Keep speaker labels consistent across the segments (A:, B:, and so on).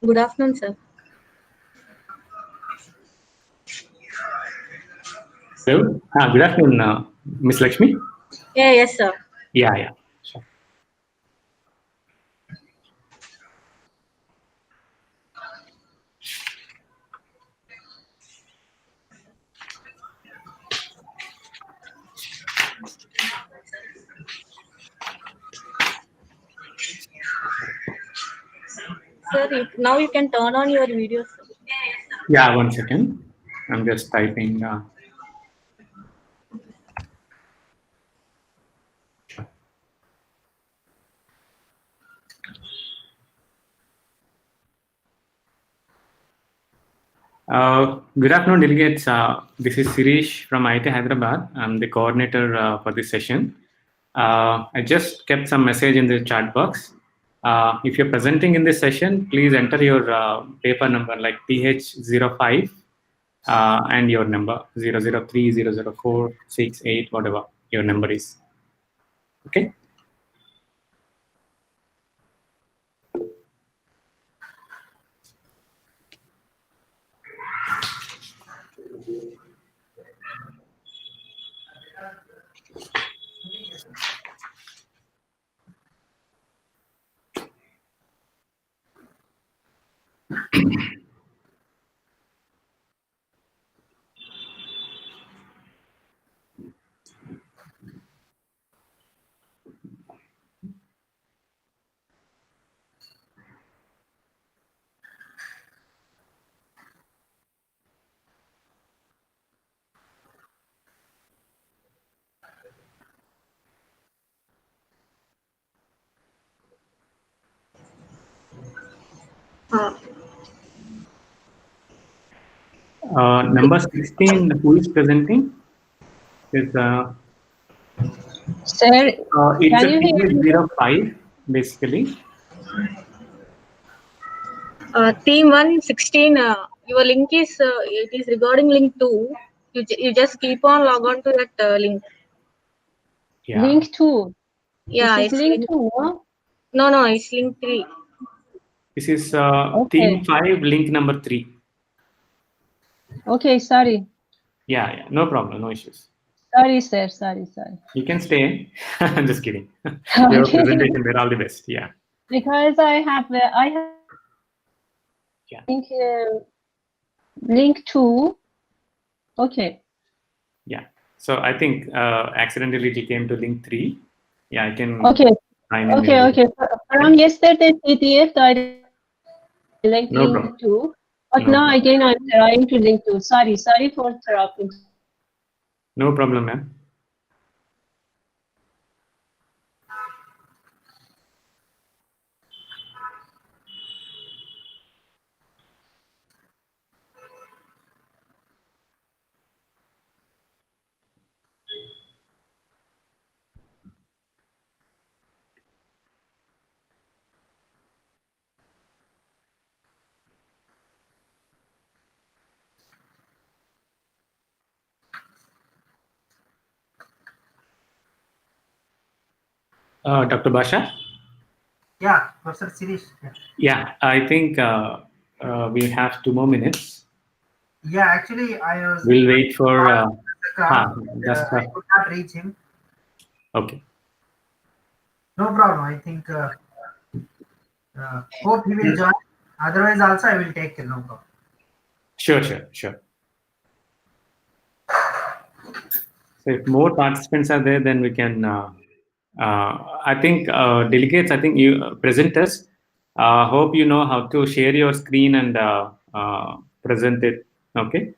A: Good afternoon, sir.
B: Hello. Good afternoon, Miss Lakshmi.
A: Yes, sir.
B: Yeah. Sure.
A: Sir, now you can turn on your video, sir.
B: Yeah, 1 second. I'm just typing. Good afternoon, delegates. This is Sirish from IIT Hyderabad. I'm the coordinator for this session. I just kept some message in the chat box. If you're presenting in this session, please enter your paper number like PH05 and your number 003, 004, 68, whatever your number is. Okay. Number 16, who is presenting? Is
C: Sir,
B: it's
C: can
B: a
C: you hear me?
B: PH05 basically.
A: Team 116, your link is, it is regarding link 2. You just keep on log on to that link.
B: Yeah.
C: Link 2.
A: Yeah,
C: This is
A: it's
C: link 2, no?
A: No, it's link 3.
B: This is
C: Okay.
B: team 5, link number 3.
C: Okay, sorry.
B: Yeah, no problem, no issues.
C: Sorry, sir. Sorry.
B: You can stay. I'm just kidding. Your
C: Okay.
B: presentation, we're all the best. Yeah.
C: Because I have
B: Yeah.
C: link 2. Okay.
B: Yeah. So I think accidentally it came to link 3. Yeah, I can.
C: Okay.
B: Sign in
C: Okay. From yesterday's PDF, I like
B: No
C: link
B: problem.
C: 2. But
B: No
C: now
B: problem.
C: again, I'm trying to link 2. Sorry for interrupting.
B: No problem, ma'am. Dr. Basha?
D: Yeah, Professor Sirish.
B: Yeah, I think we have 2 more minutes.
D: Yeah, actually, I was.
B: We'll wait for.
D: I
B: Just.
D: could not reach him.
B: Okay.
D: No problem. I think. Hope he will join. Otherwise, also I will take it. No problem.
B: Sure. So if more participants are there, then we can. I think delegates. I think you presenters. Hope you know how to share your screen and present it. Okay.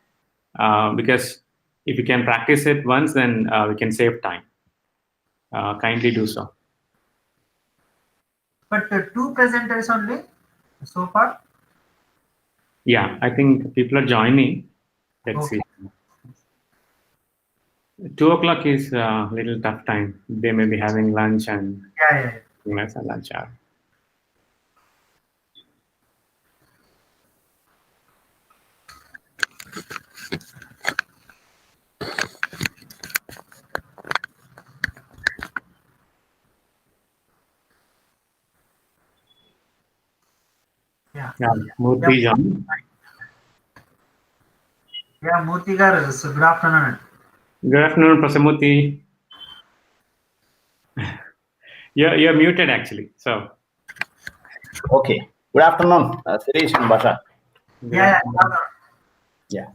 B: Because if you can practice it once, then we can save time. Kindly do so.
D: But 2 presenters only so far.
B: Yeah, I think people are joining. Let's
D: Okay.
B: see. 2 o'clock is a little tough time. They may be having lunch and
D: Yeah.
B: lunch hour. Yeah, Murthy John.
D: Yeah, Murthy garu, so good afternoon.
B: Good afternoon, Prasamurthy. You're muted actually. So.
E: Okay. Good afternoon, Sirish and Basha.
B: Good
D: Yeah,
B: afternoon.
E: Yeah.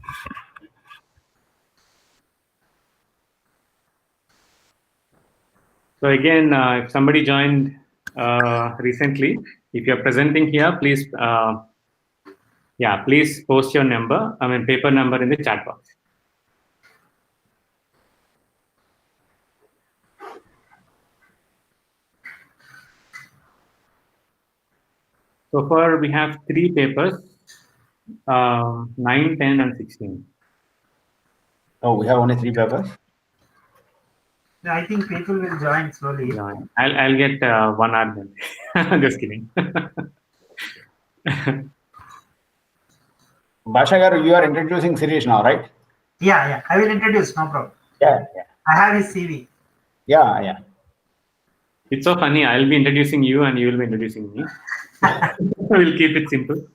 B: So again, if somebody joined recently, if you're presenting here, please, please post your number, paper number in the chat box. So far, we have 3 papers, 9, 10, and 16.
E: Oh, we have only 3 papers.
D: I think people will join slowly.
B: Join. I'll get 1 hour then. Just kidding.
E: Basha garu, you are introducing Sirish now, right?
D: Yeah, I will introduce, no problem.
E: Yeah.
D: I have his CV.
E: Yeah.
B: It's so funny. I'll be introducing you and you will be introducing me. We'll keep it simple.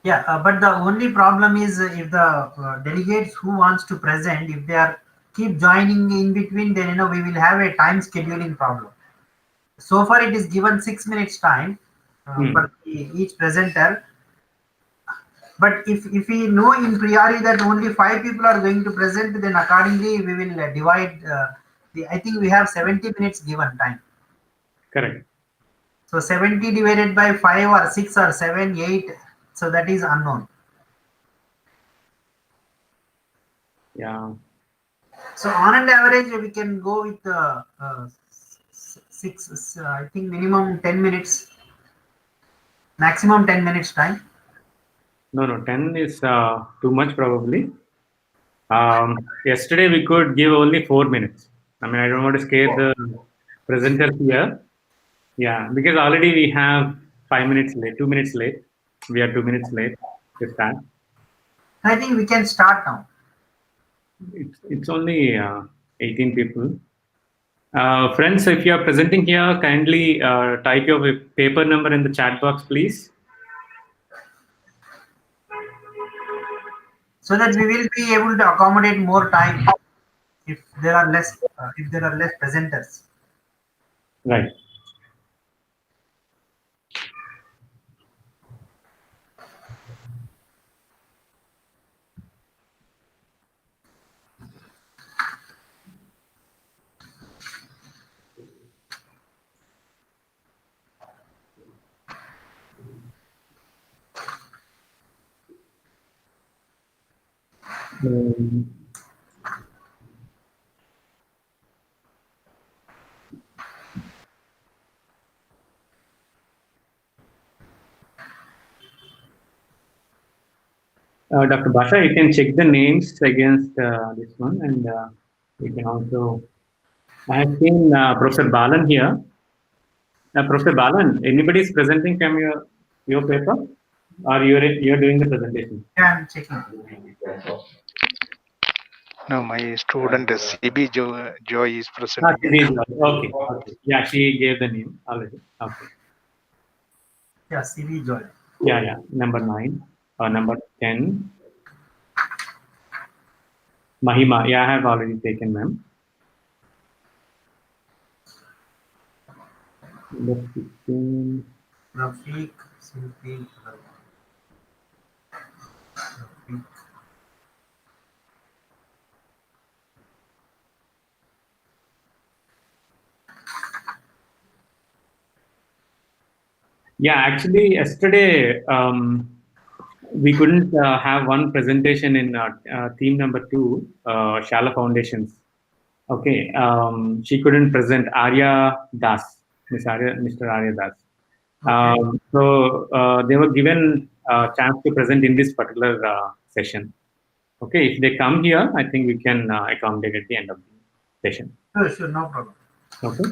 D: Yeah, but the only problem is if the delegates who wants to present, if they are keep joining in between, then we will have a time scheduling problem. So far, it is given 6 minutes time for each presenter. But if we know in priori that only 5 people are going to present, then accordingly we will divide. I think we have 70 minutes given time.
B: Correct.
D: So 70 divided by 5 or 6 or 7, 8. So that is unknown.
B: Yeah.
D: So on an average, we can go with 6. I think minimum 10 minutes, maximum 10 minutes time.
B: No, 10 is too much probably. Yesterday we could give only 4 minutes. I don't want to scare the presenters here. Yeah, because already we have 5 minutes late, 2 minutes late. We are 2 minutes late to start.
D: I think we can start now.
B: It's only 18 people. Friends, if you are presenting here, kindly type your paper number in the chat box, please.
D: So that we will be able to accommodate more time if there are less presenters.
B: Right. Dr. Basha, you can check the names against this one, and you can also. I have seen Professor Balan here. Professor Balan, anybody is presenting from your paper, or you're doing the presentation?
D: Yeah, I'm checking.
F: No, my student CB Joy is presenting.
B: Okay. Yeah, she gave the name already. Okay.
D: Yeah, CV Joy.
B: Yeah. Number 9 or number 10. Mahima. Yeah, I have already taken them. Number 16.
D: Rafiq, Simpi, Rafiq.
B: Yeah, actually, yesterday we couldn't have one presentation in theme number 2, Shala Foundations. Okay, she couldn't present. Arya Das, Mr. Arya Das. So they were given a chance to present in this particular session. Okay, if they come here, I think we can accommodate at the end of the day. session.
D: Sure, no problem.
B: Okay.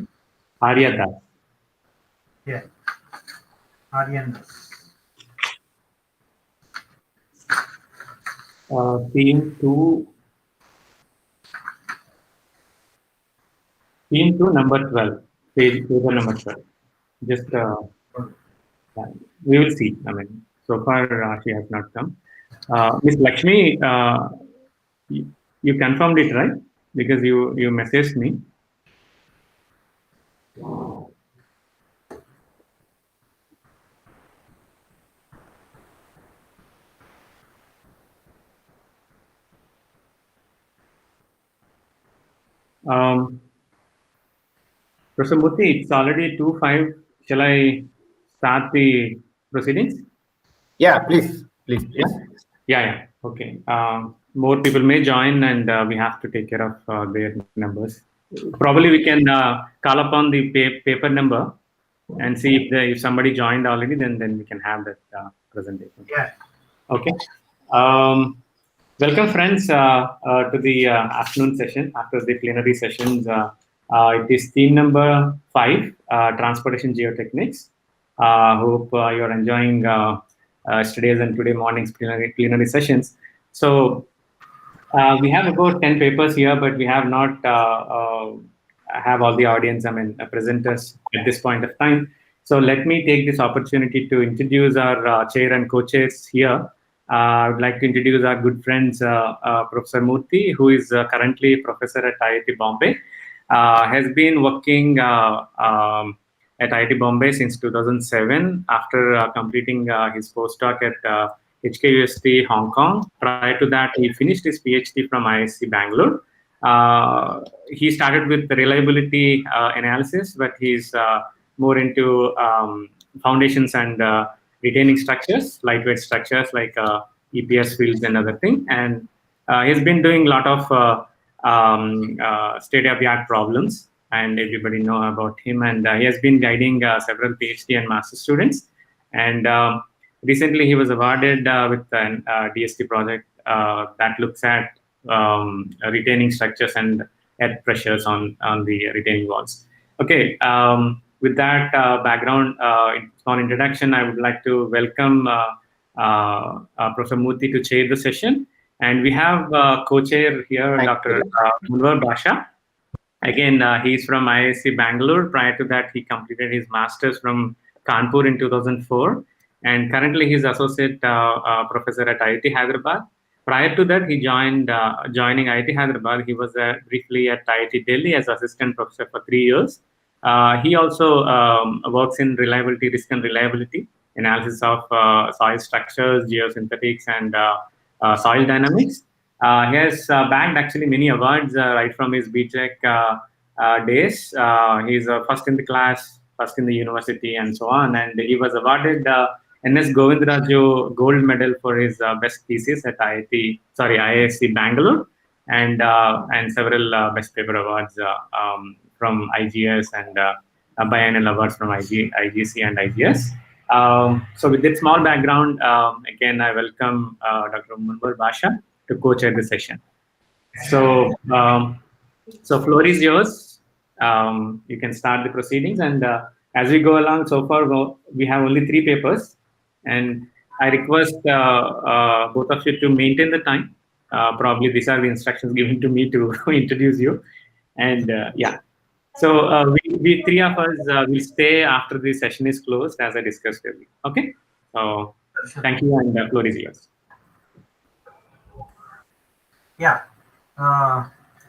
B: Arya Das.
D: Yeah. Aryan.
B: Team 2, number 12, paper number 12. Just we will see. I mean, so far she has not come. Miss Lakshmi, you confirmed it, right? Because you messaged me. Professor Murthy, it's already 2:05. Shall I start the proceedings?
E: Yeah, please.
B: Yeah. Okay. More people may join, and we have to take care of their numbers. Probably we can call upon the paper number and see if somebody joined already. Then we can have that presentation.
D: Yeah.
B: Okay. Welcome, friends, to the afternoon session after the plenary sessions. It is theme number 5, transportation geotechnics. Hope you're enjoying yesterday's and today morning's plenary sessions. So we have about 10 papers here, but we have not have all the audience, presenters at this point of time. So let me take this opportunity to introduce our chair and co-chairs here. I would like to introduce our good friends, Professor Murthy, who is currently professor at IIT Bombay. Has been working at IIT Bombay since 2007 after completing his postdoc at HKUST Hong Kong. Prior to that, he finished his PhD from ISC Bangalore. He started with the reliability analysis, but he's more into foundations and retaining structures, lightweight structures like EPS fields and other things. And he's been doing a lot of state-of-the-art problems, and everybody know about him. And he has been guiding several PhD and master students. And recently, he was awarded with an DST project that looks at retaining structures and earth pressures on the retaining walls. Okay, with that background, on introduction, I would like to welcome Professor Murthy to chair the session. And we have co-chair here, Dr. Munwar Basha. Again, he's from IISc Bangalore. Prior to that, he completed his master's from Kanpur in 2004. And currently, he's associate professor at IIT Hyderabad. Prior to that, he joining IIT Hyderabad. He was briefly at IIT Delhi as assistant professor for 3 years. He also works in reliability, risk and reliability, analysis of soil structures, geosynthetics, and soil dynamics. He has bagged actually many awards right from his BTech days. He's first in the class, first in the university, and so on. And he was awarded NS Govindraju Gold Medal for his best thesis at IISc Bangalore, and several best paper awards from IGS and biennial awards from IGC and IGS. So with that small background, again, I welcome Dr. Munwar Basha to co-chair the session. So, so floor is yours. You can start the proceedings, and as we go along, so far we have only 3 papers, and I request both of you to maintain the time. Probably these are the instructions given to me to introduce you, and yeah. So we 3 of us will stay after the session is closed, as I discussed earlier. Okay. So thank you, and floor is yours.
D: Yeah.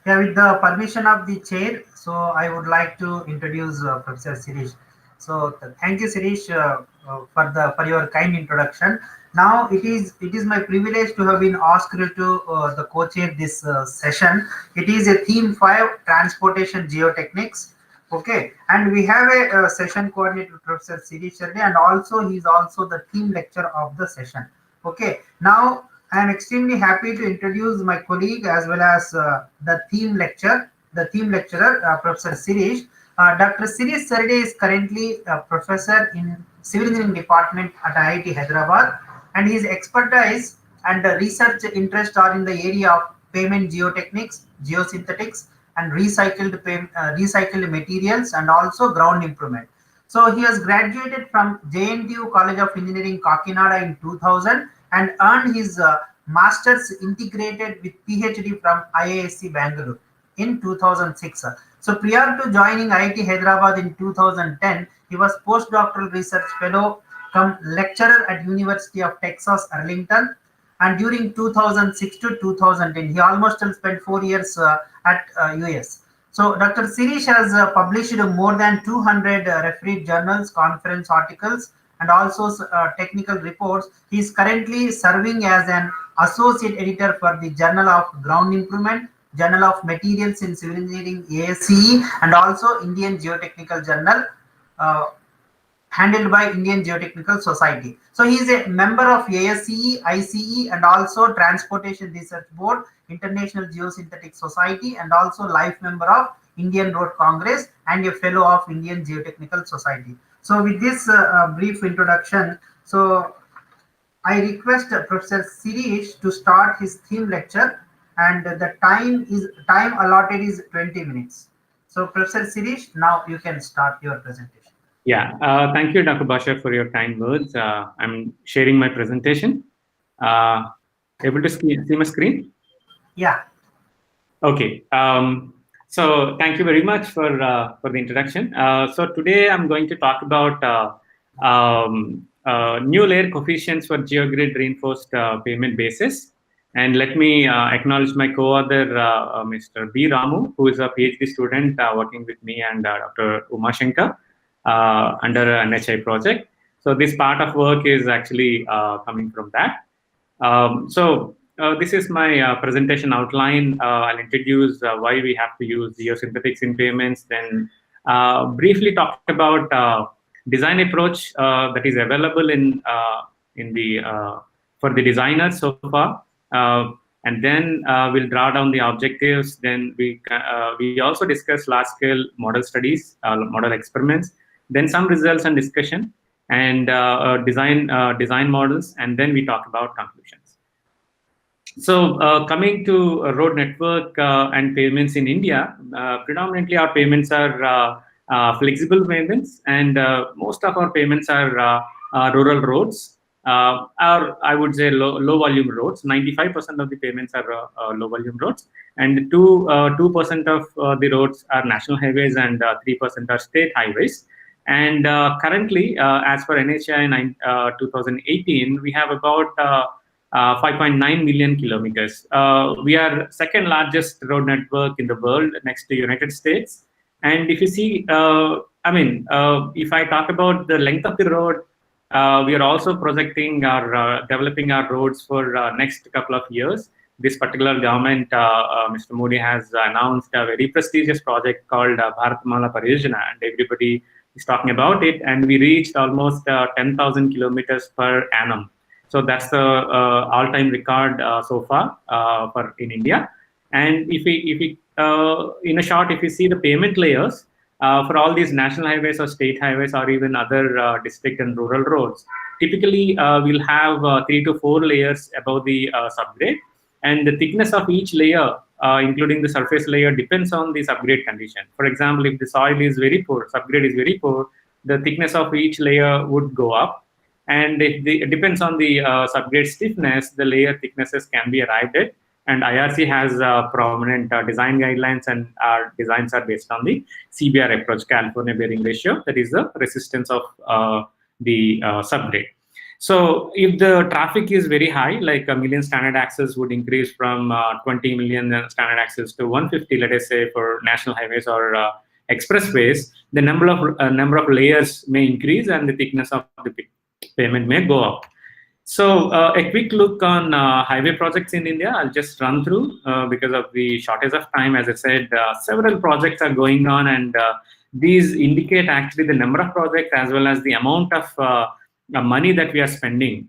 D: With the permission of the chair, so I would like to introduce Professor Sirish. So thank you, Sirish, for your kind introduction. Now it is my privilege to have been asked to the co-chair this session. It is a theme 5, transportation geotechnics. Okay, and we have a session coordinator, Professor Sirish Sharde, and also he is also the theme lecturer of the session. Okay, now I am extremely happy to introduce my colleague as well as the theme lecturer, Professor Sirish. Dr. Sirish Sarde is currently a professor in Civil Engineering Department at IIT Hyderabad, and his expertise and research interest are in the area of pavement geotechnics, geosynthetics, and recycled materials, and also ground improvement. So he has graduated from JNTU College of Engineering, Kakinada in 2000 and earned his master's integrated with PhD from IISc Bangalore in 2006. So prior to joining IIT Hyderabad in 2010, he was postdoctoral research fellow come lecturer at University of Texas Arlington, and during 2006 to 2010 he almost spent 4 years at US. So Dr. Sirish has published more than 200 refereed journals, conference articles, and also technical reports. He is currently serving as an associate editor for the Journal of Ground Improvement, Journal of Materials in Civil Engineering ASCE, and also Indian Geotechnical Journal, uh, handled by Indian Geotechnical Society. So he is a member of ASCE, ICE, and also Transportation Research Board, International Geosynthetic Society, and also life member of Indian Road Congress and a fellow of Indian Geotechnical Society. So with this brief introduction, so I request Professor Sirish to start his theme lecture, and the time allotted is 20 minutes. So Professor Sirish, now you can start your presentation.
B: Yeah, thank you, Dr. Basha, for your kind words. I'm sharing my presentation. Able to see my screen?
D: Yeah.
B: Okay. So thank you very much for the introduction. So today I'm going to talk about new layer coefficients for geogrid reinforced payment basis. And let me acknowledge my co-author, Mr. B. Ramu, who is a PhD student working with me, and Dr. Uma Shankar under an NHI project. So this part of work is actually coming from that. This is my presentation outline. I'll introduce why we have to use geosynthetics in payments, then briefly talk about design approach that is available in the for the designers so far, and then we'll draw down the objectives. Then we also discuss large scale model studies, model experiments, then some results and discussion, and design models, and then we talk about conclusions. So coming to road network and payments in India, predominantly our payments are flexible payments, and most of our payments are rural roads, or I would say low volume roads. 95% of the payments are low volume roads, and 2% of the roads are national highways, and 3% are state highways. And currently, as per NHI in 2018, we have about 5.9 million kilometers. We are second largest road network in the world, next to United States. And if you see, if I talk about the length of the road, we are also projecting our developing our roads for next couple of years. This particular government, Mr. Modi, has announced a very prestigious project called Bharatmala Pariyojana, and everybody is talking about it. And we reached almost 10,000 kilometers per annum. So that's the all-time record so far for in India. And if we in a short, if you see the payment layers for all these national highways or state highways or even other district and rural roads, typically we'll have 3 to 4 layers above the subgrade, and the thickness of each layer, including the surface layer, depends on the subgrade condition. For example, if the soil is very poor, subgrade is very poor, the thickness of each layer would go up. And it depends on the subgrade stiffness, the layer thicknesses can be arrived at. And IRC has prominent design guidelines, and our designs are based on the CBR approach, California bearing ratio, that is the resistance of the subgrade. So if the traffic is very high, like a million standard axles would increase from 20 million standard axles to 150, let us say, for national highways or expressways, the number of layers may increase, and the thickness of the payment may go up. So a quick look on highway projects in India. I'll just run through because of the shortage of time. As I said, several projects are going on, and these indicate actually the number of projects as well as the amount of money that we are spending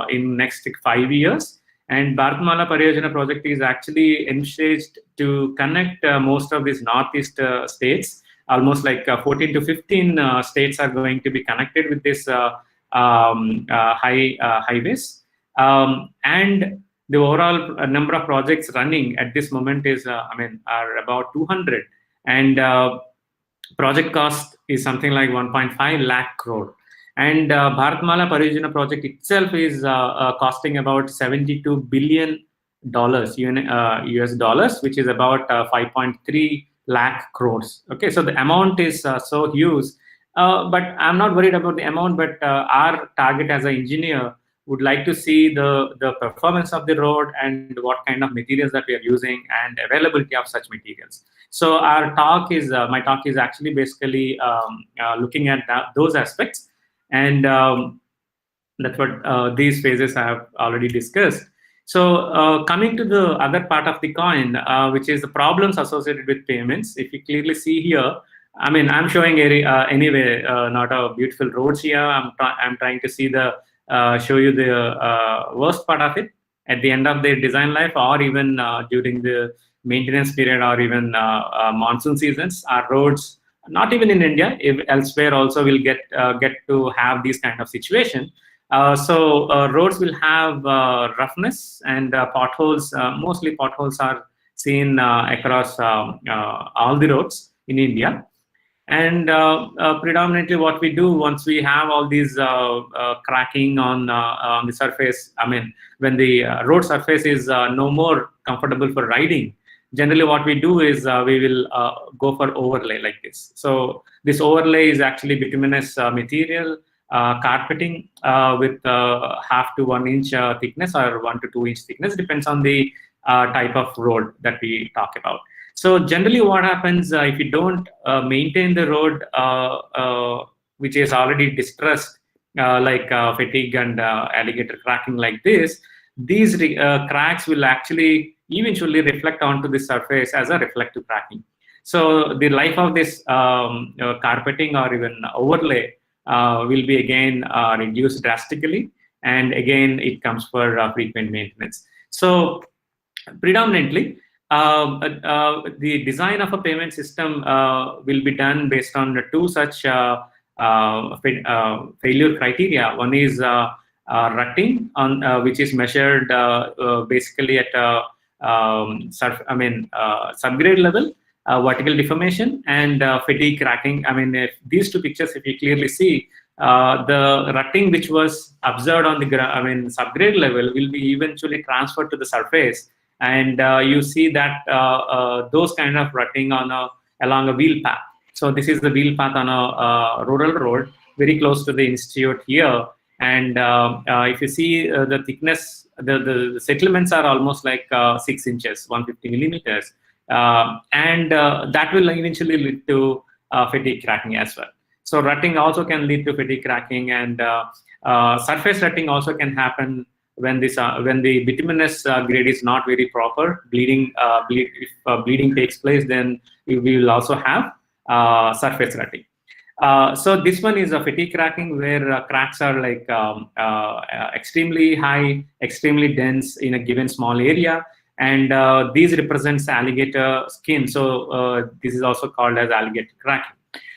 B: in next 5 years. And Bharatmala Pariyojana project is actually envisaged to connect most of these northeast states. Almost like 14 to 15 states are going to be connected with this highways. And the overall number of projects running at this moment is, are about 200, and project cost is something like 1.5 lakh crore. And Bharatmala Parijana project itself is costing about $72 billion US dollars, which is about 5.3 lakh crores. Okay, so the amount is so huge, but I'm not worried about the amount. But our target as an engineer would like to see the performance of the road and what kind of materials that we are using and availability of such materials. So our talk is my talk is actually basically looking at those aspects, and that's what these phases I have already discussed. So coming to the other part of the coin, which is the problems associated with payments. If you clearly see here, I'm showing anyway not a beautiful roads here. I'm trying to see show you the worst part of it at the end of their design life, or even during the maintenance period, or even monsoon seasons. Our roads, not even in India, if elsewhere also will get to have these kind of situation. So roads will have roughness and potholes. Mostly potholes are seen across all the roads in India. And predominantly what we do once we have all these cracking on the surface, when the road surface is no more comfortable for riding, generally what we do is we will go for overlay like this. So this overlay is actually bituminous material, carpeting with 0.5 to 1 inch thickness, or 1 to 2 inch thickness, depends on the type of road that we talk about. So generally what happens if you don't maintain the road which is already distressed, like fatigue and alligator cracking like this, these cracks will actually eventually reflect onto the surface as a reflective cracking. So the life of this carpeting or even overlay will be again reduced drastically, and again it comes for frequent maintenance. So predominantly the design of a payment system will be done based on the two such failure criteria. One is rutting, on which is measured basically at subgrade level, vertical deformation, and fatigue cracking. If these two pictures, if you clearly see, the rutting which was observed on the subgrade level will be eventually transferred to the surface, and you see that those kind of rutting along a wheel path. So this is the wheel path on a rural road very close to the institute here. And if you see the thickness, the settlements are almost like 6 inches, 150 millimeters. And that will eventually lead to fatigue cracking as well. So rutting also can lead to fatigue cracking, and surface rutting also can happen when the bituminous grade is not very proper. Bleeding, if bleeding takes place, then we will also have surface rutting. So this one is a fatigue cracking, where cracks are like extremely high, extremely dense in a given small area, and these represents alligator skin. So this is also called as alligator cracking.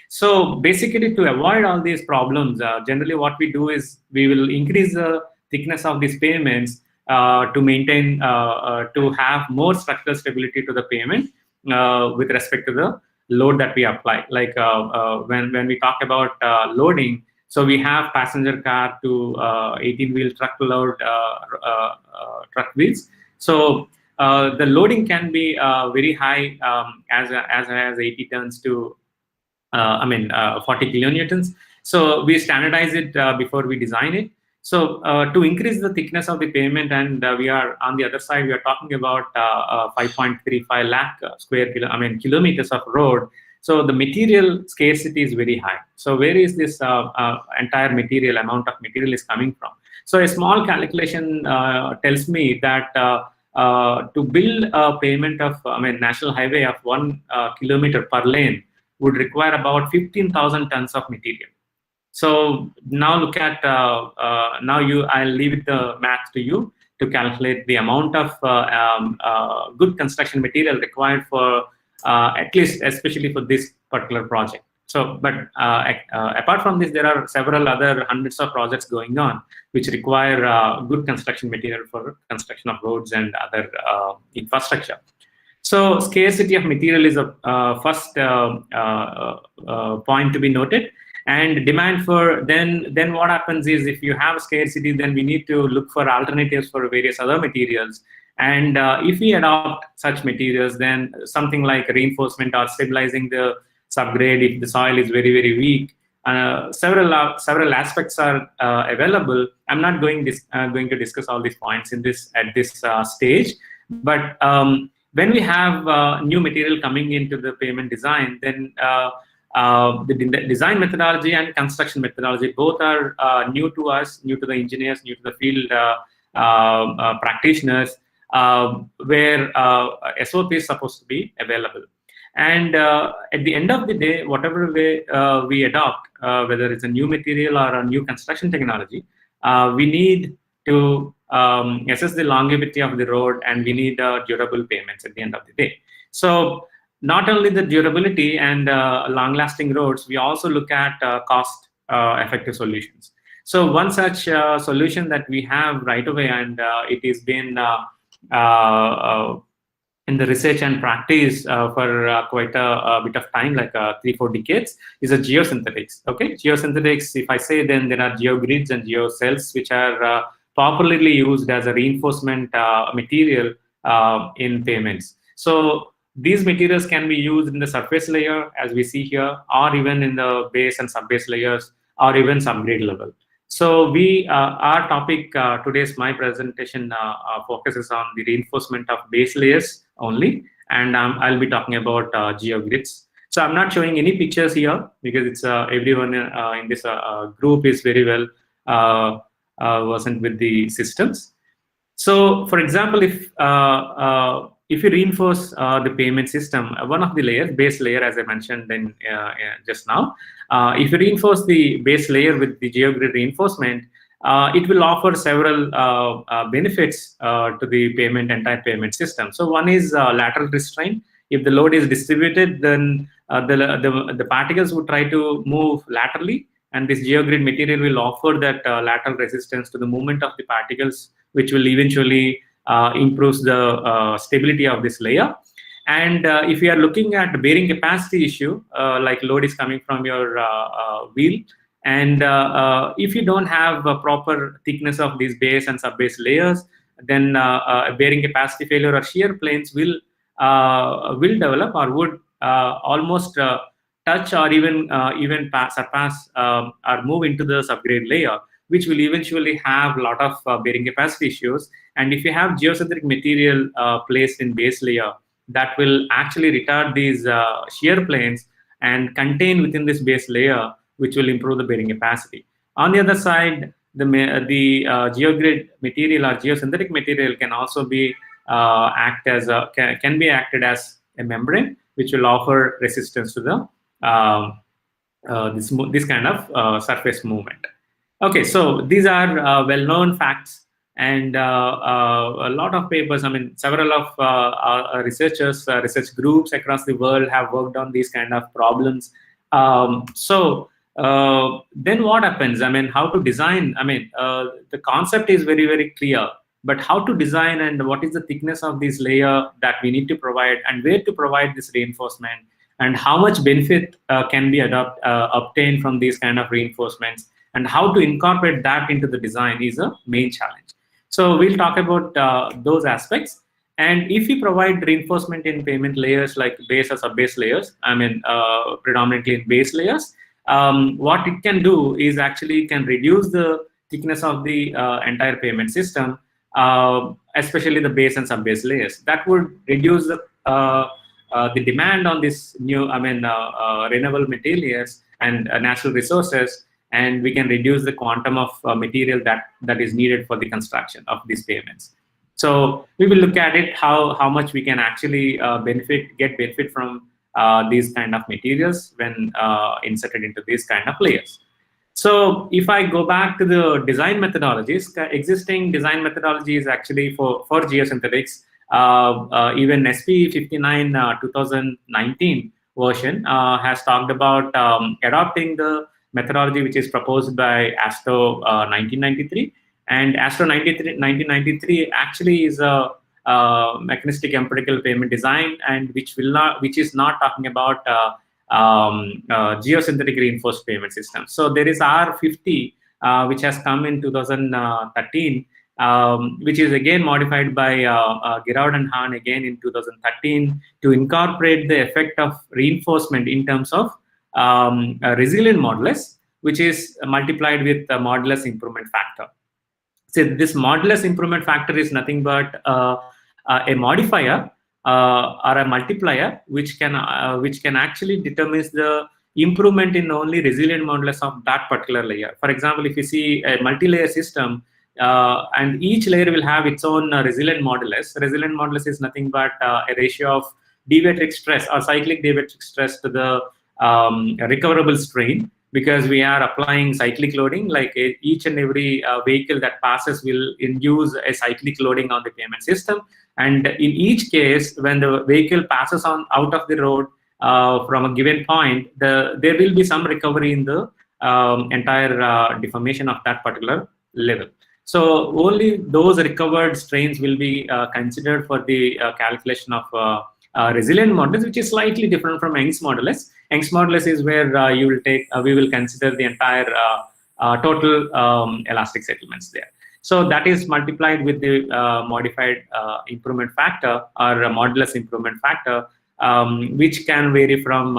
B: So basically, to avoid all these problems, generally what we do is we will increase the thickness of these pavements to maintain, to have more structural stability to the pavement with respect to the load that we apply. Like when we talk about loading, so we have passenger car to 18-wheel truck load truck wheels. So the loading can be very high, as high as 80 tons to 40 kilonewtons. So we standardize it before we design it. So to increase the thickness of the pavement, and we are on the other side, we are talking about 5.35 lakh kilometers of road. So the material scarcity is very high. So where is this entire material amount of material is coming from? So a small calculation tells me that to build a pavement of national highway of 1 kilometer per lane would require about 15,000 tons of material. So now look at, I'll leave the math to you to calculate the amount of good construction material required for at least, especially for this particular project. So, but apart from this, there are several other hundreds of projects going on which require good construction material for construction of roads and other infrastructure. So, scarcity of material is a first point to be noted, and demand for then what happens is, if you have scarcity, then we need to look for alternatives for various other materials. And if we adopt such materials, then something like reinforcement or stabilizing the subgrade if the soil is very, very weak, several aspects are available. I'm not going to discuss all these points at this stage, but when we have new material coming into the pavement design, then the design methodology and construction methodology both are new to us, new to the engineers, new to the field practitioners, where SOP is supposed to be available. And at the end of the day, whatever way we adopt, whether it's a new material or a new construction technology, we need to assess the longevity of the road, and we need durable payments at the end of the day. So not only the durability and long-lasting roads, we also look at cost-effective solutions. So one such solution that we have right away, and it has been in the research and practice for quite a bit of time, like 3-4 decades, is a geosynthetics. Okay, geosynthetics, if I say, then there are geogrids and geocells, which are popularly used as a reinforcement material in pavements. So these materials can be used in the surface layer, as we see here, or even in the base and sub-base layers, or even subgrade level. So we, our topic today's my presentation focuses on the reinforcement of base layers only, and I'll be talking about geogrids. So I'm not showing any pictures here because it's everyone in this group is very well versed with the systems. So, for example, if you reinforce the pavement system, one of the layers, base layer, as I mentioned in, just now, if you reinforce the base layer with the geogrid reinforcement, it will offer several benefits to the entire pavement system. So one is lateral restraint. If the load is distributed, then the particles would try to move laterally, and this geogrid material will offer that lateral resistance to the movement of the particles, which will eventually improve the stability of this layer. And if you are looking at the bearing capacity issue, like load is coming from your wheel, and if you don't have a proper thickness of these base and sub-base layers, then a bearing capacity failure or shear planes will develop, or would almost touch or even surpass or move into the subgrade layer, which will eventually have a lot of bearing capacity issues. And if you have geosynthetic material placed in base layer, that will actually retard these shear planes and contain within this base layer, which will improve the bearing capacity. On the other side, the geogrid material or geosynthetic material can also be can be acted as a membrane, which will offer resistance to the this kind of surface movement. Okay, so these are well-known facts, and a lot of papers. I mean, several of researchers, research groups across the world have worked on these kind of problems. So then what happens? I mean, how to design? I mean, the concept is very, very clear, but how to design and what is the thickness of this layer that we need to provide, and where to provide this reinforcement, and how much benefit can be obtained from these kind of reinforcements, and how to incorporate that into the design is a main challenge. So we'll talk about those aspects. And if you provide reinforcement in pavement layers like base or sub-base layers, I mean predominantly in base layers, what it can do is actually can reduce the thickness of the entire pavement system, especially the base and sub-base layers. That would reduce the demand on this new, renewable materials and natural resources, and we can reduce the quantum of material that is needed for the construction of these pavements. So we will look at it, how much we can actually get benefit from these kind of materials when inserted into these kind of layers. So if I go back to the design methodologies, existing design methodologies actually for geosynthetics, even SP 59 2019 version has talked about adopting the methodology which is proposed by ASTO 1993. And ASTO 1993 actually is a mechanistic empirical payment design, and which is not talking about geosynthetic reinforced payment systems. So there is R50, which has come in 2013, which is again modified by Giraud and Hahn again in 2013 to incorporate the effect of reinforcement in terms of a resilient modulus, which is multiplied with the modulus improvement factor. So this modulus improvement factor is nothing but a modifier or a multiplier which can actually determines the improvement in only resilient modulus of that particular layer. For example, if you see a multi-layer system, and each layer will have its own resilient modulus. Resilient modulus is nothing but a ratio of deviatoric stress or cyclic deviatoric stress to the recoverable strain, because we are applying cyclic loading. Like each and every vehicle that passes will induce a cyclic loading on the payment system. And in each case, when the vehicle passes on out of the road from a given point, there will be some recovery in the entire deformation of that particular level. So only those recovered strains will be considered for the calculation of resilient modulus, which is slightly different from Young's modulus. Young's modulus is where you will take, we will consider the entire total elastic settlements there. So that is multiplied with the modified improvement factor or modulus improvement factor, which can vary from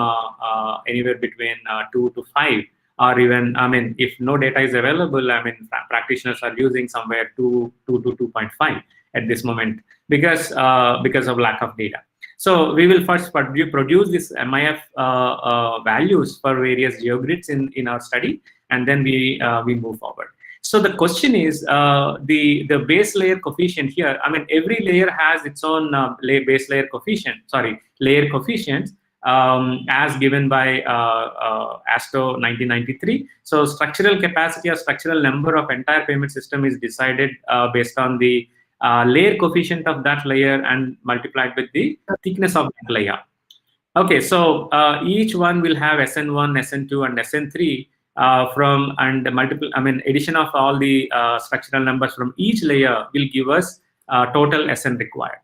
B: anywhere between 2 to 5. Or even, I mean, if no data is available, I mean, practitioners are using somewhere 2 to 2.5 at this moment because of lack of data. So we will first produce this MIF values for various geogrids in our study, and then we move forward. So the question is the base layer coefficient here. I mean, every layer has its own base layer coefficient. Sorry, layer coefficients. As given by ASTO 1993. So structural capacity or structural number of entire payment system is decided based on the layer coefficient of that layer and multiplied with the thickness of that layer. Okay, so each one will have SN1, SN2, and SN3 addition of all the structural numbers from each layer will give us total SN required.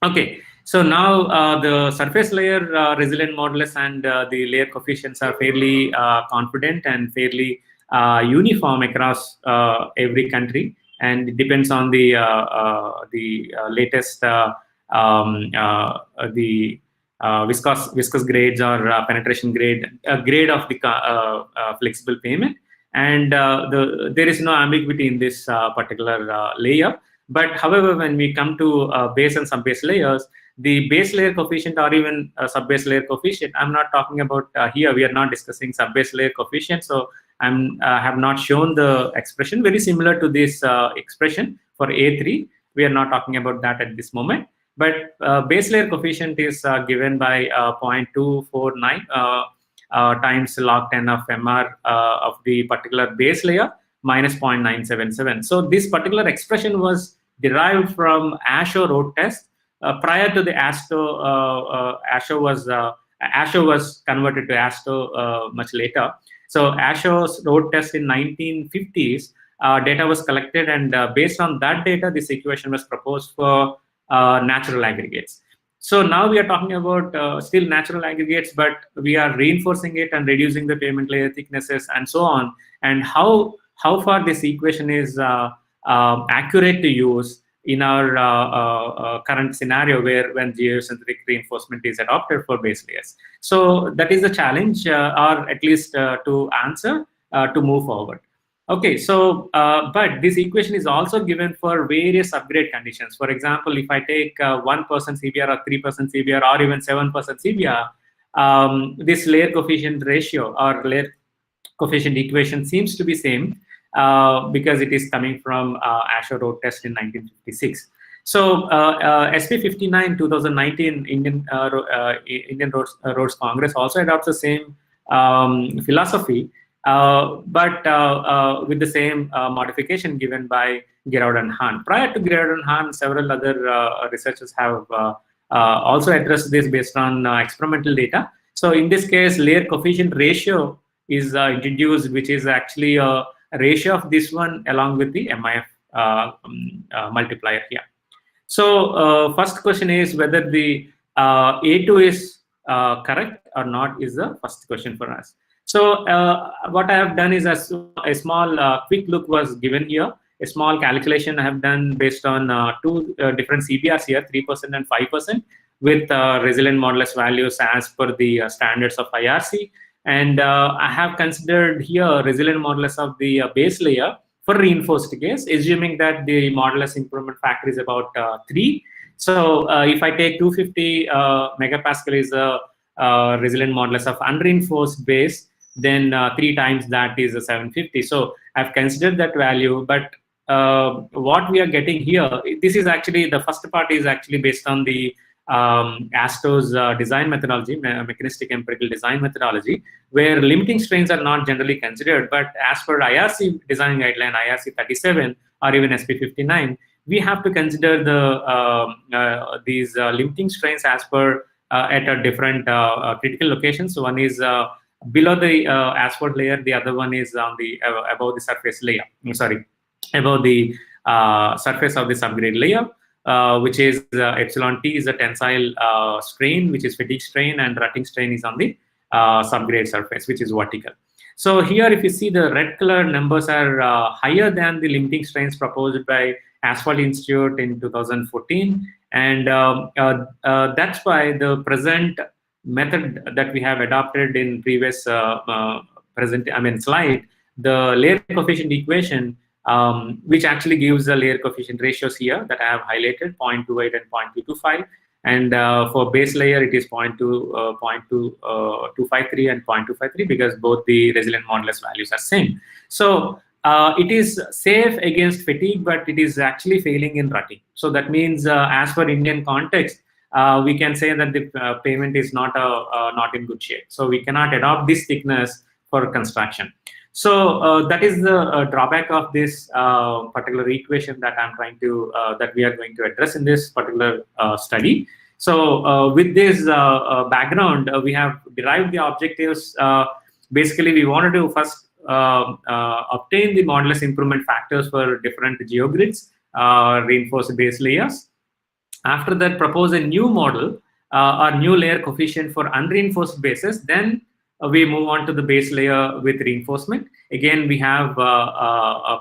B: Okay. So now the surface layer resilient modulus and the layer coefficients are fairly confident and fairly uniform across every country, and it depends on the latest viscous grades or penetration grade of the flexible payment, and there is no ambiguity in this particular layer. But however, when we come to base and sub-base layers, the base layer coefficient or even sub-base layer coefficient, I'm not talking about here, we are not discussing sub-base layer coefficient. So I have not shown the expression very similar to this expression for A3. We are not talking about that at this moment. But base layer coefficient is given by 0.249 times log 10 of MR of the particular base layer minus 0.977. So this particular expression was derived from ASHO road test. Prior to the ASHO was converted to ASTO much later. So ASHO's road test in 1950s, data was collected, and based on that data, this equation was proposed for natural aggregates. So now we are talking about still natural aggregates, but we are reinforcing it and reducing the payment layer thicknesses and so on. And how far this equation is accurate to use in our current scenario when geosynthetic reinforcement is adopted for base layers. So that is the challenge, or at least to answer, to move forward. Okay, so but this equation is also given for various upgrade conditions. For example, if I take 1% CBR or 3% CBR or even 7% CBR, this layer coefficient ratio or layer coefficient equation seems to be same because it is coming from ASHO road test in 1956. So SP 59 2019 Indian Roads Congress also adopts the same philosophy. But with the same modification given by Giraud and Hahn. Prior to Giraud and Hahn, several other researchers have also addressed this based on experimental data. So in this case, layer coefficient ratio is introduced, which is actually a ratio of this one along with the MIF multiplier here. So first question is whether the A2 is correct or not is the first question for us. So what I have done is a small quick look was given here. A small calculation I have done based on two different CBRs here, 3% and 5%, with resilient modulus values as per the standards of IRC. And I have considered here resilient modulus of the base layer for reinforced case, assuming that the modulus improvement factor is about 3. So if I take 250 megapascal is a resilient modulus of unreinforced base, then 3 times that is a 750. So I've considered that value, but what we are getting here, this is actually, the first part is actually based on the ASTO's design methodology, mechanistic empirical design methodology, where limiting strains are not generally considered. But as per IRC design guideline, IRC 37 or even SP 59, we have to consider the these limiting strains as per at a different critical locations. So one is below the asphalt layer, the other one is on the above the surface layer. Sorry, above the surface of the subgrade layer. Which is epsilon T is a tensile strain, which is fatigue strain, and rutting strain is on the subgrade surface, which is vertical. So here, if you see, the red color numbers are higher than the limiting strains proposed by Asphalt Institute in 2014, and that's why the present method that we have adopted in previous slide, the layer coefficient equation, which actually gives the layer coefficient ratios here that I have highlighted, 0.28 and 0.225. And for base layer, it is 0.253 and 0.253 because both the resilient modulus values are same. So it is safe against fatigue, but it is actually failing in rutting. So that means, as per Indian context, we can say that the pavement is not in good shape. So we cannot adopt this thickness for construction. So that is the drawback of this particular equation that I'm trying to that we are going to address in this particular study. So with this background, we have derived the objectives. Basically, we wanted to first obtain the modulus improvement factors for different geogrids, reinforced base layers. After that, propose a new model or new layer coefficient for unreinforced bases. Then we move on to the base layer with reinforcement. Again, we have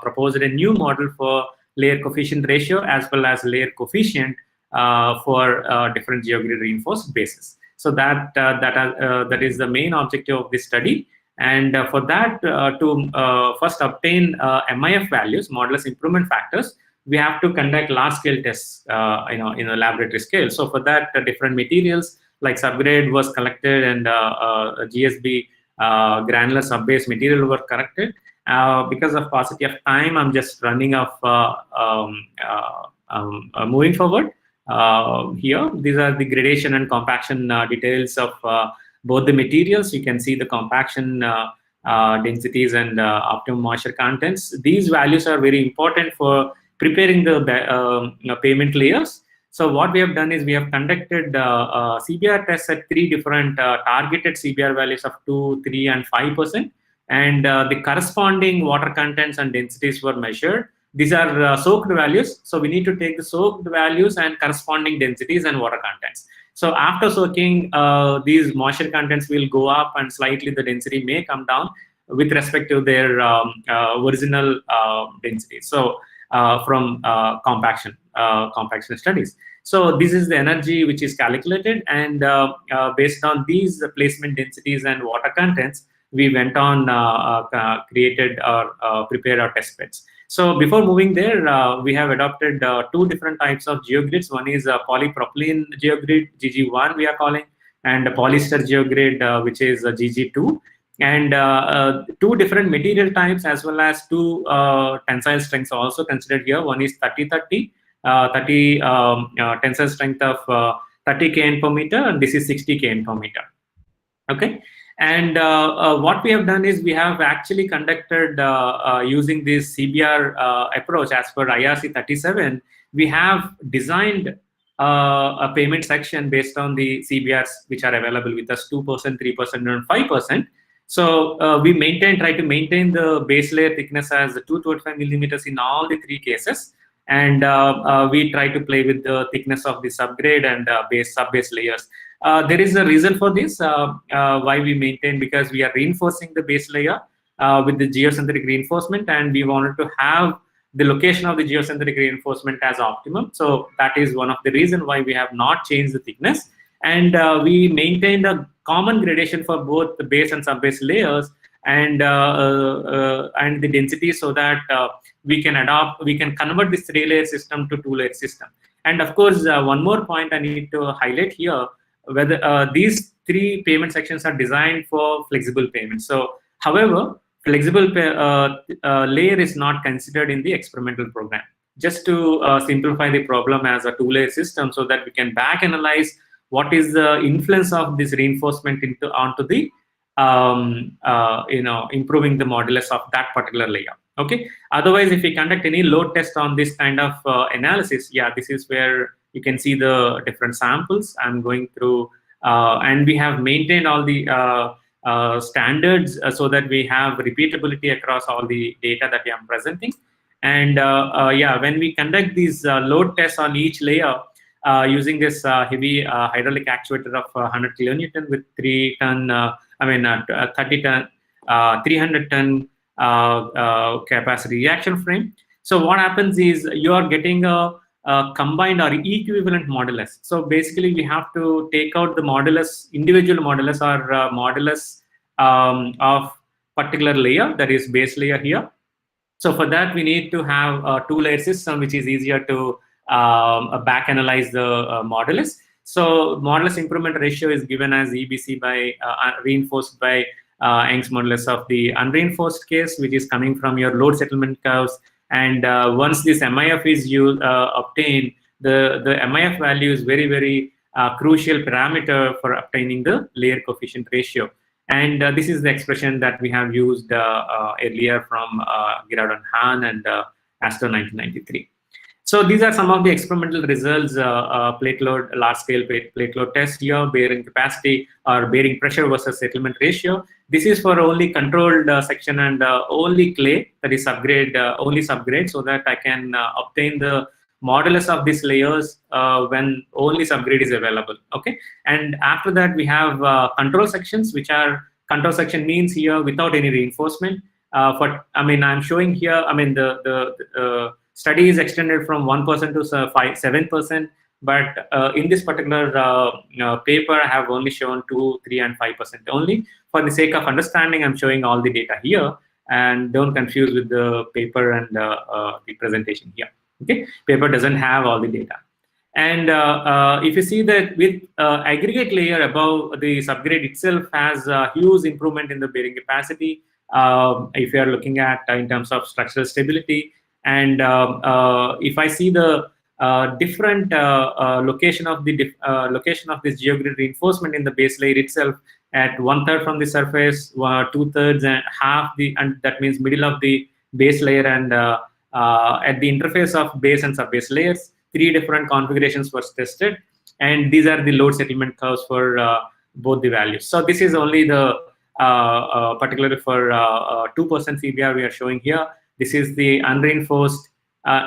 B: proposed a new model for layer coefficient ratio as well as layer coefficient for different geogrid reinforced bases. So that is the main objective of this study. And for that, to first obtain MIF values, modulus improvement factors, we have to conduct large-scale tests, in a laboratory scale. So for that, different materials like subgrade was collected, and GSB granular subbase material were collected. Because of paucity of time, I'm just running off moving forward. Here, these are the gradation and compaction details of both the materials. You can see the compaction densities and optimum moisture contents. These values are very important for preparing the pavement layers. So what we have done is we have conducted CBR tests at 3 different targeted CBR values of 2, 3, and 5%. And the corresponding water contents and densities were measured. These are soaked values. So we need to take the soaked values and corresponding densities and water contents. So after soaking, these moisture contents will go up and slightly the density may come down with respect to their original density. So from compaction studies. So this is the energy which is calculated, and based on these placement densities and water contents, we went on created or prepared our test beds. So before moving there, we have adopted 2 different types of geogrids. One is polypropylene geogrid, GG1 we are calling, and polyester geogrid, which is GG2. And 2 different material types as well as 2 tensile strengths are also considered here. One is 30-30, tensile strength of 30 kN per meter, and this is 60 kN per meter. Okay. And what we have done is we have actually conducted using this CBR approach as per IRC 37. We have designed a payment section based on the CBRs which are available with us, 2%, 3%, and 5%. So we try to maintain the base layer thickness as 225 millimeters in all the three cases, and we try to play with the thickness of the subgrade and sub-base layers. There is a reason for this, why we maintain, because we are reinforcing the base layer with the geocentric reinforcement, and we wanted to have the location of the geocentric reinforcement as optimum. So that is one of the reasons why we have not changed the thickness. And we maintained a common gradation for both the base and sub-base layers, and the density, so that we can convert this 3-layer system to 2-layer system. And of course, one more point I need to highlight here, whether these 3 payment sections are designed for flexible payments. So, however, flexible layer is not considered in the experimental program. Just to simplify the problem as a 2-layer system, so that we can back analyze what is the influence of this reinforcement onto the improving the modulus of that particular layer. Okay. Otherwise, if we conduct any load test on this kind of analysis, yeah, this is where you can see the different samples I'm going through, and we have maintained all the standards so that we have repeatability across all the data that I am presenting. And yeah, when we conduct these load tests on each layer using this heavy hydraulic actuator of 100 kilonewton with 300 ton capacity reaction frame. So what happens is you are getting a combined or equivalent modulus. So basically, we have to take out the modulus, individual modulus, or modulus of particular layer, that is base layer here. So for that, we need to have a 2-layer system, which is easier to back analyze the modulus. So modulus improvement ratio is given as EBC by reinforced by Young's modulus of the unreinforced case, which is coming from your load settlement curves. And once this MIF is obtained, the MIF value is very, very crucial parameter for obtaining the layer coefficient ratio. And this is the expression that we have used earlier from Girard and Hahn and Astor 1993. So these are some of the experimental results, plate load, large-scale plate load test here, bearing capacity or bearing pressure versus settlement ratio. This is for only controlled section and only clay, that is subgrade, only subgrade, so that I can obtain the modulus of these layers when only subgrade is available. Okay, and after that we have control sections, which are control section means here without any reinforcement. I'm showing here. The study is extended from 1% to 7%, but in this particular paper, I have only shown 2, 3, and 5% only. For the sake of understanding, I'm showing all the data here, and don't confuse with the paper and the presentation here. Okay, paper doesn't have all the data. And if you see that with aggregate layer above, the subgrade itself has a huge improvement in the bearing capacity. If you are looking at in terms of structural stability, and if I see the different location of the location of this geogrid reinforcement in the base layer itself, at 1/3 from the surface, 2/3 and half and that means middle of the base layer, and at the interface of base and sub-base layers, 3 different configurations were tested, and these are the load settlement curves for both the values. So this is only the particularly for 2% CBR we are showing here. This is the unreinforced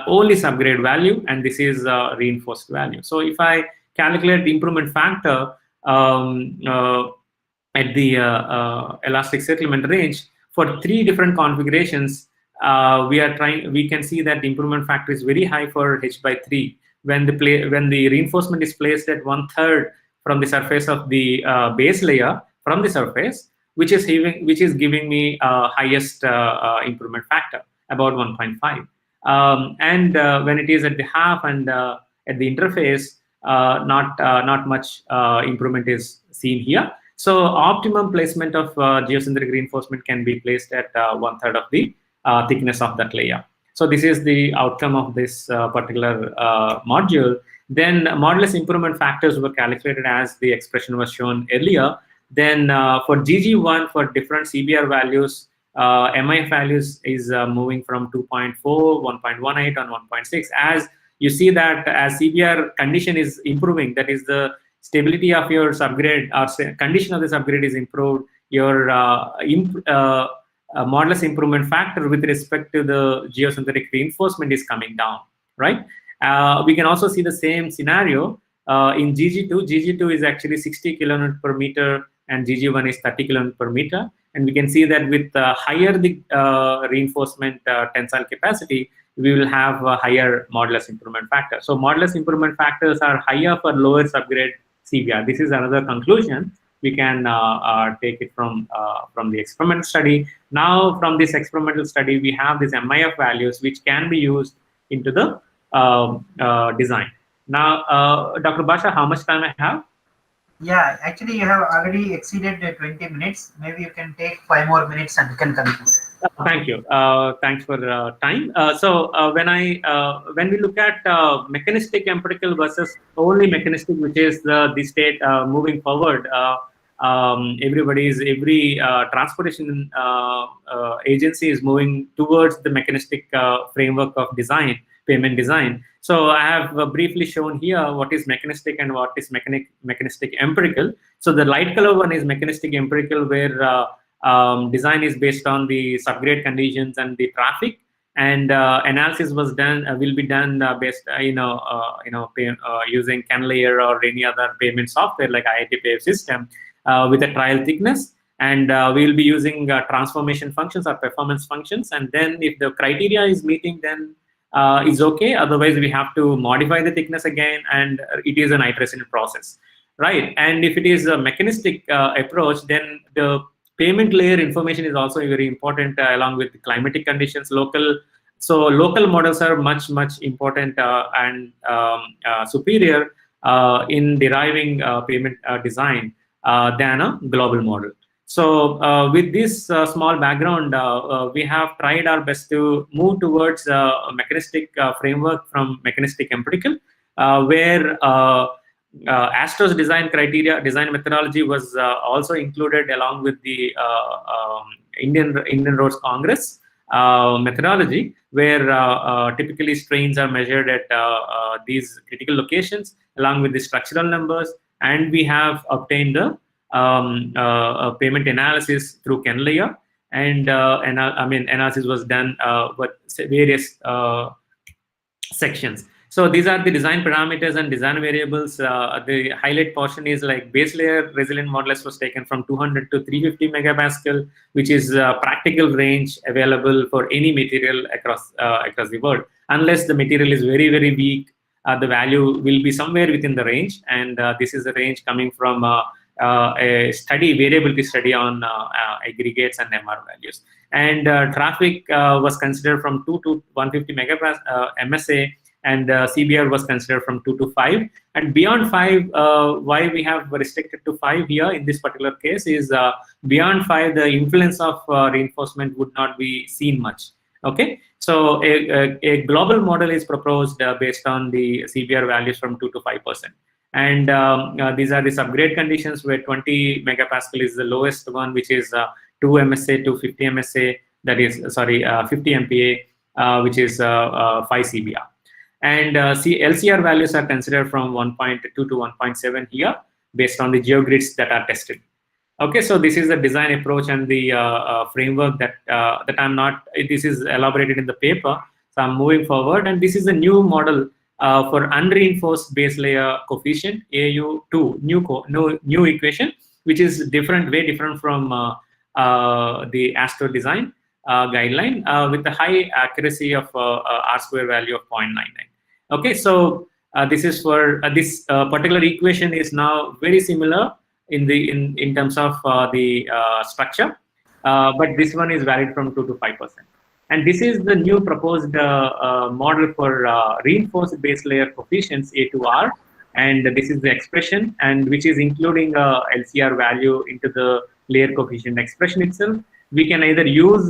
B: only subgrade value, and this is reinforced value. So if I calculate the improvement factor at the elastic settlement range for 3 different configurations, we can see that the improvement factor is very high for h/3 when the reinforcement is placed at 1/3 from the surface of the base layer from the surface, which is giving me highest improvement factor, about 1.5. And when it is at the half and at the interface, not much improvement is seen here. So optimum placement of geocentric reinforcement can be placed at 1/3 of the thickness of that layer. So this is the outcome of this particular module. Then modulus improvement factors were calculated as the expression was shown earlier. Then for GG1, for different CBR values, MIF values is moving from 2.4, 1.18, and 1.6. As you see that as CBR condition is improving, that is the stability of your subgrade or condition of the subgrade is improved, your modulus improvement factor with respect to the geosynthetic reinforcement is coming down, right? We can also see the same scenario in GG2. GG2 is actually 60 kilonewton per meter and GG1 is 30 kilonewton per meter. And we can see that with higher the reinforcement tensile capacity, we will have a higher modulus improvement factor. So modulus improvement factors are higher for lower subgrade CBR. This is another conclusion. We can take it from the experimental study. Now, from this experimental study, we have these MIF values which can be used into the design. Now, Dr. Basha, how much time I have?
D: Yeah, actually, you have already exceeded the 20 minutes. Maybe you can take 5 more minutes and we can conclude.
B: Thank you. Thanks for time. When we look at mechanistic empirical versus only mechanistic, which is the state moving forward, every transportation agency is moving towards the mechanistic framework of design, payment design. So I have briefly shown here what is mechanistic and what is mechanistic empirical. So the light color one is mechanistic empirical, where design is based on the subgrade conditions and the traffic, and analysis was done will be done based using CanLayer or any other payment software like IIT Pay system with a trial thickness, and we will be using transformation functions or performance functions, and then if the criteria is meeting, then is okay. Otherwise, we have to modify the thickness again, and it is an iteration process, right? And if it is a mechanistic approach, then the payment layer information is also very important, along with the climatic conditions, local. So local models are much important and superior in deriving payment design than a global model. So with this small background, we have tried our best to move towards a mechanistic framework from mechanistic empirical, where Astro's design criteria, design methodology was also included along with the Indian Roads Congress methodology, where typically strains are measured at these critical locations along with the structural numbers, and we have obtained the payment analysis through CanLayer, and analysis was done with various sections. So these are the design parameters and design variables. The highlight portion is like base layer resilient modulus was taken from 200 to 350 megapascal, which is practical range available for any material across the world. Unless the material is very weak, the value will be somewhere within the range, and this is the range coming from a variability study on aggregates and MR values. And traffic was considered from 2 to 150 megapascal MSA, and CBR was considered from 2 to 5. And beyond 5, why we have restricted to 5 here in this particular case is beyond 5, the influence of reinforcement would not be seen much. Okay, so a global model is proposed based on the CBR values from 2 to 5%. And these are the subgrade conditions where 20 megapascal is the lowest one, which is 2 MSA to 50 MSA, that is, 50 MPa, which is 5 CBR. And LCR values are considered from 1.2 to 1.7 here, based on the geogrids that are tested. Okay, so this is the design approach and the framework that I'm not. This is elaborated in the paper, so I'm moving forward. And this is a new model for unreinforced base layer coefficient AU2, new equation, which is way different from the Astro design guideline with a high accuracy of R-square value of 0.99. Okay, so this is for this particular equation is now very similar in terms of the structure, but this one is valid from 2 to 5%. And this is the new proposed model for reinforced base layer coefficients A2R, and this is the expression, and which is including LCR value into the layer coefficient expression itself. We can either use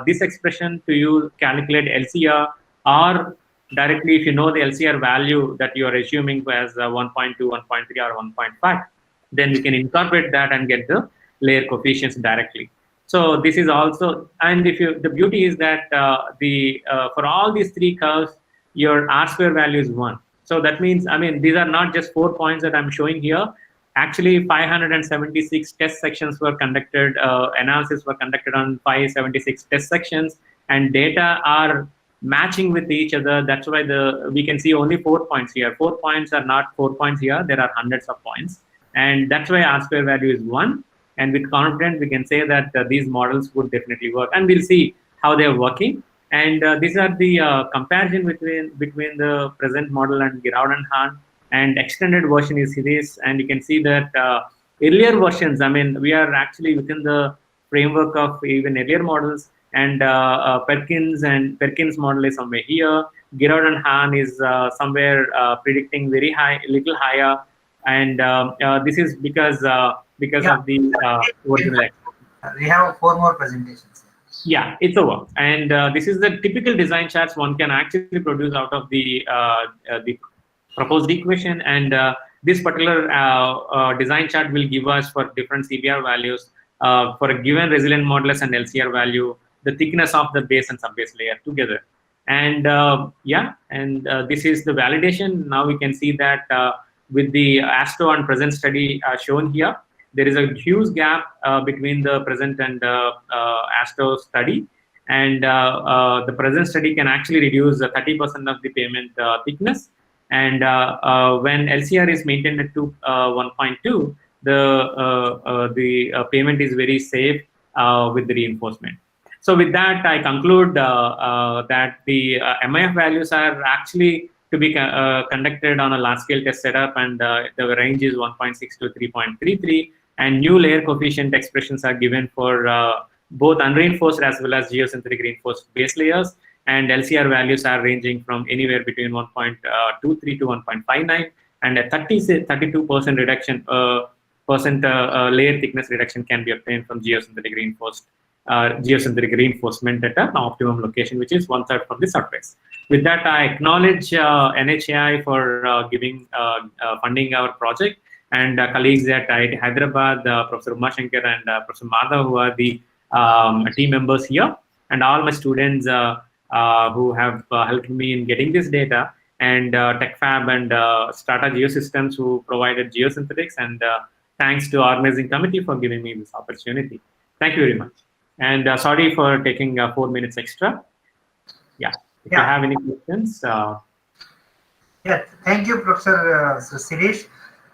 B: this expression to calculate LCR, or directly, if you know the LCR value that you are assuming as 1.2, 1.3, or 1.5, then we can incorporate that and get the layer coefficients directly. So this is also, and the beauty is that for all these 3 curves, your R square value is 1. So that means, I mean, these are not just 4 points that I'm showing here. Actually, 576 test sections were conducted, analysis were conducted on 576 test sections, and data are matching with each other. That's why we can see only 4 points here. 4 points are not 4 points here. There are hundreds of points. And that's why R square value is 1. And with confidence, we can say that these models would definitely work. And we'll see how they're working. And these are the comparison between the present model and Giraud and Hahn. And extended version is this. And you can see that earlier versions, I mean, we are actually within the framework of even earlier models. And Perkins model is somewhere here. Giraud and Hahn is somewhere predicting very high, little higher. And this is because of the original.
D: We have 4 more presentations.
B: Yeah, it's over. And this is the typical design charts one can actually produce out of the proposed equation. And this particular design chart will give us for different CBR values for a given resilient modulus and LCR value, the thickness of the base and subbase layer together. And this is the validation. Now we can see that with the ASTO and present study shown here, there is a huge gap between the present and ASTO study. And the present study can actually reduce 30% of the payment thickness. And when LCR is maintained at 1.2, the payment is very safe with the reinforcement. So with that, I conclude that the MIF values are actually to be conducted on a large-scale test setup, and the range is 1.6 to 3.33. And new layer coefficient expressions are given for both unreinforced as well as geosynthetic reinforced base layers. And LCR values are ranging from anywhere between 1.23 to 1.59, and a 32% reduction, layer thickness reduction can be obtained from geosynthetic reinforcement at an optimum location, which is 1/3 from the surface. With that, I acknowledge NHAI for giving funding our project, and colleagues at IIT Hyderabad, Professor Uma Shankar and Professor Madhav, who are the team members here, and all my students who have helped me in getting this data, and TechFab and Strata Geosystems, who provided geosynthetics, and thanks to organizing committee for giving me this opportunity. Thank you very much. And sorry for taking 4 minutes extra. Yeah, if you have any questions.
D: Yeah, thank you, Professor Sirish.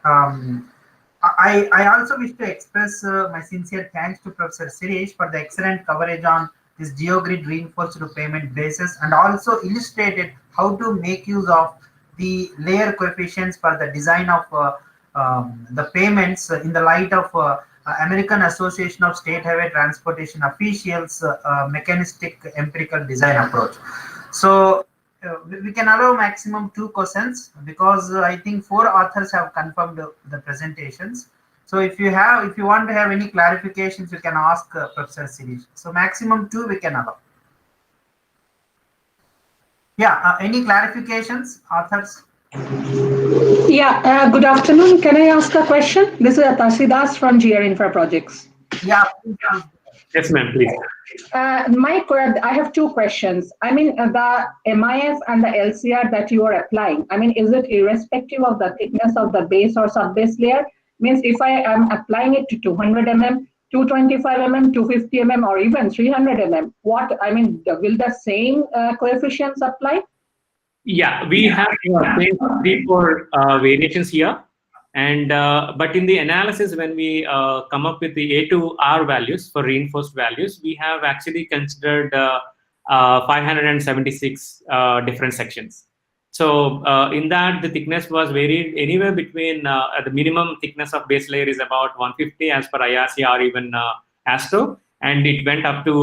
D: I also wish to express my sincere thanks to Professor Sirish for the excellent coverage on this GeoGrid reinforced payment basis, and also illustrated how to make use of the layer coefficients for the design of the payments in the light of American Association of State Highway Transportation Officials mechanistic empirical design approach. So we can allow maximum 2 questions, because I think 4 authors have confirmed the presentations. So if you want to have any clarifications, you can ask Professor Sirish. So maximum 2 we can allow. Yeah, any clarifications, authors?
G: Yeah, good afternoon. Can I ask a question? This is Atashi Das from GR Infra Projects.
D: Yeah.
B: Yes, ma'am, please.
G: I have 2 questions. I mean, the MIF and the LCR that you are applying, I mean, is it irrespective of the thickness of the base or subbase layer? Means if I am applying it to 200 mm, 225 mm, 250 mm, or even 300 mm, will the same coefficients apply?
B: Yeah, we have 3-4 variations here. And but in the analysis, when we come up with the A to R values for reinforced values, we have actually considered 576 different sections. So in that, the thickness was varied anywhere between the minimum thickness of base layer is about 150 as per IRC or even ASTO, and it went up to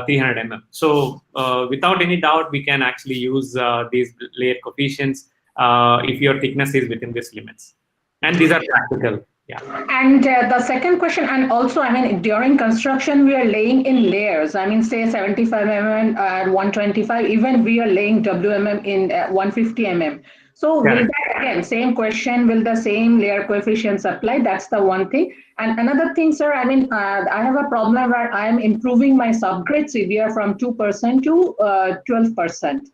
B: 300 mm. So without any doubt, we can actually use these layer coefficients if your thickness is within these limits. And these are practical. Yeah.
G: And the second question, and also, I mean, during construction, we are laying in layers. I mean, say 75 mm and 125, even we are laying WMM in 150 mm. So will that, again, same question, will the same layer coefficients apply? That's the one thing. And another thing, sir, I mean, I have a problem where I am improving my subgrade CBR from 2% to 12%.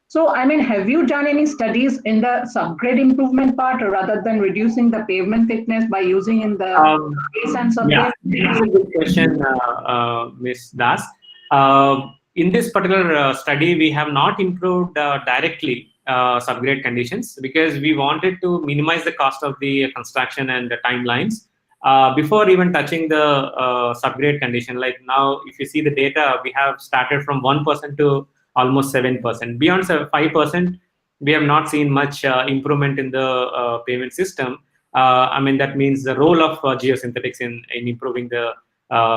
G: So, I mean, have you done any studies in the subgrade improvement part rather than reducing the pavement thickness by using in the base and
B: Yeah,
G: subgrade?
B: that's a good question, Ms. Das. In this particular study, we have not improved directly subgrade conditions because we wanted to minimize the cost of the construction and the timelines before even touching the subgrade condition. Like now, if you see the data, we have started from 1% to almost 7%. Beyond 5%, we have not seen much improvement in the payment system. I mean, that means the role of geosynthetics in improving the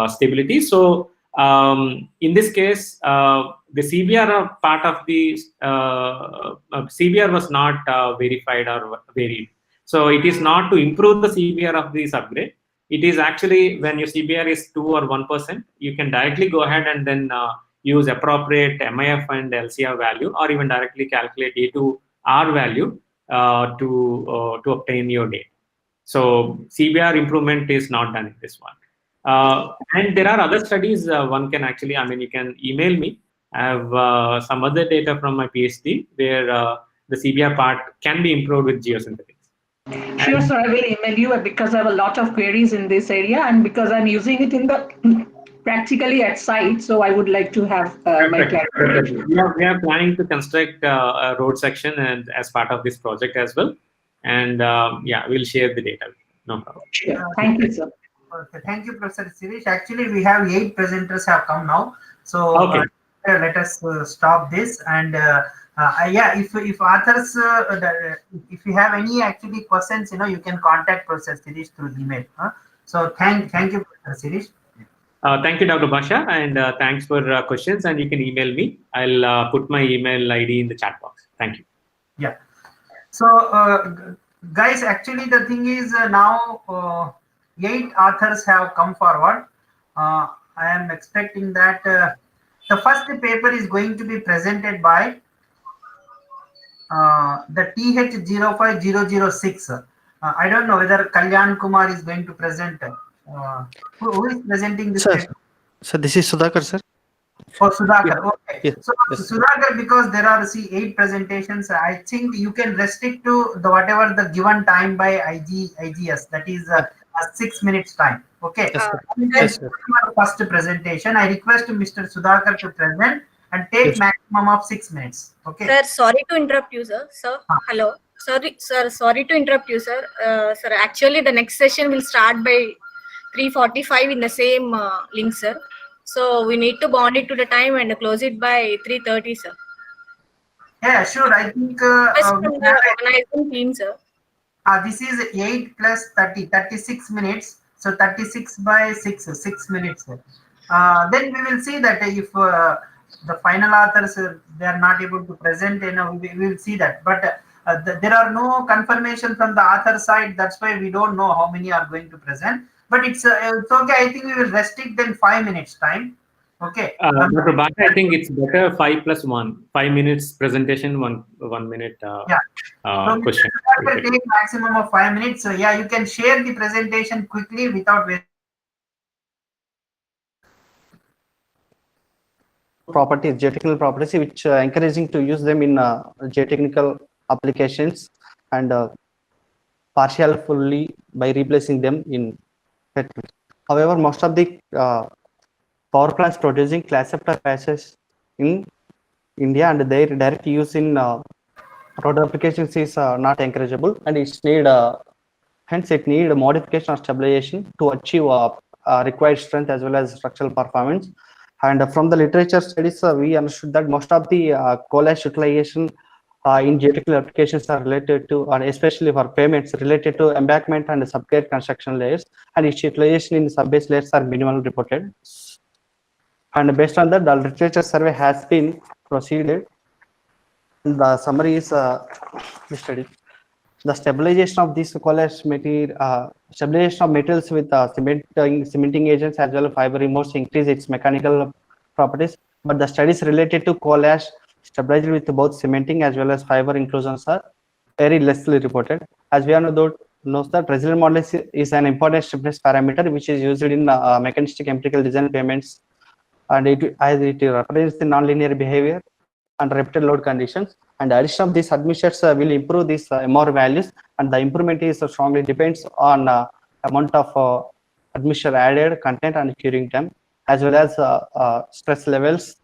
B: stability. So in this case, the CBR part of the CBR was not verified or varied. So it is not to improve the CBR of the subgrade. It is actually when your CBR is 2 or 1%, you can directly go ahead and then use appropriate MIF and LCR value, or even directly calculate A to R value to obtain your data. So CBR improvement is not done in this one. And there are other studies one can actually, I mean, you can email me. I have some other data from my PhD where the CBR part can be improved with geosynthetics.
G: Sure, sir. I will email you because I have a lot of queries in this area and because I'm using it in the practically at site. So I would like to have my clarification.
B: We are planning to construct a road section and as part of this project as well. And yeah, we'll share the data. No problem.
G: Sure. Thank you, sir.
D: Okay, thank you, Professor Sirish. Actually, we have 8 presenters have come now, so
B: Okay.
D: let us stop this. And yeah, if authors, if you have any actually questions, you can contact Professor Sirish through email. So thank you, Professor Sirish.
B: Thank you, Dr. Basha, and thanks for questions. And you can email me. I'll put my email ID in the chat box. Thank you.
D: Yeah. So, guys, actually, the thing is now 8 authors have come forward. I am expecting that the first paper is going to be presented by the TH05006. I don't know whether Kalyan Kumar is going to present. Who is presenting this paper?
H: Sir, this is Sudhakar, sir.
D: Oh, Sudhakar. Okay.
H: Yes.
D: So,
H: Yes.
D: Sudhakar, because there are 8 presentations, I think you can restrict to the whatever the given time by IGS. That is 6 minutes time. Okay.
H: Yes, sir.
D: Yes, first presentation. I request Mr. Sudhakar to present and take
H: Yes.
D: maximum of 6 minutes. Okay.
A: Sir, sorry to interrupt you, sir. Sir, hello. Sorry, sir. Sorry to interrupt you, sir. Sir, actually, the next session will start by 3:45 in the same link, sir. So we need to bond it to the time and close it by 3:30, sir.
D: Yeah, sure. I think
A: First from the organizing team, sir.
D: this is 8 plus 30, 36 minutes. So 36 by 6 minutes. Then we will see that if the final authors they are not able to present, we will see that. But there are no confirmation from the author side. That's why we don't know how many are going to present. But it's okay. I think we will restrict then 5 minutes time. Okay.
B: Dr. Bhatta, I think it's better 5 plus 1. 5 minutes presentation, 1 minute question.
D: Take maximum of 5 minutes. So yeah, you can share the presentation quickly without waiting.
H: Properties, geotechnical properties, which encouraging to use them in geotechnical applications and partial fully by replacing them in petrol. However, most of the power plants producing class after classes in India and their direct use in road applications is not encourageable, and it's need hence it need a modification or stabilization to achieve required strength as well as structural performance. And from the literature studies, we understood that most of the coal ash utilization in geotechnical applications are related to, and especially for payments related to embankment and subgrade construction layers, and its utilization in sub-base layers are minimal reported. And based on that, the literature survey has been proceeded. The summary is the study. The stabilization of these coal ash material, stabilization of metals with cementing agents as well as fiber removes increase its mechanical properties. But the studies related to coal ash stabilized with both cementing as well as fiber inclusions are very lessly reported. As we all know that resilient modulus is an important stiffness parameter which is used in mechanistic empirical design payments, and as it represents the nonlinear behavior and repeated load conditions. And the addition of these admixtures will improve these MR values, and the improvement is strongly depends on amount of admixture added, content, and curing time, as well as stress levels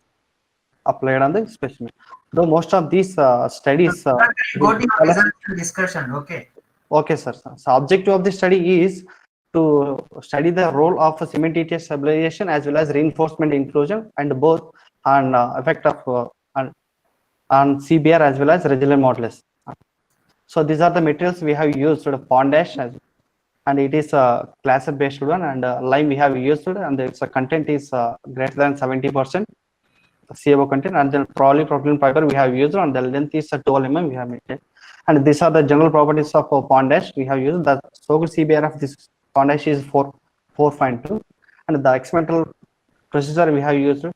H: applied on the specimen. Though most of these studies
D: go to your results and discussion. Okay.
H: Okay, sir. So objective of the study is to study the role of cementitious stabilization as well as reinforcement inclusion, and both on effect of on CBR as well as resilient modulus. So these are the materials we have used, pond ash, and it is a class based one, and lime we have used, and its content is greater than 70% CaO content, and then polypropylene fiber we have used, and the length is 12 mm we have maintained. And these are the general properties of pond ash we have used. The soaked CBR of this pond ash is 4.2, and the experimental procedure we have used,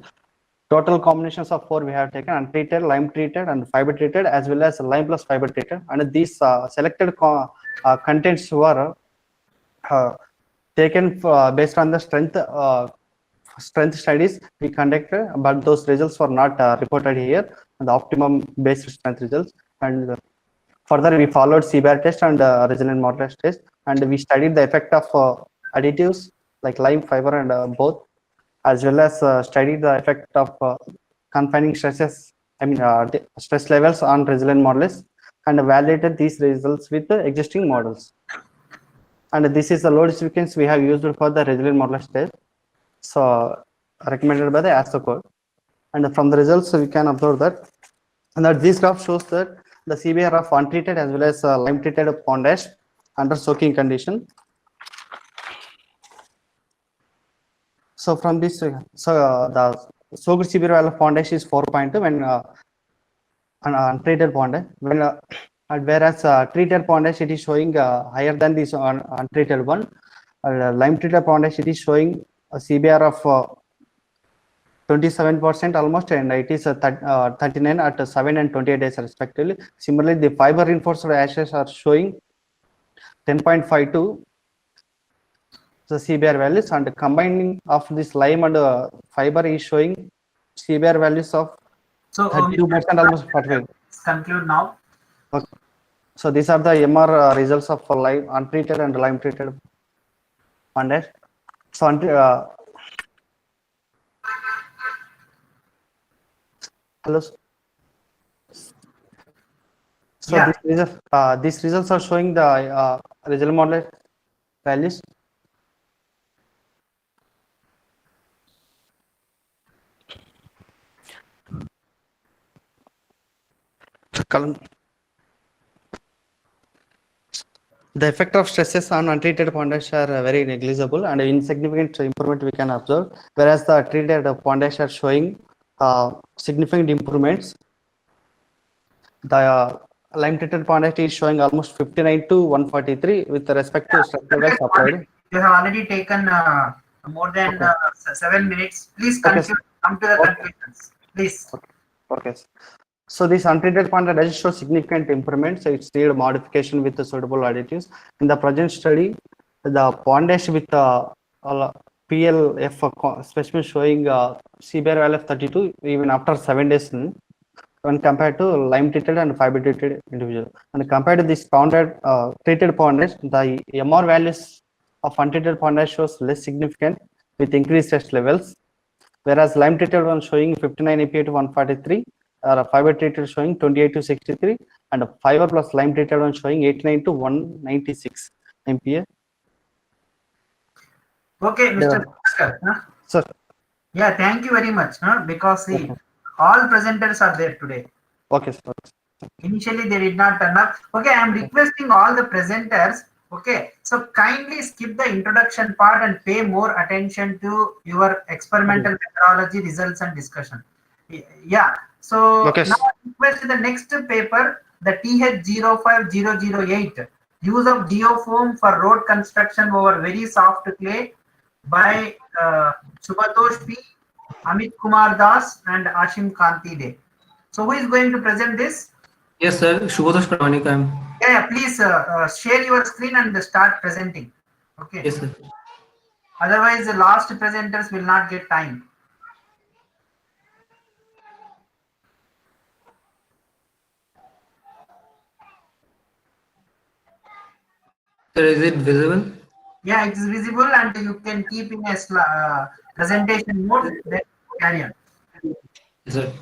H: total combinations of 4 we have taken: untreated, lime treated, and fiber treated, as well as lime plus fiber treated. And these selected contents were taken based on the strength studies we conducted, but those results were not reported here, the optimum based strength results. And further we followed CBAR test and resilient modulus test, and we studied the effect of additives like lime, fiber, and both, as well as studied the effect of confining stresses, stress levels on resilient modulus, and validated these results with the existing models. And this is the load sequence we have used for the resilient modulus test, so recommended by the ASCO code. And from the results we can observe that, and that this graph shows that the CBR of untreated as well as lime treated pond ash under soaking condition. So from this, the soaked CBR value of pond ash is 4.2 when untreated pond ash, when whereas treated pond ash it is showing higher than this untreated one. Lime treated pond ash it is showing a CBR of 27% almost, and it is 39 at 7 and 28 days respectively. Similarly, the fiber reinforced ashes are showing 10.52 the CBR values, and combining of this lime and fiber is showing CBR values of 32% almost 45.
D: Conclude now.
H: Okay. So these are the MR results of lime untreated and lime treated pond ash. So hello. So
D: Yeah.
H: these results are showing the resilient modulus values. The effect of stresses on untreated pond ash are very negligible, and insignificant improvement we can observe, whereas the treated pond ash are showing significant improvements. The lime treated pond ash is showing almost 59 to 143 with respect to stress levels applied.
D: You have already taken more than 7 minutes. Please conclude. Come to the conclusions, please.
H: Okay. So this untreated pond ash does show significant improvements. So it's needed modification with the suitable additives. In the present study, the pond ash with PLF specimen showing CBR value of 32 even after 7 days when compared to lime treated and fiber treated individual. And compared to this treated pond ash, the MR values of untreated pond ash shows less significant with increased stress levels, whereas lime treated one showing 59 APA to 143, or fiber treated showing 28 to 63, and fiber plus lime treated one showing 89 to 196 MPa.
D: Okay, Mr. Bhaskar,
H: Sir.
D: Yeah, thank you very much. Because see, all presenters are there today.
H: Okay, sir.
D: Initially, they did not turn up. Okay, I am requesting all the presenters. Okay, so kindly skip the introduction part and pay more attention to your experimental methodology results and discussion. Yeah, so now I request the next paper, the TH05008, use of geofoam for road construction over very soft clay by Subhatosh P, Amit Kumar Das, and Ashim Kanti De. So who is going to present this?
I: Yes, sir. Shubhotosh Pramanik.
D: Yeah, please share your screen and start presenting. Okay.
I: Yes, sir.
D: Otherwise, the last presenters will not get time.
I: Sir, is it visible?
D: Yeah, it is visible and you can keep in a presentation mode. Then carry on.
I: Yes, sir.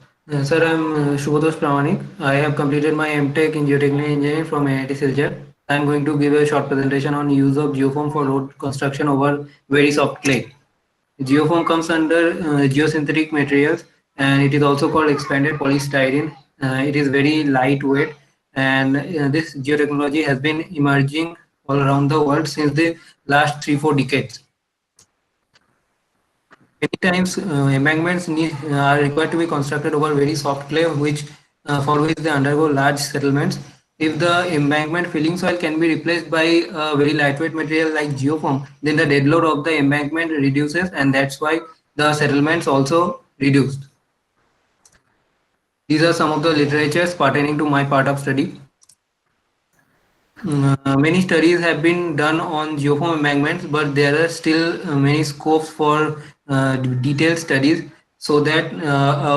I: Sir, I'm Shubhadosh Pramanik. I have completed my MTech in Geotechnical Engineering from IIT Silchar. I'm going to give a short presentation on use of geoform for road construction over very soft clay. Geoform comes under geosynthetic materials, and it is also called expanded polystyrene. It is very lightweight, and this geotechnology has been emerging all around the world since the last 3-4 decades. Many times, are required to be constructed over very soft clay, for which they undergo large settlements. If the embankment filling soil can be replaced by a very lightweight material like geofoam, then the dead load of the embankment reduces, and that's why the settlements also reduced. These are some of the literatures pertaining to my part of study. Many studies have been done on geoform embankments, but there are still many scopes for detailed studies so that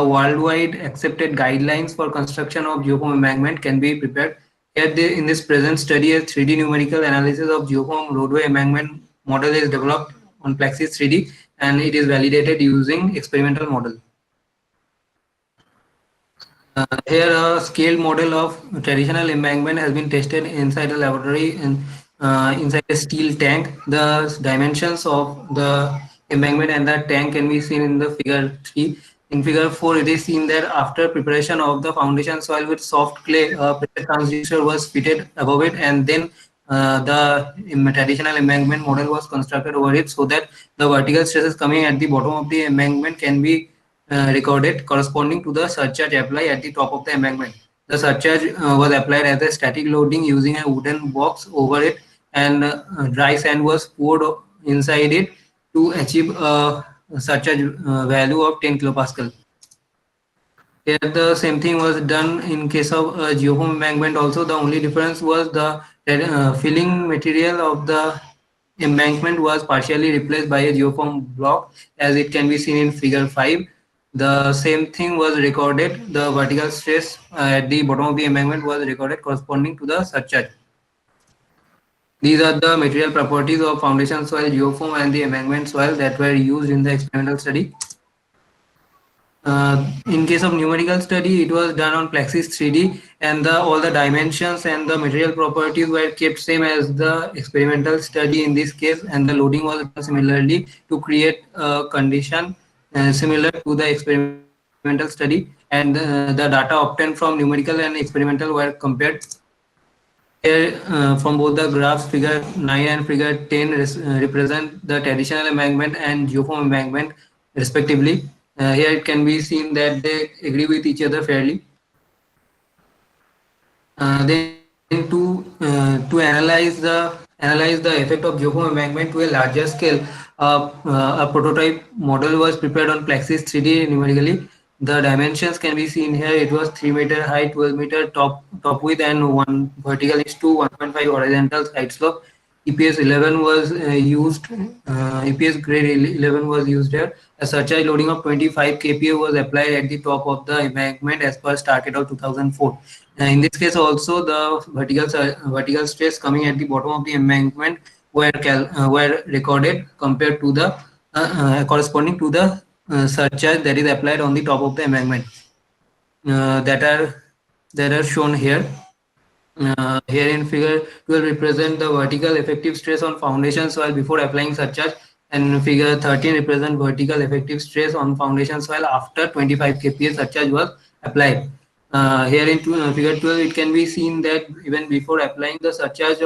I: worldwide accepted guidelines for construction of geoform embankment can be prepared. Here, in this present study, a 3D numerical analysis of geoform roadway embankment model is developed on Plaxis 3D, and it is validated using experimental model. Here, a scaled model of traditional embankment has been tested inside a laboratory and inside a steel tank. The dimensions of the embankment and the tank can be seen in the figure 3. In figure 4, it is seen that after preparation of the foundation soil with soft clay, a pressure transducer was fitted above it, and then the traditional embankment model was constructed over it so that the vertical stresses coming at the bottom of the embankment can be recorded corresponding to the surcharge applied at the top of the embankment. The surcharge was applied as a static loading using a wooden box over it, and dry sand was poured inside it to achieve a surcharge value of 10 kilopascal. Here the same thing was done in case of geofoam embankment also. The only difference was the filling material of the embankment was partially replaced by a geofoam block, as it can be seen in figure 5. The same thing was recorded. The vertical stress at the bottom of the embankment was recorded corresponding to the surcharge. These are the material properties of foundation soil, geofoam, and the embankment soil that were used in the experimental study. In case of numerical study, it was done on Plaxis 3D, and all the dimensions and the material properties were kept same as the experimental study in this case, and the loading was done similarly to create a condition similar to the experimental study, and the data obtained from numerical and experimental were compared. Here, from both the graphs, figure 9 and figure 10 represent the traditional embankment and geoform embankment respectively. Here it can be seen that they agree with each other fairly. Then to analyze the effect of geoform embankment to a larger scale, a prototype model was prepared on Plaxis 3D numerically. The dimensions can be seen here. It was 3-meter high, 12-meter top width, and 1 vertical is to 1.5 horizontal side slope. EPS 11 was used. EPS grade 11 was used here. A surcharge loading of 25 kPa was applied at the top of the embankment as per Starket of 2004. In this case, also the vertical stress coming at the bottom of the embankment were recorded compared to the corresponding to the surcharge that is applied on the top of the embankment. That are shown here. Here in figure 12 represent the vertical effective stress on foundation soil before applying surcharge, and figure 13 represent vertical effective stress on foundation soil after 25 kPa surcharge was applied. Here in figure 12, it can be seen that even before applying the surcharge,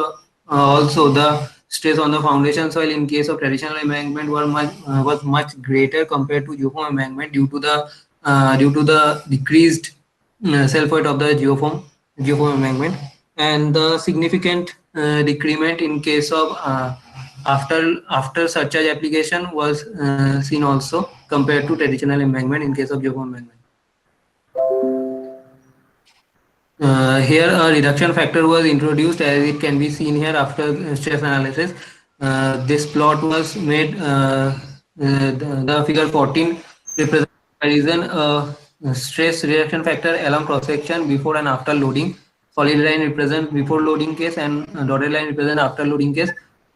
I: also the stress on the foundation soil in case of traditional embankment was much greater compared to geoform embankment due to the decreased self weight of the geoform embankment, and the significant decrement in case of after surcharge application was seen also compared to traditional embankment in case of geoform embankment. Here a reduction factor was introduced, as it can be seen here after stress analysis. This plot was made, the figure 14 represents comparison stress reduction factor along cross section before and after loading. solid line represent before loading case and dotted line represent after loading case.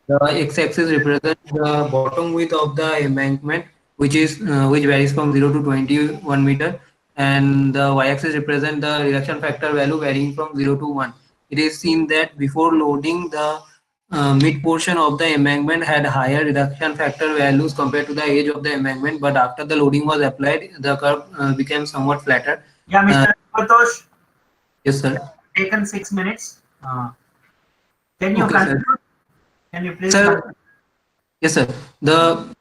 I: The x-axis represents the bottom width of the embankment, which varies from 0 to 21 meter, and the y-axis represent the reduction factor value varying from 0 to 1. It is seen that before loading, the mid portion of the embankment had higher reduction factor values compared to the edge of the embankment, but after the loading was applied, the curve became somewhat flatter.
D: Yeah, Mr. Subatosh.
I: Yes, sir.
D: Taken 6 minutes. Can you
I: Okay, sir.
D: continue? Can you please
I: Sir,
D: continue?
I: yes, sir. The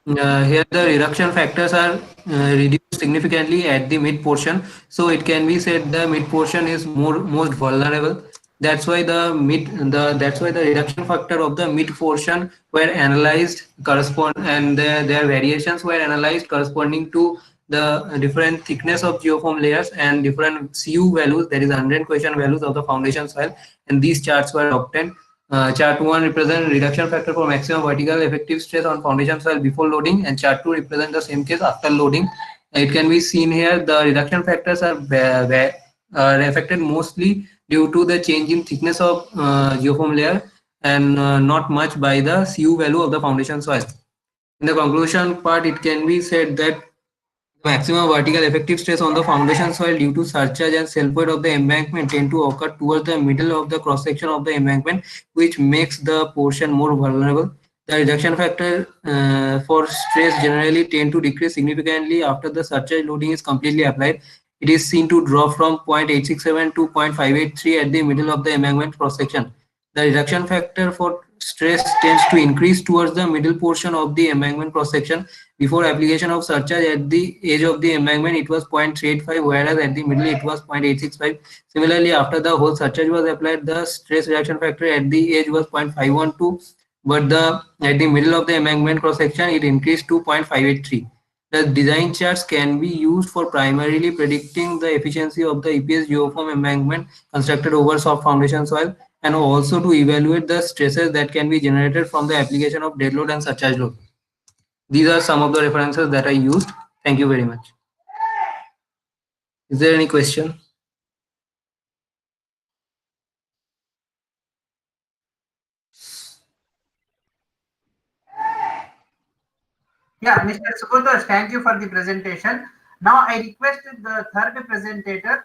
I: here the reduction factors are reduced significantly at the mid portion, so it can be said the mid portion is most vulnerable. That's why the reduction factor of the mid portion were analyzed correspond, and their variations were analyzed corresponding to the different thickness of geoform layers and different CU values, that is 100 question values of the foundation soil, and these charts were obtained. Chart 1 represents reduction factor for maximum vertical effective stress on foundation soil before loading, and chart 2 represents the same case after loading. It can be seen here the reduction factors are affected mostly due to the change in thickness of geoform layer and not much by the CU value of the foundation soil. In the conclusion part, it can be said that maximum vertical effective stress on the foundation soil due to surcharge and self-weight of the embankment tend to occur towards the middle of the cross-section of the embankment, which makes the portion more vulnerable. The reduction factor for stress generally tend to decrease significantly after the surcharge loading is completely applied. It is seen to drop from 0.867 to 0.583 at the middle of the embankment cross-section. The reduction factor for stress tends to increase towards the middle portion of the embankment cross-section. Before application of surcharge at the edge of the embankment, it was 0.385, whereas at the middle it was 0.865. Similarly, after the whole surcharge was applied, the stress reduction factor at the edge was 0.512, but at the middle of the embankment cross-section, it increased to 0.583. The design charts can be used for primarily predicting the efficiency of the EPS geoform embankment constructed over soft foundation soil, and also to evaluate the stresses that can be generated from the application of dead load and surcharge load. These are some of the references that I used. Thank you very much. Is there any question?
D: Yeah, Mr. Subatosh, thank you for the presentation. Now I requested the third presentator,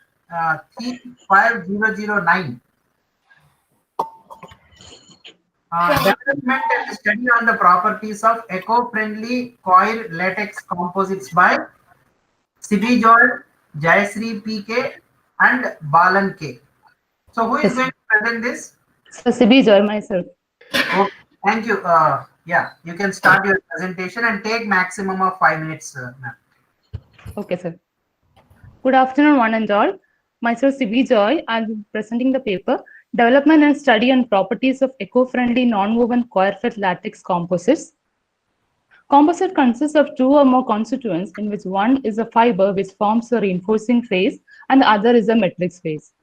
D: theme 5009. Development and study on the properties of eco-friendly coir latex composites by Sibi Joel, Jayasri PK, and Balan K. So who is going to present this?
C: So, Sibi Joy, myself.
D: Okay, thank you. Yeah, you can start your presentation and take maximum of 5 minutes, ma'am.
C: Okay, sir. Good afternoon, one and all. Myself, Sibi Joy. I'll be presenting the paper, Development and Study on Properties of Eco-Friendly Non-Woven Coir-Fed Latex Composites. Composite consists of two or more constituents in which one is a fiber which forms a reinforcing phase and the other is a matrix phase.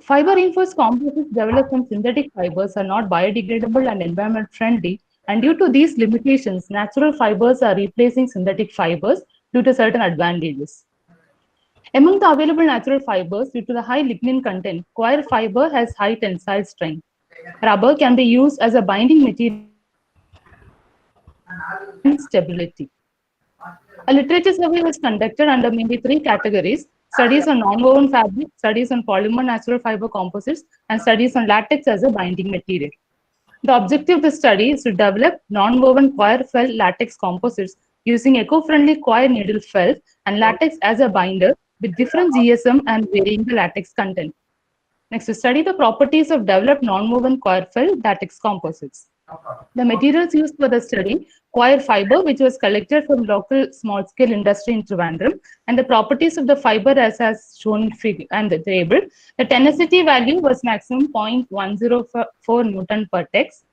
C: Fiber-reinforced composites developed from synthetic fibers are not biodegradable and environment friendly, and due to these limitations, natural fibers are replacing synthetic fibers due to certain advantages. Among the available natural fibers, due to the high lignin content, coir fiber has high tensile strength. Rubber can be used as a binding material and stability. A literature survey was conducted under mainly three categories: studies on non-woven fabric, studies on polymer natural fiber composites, and studies on latex as a binding material. The objective of the study is to develop non-woven coir felt latex composites using eco-friendly coir needle felt and latex as a binder with different GSM and varying the latex content. Next, to study the properties of developed non-woven coir felt latex composites. The materials used for the study: coir fiber, which was collected from local small-scale industry in Trivandrum, and the properties of the fiber as shown in figure and the table. The tenacity value was maximum 0.104 Newton per tex.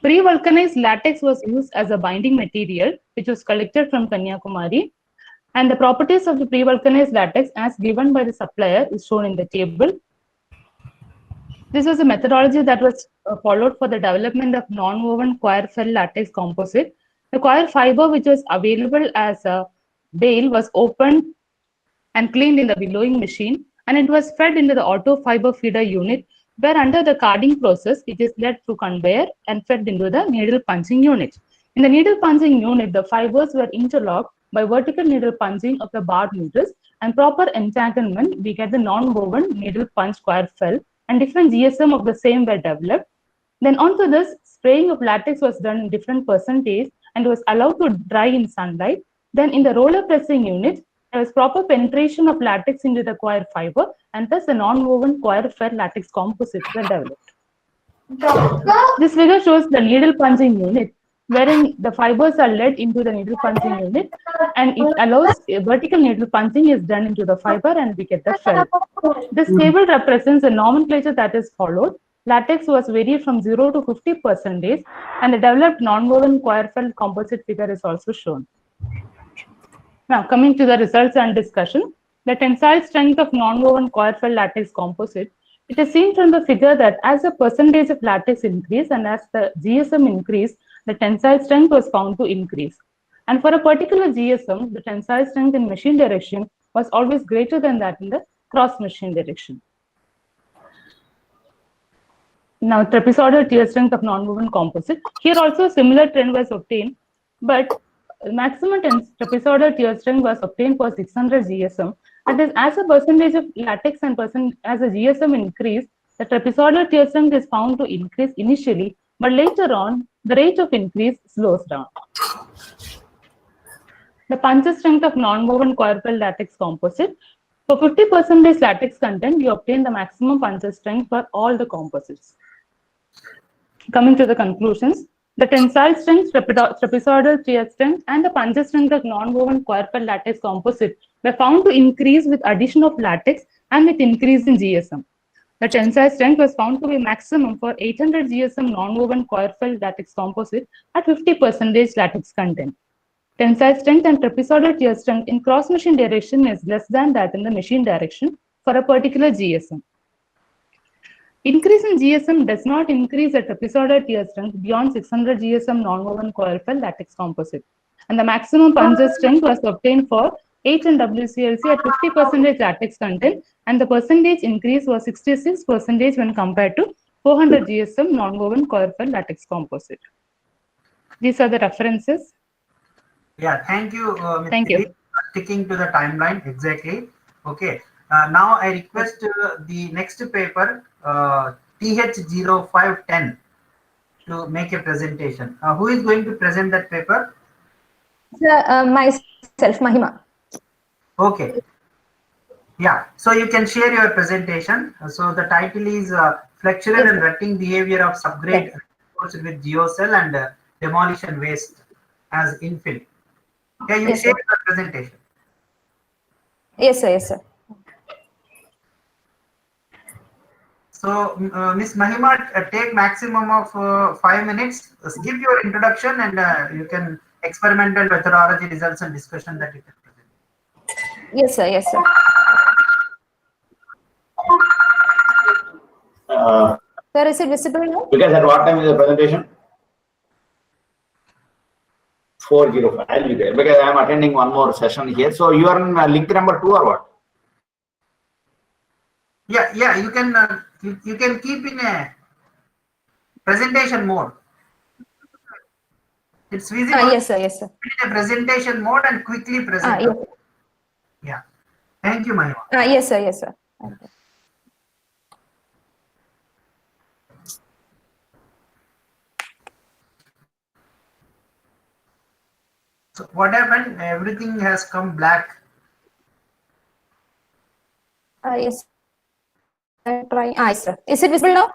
C: Pre-vulcanized latex was used as a binding material, which was collected from Kanyakumari, and the properties of the pre-vulcanized latex as given by the supplier is shown in the table. This was a methodology that was followed for the development of non-woven coir felt latex composite. The coir fiber, which was available as a bale, was opened and cleaned in the billowing machine, and it was fed into the auto fiber feeder unit, where under the carding process, it is led through conveyor and fed into the needle punching unit. In the needle punching unit, the fibers were interlocked by vertical needle punching of the bar needles and proper entanglement. We get the non-woven needle punch coir fell, and different GSM of the same were developed. Then onto this, spraying of latex was done in different percentage and was allowed to dry in sunlight. Then in the roller pressing unit, there was proper penetration of latex into the coir fiber, and thus the non-woven coir fell latex composites were developed. This figure shows the needle punching unit, wherein the fibers are led into the needle punching unit, and it allows vertical needle punching is done into the fiber, and we get the fell. This table represents the nomenclature that is followed. Latex was varied from 0 to 50%, and the developed non-woven coir fell composite figure is also shown. Now, coming to the results and discussion, the tensile strength of non-woven coir fell latex composite, it is seen from the figure that as the percentage of latex increased and as the GSM increased, the tensile strength was found to increase. And for a particular GSM, the tensile strength in machine direction was always greater than that in the cross machine direction. Now, trapezoidal tear strength of non-woven composite. Here also a similar trend was obtained, but maximum trapezoidal tear strength was obtained for 600 GSM. That is, as a percentage of latex and as a GSM increased, the trapezoidal tear strength is found to increase initially, but later on, the rate of increase slows down. The puncture strength of non-woven coir fell latex composite. For 50% latex content, you obtain the maximum puncture strength for all the composites. Coming to the conclusions, the tensile strength, trapezoidal tear strength, and the puncture strength of non-woven coir fell latex composite were found to increase with addition of latex and with increase in GSM. The tensile strength was found to be maximum for 800 GSM non-woven coir fell latex composite at 50% latex content. Tensile strength and trapezoidal tear strength in cross machine direction is less than that in the machine direction for a particular GSM. Increase in GSM does not increase the trapezoidal tear strength beyond 600 GSM non-woven coir fell latex composite. And the maximum puncture strength was obtained for H and WCLC at 50% latex content, and the percentage increase was 66% when compared to 400 GSM non-woven coir fell latex composite. These are the references.
D: Yeah, thank you.
C: Thank you.
D: Sticking to the timeline exactly. Okay. Now I request the next paper, TH0510, to make a presentation. Who is going to present that paper?
J: Myself, Mahima.
D: Okay. Yeah, so you can share your presentation. So the title is Flexural and Rutting Behavior of Subgrade with Geocell and Demolition Waste as Infill. Yeah, you share your presentation.
J: Yes, sir. Yes, sir.
D: So, Ms. Mahima, take maximum of 5 minutes. Give your introduction, and you can experimental methodology results and discussion that you can present.
J: Yes, sir. Yes, sir. Sir, is it visible now?
E: Because at what time is the presentation? 4:05. I'll be there because I am attending one more session here. So you are in link number 2 or what?
D: Yeah. You can keep in a presentation mode. It's visible.
J: Yes, sir. Yes, sir.
D: In a presentation mode and quickly present.
J: Yes.
D: Yeah. Thank you, Mahima.
J: Yes, sir. Yes, sir. Okay.
D: So what happened? Everything has come black.
J: Yes. Try. Yes, sir. Is it visible now?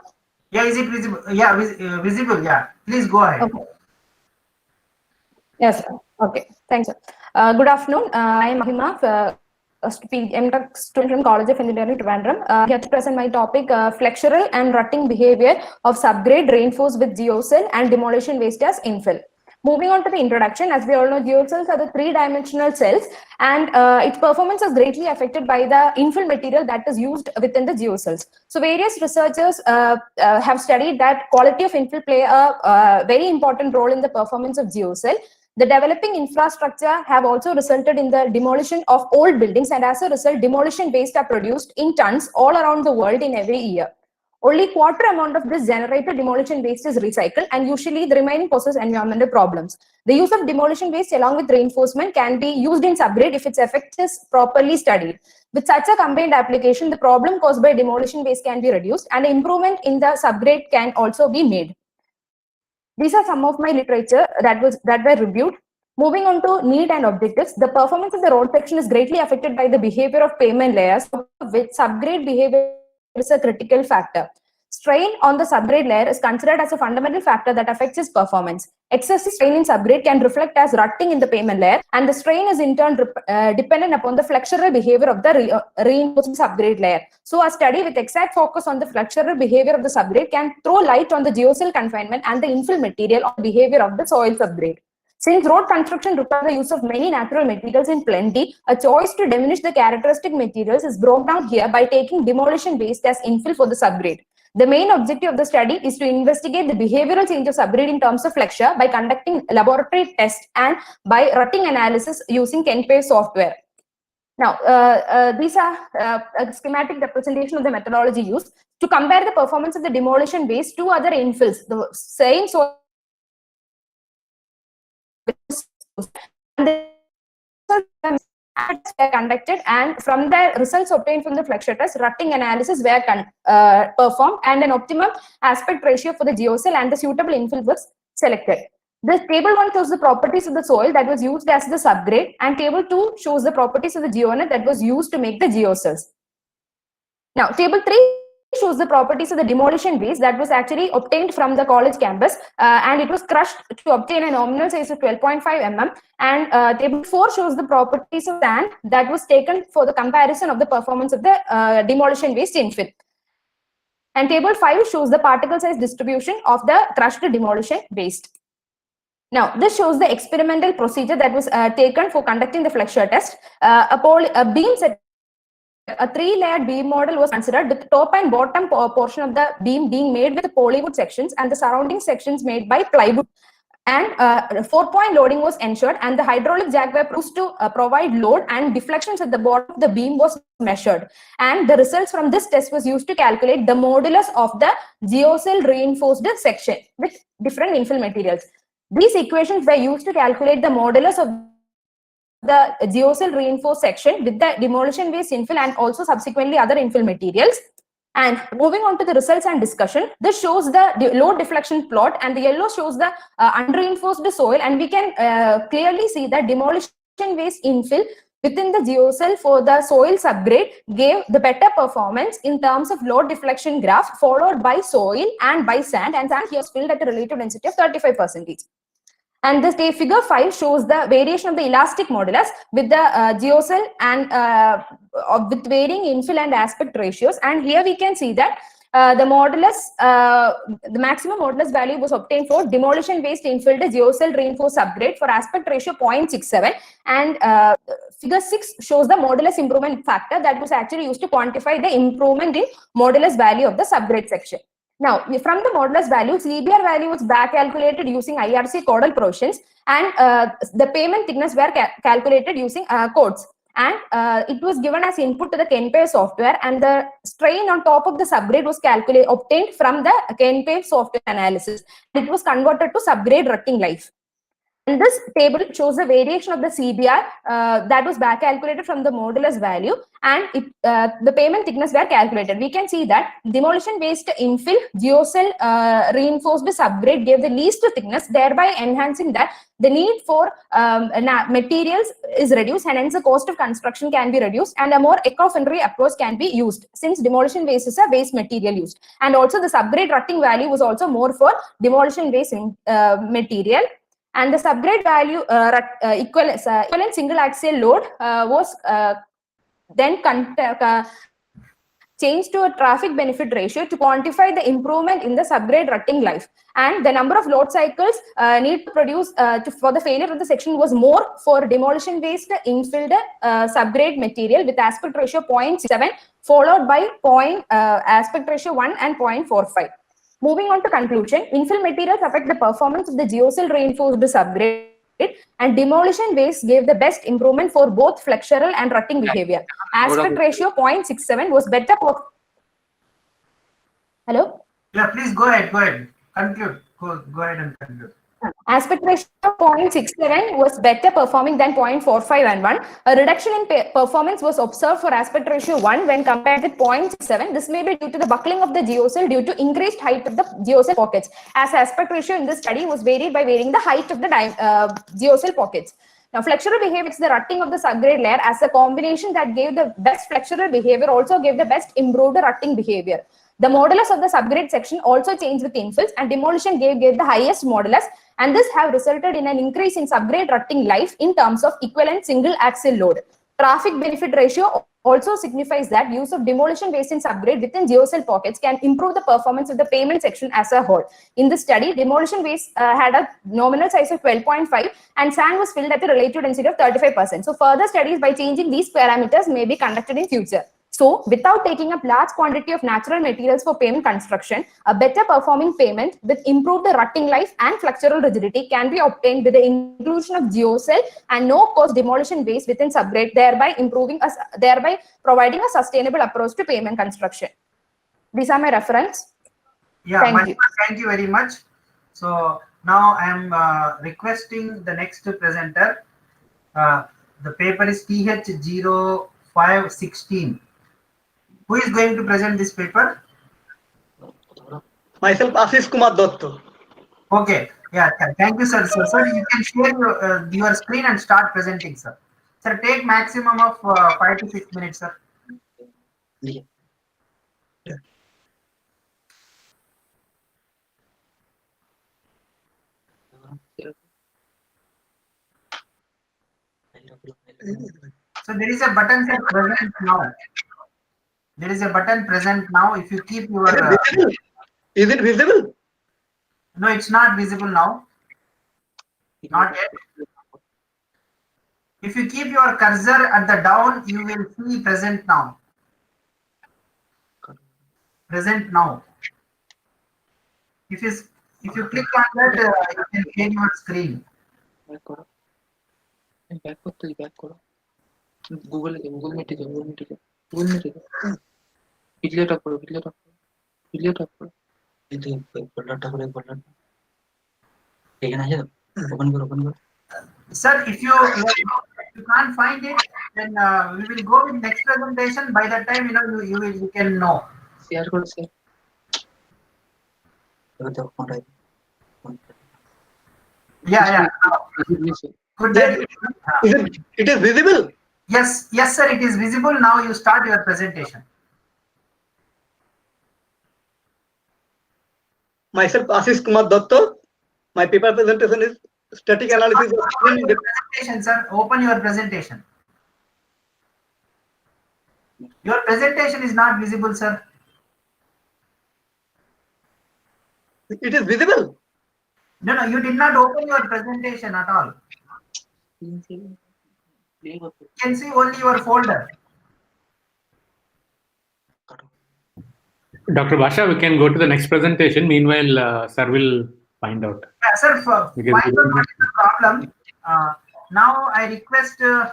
D: Yeah, is it visible? Yeah, visible. Yeah. Please go ahead.
J: Okay. Yes, sir. Okay. Thanks, sir. Good afternoon. I am Mahima, MTech student from College of Engineering, Trivandrum. Here to present my topic, flexural and rutting behavior of subgrade reinforced with geocell and demolition waste as infill. Moving on to the introduction, as we all know, geocells are the three-dimensional cells, and its performance is greatly affected by the infill material that is used within the geocells. So various researchers have studied that quality of infill play a very important role in the performance of geocell. The developing infrastructure have also resulted in the demolition of old buildings, and as a result, demolition waste are produced in tons all around the world in every year. Only quarter amount of this generated demolition waste is recycled, and usually the remaining causes environmental problems. The use of demolition waste along with reinforcement can be used in subgrade if its effect is properly studied. With such a combined application, the problem caused by demolition waste can be reduced and improvement in the subgrade can also be made. These are some of my literature that were reviewed. Moving on to need and objectives, the performance of the road section is greatly affected by the behavior of pavement layers, which subgrade behavior is a critical factor. Strain on the subgrade layer is considered as a fundamental factor that affects its performance. Excessive strain in subgrade can reflect as rutting in the pavement layer, and the strain is in turn dependent upon the flexural behavior of the reinforced subgrade layer. So a study with exact focus on the flexural behavior of the subgrade can throw light on the geocell confinement and the infill material on the behavior of the soil subgrade. Since road construction requires the use of many natural materials in plenty, a choice to diminish the characteristic materials is brought down here by taking demolition waste as infill for the subgrade. The main objective of the study is to investigate the behavioral change of subgrade in terms of flexure by conducting laboratory tests and by rutting analysis using KenPave software. Now, these are a schematic representation of the methodology used to compare the performance of the demolition waste to other infills. The same soil and the were conducted, and from the results obtained from the flexure test, rutting analysis were performed, and an optimum aspect ratio for the geocell and the suitable infill was selected. This table 1 shows the properties of the soil that was used as the subgrade, and table 2 shows the properties of the geonet that was used to make the geocells. Now, table 3 shows the properties of the demolition waste that was actually obtained from the college campus, and it was crushed to obtain a nominal size of 12.5 mm. And table 4 shows the properties of sand that was taken for the comparison of the performance of the demolition waste infill. And table 5 shows the particle size distribution of the crushed demolition waste. Now, this shows the experimental procedure that was taken for conducting the flexure test. A beam set. A 3-layered beam model was considered, with the top and bottom portion of the beam being made with polywood sections and the surrounding sections made by plywood. And 4-point loading was ensured, and the hydraulic jack were used to provide load, and deflections at the bottom of the beam was measured. And the results from this test was used to calculate the modulus of the geocell reinforced section with different infill materials. These equations were used to calculate the modulus of the geocell reinforced section with the demolition waste infill and also subsequently other infill materials. And moving on to the results and discussion, this shows the load deflection plot, and the yellow shows the unreinforced soil, and we can clearly see that demolition waste infill within the geocell for the soil subgrade gave the better performance in terms of load deflection graph, followed by soil and by sand, and sand here is filled at a relative density of 35%. And this figure 5 shows the variation of the elastic modulus with the geocell and with varying infill and aspect ratios. And here we can see that the modulus, the maximum modulus value was obtained for demolition waste infilled geocell reinforced subgrade for aspect ratio 0.67. And figure 6 shows the modulus improvement factor that was actually used to quantify the improvement in modulus value of the subgrade section. Now, from the modulus value, CBR value was back calculated using IRC codal provisions, and the pavement thickness were calculated using codes. And it was given as input to the KenPave software, and the strain on top of the subgrade was obtained from the KenPave software analysis. It was converted to subgrade rutting life. And this table shows the variation of the CBR that was back calculated from the modulus value, and the pavement thickness were calculated. We can see that demolition waste infill geocell reinforced subgrade gave the least thickness, thereby enhancing that the need for materials is reduced, and hence the cost of construction can be reduced, and a more eco-friendly approach can be used, since demolition waste is a waste material used. And also the subgrade rutting value was also more for demolition waste material. And the subgrade value equivalent single axial load was then changed to a traffic benefit ratio to quantify the improvement in the subgrade rutting life. And the number of load cycles need to produce for the failure of the section was more for demolition waste infilled subgrade material with aspect ratio 0.7, followed by aspect ratio 1 and 0.45. Moving on to conclusion, infill materials affect the performance of the geocell reinforced subgrade and demolition waste gave the best improvement for both flexural and rutting behavior. Aspect ratio 0.67 was better for... Hello?
D: Yeah, please go ahead. Conclude. Go ahead and conclude.
J: Aspect ratio 0.67 was better performing than 0.45 and 1. A reduction in performance was observed for aspect ratio 1 when compared with 0.67. This may be due to the buckling of the geocell due to increased height of the geocell pockets, as aspect ratio in this study was varied by varying the height of the geocell pockets. Now, flexural behavior is the rutting of the subgrade layer as a combination that gave the best flexural behavior, also gave the best improved rutting behavior. The modulus of the subgrade section also changed with infills, and demolition gave the highest modulus, and this have resulted in an increase in subgrade rutting life in terms of equivalent single axle load. Traffic benefit ratio also signifies that use of demolition waste in subgrade within geocell pockets can improve the performance of the pavement section as a whole. In this study, demolition waste had a nominal size of 12.5 and sand was filled at a relative density of 35%. So further studies by changing these parameters may be conducted in future. So, without taking up large quantity of natural materials for pavement construction, a better performing pavement with improved rutting life and flexural rigidity can be obtained with the inclusion of geocell and no-cost demolition waste within subgrade, thereby providing a sustainable approach to pavement construction. These are my reference.
D: Yeah, thank you very much. So now I am requesting the next presenter. The paper is TH0516. Who is going to present this paper?
K: Myself, Ashish Kumar Dotto.
D: Okay. Yeah. Thank you, sir. Sir, you can share your screen and start presenting, sir. Sir, take maximum of 5 to 6 minutes, sir.
K: Yeah.
D: So there is a button that present now. There is a button present now. If you keep your
K: is it visible?
D: No, it's not visible now. Not yet. If you keep your cursor at the down, you will see present now. Present now. If you click on that, you can change your screen.
L: Google Meet
D: Sir, if you can't find it, then we will go with next presentation. By that time, you can know. Yeah. Good.
K: It is visible.
D: Yes, sir. It is visible now. You start your presentation.
K: Myself, Ashish Kumar Dotto. My paper presentation is static analysis.
D: Presentation, sir. Open your presentation. Your presentation is not visible, sir.
K: It is visible.
D: No, you did not open your presentation at all. You can see only your folder.
B: Dr. Basha, we can go to the next presentation. Meanwhile, sir will find out.
D: Yeah, sir, find out what is the problem. Now I request. So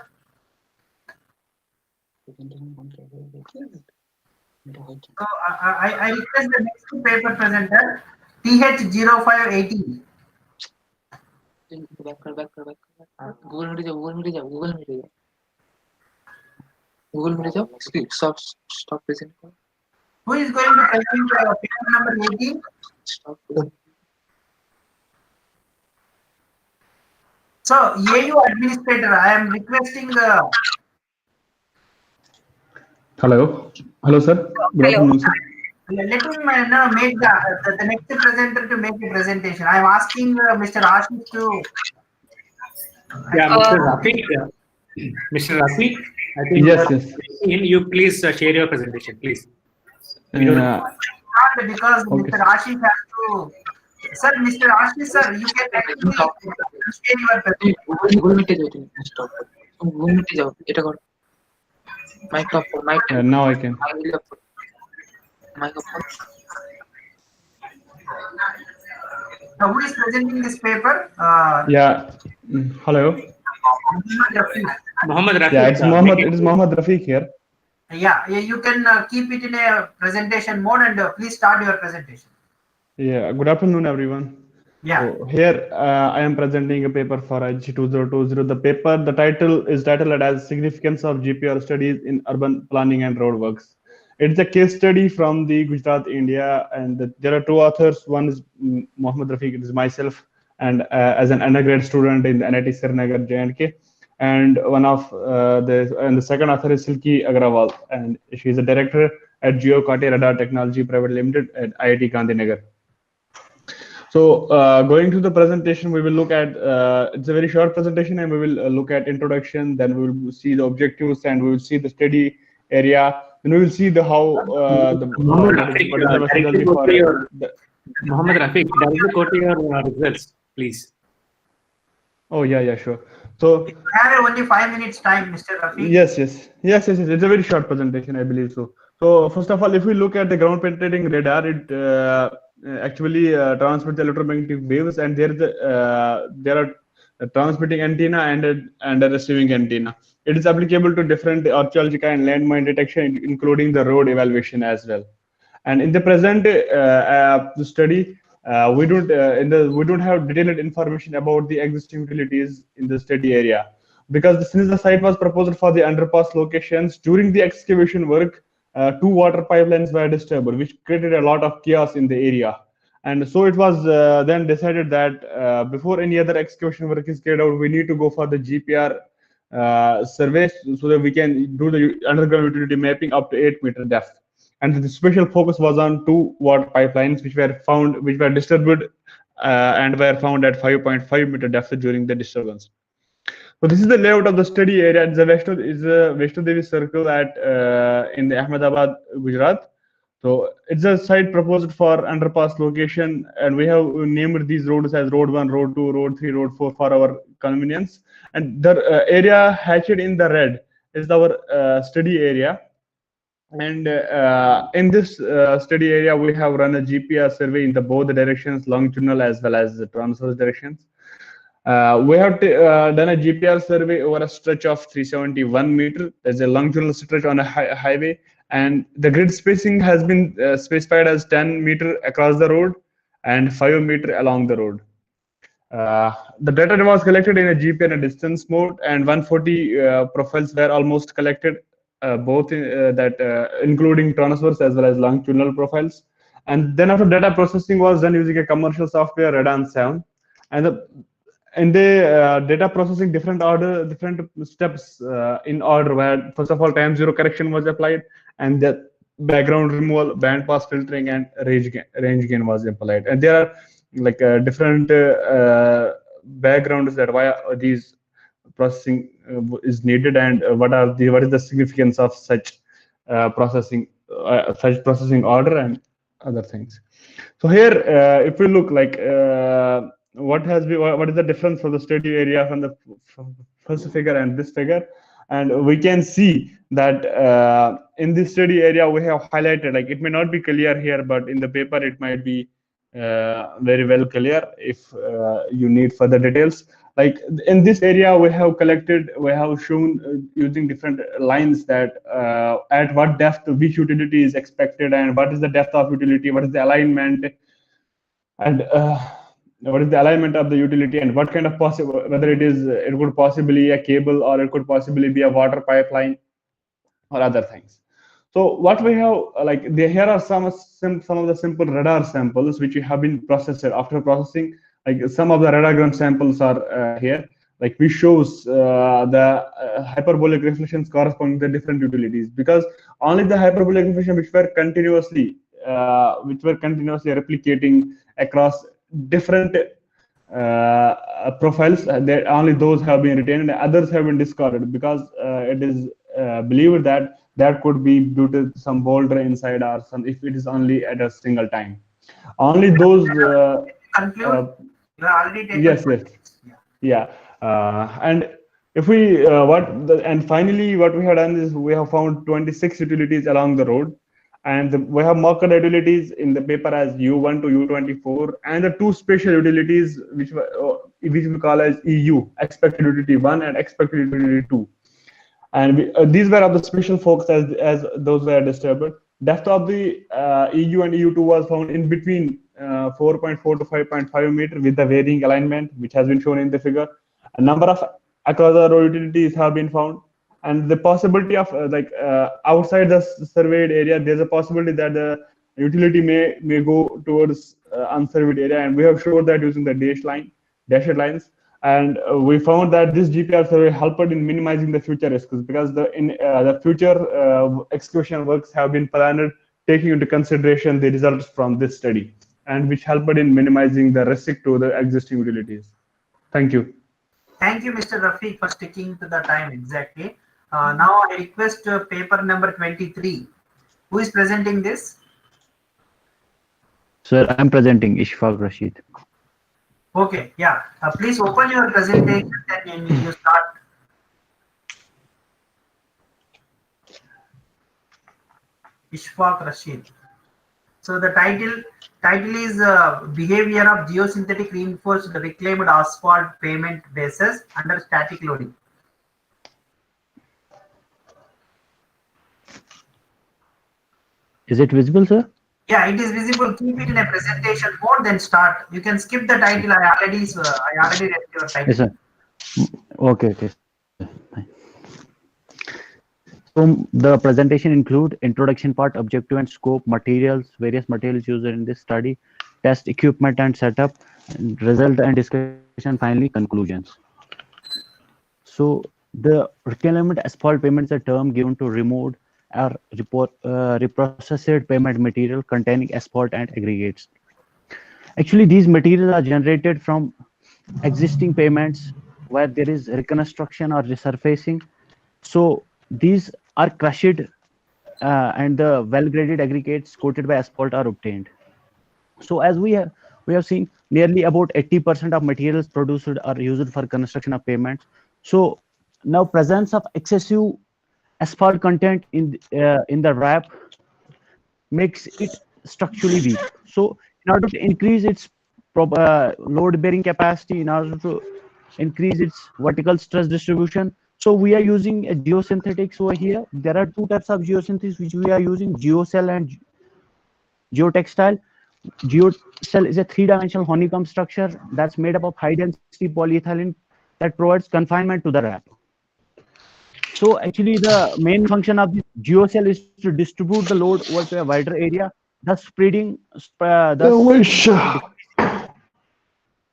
D: I request the next paper presenter, TH0518.
L: Google Meet stop presenting.
D: Who is going to present paper number 18?
L: Stop.
D: So, AU administrator, I am requesting the.
M: Hello, sir. Good afternoon, sir.
D: Let him make the next presenter to make a presentation. I am asking Mr. Ashish to.
B: Yeah, Mr. Rafi. Mr. Rafi, I think
M: yes.
B: You please share your presentation, please.
D: Not because okay. Mr. Ashish has to. Sir, Mr. Ashish, sir, you can actually share your presentation.
L: Google Meet stop. Google Meet it got mic up.
M: Now I can.
D: Now, who is presenting this paper?
M: Hello.
B: Mohammed Rafiq.
M: Yeah, it is Mohammed Rafiq here.
D: Yeah, you can keep it in a presentation mode and please start your presentation.
M: Yeah, good afternoon, everyone.
D: Yeah.
M: So here I am presenting a paper for IG 2020. The title is titled as Significance of GPR Studies in Urban Planning and Roadworks. It's a case study from the Gujarat, India, and there are two authors. One is Mohammed Rafiq, it is myself, and as an undergrad student in the NIT Srinagar, J&K, and the second author is Silki Agrawal, and she is a director at Geotechnical Radar Technology Private Limited at IIT Gandhinagar. So going to the presentation, we will look at, it's a very short presentation, and we will look at introduction, then we will see the objectives, and we will see the study area, and we will see the how
B: Mohammed Rafiq, directly go to your Mohammed Rafiq, directly go to your results, please.
M: Oh yeah, sure. So
D: you have only 5 minutes time, Mr. Rafiq.
M: Yes. It's a very short presentation, I believe so. So first of all, if we look at the ground penetrating radar, it actually transmits electromagnetic waves, and there are a transmitting antenna and a receiving antenna. It is applicable to different archaeological and landmine detection, including the road evaluation as well. And in the present study, we don't have detailed information about the existing utilities in the study area, because since the site was proposed for the underpass locations, during the excavation work, two water pipelines were disturbed, which created a lot of chaos in the area. And so it was then decided that before any other excavation work is carried out, we need to go for the GPR survey, so that we can do the underground utility mapping up to 8-meter depth. And the special focus was on two water pipelines which were disturbed and were found at 5.5-meter depth during the disturbance. So this is the layout of the study area. It's a Vaishno Devi circle in the Ahmedabad, Gujarat. So it's a site proposed for underpass location, and we have named these roads as Road 1, Road 2, Road 3, Road 4 for our convenience. And the area hatched in the red is our study area. And in this study area, we have run a GPR survey in both the directions, longitudinal as well as the transverse directions. We have done a GPR survey over a stretch of 371 meters. There's a longitudinal stretch on a highway, and the grid spacing has been specified as 10 meters across the road and 5 meters along the road. The data was collected in a GPR and distance mode, and 140 profiles were almost collected, both including transverse as well as longitudinal profiles. And then after data processing was done using a commercial software, Radan 7, and the data processing different steps in order, where first of all time zero correction was applied, and the background removal, band pass filtering, and range gain was applied. And there are like different backgrounds that why these processing is needed, and what is the significance of such processing order and other things. So here, if we look like what is the difference for the study area from the first figure and this figure, and we can see that in this study area we have highlighted, like it may not be clear here, but in the paper it might be very well clear if you need further details. Like in this area we have shown using different lines that at what depth which utility is expected, and what is the depth of utility, what is the alignment, and what is the alignment of the utility, and what kind of whether it could possibly a cable, or it could possibly be a water pipeline or other things. So what we have, here are some of the simple radar samples which have been processed. After processing, like some of the radiogram samples are here, like which shows the hyperbolic reflections corresponding to different utilities, because only the hyperbolic reflections which were continuously replicating across different profiles, only those have been retained, and others have been discarded, because it is believed that could be due to some boulder inside, or some, if it is only at a single time. Only those and if we and finally what we have done is we have found 26 utilities along the road, and we have marked utilities in the paper as U1 to U24, and the two special utilities which were which we call as EU, expected utility 1 and expected utility 2. And these were of the special focus as those were disturbed. Depth of the EU and EU2 was found in between 4.4 to 5.5 meter with the varying alignment, which has been shown in the figure. A number of across the road utilities have been found, and the possibility of outside the surveyed area, there's a possibility that the utility may go towards unsurveyed area, and we have showed that using the dashed lines. And we found that this GPR survey helped in minimizing the future risks, because the future excavation works have been planned taking into consideration the results from this study, and which helped in minimizing the risk to the existing utilities. Thank you.
D: Thank you, Mr. Rafiq, for sticking to the time exactly. Now I request paper number 23. Who is presenting this?
N: Sir, I'm presenting Ishfaq Rashid.
D: Okay, yeah. Please open your presentation and you start. Ishfaq Rashid. So the title is Behavior of Geosynthetic Reinforced Reclaimed Asphalt Pavement Bases Under Static Loading.
N: Is it visible, sir?
D: Yeah, it is visible. Keep it in a presentation mode, then start. You can skip the title. I already read your title.
N: Yes, sir. Okay. So the presentation include introduction part, objective and scope, materials, various materials used in this study, test equipment and setup, and result and discussion, finally conclusions. So the reclaimed asphalt pavement is a term given to removed or reprocessed pavement material containing asphalt and aggregates. Actually, these materials are generated from existing pavements where there is reconstruction or resurfacing. So these are crushed and the well-graded aggregates coated by asphalt are obtained. So as we have seen, nearly about 80% of materials produced are used for construction of pavements. So now presence of excessive asphalt content in the wrap makes it structurally weak. So in order to increase its load bearing capacity, in order to increase its vertical stress distribution, so we are using a geosynthetics over here. There are two types of geosynthetics which we are using: geocell and geotextile. Geocell is a three-dimensional honeycomb structure that's made up of high-density polyethylene that provides confinement to the wrap. So actually, the main function of this geocell is to distribute the load over to a wider area, thus spreading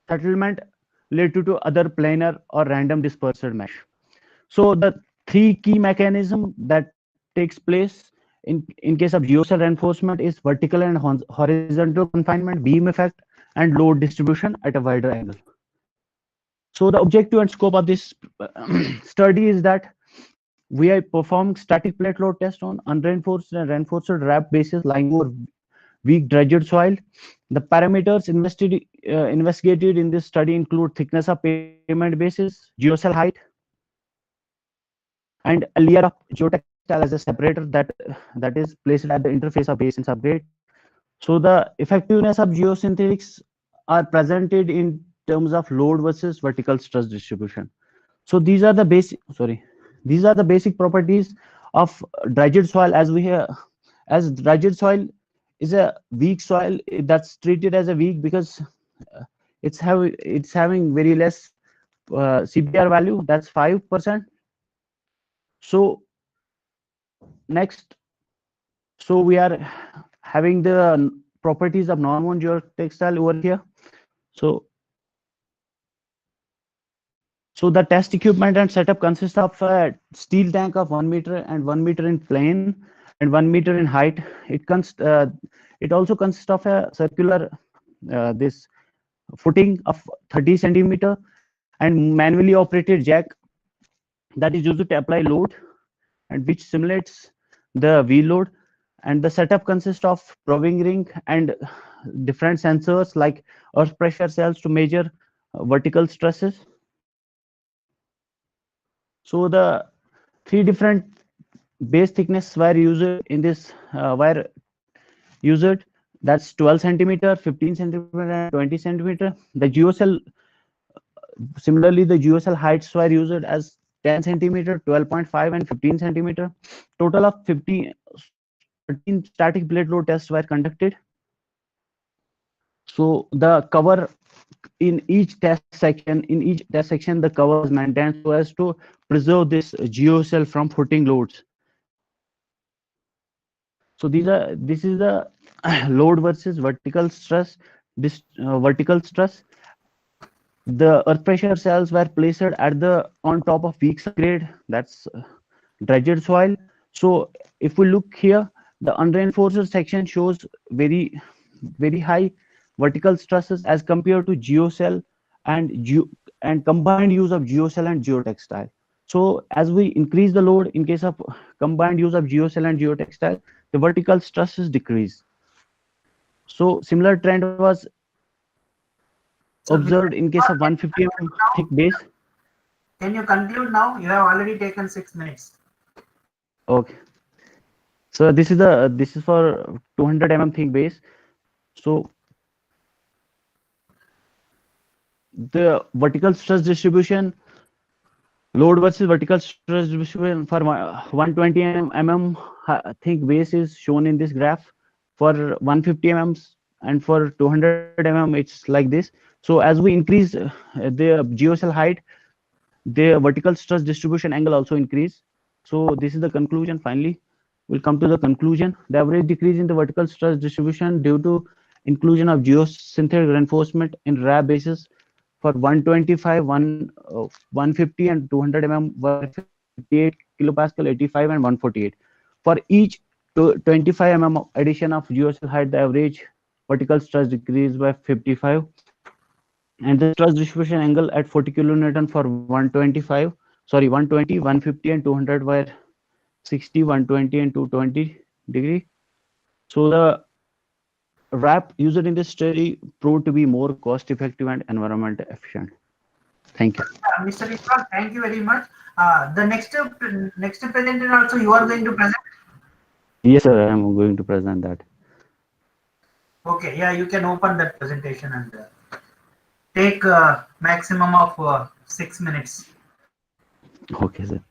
N: settlement related to other planar or random dispersed mesh. So the three key mechanism that takes place in case of geocell reinforcement is vertical and horizontal confinement, beam effect, and load distribution at a wider angle. So the objective and scope of this study is that we are performing static plate load test on unreinforced and reinforced wrap bases lying over weak dredged soil. The parameters investigated in this study include thickness of pavement bases, geocell height, and a layer of geotextile as a separator that is placed at the interface of base and subgrade. So the effectiveness of geosynthetics are presented in terms of load versus vertical stress distribution. So these are the basic properties of dredged soil. As dredged soil is a weak soil, that's treated as a weak because it's having very less CBR value, that's 5%. So next, so we are having the properties of non-woven geotextile over here. So the test equipment and setup consists of a steel tank of 1 meter and 1 meter in plane and 1 meter in height. It also consists of a circular this footing of 30 centimeter and manually operated jack that is used to apply load and which simulates the wheel load. And the setup consists of probing ring and different sensors like earth pressure cells to measure vertical stresses. So the three different base thickness were used in this that's 12 centimeter, 15 centimeter, and 20 centimeter. The geocell similarly, the geocell heights were used as 10 centimeter, 12.5, and 15 centimeter. Total of 13 static plate load tests were conducted. So the cover in each test section, the cover was maintained so as to preserve this geocell from footing loads. So this is the load versus vertical stress. This vertical stress, the earth pressure cells were placed at the on top of weak subgrade, that's dredged soil. So if we look here, the unreinforced section shows very high vertical stresses as compared to geocell and combined use of geocell and geotextile. So as we increase the load in case of combined use of geocell and geotextile, the vertical stresses decrease. So similar trend was observed in case of 150 mm thick base.
D: Can you conclude now? You have already taken 6 minutes.
N: Okay. So this is for 200 mm thick base. So the vertical stress distribution, load versus vertical stress distribution for 120 mm thick base is shown in this graph. For 150 mm and for 200 mm, it's like this. So as we increase the geocell height, the vertical stress distribution angle also increase. So this is the conclusion. Finally, we'll come to the conclusion. The average decrease in the vertical stress distribution due to inclusion of geosynthetic reinforcement in RAB bases for 125, 150 and 200 mm were 58 kilopascal, 85 and 148. For each 25 mm addition of geocell height, the average vertical stress decreased by 55, and the stress distribution angle at 40 kilonewton for 120, 150 and 200 were 60, 120 and 220 degree. So the wrap used in this study proved to be more cost effective and environment efficient. Thank you.
D: Mr. Ishwar, thank you very much. The next presenter also you are going to present?
N: Yes, sir, I am going to present that.
D: Okay, yeah, you can open that presentation and take maximum of 6 minutes.
N: Okay, sir.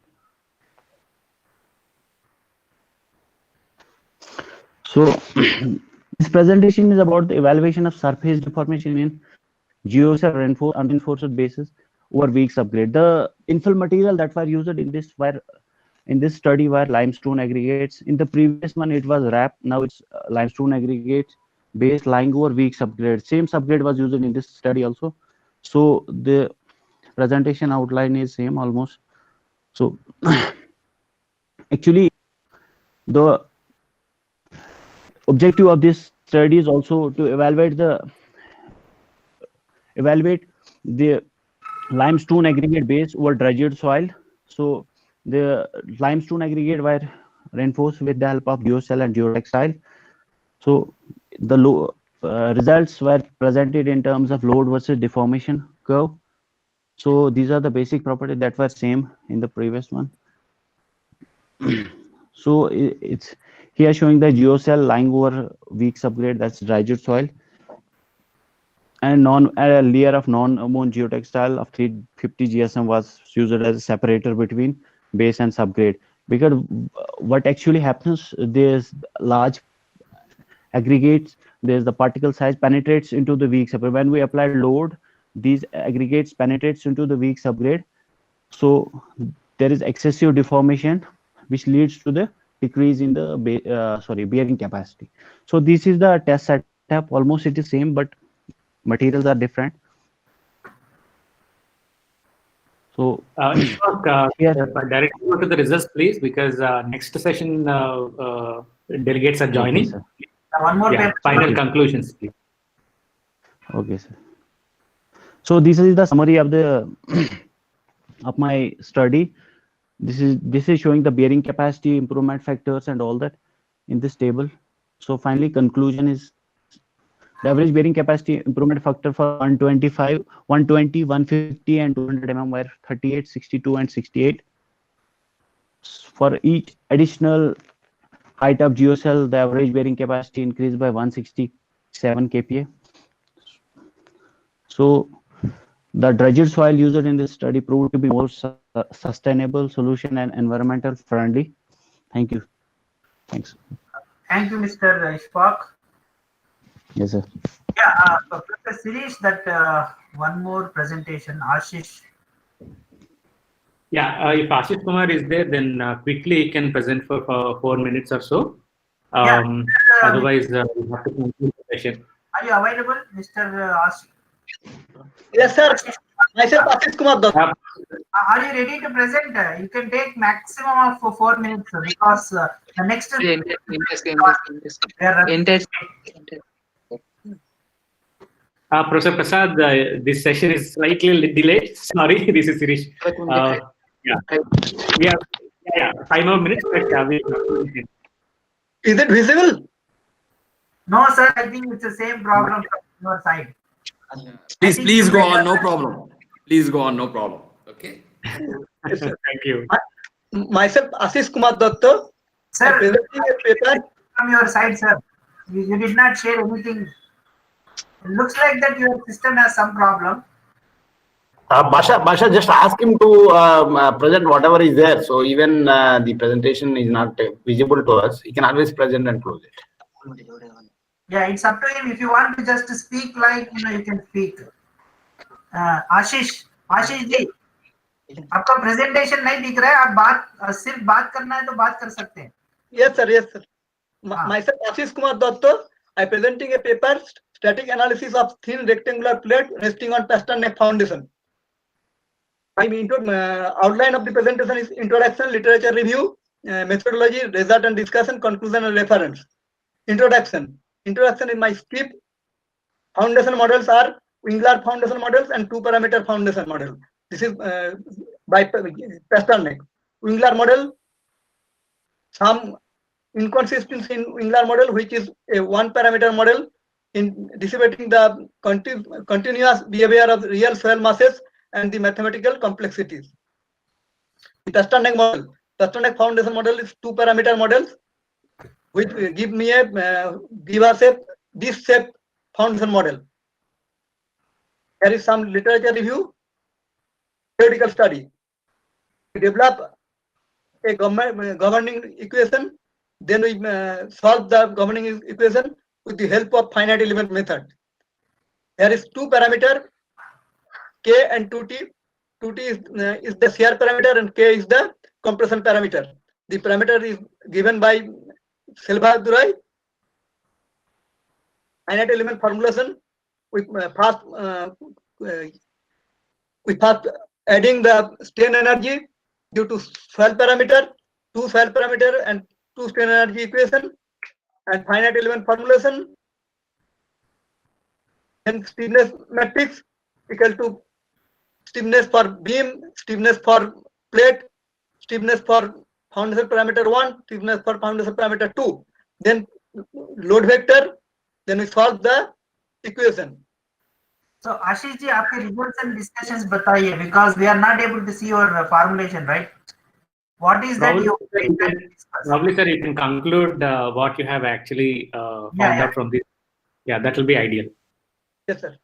N: So this presentation is about the evaluation of surface deformation in geocell unreinforced bases over weak subgrade. The infill material that were used in this study were limestone aggregates. In the previous one, it was RAP. Now it's limestone aggregates base lying over weak subgrade. Same subgrade was used in this study also. So the presentation outline is same almost. So actually, the objective of this study is also to evaluate the limestone aggregate base over dredged soil. So the limestone aggregate were reinforced with the help of geocell and geotextile. So the results were presented in terms of load versus deformation curve. So these are the basic properties that were same in the previous one. So it's here showing the geocell lying over weak subgrade, that's dredged soil, and a layer of non-ammonia geotextile of 350 GSM was used as a separator between base and subgrade. Because what actually happens, there's large aggregates, there's the particle size penetrates into the weak subgrade. When we apply load, these aggregates penetrates into the weak subgrade. So there is excessive deformation, which leads to the decrease in the bearing capacity. So this is the test setup. Almost it is same, but materials are different. So
B: directly go to the results, please, because next session delegates are joining.
N: Okay,
D: one more paper.
B: Final conclusions, please.
N: Okay, sir. So this is the summary of the of my study. This is showing the bearing capacity improvement factors and all that in this table. So finally, conclusion is the average bearing capacity improvement factor for 125, 120, 150, and 200 mm were 38, 62, and 68. For each additional height of geocell, the average bearing capacity increased by 167 kPa. So The dredged soil used in this study proved to be more sustainable solution and environmental friendly. Thank you. Thanks.
D: Thank you, Mr. Ishfaq.
N: Yes, sir.
D: Yeah, Professor Sirish, that one more presentation, Ashish.
B: Yeah, if Ashish Kumar is there, then quickly he can present for 4 minutes or so. Otherwise, we have to conclude the session.
D: Are you available, Mr. Ashish?
K: Yes, sir. Myself, Ashish Kumar Dutt.
D: Are you ready to present? You can take maximum of 4 minutes because the next.
B: Professor Prasad, this session is slightly delayed. Sorry, this is Sirish. We have 5 more minutes, but
K: Is it visible?
D: No, sir. I think it's the same problem from your side.
O: Please go on. No problem. Please go on. No problem. Okay.
K: Yes, sir.
B: Thank you.
K: Myself, Ashish Kumar Dutt.
D: Sir,
K: presenting a paper
D: from your side, sir. You did not share anything. It looks like that your system has some problem.
E: Basha, just ask him to present whatever is there. So even the presentation is not visible to us, he can always present and close it.
D: Yeah, it's up to him. If you want to just speak, like you can speak. Ashish ji, आपका presentation नहीं दिख रहा है, आप बात सिर्फ बात करना है तो बात कर सकते हैं.
K: Yes, sir. Yes, sir. Myself, Ashish Kumar Dutt. I presenting a paper, static analysis of thin rectangular plate resting on piston neck foundation. My outline of the presentation is introduction, literature review, methodology, result and discussion, conclusion and reference. Introduction. Introduction in my script. Foundation models are Winglar foundation models and 2-parameter foundation model. This is by piston neck. Winglar model, some inconsistency in Winglar model, which is a 1-parameter model in dissipating the continuous behavior of real soil masses and the mathematical complexities. The piston neck model, piston neck foundation model is 2-parameter models, which give me a give us a this shape foundation model. There is some literature review, theoretical study. We develop a governing equation, then we solve the governing equation with the help of finite element method. There is 2-parameter, K and 2T. 2T is the shear parameter and K is the compression parameter. The parameter is given by Selva Durai. Finite element formulation with first adding the strain energy due to soil parameter, 2 soil parameter and 2 strain energy equation, and finite element formulation. Then stiffness matrix equal to stiffness for beam, stiffness for plate, stiffness for foundation parameter 1, stiffness for foundation parameter 2. Then load vector. Then we solve the equation.
D: So Ashish ji, आपके results and discussions बताइए, because we are not able to see your formulation, right? What is that you
B: probably, sir, you can conclude what you have actually found out from this. Yeah, that will be ideal.
K: Yes, sir.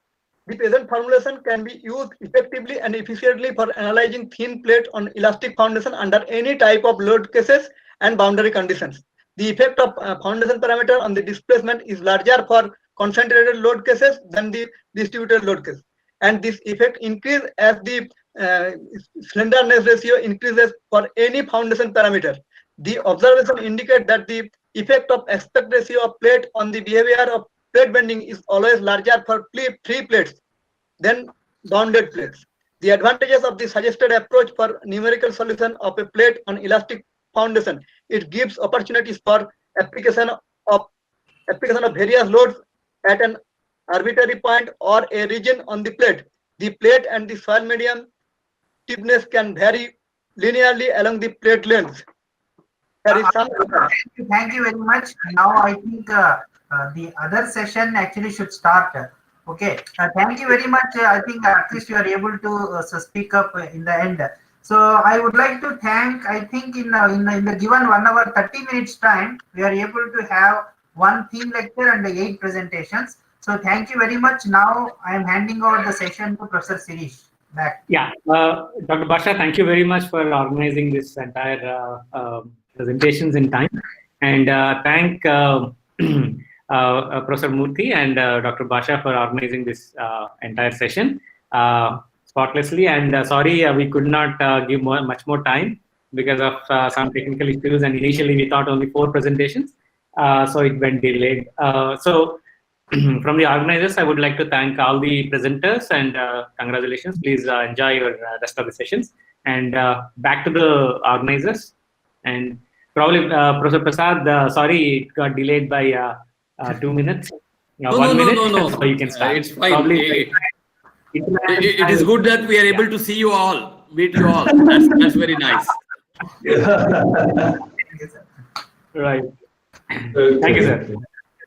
K: The present formulation can be used effectively and efficiently for analyzing thin plate on elastic foundation under any type of load cases and boundary conditions. The effect of foundation parameter on the displacement is larger for concentrated load cases than the distributed load case. And this effect increases as the slenderness ratio increases for any foundation parameter. The observation indicates that the effect of aspect ratio of plate on the behavior of plate bending is always larger for free plates than bounded plates. The advantages of the suggested approach for numerical solution of a plate on elastic foundation, it gives opportunities for application of various loads at an arbitrary point or a region on the plate. The plate and the soil medium stiffness can vary linearly along the plate length. There is some.
D: Thank you very much. Now I think the other session actually should start. Okay. Thank you very much. I think at least you are able to speak up in the end. So I would like to thank. I think in the given 1 hour 30 minutes time, we are able to have 1 theme lecture and 8 presentations. So So thank you very much. Now I am handing over the session to Professor Sirish. Back.
B: Yeah, Dr. Basha, thank you very much for organizing this entire presentations in time, and thank Professor Murthy and Dr. Basha for organizing this entire session spotlessly. And sorry, we could not give much more time because of some technical issues. And initially, we thought only 4 presentations, so it went delayed. So. From the organizers, I would like to thank all the presenters and congratulations. Please enjoy your rest of the sessions. And back to the organizers. And probably Professor Prasad, sorry, it got delayed by 2 minutes.
O: No,
B: 1 minute,
O: no.
B: so you can start.
O: It's fine.
B: Probably,
O: it is good that we are able to see you all, meet you all. That's very nice.
B: Right. Thank you, sir.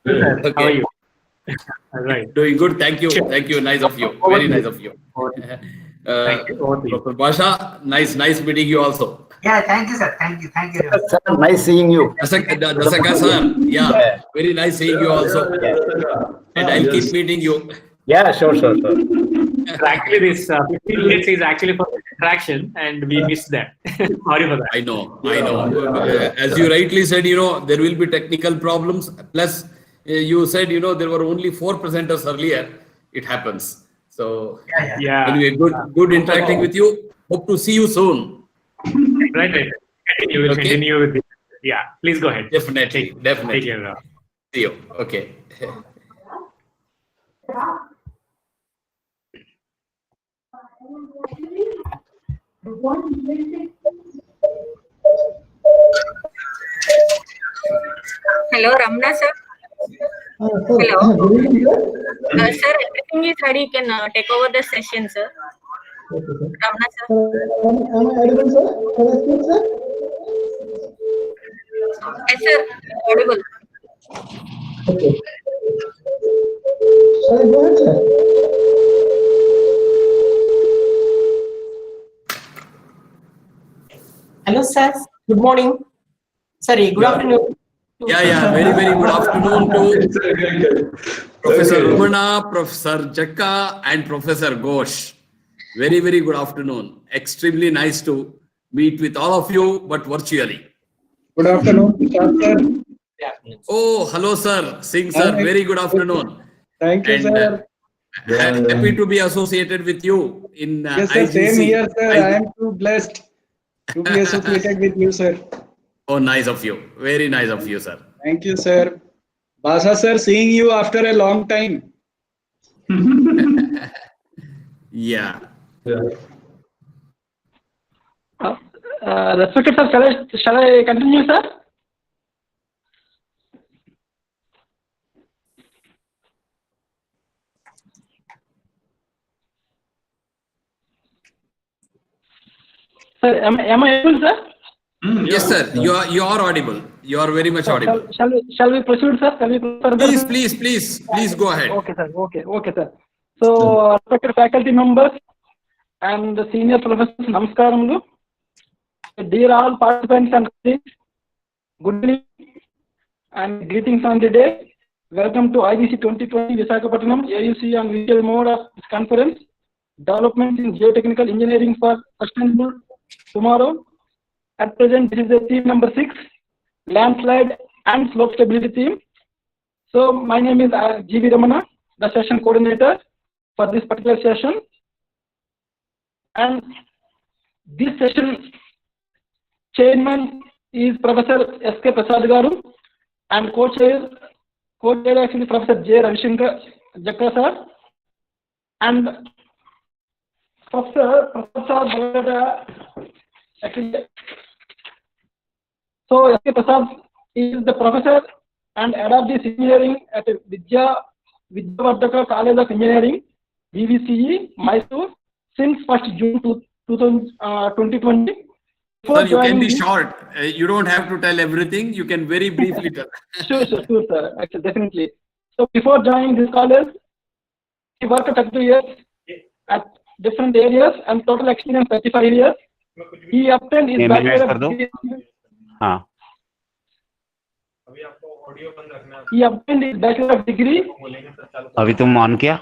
O: Okay.
B: How are you? Right.
O: Doing good. Thank you. Thank you. Nice of you. Very nice of you. Dr. Basha, nice meeting you also.
D: Yeah, thank you, sir. Thank you. Thank you.
E: Sir, nice seeing you.
O: Dasaka sir. Yeah. Very nice seeing you also. And I'll keep meeting you.
E: Yeah, sure.
B: So actually, this 15 minutes is actually for interaction, and we missed that. Sorry for that.
O: I know. As you rightly said, there will be technical problems. Plus, you said, there were only 4 presenters earlier. It happens. So,
B: yeah.
O: Anyway, good interacting with you. Hope to see you soon.
B: Right. You will continue with this. Yeah, please go ahead.
O: Definitely.
B: Take care.
O: See you. Okay.
A: Hello, Ramna sir. Hello. Sir, everything is ready. You can take over the session, sir. Ramna sir.
P: Am I audible, sir? Can I speak, sir?
A: Yes, sir. Audible.
P: Okay. Shall I go ahead, sir?
Q: Hello, sir. Good morning. Sorry, good afternoon.
O: Yeah. Very good afternoon to Professor Ramana, Professor Jakka, and Professor Ghosh. Very good afternoon. Extremely nice to meet with all of you, but virtually.
P: Good afternoon, sir.
O: Oh, hello, sir. Singh, sir. Very good afternoon.
P: Thank you, sir.
O: Happy to be associated with you in
P: Yes, sir.
O: IGC.
P: Same here, sir. I am too blessed to be associated with you, sir.
O: Oh, nice of you. Very nice of you, sir.
P: Thank you, sir. Basha, sir, seeing you after a long time.
O: Yeah.
K: Respected sir, shall I continue, sir? Sir, am I able, sir?
O: Yes, sir. You are audible. You are very much audible.
K: Shall we proceed, sir? Shall we further?
O: Please go ahead.
K: Okay, sir. Okay, sir. So, respected faculty members and the senior professors, namaskaramuలు. Dear all participants and colleagues, good evening and greetings on the day. Welcome to IGC 2020 Visakhapatnam AUC and visual mode of this conference, Development in Geotechnical Engineering for Sustainable Tomorrow. At present, this is the theme number 6, landslide and slope stability theme. So, my name is G.V. Ramana, the session coordinator for this particular session. And this session chairman is Professor S.K. Prasad Garu, and co-chair actually Professor J. Ravishankar Jakka sir, and Professor actually. So S.K. Prasad is the professor and head of this engineering at Vidyavardhaka College of Engineering, VVCE, Mysore, since 1st June 2020.
O: Sir, you can be short. You don't have to tell everything. You can very briefly tell.
K: Sure, sir. Actually, definitely. So before joining this college, he worked 32 years at different areas and total experience 35 years. He obtained his bachelor of degree.
R: He obtained his bachelor degree
N: अभी तुम on किया?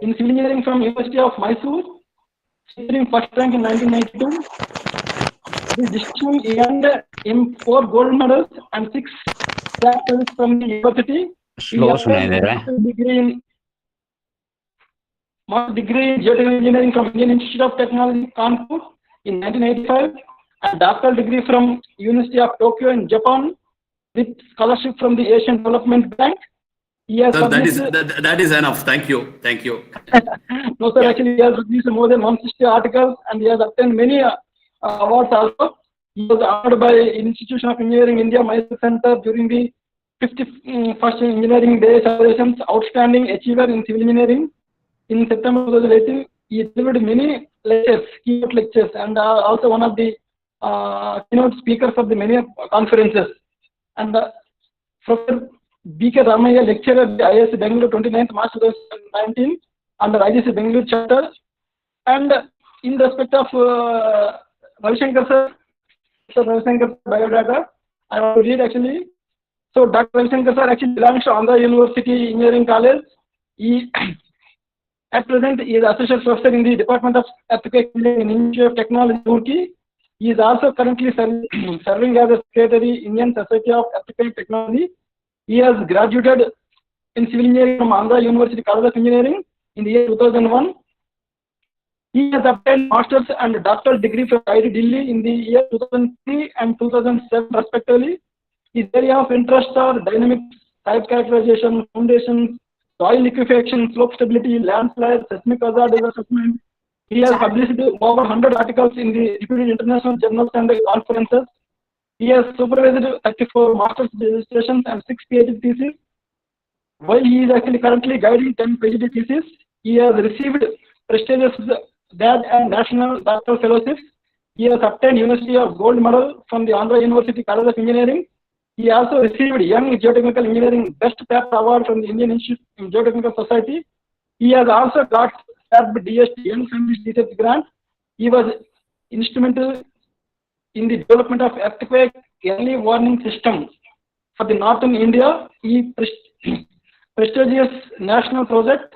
R: in civil engineering from University of Mysore, securing first rank in 1992. This distinction earned him 4 gold medals and 6 black medals from the university. He
N: Slow सुनाई
R: obtained
N: they
R: a
N: रहा है.
R: master's degree in geotechnical engineering from Indian Institute of Technology, Kanpur in 1985, and doctoral degree from University of Tokyo in Japan with scholarship from the Asian Development Bank. He has
O: Sir,
R: published,
O: that is enough. Thank you. Thank you.
R: no sir, actually he has published more than 160 articles and he has obtained many awards also. He was honored by Institution of Engineering India Mysore Center during the 51st Engineering Day celebrations, outstanding achiever in civil engineering. In September 2018, he delivered many lectures, keynote lectures, and also one of the keynote speakers of the many conferences. And Professor B.K. Ramaya lecturer at the IISc Bangalore 29th March 2019 under IGC Bangalore chapter. And in respect of Ravi Shankar sir, biodata, I want to read actually. So Dr. Ravi Shankar sir actually belongs to Andhra University Engineering College. He at present he is associate professor in the Department of Earthquake Engineering in Institute of Technology, Turkey. He is also currently serving as a secretary Indian Society of Earthquake Technology. He has graduated in civil engineering from Andhra University College of Engineering in the year 2001. He has obtained master's and doctoral degree from IIT Delhi in the year 2003 and 2007 respectively. His area of interest are dynamics, type characterization, foundations, soil liquefaction, slope stability, landslides, seismic hazard assessment. He has published over 100 articles in the reputed international journals and conferences. He has supervised 34 master's dissertations and 6 PhD theses. While he is actually currently guiding 10 PhD theses, he has received prestigious DAD and national doctoral fellowships. He has obtained University of Gold Medal from the Andhra University College of Engineering. He also received Young Geotechnical Engineering Best Paper Award from the Indian Institute of Geotechnical Society. He has also got DST Young Scientist Research Grant. He was instrumental in the development of earthquake early warning system for the northern India. He prestigious national project.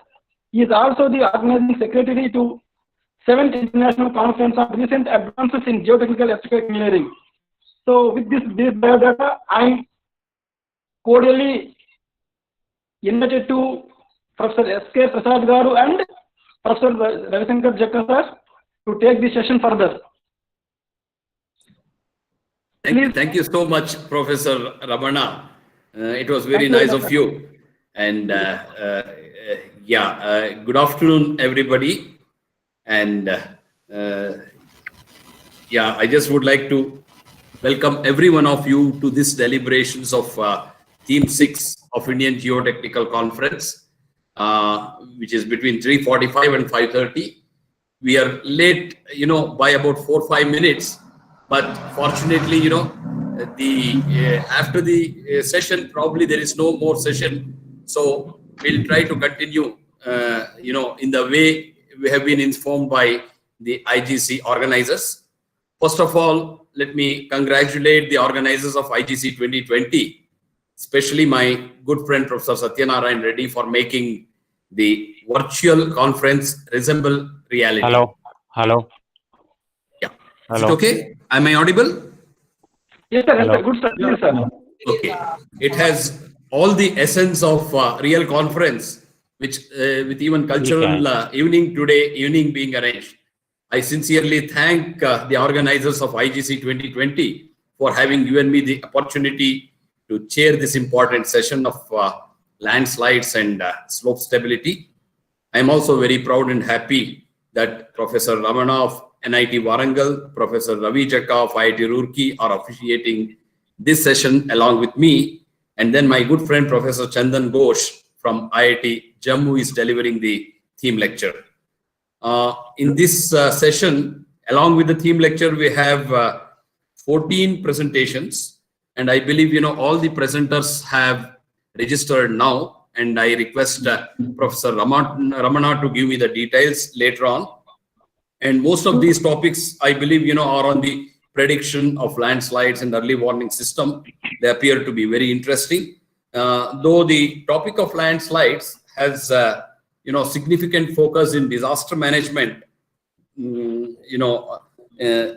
R: He is also the organizing secretary to 7th International Conference on Recent Advances in Geotechnical Earthquake Engineering. So with this biodata, I am cordially invited to Professor S.K. Prasad Garu and Professor Ravi Shankar Jakka sir to take the session further.
O: Thank you so much, Professor Ramana. It was very nice of you. And good afternoon, everybody. And I just would like to welcome every one of you to this deliberations of Theme 6 of Indian Geotechnical Conference, which is between 3:45 and 5:30. We are late, by about 4 or 5 minutes, but fortunately, after the session, probably there is no more session. So we'll try to continue, in the way we have been informed by the IGC organizers. First of all, let me congratulate the organizers of IGC 2020, especially my good friend Professor Satyanarayan Reddy for making the virtual conference resemble reality.
N: Hello.
O: Yeah. Is it okay? Am I audible?
R: Yes, sir. Yes, sir. Good, sir. Yes, sir.
O: Okay. It has all the essence of real conference, which with even cultural evening being arranged. I sincerely thank the organizers of IGC 2020 for having given me the opportunity to chair this important session of landslides and slope stability. I am also very proud and happy that Professor Ramana of NIT Warangal, Professor Ravi Jakka of IIT Roorkee are officiating this session along with me. And then my good friend Professor Chandan Ghosh from IIT Jammu is delivering the theme lecture. In this session, along with the theme lecture, we have 14 presentations. And I believe, all the presenters have registered now. And I request Professor Ramana to give me the details later on. And most of these topics, I believe, are on the prediction of landslides and early warning system. They appear to be very interesting. Though the topic of landslides has significant focus in disaster management,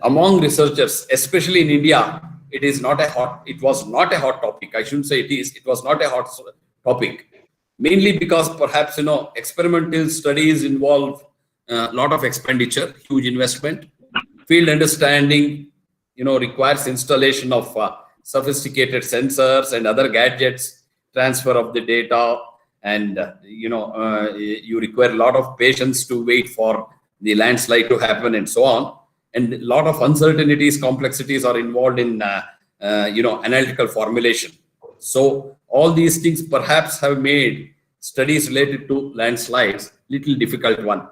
O: among researchers, especially in India, it was not a hot topic. I shouldn't say it was not a hot topic, mainly because perhaps experimental studies involve a lot of expenditure, huge investment. Field understanding requires installation of sophisticated sensors and other gadgets, transfer of the data, and you require a lot of patience to wait for the landslide to happen and so on. And a lot of uncertainties, complexities are involved in analytical formulation. So all these things perhaps have made studies related to landslides little difficult one.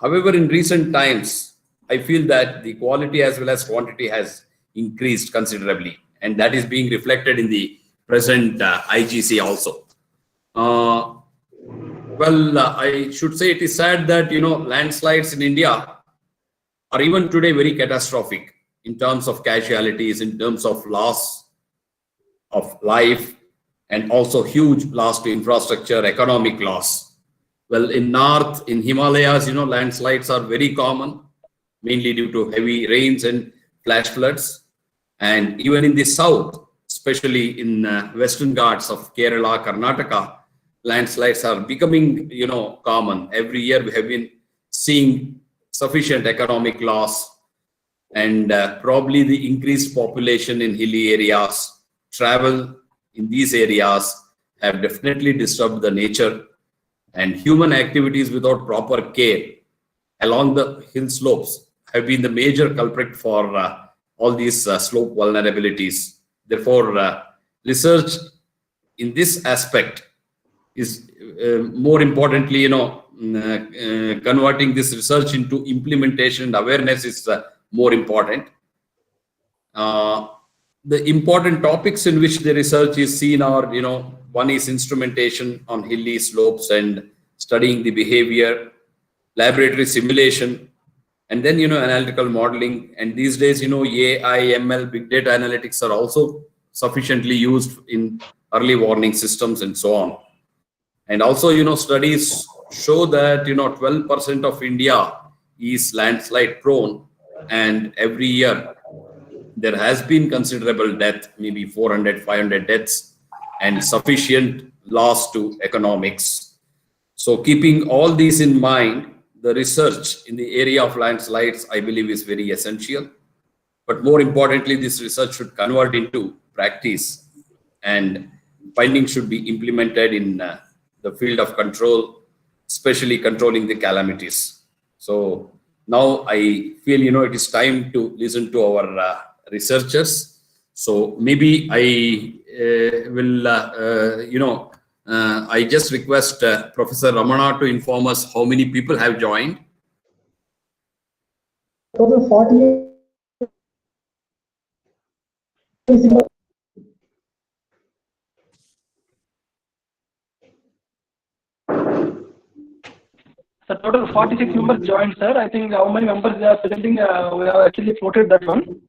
O: However, in recent times, I feel that the quality as well as quantity has increased considerably, and that is being reflected in the present IGC also. I should say it is sad that landslides in India are even today very catastrophic in terms of casualties, in terms of loss of life, and also huge loss to infrastructure, economic loss. Well, in North, in Himalayas, landslides are very common, mainly due to heavy rains and flash floods. And even in the South, especially in Western Ghats of Kerala, Karnataka, landslides are becoming, common. Every year we have been seeing sufficient economic loss, and probably the increased population in hilly areas, travel in these areas have definitely disturbed the nature, and human activities without proper care along the hill slopes have been the major culprit for all these slope vulnerabilities. Therefore, research in this aspect is more importantly, converting this research into implementation and awareness is more important. The important topics in which the research is seen are, one is instrumentation on hilly slopes and studying the behavior, laboratory simulation, and then, analytical modeling. And these days, AI, ML, big data analytics are also sufficiently used in early warning systems and so on. And also, studies show that, 12% of India is landslide prone, and every year there has been considerable death, maybe 400, 500 deaths, and sufficient loss to economics. So keeping all these in mind, the research in the area of landslides, I believe, is very essential. But more importantly, this research should convert into practice, and findings should be implemented in the field of control, especially controlling the calamities. So now I feel, it is time to listen to our researchers. So maybe I will, I just request Professor Ramana to inform us how many people have joined.
S: Total 48.
R: So total 46 members joined, sir. I think how many members they are presenting, we have actually floated that one.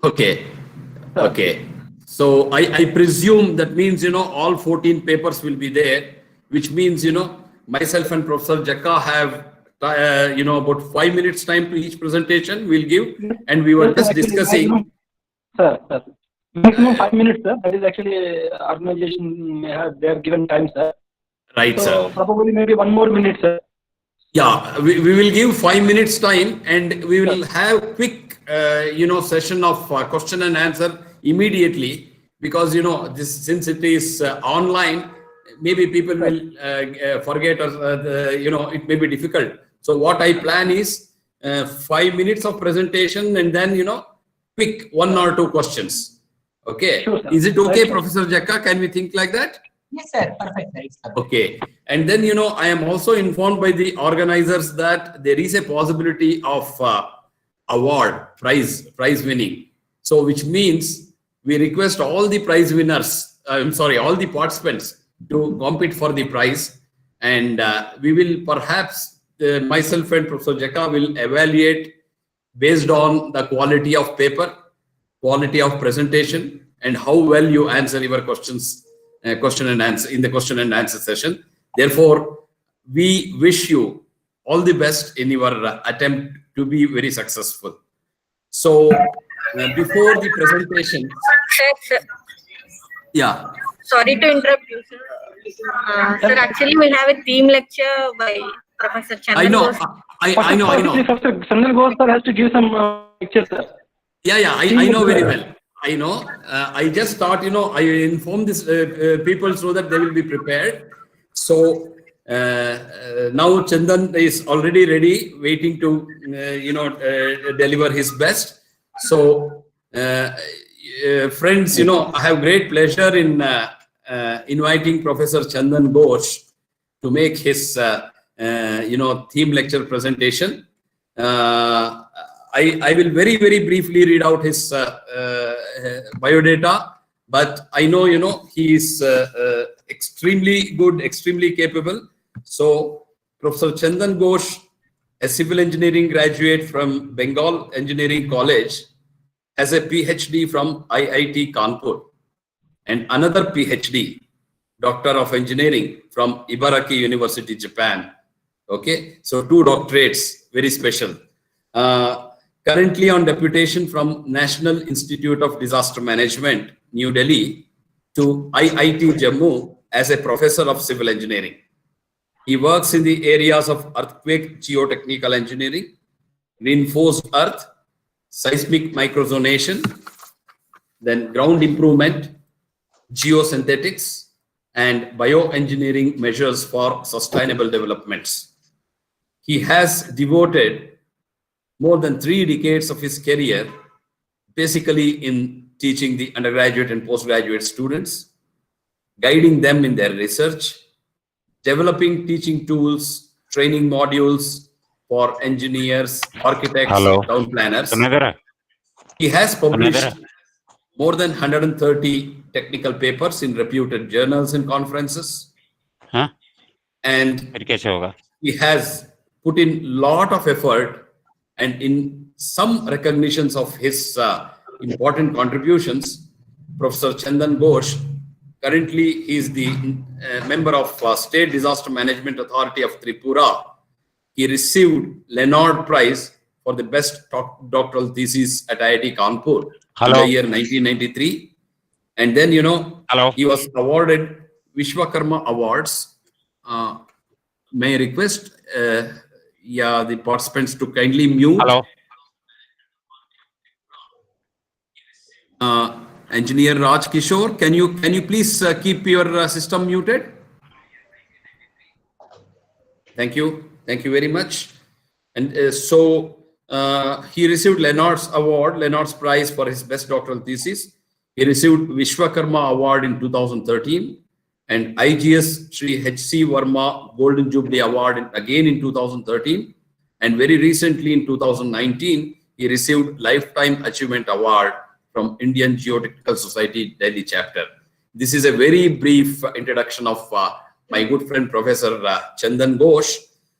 O: Okay. Okay. So I presume that means, all 14 papers will be there, which means, myself and Professor Jakka have, about 5 minutes time to each presentation we'll give. And we were just discussing.
R: Sir, maximum 5 minutes, sir. That is actually organization may have their given time, sir.
O: Right,
R: so
O: sir.
R: Probably maybe 1 more minute, sir.
O: Yeah, we will give 5 minutes time, and we will have quick, session of question and answer immediately, because, this, since it is online, maybe people will forget, or, it may be difficult. So what I plan is 5 minutes of presentation, and then, quick 1 or 2 questions. Okay.
Q: Sure, sir.
O: Is it okay,
Q: Right,
O: Professor Jakka? Can we think like that?
Q: Yes, sir. Perfect.
O: Okay. And then, I am also informed by the organizers that there is a possibility of award, prize winning. So, which means we request all the prize winners, all the participants to compete for the prize. And we will perhaps, myself and Professor Jakka will evaluate based on the quality of paper quality of presentation, and how well you answer your questions, question and answer in the question and answer session. Therefore, we wish you all the best in your attempt to be very successful. So, before the presentation,
A: Sir,
O: yeah.
A: sorry to interrupt you, sir. Sir, actually, we'll have a theme lecture by Professor Chandan.
O: I know,
A: Ghosh.
O: I know.
R: Professor Chandan Ghosh sir has to give some lecture, sir.
O: Yeah, I know very well. I know. I just thought, I inform these people so that they will be prepared. So now Chandan is already ready, waiting to, deliver his best. So, friends, I have great pleasure in inviting Professor Chandan Ghosh to make his, theme lecture presentation. I will very, very briefly read out his biodata, but I know, he is extremely good, extremely capable. So, Professor Chandan Ghosh, a civil engineering graduate from Bengal Engineering College, has a PhD from IIT Kanpur and another PhD, Doctor of Engineering from Ibaraki University, Japan. Okay, so 2 doctorates, very special. Currently on deputation from National Institute of Disaster Management, New Delhi, to IIT Jammu as a professor of civil engineering. He works in the areas of earthquake geotechnical engineering, reinforced earth, seismic microzonation, then ground improvement, geosynthetics, and bioengineering measures for sustainable developments. He has devoted more than 3 decades of his career basically in teaching the undergraduate and postgraduate students, guiding them in their research, developing teaching tools, training modules for engineers, architects, town planners. He has published more than 130 technical papers in reputed journals and conferences. And he has put in a lot of effort, and in some recognitions of his important contributions, Professor Chandan Ghosh, currently he is the member of State Disaster Management Authority of Tripura. He received Leonard Prize for the best doctoral thesis at IIT Kanpur in the year 1993. And then, he was awarded Vishwakarma Awards. May I request the participants to kindly mute. Engineer Raj Kishore, can you please keep your system muted? Thank you very much. And he received Leonard's Prize for his best doctoral thesis. He received Vishwakarma Award in 2013 and IGS Sri H.C. Verma Golden Jubilee Award again in 2013. And very recently in 2019, he received Lifetime Achievement Award from Indian Geotechnical Society Delhi chapter. This is a very brief introduction of my good friend Professor Chandan Ghosh.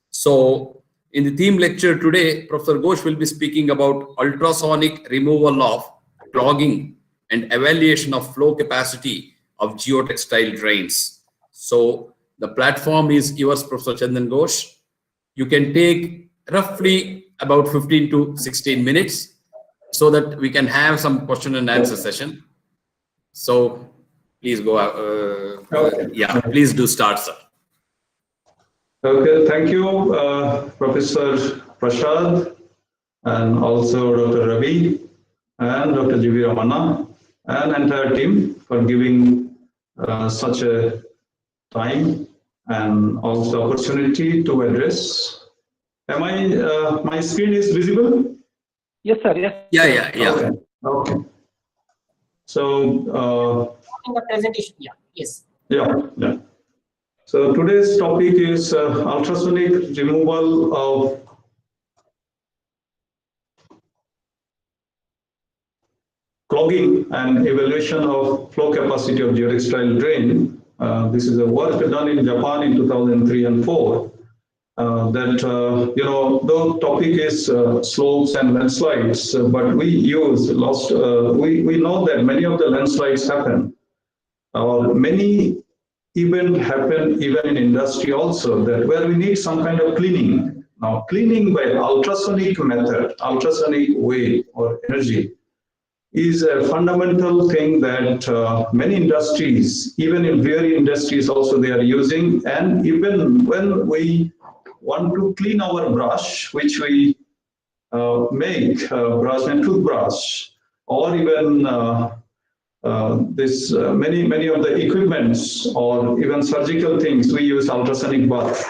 O: So in the theme lecture today, Professor Ghosh will be speaking about ultrasonic removal of clogging and evaluation of flow capacity of geotextile drains. So the platform is yours, Professor Chandan Ghosh. You can take roughly about 15 to 16 minutes so that we can have some question and answer session. So please go. Please do start, sir.
S: Okay, thank you, Professor Prashad, and also Dr. Ravi, and Dr. G.V. Ramana, and entire team for giving such a time and also opportunity to address. Am I, my screen is visible?
R: Yes, sir. Yes.
S: Yeah. Okay. So.
Q: In the presentation, yeah. Yes.
S: Yeah. So today's topic is ultrasonic removal of clogging and evaluation of flow capacity of geotextile drain. This is a work done in Japan in 2003 and 4. the topic is slopes and landslides, but we know that many of the landslides happen, or many even happen even in industry also, that where we need some kind of cleaning. Now, cleaning by ultrasonic method, ultrasonic wave or energy, is a fundamental thing that many industries, even in very industries also, they are using. And even when we want to clean our brush, which we make brush and toothbrush, or even many of the equipments or even surgical things, we use ultrasonic bath,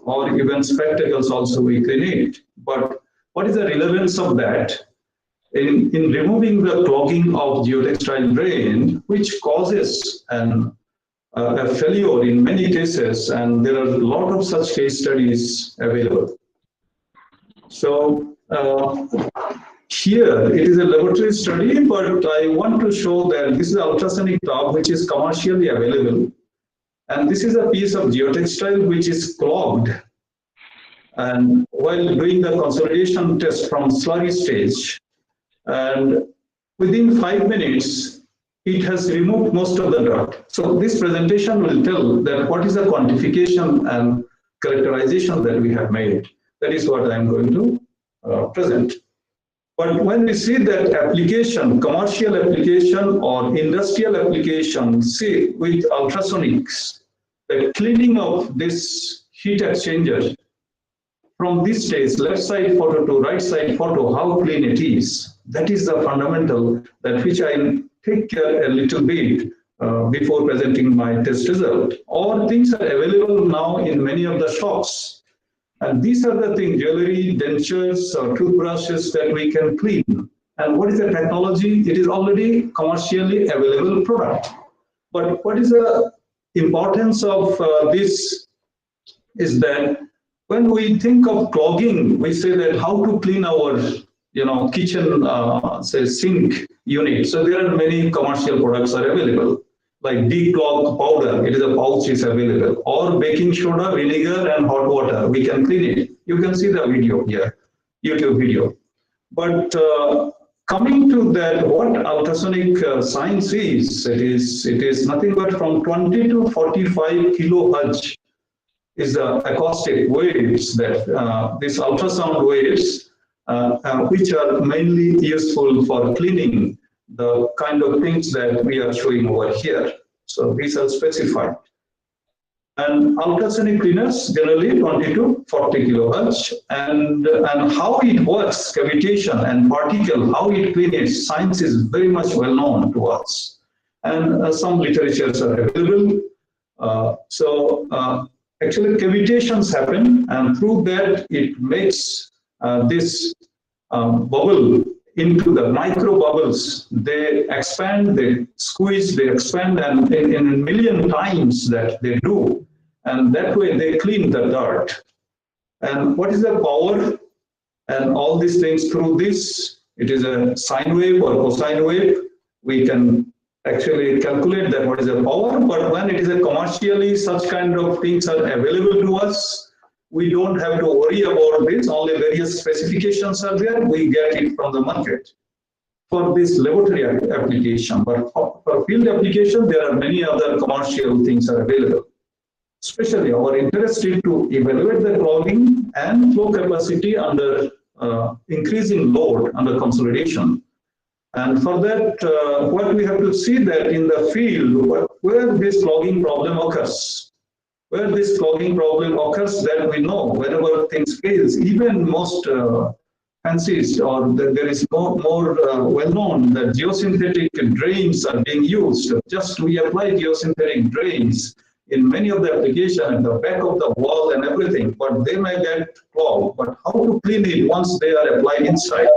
S: or even spectacles also we clean it. But what is the relevance of that? In removing the clogging of geotextile drain, which causes a failure in many cases, and there are a lot of such case studies available. So here it is a laboratory study, but I want to show that this is an ultrasonic tub which is commercially available, and this is a piece of geotextile which is clogged. And while doing the consolidation test from slurry stage, and within 5 minutes, it has removed most of the dirt. So this presentation will tell that what is the quantification and characterization that we have made. That is what I am going to present. But when we see that application, commercial application or industrial application, see with ultrasonics, the cleaning of this heat exchanger from this stage, left side photo to right side photo, how clean it is. That is the fundamental, that which I will take care a little bit before presenting my test result. All things are available now in many of the shops. And these are the things, jewelry, dentures, or toothbrushes that we can clean. And what is the technology? It is already commercially available product. But what is the importance of this is that when we think of clogging, we say that how to clean our kitchen say sink unit. So there are many commercial products are available, like declog powder. It is a pouch is available, or baking soda, vinegar, and hot water. We can clean it. You can see the video here, YouTube video. But coming to that, what ultrasonic science is, it is nothing but from 20 to 45 kilohertz is the acoustic waves that these ultrasound waves, which are mainly useful for cleaning the kind of things that we are showing over here. So these are specified. And ultrasonic cleaners generally 20 to 40 kilohertz. And how it works, cavitation and particle, how it cleans, science is very much well known to us. And some literatures are available. Actually, cavitations happen, and through that, it makes this bubble into the micro bubbles. They expand, they squeeze, they expand, and in a million times that they do. And that way, they clean the dirt. And what is the power? And all these things through this, it is a sine wave or cosine wave. We can actually calculate that what is the power, but when it is a commercially such kind of things are available to us, we don't have to worry about this. Only various specifications are there. We get it from the market for this laboratory application. But for field application, there are many other commercial things are available. Especially our interest is to evaluate the clogging and flow capacity under increasing load under consolidation. And for that, what we have to see that in the field, where this clogging problem occurs, that we know wherever things fails, even most fanciest, or there is more well known that geosynthetic drains are being used. Just we apply geosynthetic drains in many of the applications at the back of the wall and everything, but they may get clogged. But how to clean it once they are applied inside?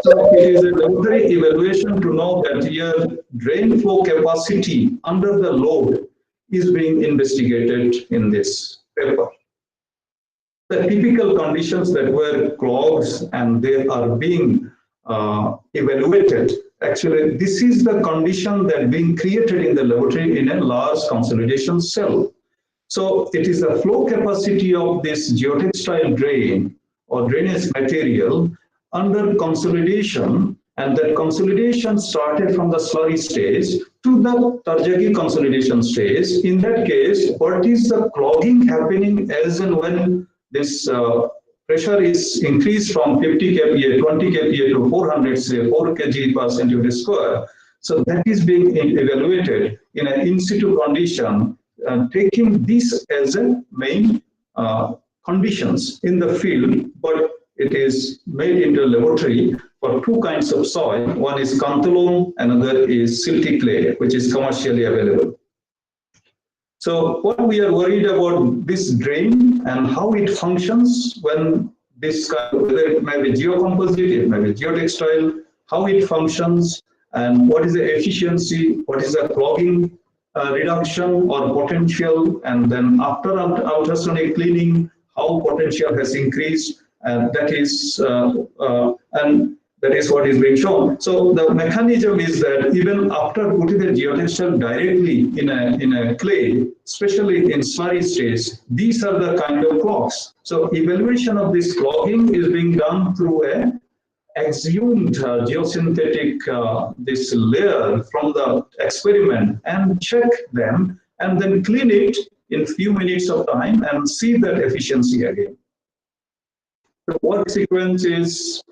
S: So it is a laboratory evaluation to know that your drain flow capacity under the load is being investigated in this paper. The typical conditions that were clogs and they are being evaluated. Actually, this is the condition that being created in the laboratory in a large consolidation cell. So it is the flow capacity of this geotextile drain or drainage material under consolidation, and that consolidation started from the slurry stage to the Tarjagi consolidation stage. In that case, what is the clogging happening as and when this pressure is increased from 50 kPa, 20 kPa to 400, say 4 kg per centimeter square. So that is being evaluated in an in situ condition, taking this as a main conditions in the field, but it is made into a laboratory for two kinds of soil. One is Cantolone, another is silty clay, which is commercially available. So what we are worried about this drain and how it functions when this kind of, whether it may be geocomposite, it may be geotextile, how it functions, and what is the efficiency, what is the clogging reduction or potential, and then after ultrasonic cleaning, how potential has increased, and that is what is being shown. So the mechanism is that even after putting the geotextile directly in a clay, especially in slurry stage, these are the kind of clogs. So evaluation of this clogging is being done through a exhumed geosynthetic this layer from the experiment and check them and then clean it in few minutes of time and see that efficiency again. The work sequence is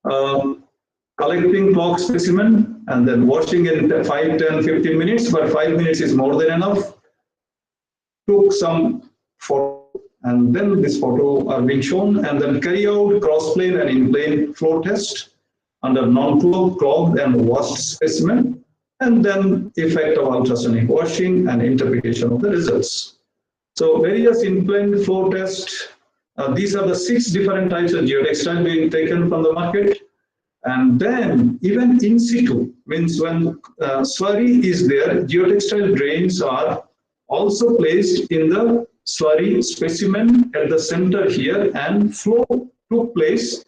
S: collecting clog specimen and then washing in 5, 10, 15 minutes, but 5 minutes is more than enough. Took some photo and then this photo are being shown, and then carry out cross-plane and in-plane flow test under non-clogged and washed specimen, and then effect of ultrasonic washing and interpretation of the results. So various in-plane flow tests, these are the 6 different types of geotextile being taken from the market. And then even in situ, means when slurry is there, geotextile drains are also placed in the slurry specimen at the center here, and flow took place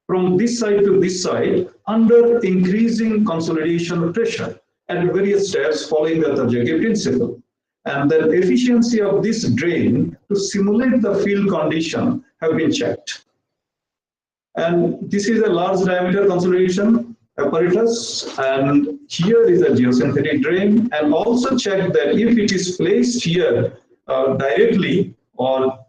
S: from this side to this side under increasing consolidation pressure at various steps following the Tarjagi principle. And the efficiency of this drain to simulate the field condition have been checked. And this is a large diameter consolidation apparatus, and here is a geosynthetic drain, and also check that if it is placed here directly or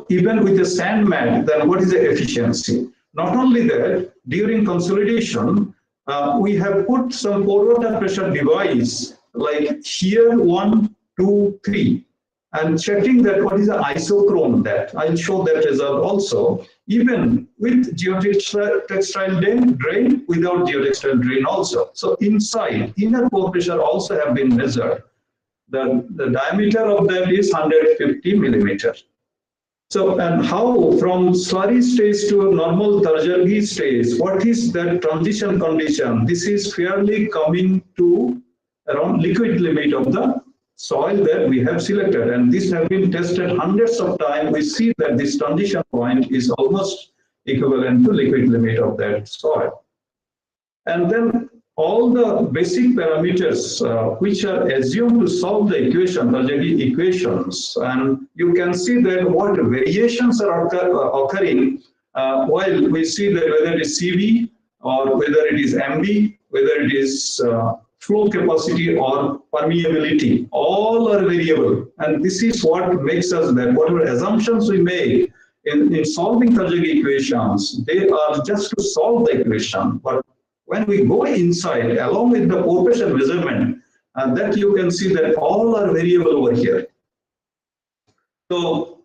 S: even with a sand mat, then what is the efficiency? Not only that, during consolidation, we have put some pore water pressure device like here 1, 2, 3, and checking that what is the isochrone that. I'll show that result also, even with geotextile drain, without geotextile drain also. So inside, inner pore pressure also have been measured. The diameter of that is 150 millimeter. So, and how from slurry stage to normal Tarjagi stage, what is that transition condition? This is fairly coming to around liquid limit of the soil that we have selected, and this have been tested hundreds of times. We see that this transition point is almost equivalent to liquid limit of that soil. And then all the basic parameters which are assumed to solve the equation, Tarjagi equations, and you can see that what variations are occurring while we see that whether it is CV or whether it is MB, whether it is flow capacity or permeability, all are variable. And this is what makes us that whatever assumptions we make in solving Tarjagi equations, they are just to solve the equation. But when we go inside, along with the pore pressure measurement, that you can see that all are variable over here. So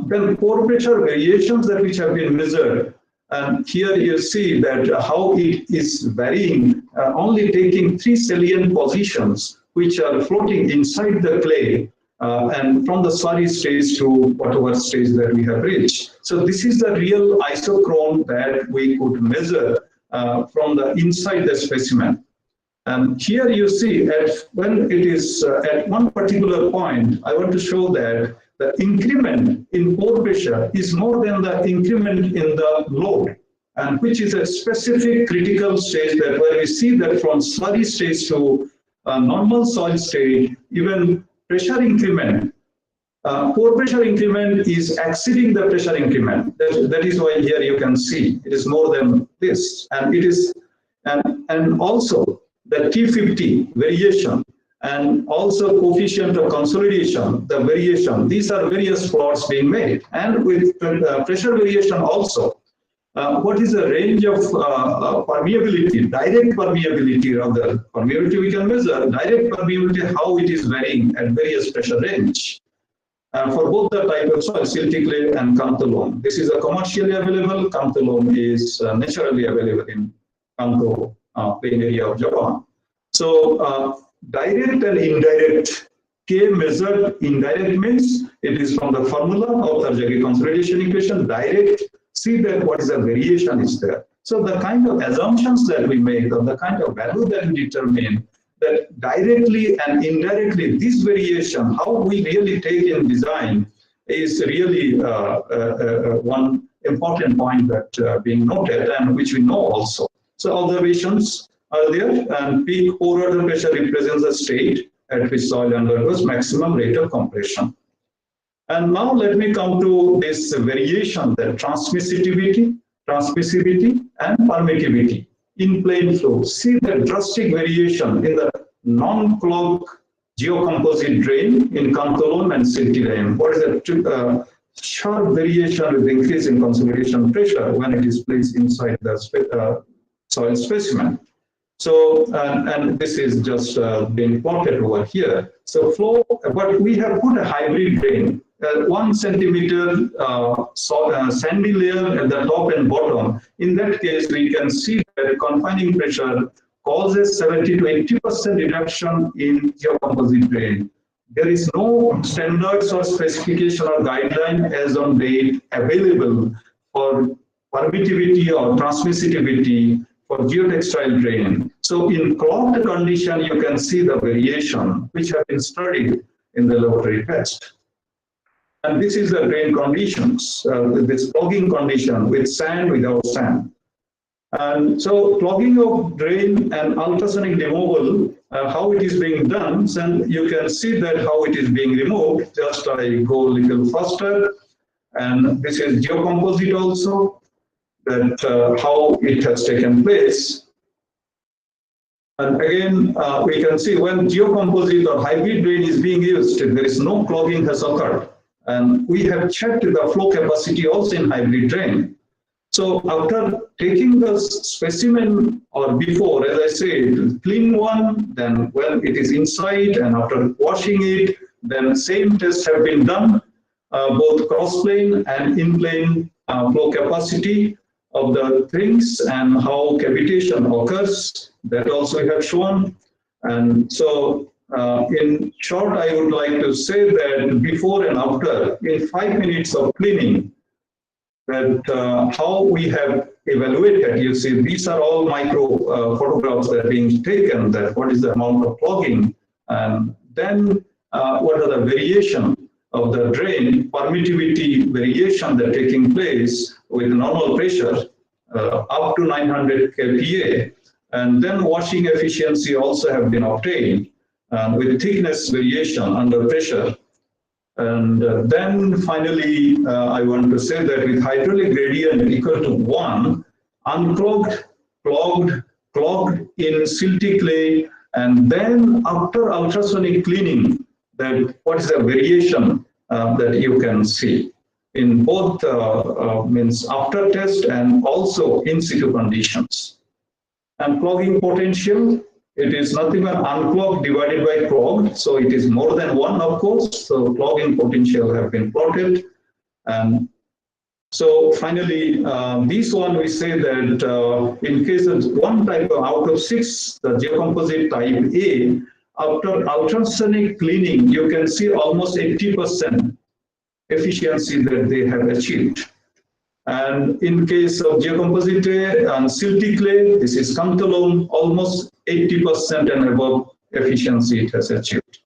S: then pore pressure variations that which have been measured, and here you see that how it is varying, only taking 3 salient positions which are floating inside the clay, and from the slurry stage to whatever stage that we have reached. So this is the real isochrone that we could measure from the inside the specimen. And here you see when it is at one particular point, I want to show that the increment in pore pressure is more than the increment in the load, and which is a specific critical stage that where we see that from slurry stage to normal soil state, even pressure increment, pore pressure increment is exceeding the pressure increment. That is why here you can see it is more than this, and it is, and also the T50 variation, and also coefficient of consolidation, the variation. These are various plots being made, and with pressure variation also. What is the range of permeability, direct permeability rather, permeability we can measure, direct permeability, how it is varying at various pressure range. For both the type of soil, silty clay and Kanto loam. This is a commercially available, Kanto loam is naturally available in Kanto plain area of Japan. So direct and indirect, K measured indirect means it is from the formula of the Tarjagi consolidation equation. Direct, see that what is the variation is there. So the kind of assumptions that we make, or the kind of value that we determine, that directly and indirectly this variation, how we really take in design, is really one important point that being noted, and which we know also. So observations are there, and peak pore water pressure represents a state at which soil undergoes maximum rate of compression. And now let me come to this variation, the transmissivity, and permittivity in plane flow. See the drastic variation in the non-clogged geocomposite drain in Kanto loam and silty clay. What is the sharp variation with increase in consolidation pressure when it is placed inside the soil specimen. So, and this is just being plotted over here. So flow, but we have put a hybrid drain, 1 centimeter sandy layer at the top and bottom. In that case, we can see that confining pressure causes 70 to 80% reduction in geocomposite drain. There is no standards or specification or guideline as on date available for permittivity or transmissivity for geotextile drain. So in clogged condition, you can see the variation which have been studied in the laboratory test. And this is the drain conditions, this clogging condition with sand, without sand. And so clogging of drain and ultrasonic removal, how it is being done, and you can see that how it is being removed. Just I go a little faster. And this is geocomposite also, that how it has taken place. And again, we can see when geocomposite or hybrid drain is being used, there is no clogging has occurred. And we have checked the flow capacity also in hybrid drain. So after taking the specimen, or before, as I said, clean one, then when it is inside, and after washing it, then same tests have been done, both cross-plane and in-plane flow capacity of the things and how cavitation occurs. That also we have shown. And so in short, I would like to say that before and after, in 5 minutes of cleaning, that how we have evaluated, you see, these are all micro photographs that are being taken, that what is the amount of clogging, and then what are the variation of the drain, permittivity variation that are taking place with normal pressure up to 900 kPa, and then washing efficiency also have been obtained with thickness variation under pressure. And then finally, I want to say that with hydraulic gradient equal to 1, unclogged, clogged in silty clay, and then after ultrasonic cleaning, that what is the variation that you can see in both means after test and also in situ conditions. And clogging potential, it is nothing but unclogged divided by clogged, so it is more than 1, of course. So clogging potential have been plotted. And so finally, this one we say that in case of one type of out of 6, the geocomposite type A, after ultrasonic cleaning, you can see almost 80% efficiency that they have achieved. And in case of geocomposite and silty clay, this is Kanto loam, almost 80% and above efficiency it has achieved.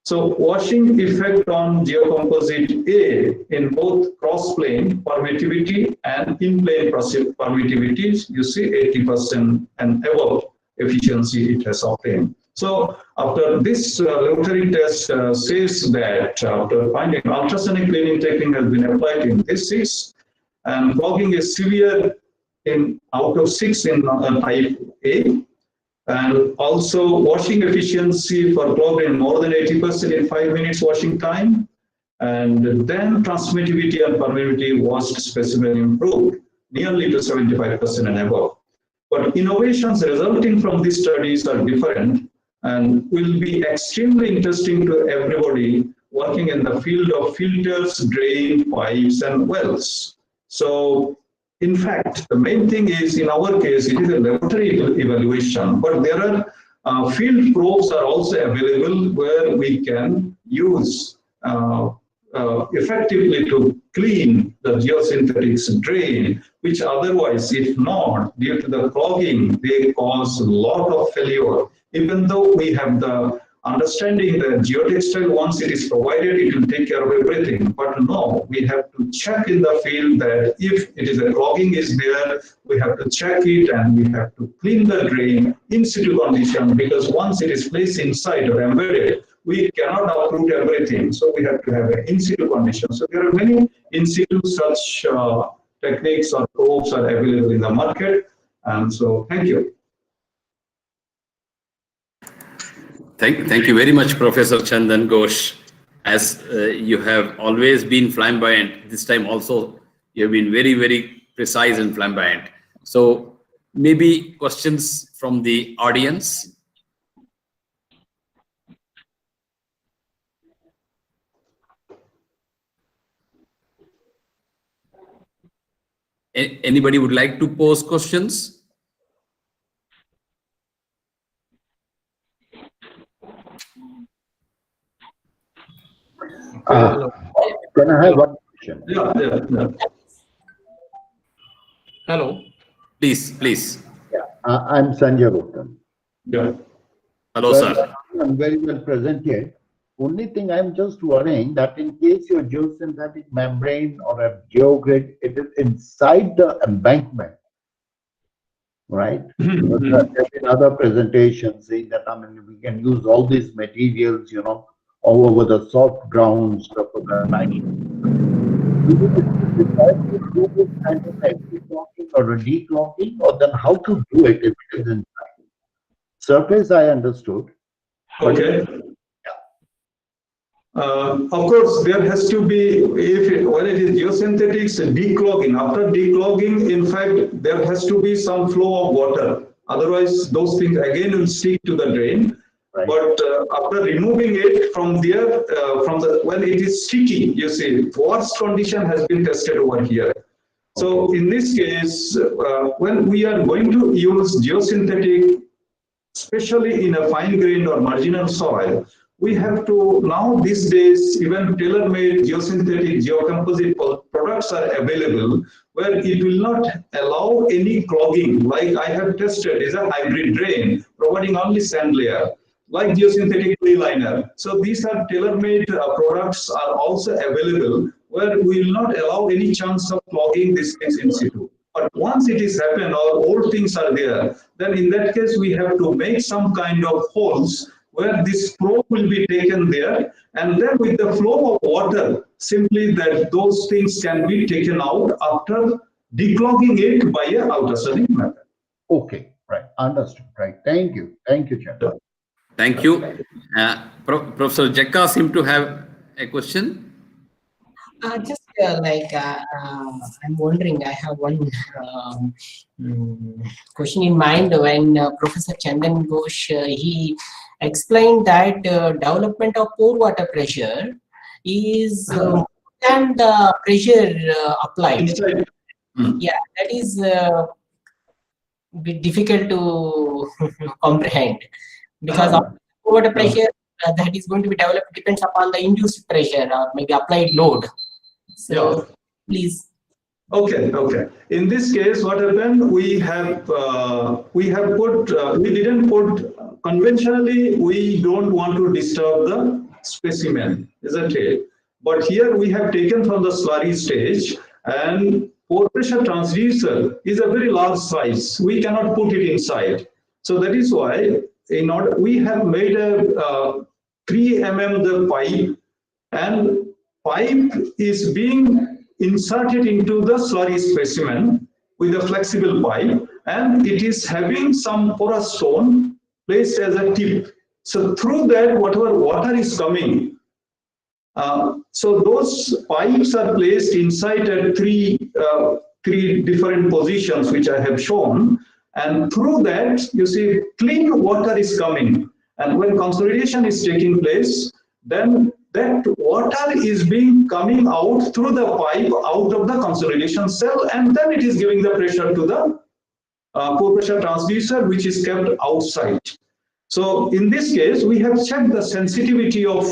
S: So washing effect on geocomposite A in both cross-plane permittivity and in-plane permittivity, you see 80% and above efficiency it has obtained. So after this laboratory test says that after finding ultrasonic cleaning technique has been applied in this 6, and clogging is severe in out of 6 in type A, and also washing efficiency for clogged in more than 80% in 5 minutes washing time, and then transmittivity and permeability washed specimen improved nearly to 75% and above. But innovations resulting from these studies are different and will be extremely interesting to everybody working in the field of filters, drain, pipes, and wells. So, in fact, the main thing is, in our case, it is a laboratory evaluation, but there are field probes are also available where we can use effectively to clean the geosynthetics drain, which otherwise, if not, due to the clogging, they cause a lot of failure. Even though we have the understanding that geotextile, once it is provided, it will take care of everything. But no, we have to check in the field that if it is a clogging is there, we have to check it and we have to clean the drain in situ condition, because once it is placed inside or embedded, we cannot uproot everything. So we have to have an in situ condition. So there are many in situ such techniques or probes are available in the market. And so thank you.
O: Thank you very much, Professor Chandan Ghosh. As you have always been flamboyant, this time also you have been very, very precise and flamboyant. So maybe questions from the audience. Anybody would like to pose questions?
T: Can I have one question?
S: Yeah.
O: Hello. Please.
T: Yeah, I'm Sanjay Gupta.
S: Yeah.
O: Hello, sir.
T: I'm very well presented. Only thing I'm just worrying that in case your geosynthetic membrane or a geogrid, it is inside the embankment, right? There have been other presentations saying that, I mean, we can use all these materials, you know, all over the soft ground stuff of the night. Do you decide to do this kind of clogging or a declogging, or then how to do it if it is inside? Surface, I understood.
S: Okay. Of course, there has to be, when it is geosynthetics, declogging. After declogging, in fact, there has to be some flow of water. Otherwise, those things again will stick to the drain. Right. But after removing it from there, when it is sticky, you see, worst condition has been tested over here. So in this case, when we are going to use geosynthetic, especially in a fine-grained or marginal soil, we have to, now these days, even tailor-made geosynthetic geocomposite products are available where it will not allow any clogging. Like I have tested is a hybrid drain, providing only sand layer, like geosynthetic clay liner. So these are tailor-made products are also available where we will not allow any chance of clogging these things in situ. But once it is happened or old things are there, then in that case we have to make some kind of holes where this probe will be taken there, and then with the flow of water, simply that those things can be taken out after declogging it by a ultrasonic method.
T: Okay, right, understood, right. Thank you, Chairman.
O: Thank you. Professor Jekka seemed to have a question.
Q: I'm wondering, I have one question in mind. When Professor Chandan Ghosh, he explained that development of pore water pressure is more than the pressure applied. Yeah, that is a bit difficult to comprehend, because of pore water pressure that is going to be developed depends upon the induced pressure or maybe applied load. So, please.
S: Okay. In this case, what happened? We didn't put conventionally. We don't want to disturb the specimen, isn't it? But here we have taken from the slurry stage, and pore pressure transducer is a very large size. We cannot put it inside. So that is why in order, we have made a 3 mm the pipe, and pipe is being inserted into the slurry specimen with a flexible pipe, and it is having some porous stone placed as a tip. So through that, whatever water is coming, so those pipes are placed inside at three different positions, which I have shown. And through that, you see, clean water is coming. And when consolidation is taking place, then that water is being coming out through the pipe out of the consolidation cell, and then it is giving the pressure to the pore pressure transducer, which is kept outside. So in this case, we have checked the sensitivity of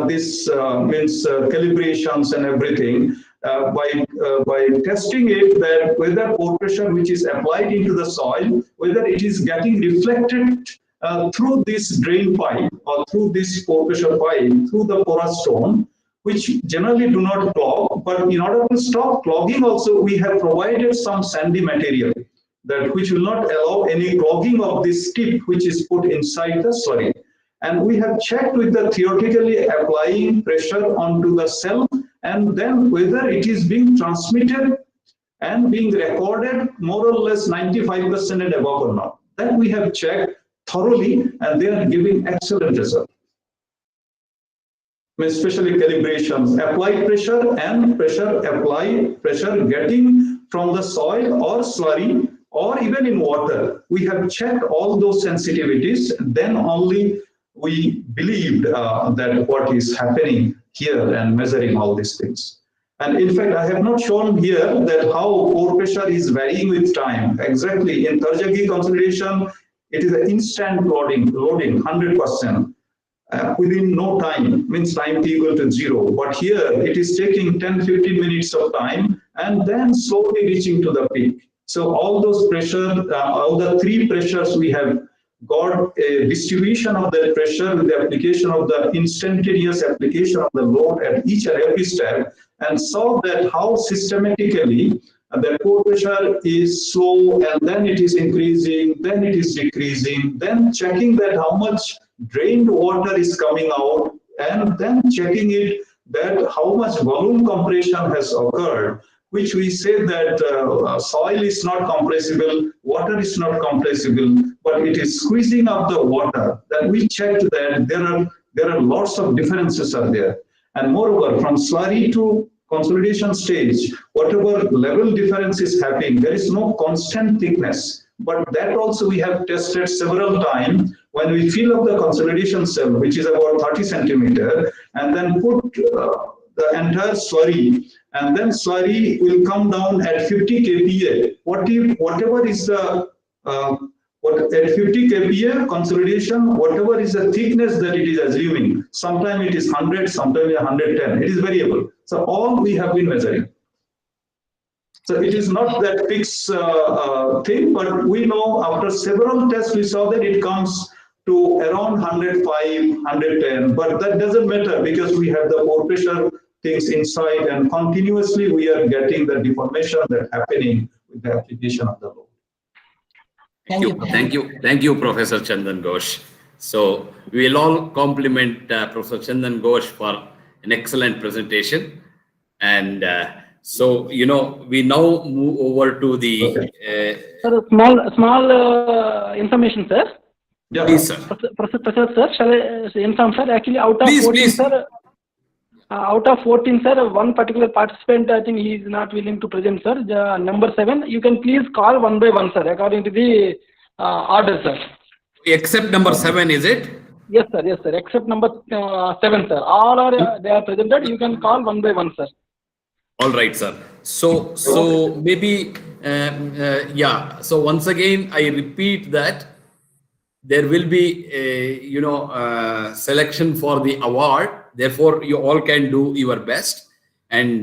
S: this calibrations and everything by testing it, that whether pore pressure which is applied into the soil, whether it is getting reflected through this drain pipe or through this pore pressure pipe, through the porous stone, which generally do not clog. But in order to stop clogging also, we have provided some sandy material that which will not allow any clogging of this tip which is put inside the slurry. And we have checked with the theoretically applying pressure onto the cell, and then whether it is being transmitted and being recorded more or less 95% and above or not. That we have checked thoroughly, and they are giving excellent result. Especially calibrations, applied pressure and pressure getting from the soil or slurry or even in water. We have checked all those sensitivities, then only we believed that what is happening here and measuring all these things. And in fact, I have not shown here that how pore pressure is varying with time. Exactly, in Tarjagi consolidation, it is an instant loading 100%. Within no time, means time t equal to 0. But here it is taking 10-15 minutes of time and then slowly reaching to the peak. So all those pressure, all the three pressures, we have got a distribution of that pressure with the application of the instantaneous application of the load at each and every step, and saw that how systematically the pore pressure is slow, and then it is increasing, then it is decreasing, then checking that how much drained water is coming out, and then checking it that how much volume compression has occurred, which we say that soil is not compressible, water is not compressible, but it is squeezing up the water. Then we checked that there are lots of differences are there. And moreover, from slurry to consolidation stage, whatever level difference is happening, there is no constant thickness. But that also we have tested several times when we fill up the consolidation cell, which is about 30 centimeter, and then put the entire slurry, and then slurry will come down at 50 kPa. Whatever is the at 50 kPa consolidation, whatever is the thickness that it is assuming, sometimes it is 100, sometimes 110. It is variable. So all we have been measuring. So it is not that fixed thing, but we know after several tests we saw that it comes to around 105, 110. But that doesn't matter because we have the pore pressure things inside, and continuously we are getting the deformation that happening with the application of the load.
O: Thank you, Professor Chandan Ghosh. So we will all compliment Professor Chandan Ghosh for an excellent presentation. And so, you know, we now move over to the...
R: Sir, small information, sir.
S: Yeah.
O: Please, sir.
R: Professor, sir, shall I inform, sir? Actually, out of 14, sir, out of 14, sir, one particular participant, I think he is not willing to present, sir. The number 7, you can please call one by one, sir, according to the order, sir.
O: Except number 7, is it?
R: Yes, sir. Yes, sir. Except number 7, sir. All are they are presented. You can call one by one, sir.
O: All right, sir. So maybe yeah. So once again, I repeat that there will be a selection for the award. Therefore, you all can do your best, and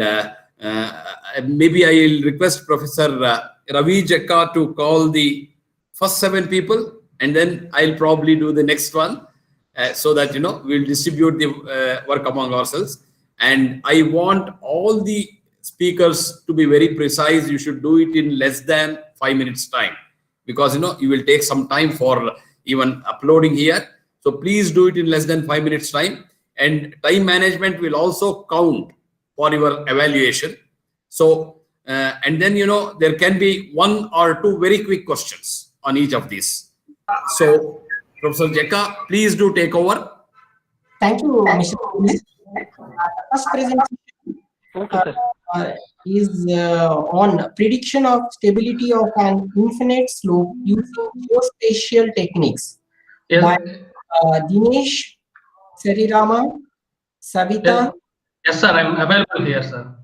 O: maybe I will request Professor Ravi Jekka to call the first 7 people, and then I'll probably do the next one, so that we'll distribute the work among ourselves. And I want all the speakers to be very precise. You should do it in less than 5 minutes time, because you will take some time for even uploading here. So please do it in less than 5 minutes time, and time management will also count for your evaluation. So and then there can be 1 or 2 very quick questions on each of these. So Professor Jekka, please do take over.
Q: Thank you, Mr. First presentation is on prediction of stability of an infinite slope using geospatial techniques by Dinesh, Sarirama, Savita.
U: Yes, sir. I'm available here, sir.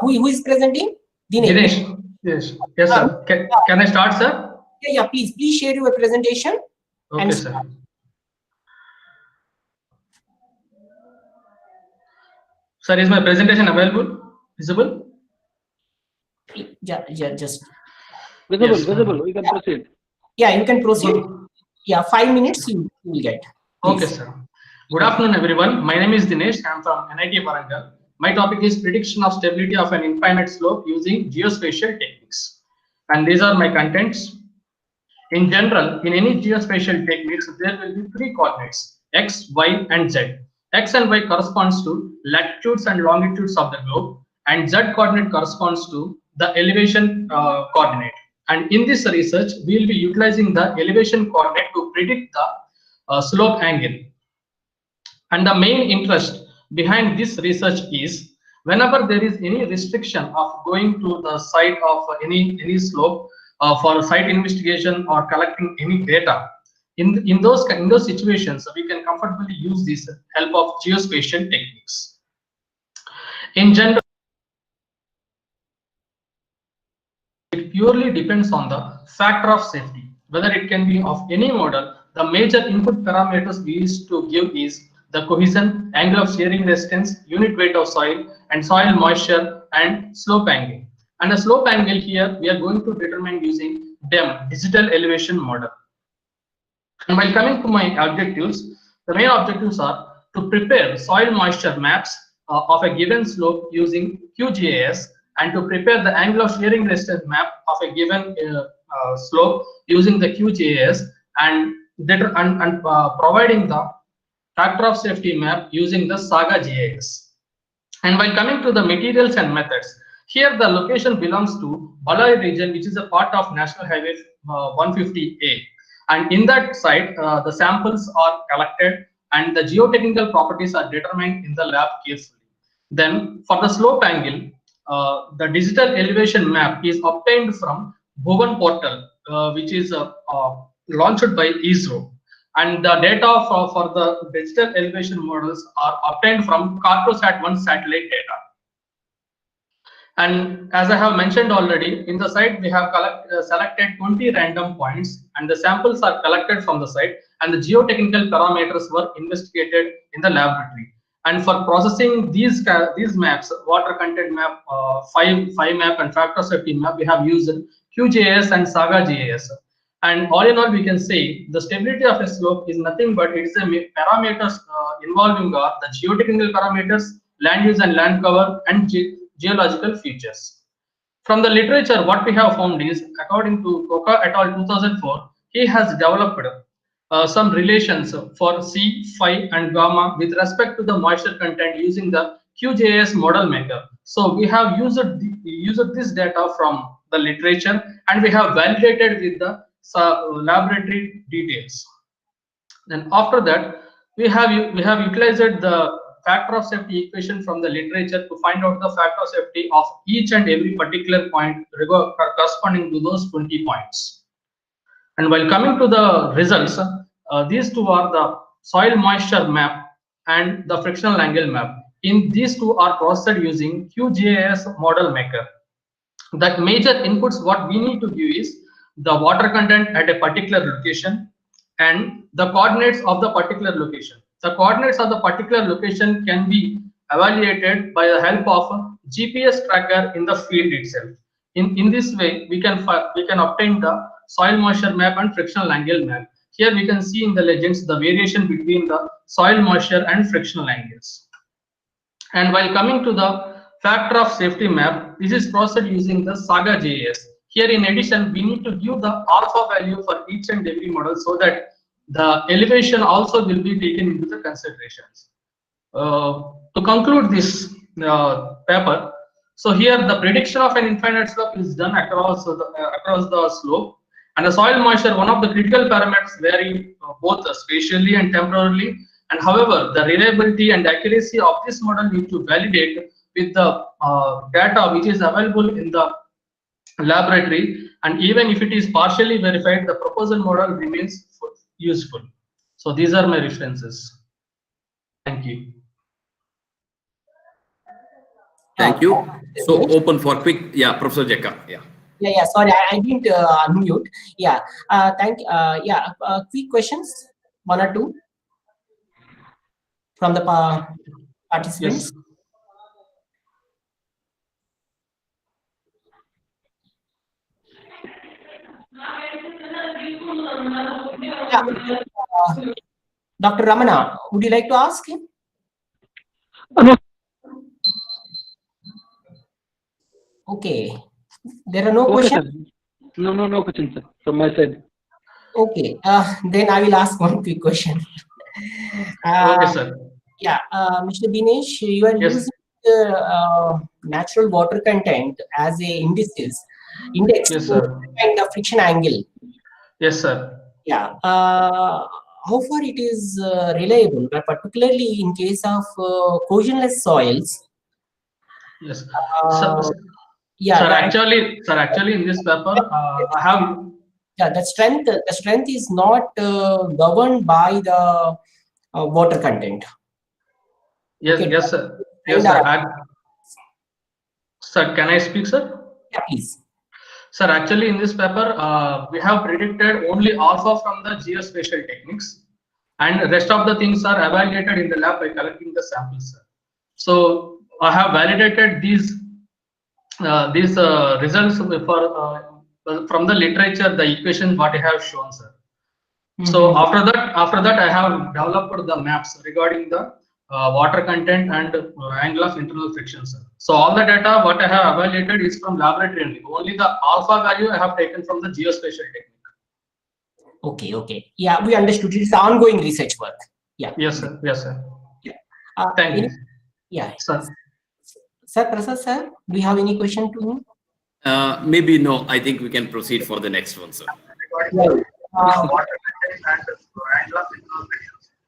Q: Who is presenting?
U: Dinesh. Yes, yes, sir. Can I start, sir?
Q: Yeah. Please share your presentation.
U: Okay, sir. Sir, is my presentation available? Visible?
Q: Yeah, just
R: visible. We can proceed.
Q: Yeah, you can proceed. Yeah, 5 minutes you will get. Please.
U: Okay, sir. Good afternoon, everyone. My name is Dinesh. I'm from NIT Warangal. My topic is prediction of stability of an infinite slope using geospatial techniques. And these are my contents. In general, in any geospatial techniques, there will be 3 coordinates, x, y, and z. X and y corresponds to latitudes and longitudes of the globe, and z coordinate corresponds to the elevation coordinate. And in this research, we will be utilizing the elevation coordinate to predict the slope angle. And the main interest behind this research is whenever there is any restriction of going to the site of any slope for site investigation or collecting any data, in those situations we can comfortably use this help of geospatial techniques. In general, it purely depends on the factor of safety, whether it can be of any model. The major input parameters we used to give is the cohesion, angle of shearing resistance, unit weight of soil, and soil moisture, and slope angle. And the slope angle here we are going to determine using DEM, digital elevation model. And while coming to my objectives, the main objectives are to prepare soil moisture maps of a given slope using QGIS, and to prepare the angle of shearing resistance map of a given slope using the QGIS, and providing the factor of safety map using the Saga GIS. And while coming to the materials and methods, here the location belongs to Balai region, which is a part of National Highway 150A. And in that site, the samples are collected and the geotechnical properties are determined in the lab carefully. Then for the slope angle, the digital elevation map is obtained from Bhuvan portal, which is launched by ISRO. And the data for the digital elevation models are obtained from Cartosat-1 satellite data. And as I have mentioned already, in the site we have selected 20 random points, and the samples are collected from the site, and the geotechnical parameters were investigated in the laboratory. And for processing these maps, water content map, 5 map, and factor safety map, we have used QGIS and Saga GIS. And all in all, we can say the stability of a slope is nothing but it is a parameters involving the geotechnical parameters, land use and land cover, and geological features. From the literature, what we have found is, according to Koka et al. 2004, he has developed some relations for C, phi, and gamma with respect to the moisture content using the QGIS model maker. So we have used this data from the literature, and we have validated with the laboratory details. Then after that, we have utilized the factor of safety equation from the literature to find out the factor of safety of each and every particular point corresponding to those 20 points. And while coming to the results, these two are the soil moisture map and the frictional angle map. In these two are processed using QGIS model maker. That major inputs what we need to give is the water content at a particular location and the coordinates of the particular location. The coordinates of the particular location can be evaluated by the help of a GPS tracker in the field itself. In this way, we can obtain the soil moisture map and frictional angle map. Here we can see in the legends the variation between the soil moisture and frictional angles. And while coming to the factor of safety map, this is processed using the Saga GIS. Here in addition, we need to give the alpha value for each and every model so that the elevation also will be taken into the considerations. To conclude this paper, so here the prediction of an infinite slope is done across the slope, and the soil moisture, one of the critical parameters, vary both spatially and temporarily. And however, the reliability and accuracy of this model need to validate with the data which is available in the laboratory, and even if it is partially verified, the proposal model remains useful. So these are my references. Thank you.
O: Thank you. So open for quick, Professor Jekka.
Q: Yeah. Sorry, I didn't unmute. Yeah. Quick questions, one or two from the participants.
U: Yes.
Q: Dr. Ramana, would you like to ask him? Okay. There are no questions?
R: Sir. No questions, sir, from my side.
Q: Okay. Then I will ask one quick question.
U: Okay, sir.
Q: Yeah, Mr. Dinesh, you are using natural water content as a index
U: Yes,
Q: to
U: sir.
Q: find the friction angle.
U: Yes, sir.
Q: Yeah. How far it is reliable, but particularly in case of cohesionless soils?
U: Yes.
Q: Yeah.
U: Sir, actually, in this paper, I have.
Q: Yeah, the strength is not governed by the water content.
U: Yes,
Q: Okay.
U: yes, sir. Yes, sir. Sir, can I speak, sir?
Q: Yeah, please.
U: Sir, actually, in this paper, we have predicted only alpha from the geospatial techniques, and the rest of the things are evaluated in the lab by collecting the samples, sir. So I have validated these results from the literature, the equations what I have shown, sir. So after that, I have developed the maps regarding the water content and angle of internal friction, sir. So all the data what I have evaluated is from laboratory only. Only the alpha value I have taken from the geospatial technique.
Q: Okay. Yeah, we understood. It's ongoing research work. Yeah.
U: Yes, sir. Yes, sir.
Q: Yeah.
U: Thank you.
Q: Yeah.
U: Sir.
Q: Sir, Prasad, sir, do you have any question to me?
O: Maybe no. I think we can proceed for the next one, sir.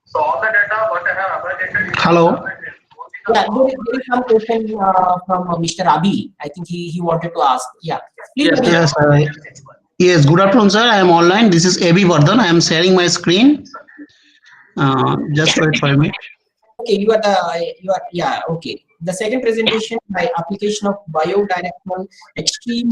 U: So all the data what I have evaluated.
Q: Hello. Yeah, there is some question from Mr. Abhi. I think he wanted to ask. Yeah. Please,
F: Yes, good afternoon, sir. I am online. This is Abhi Vardhan. I am sharing my screen. Just wait for a minute.
Q: Okay, yeah, okay. The second presentation by application of biodirectional extreme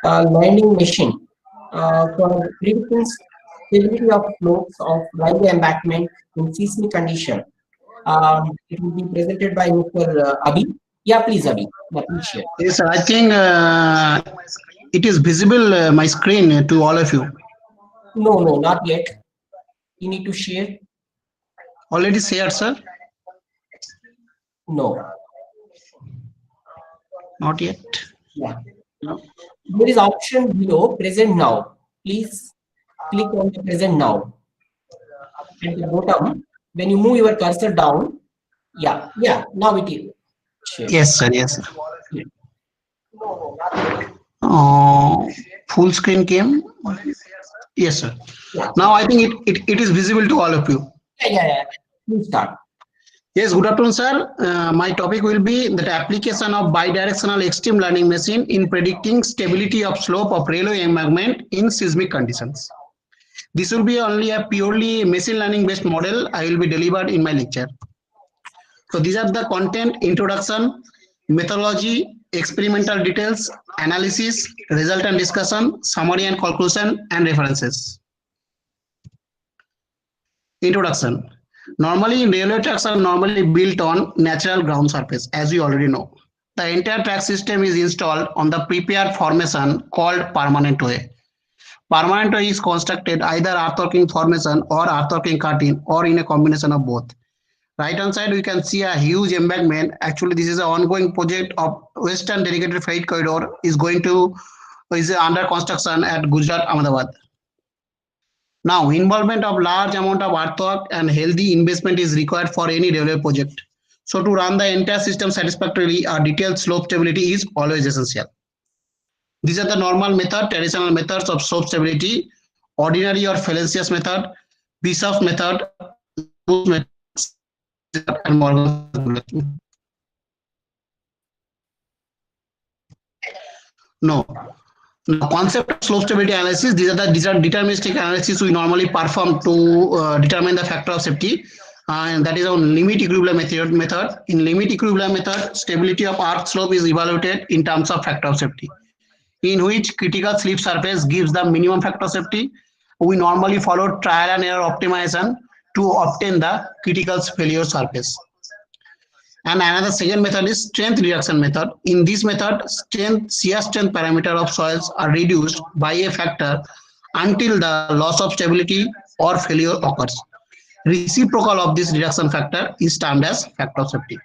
Q: landing machine for predicting stability of slopes of railway embankment in seismic condition. It will be presented by Mr. Abhi. Yeah, please, Abhi. Yeah, please share.
F: Yes, sir. I think it is visible my screen to all of you.
Q: No, not yet. You need to share.
F: Already shared, sir?
Q: No.
F: Not yet.
Q: Yeah.
F: No.
Q: There is option below present now. Please click on the present now. At the bottom, when you move your cursor down, yeah, now it is. Shared.
F: Yes, sir. Yes, sir. Full screen came. Yes, sir.
Q: Yeah.
F: Now I think it is visible to all of you.
Q: Yeah. Please start.
F: Yes, good afternoon, sir. My topic will be the application of bidirectional extreme learning machine in predicting stability of slope of railway embankment in seismic conditions. This will be only a purely machine learning based model I will be delivered in my lecture. So these are the content: introduction, methodology, experimental details, analysis, result and discussion, summary and conclusion, and references. Introduction. Normally, railway tracks are normally built on natural ground surface, as you already know. The entire track system is installed on the prepared formation called permanent way. Permanent way is constructed either earthworking formation or earthworking cutting or in a combination of both. Right hand side, we can see a huge embankment. Actually, this is an ongoing project of Western Dedicated Freight Corridor is under construction at Gujarat, Ahmedabad. Now, involvement of large amount of earthwork and healthy investment is required for any development project. So to run the entire system satisfactorily, a detailed slope stability is always essential. These are the normal method, traditional methods of slope stability, ordinary or fallacious method, Bishop's method, method, and Morgan's method. No. Now, concept of slope stability analysis, these are deterministic analysis we normally perform to determine the factor of safety. And that is on limit equilibrium method. In limit equilibrium method, stability of earth slope is evaluated in terms of factor of safety, in which critical slip surface gives the minimum factor of safety. We normally follow trial and error optimization to obtain the critical failure surface. And another second method is strength reduction method. In this method, shear strength parameter of soils are reduced by a factor until the loss of stability or failure occurs. Reciprocal of this reduction factor is termed as factor of safety.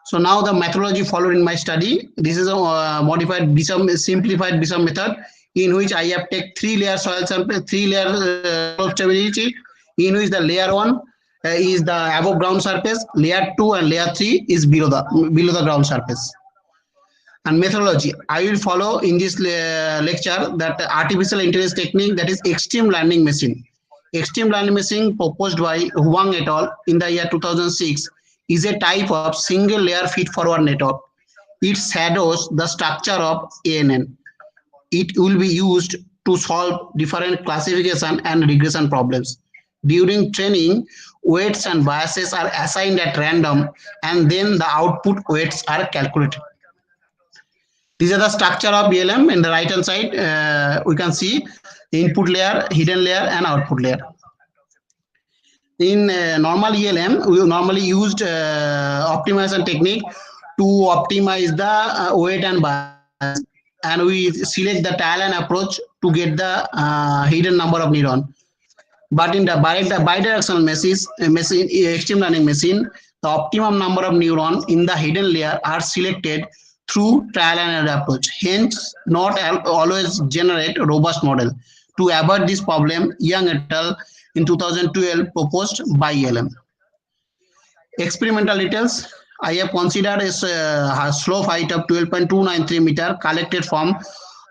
F: So now the methodology followed in my study. This is a modified simplified Bishop method, in which I have taken 3-layer soil sample, 3-layer stability, in which the layer 1 is the above ground surface, layer 2 and layer 3 is below the ground surface. And methodology, I will follow in this lecture that artificial intelligence technique, that is extreme learning machine. Extreme learning machine proposed by Huang et al. In the year 2006 is a type of single layer feed forward network. It shadows the structure of ANN. It will be used to solve different classification and regression problems. During training, weights and biases are assigned at random, and then the output weights are calculated. These are the structure of BLM. In the right hand side, we can see input layer, hidden layer, and output layer. In normal ELM, we normally used optimization technique to optimize the weight and bias, and we select the Thailand approach to get the hidden number of neuron. But in the bidirectional machine, extreme learning machine, the optimum number of neurons in the hidden layer are selected through trial and error approach. Hence, not always generate a robust model. To avoid this problem, Young et al. In 2012 proposed BiELM. Experimental details, I have considered a slope height of 12.293 meter collected from an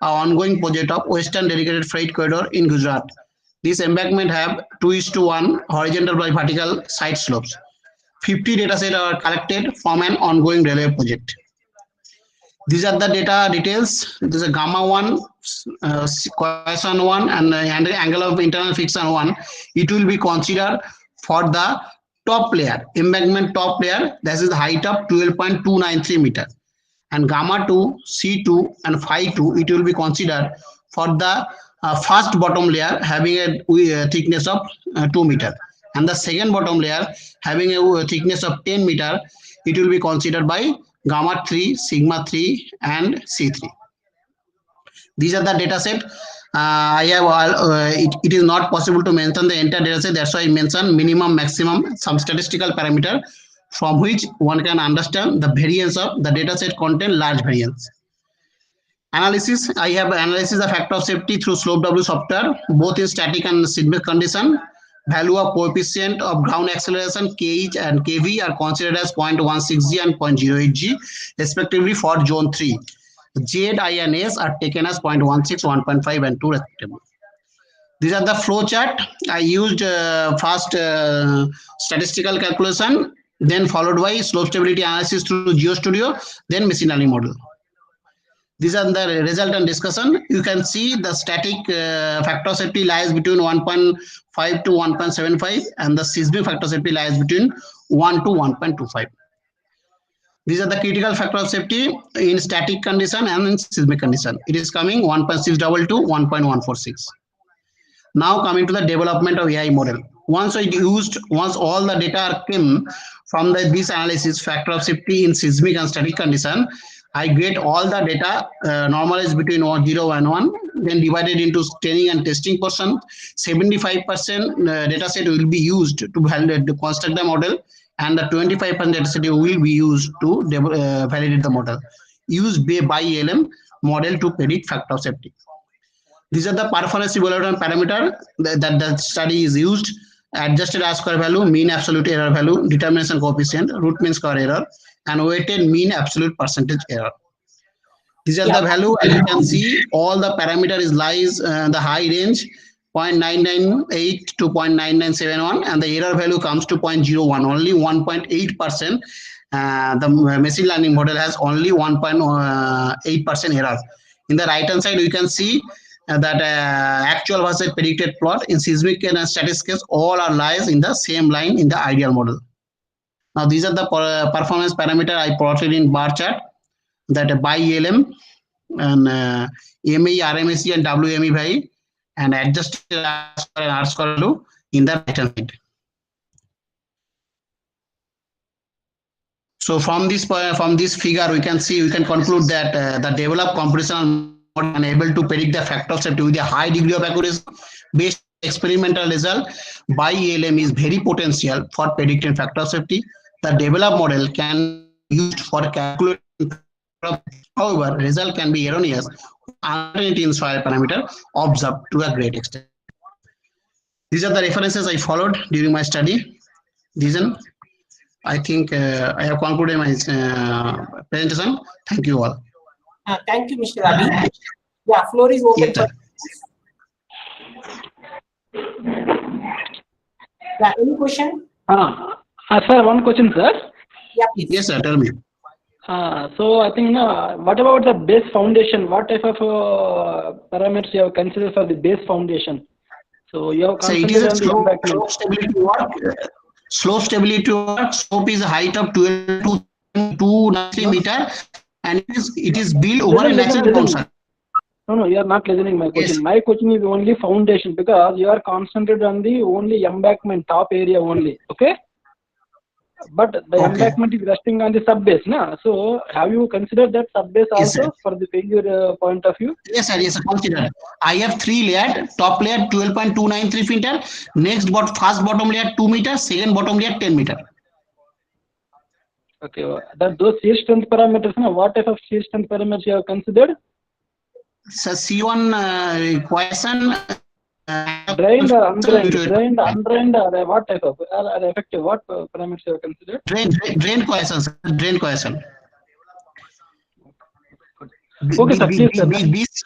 F: ongoing project of Western Dedicated Freight Corridor in Gujarat. This embankment have 2:1 horizontal by vertical side slopes. 50 datasets are collected from an ongoing railway project. These are the data details. This is a gamma 1, cohesion 1, and angle of internal friction 1. It will be considered for the top layer, embankment top layer. This is the height of 12.293 meter. And gamma 2, C2, and phi 2, it will be considered for the first bottom layer having a thickness of 2 meter. And the second bottom layer having a thickness of 10 meter, it will be considered by gamma 3, sigma 3, and C3. These are the data set. It is not possible to mention the entire data set. That's why I mentioned minimum, maximum, some statistical parameter from which one can understand the variance of the data set contain large variance. Analysis, I have analysis the factor of safety through slope W software, both in static and seismic condition. Value of coefficient of ground acceleration Kh and Kv are considered as 0.16g and 0.08g respectively for zone 3. Z, I, and S are taken as 0.16, 1.5, and 2 respectively. These are the flow chart. I used fast statistical calculation, then followed by slope stability analysis through GeoStudio, then machine learning model. These are the result and discussion. You can see the static factor safety lies between 1.5 to 1.75, and the seismic factor safety lies between 1 to 1.25. These are the critical factor of safety in static condition and in seismic condition. It is coming 1.622, 1.146. Now coming to the development of AI model. Once all the data came from this analysis factor of safety in seismic and static condition, I get all the data normalized between 0 and 1, then divided into training and testing portion. 75% data set will be used to construct the model, and the 25% data set will be used to validate the model. Use BiELM model to predict factor of safety. These are the performance evaluation parameter that the study is used. Adjusted R-square value, mean absolute error value, determination coefficient, root mean square error, and weighted mean absolute percentage error. These are the value, as you can see, all the parameter is lies the high range 0.998 to 0.9971, and the error value comes to 0.01, only 1.8%. The machine learning model has only 1.8% error. In the right hand side, you can see that actual versus predicted plot in seismic and statistics, all are lies in the same line in the ideal model. Now, these are the performance parameter I plotted in bar chart, that by ELM and ME, RMSE, and WME by, and adjusted R square value in the right hand side. So from this figure, we can conclude that the developed computational model are able to predict the factor of safety with a high degree of accuracy. Based experimental result by ELM is very potential for predicting factor of safety. The developed model can be used for calculating. However, result can be erroneous. Uncertainty in soil parameter observed to a great extent. These are the references I followed during my study. I think I have concluded my presentation. Thank you all.
Q: Thank you, Mr. Ravi. Yeah, floor is open for yeah, any question?
R: Sir, one question, sir.
Q: Yeah, please.
F: Yes, sir. Tell me.
R: So I think what about the base foundation? What type of parameters you have considered for the base foundation? So you have concentrated on the embankment.
F: Slope stability work. Slope is a height of 12 to 293 meter, and it is built over a natural construction.
R: No, you are not listening my question. Yes. My question is only foundation, because you are concentrated on the only embankment top area only. Okay. But the embankment is resting on the subbase, na? So have you considered that subbase also for the failure point of view?
F: Yes, sir. Yes, sir. Consider. I have 3 layers. Top layer 12.293 meter. Next, first bottom layer 2 meter. Second bottom layer 10 meter.
R: Okay. Those shear strength parameters, na? What type of shear strength parameters you have considered?
F: So C1 equation.
R: Drained or undrained? Drained, undrained, or what type of? Are effective? What parameters you have considered?
F: Drain cohesion. Drain cohesion.
R: Okay, sir. Please,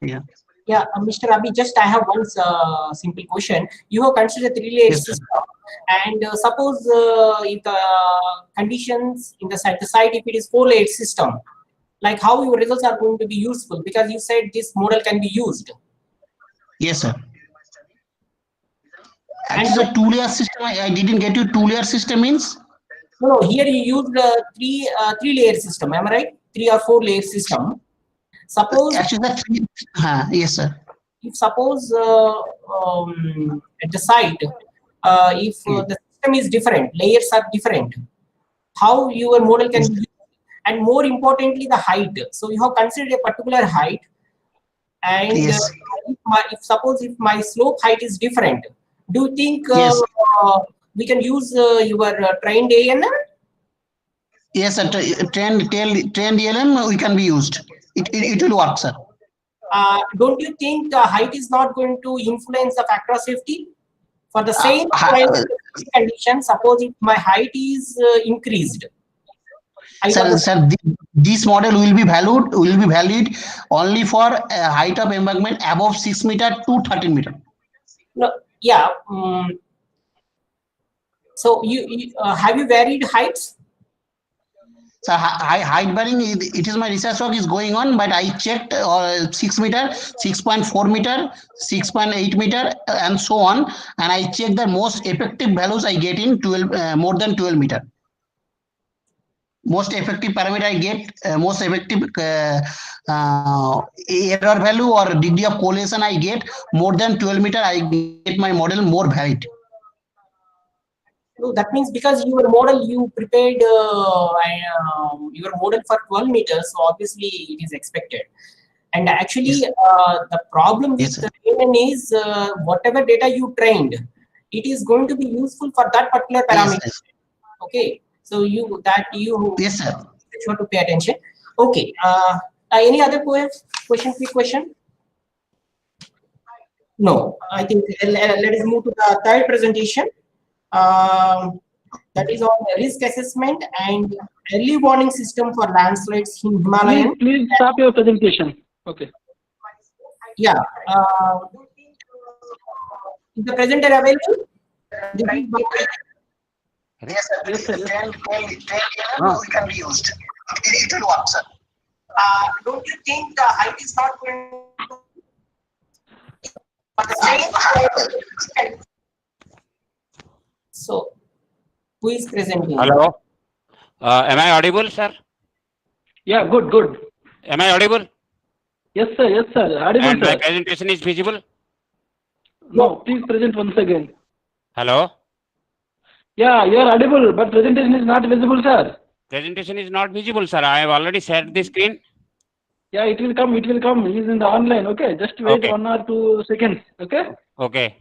F: yeah.
Q: Yeah, Mr. Ravi, just I have one simple question. You have considered 3-layer system, and suppose if the conditions in the site, if it is 4-layer system, like how your results are going to be useful? Because you said this model can be used.
F: Yes, sir. Actually, the 2-layer system, I didn't get you. 2-layer system means?
Q: No, here you used three-layer system. Am I right? 3 or 4-layer system. Suppose
F: actually the yes, sir.
Q: If suppose at the site, if the system is different, layers are different, how your model can be used, and more importantly, the height. So you have considered a particular height, and if suppose if my slope height is different, do you think we can use your trained ANM?
F: Yes, sir. Trained ALM we can be used. It will work, sir.
Q: Don't you think the height is not going to influence the factor of safety? For the same condition, suppose if my height is increased.
F: Sir, this model will be valid only for a height of embankment above 6 meter to 13 meter.
Q: No, yeah. So you have you varied heights?
F: So height bearing, it is my research work is going on, but I checked 6 meter, 6.4 meter, 6.8 meter, and so on, and I checked the most effective values I get in 12 more than 12 meter. Most effective parameter I get, most effective error value or degree of correlation I get more than 12 meter. I get my model more valid.
Q: No, that means because your model you prepared your model for 12 meters, so obviously it is expected. And actually, the problem with the ANN is whatever data you trained, it is going to be useful for that particular parameter. Okay, so you sure to pay attention. Okay, any other question? Quick question. No, I think let us move to the third presentation. That is on risk assessment and early warning system for landslides in Himalayan.
R: Please stop your presentation. Okay.
Q: Yeah. Is the presenter available?
G: Yes, sir.
R: Yes, sir.
G: It can be used. It will work, sir.
Q: Don't you think the height is not going to so who is presenting?
V: Hello. Am I audible, sir?
R: Yeah, good.
V: Am I audible?
R: Yes, sir. Audible,
V: And
R: sir.
V: my presentation is visible?
R: No, please present once again.
V: Hello.
R: Yeah, you are audible, but presentation is not visible, sir.
V: Presentation is not visible, sir. I have already shared the screen.
R: Yeah, it will come. It is in the online. Okay, just wait
V: Okay.
R: 1 or 2 seconds. Okay.
V: Okay.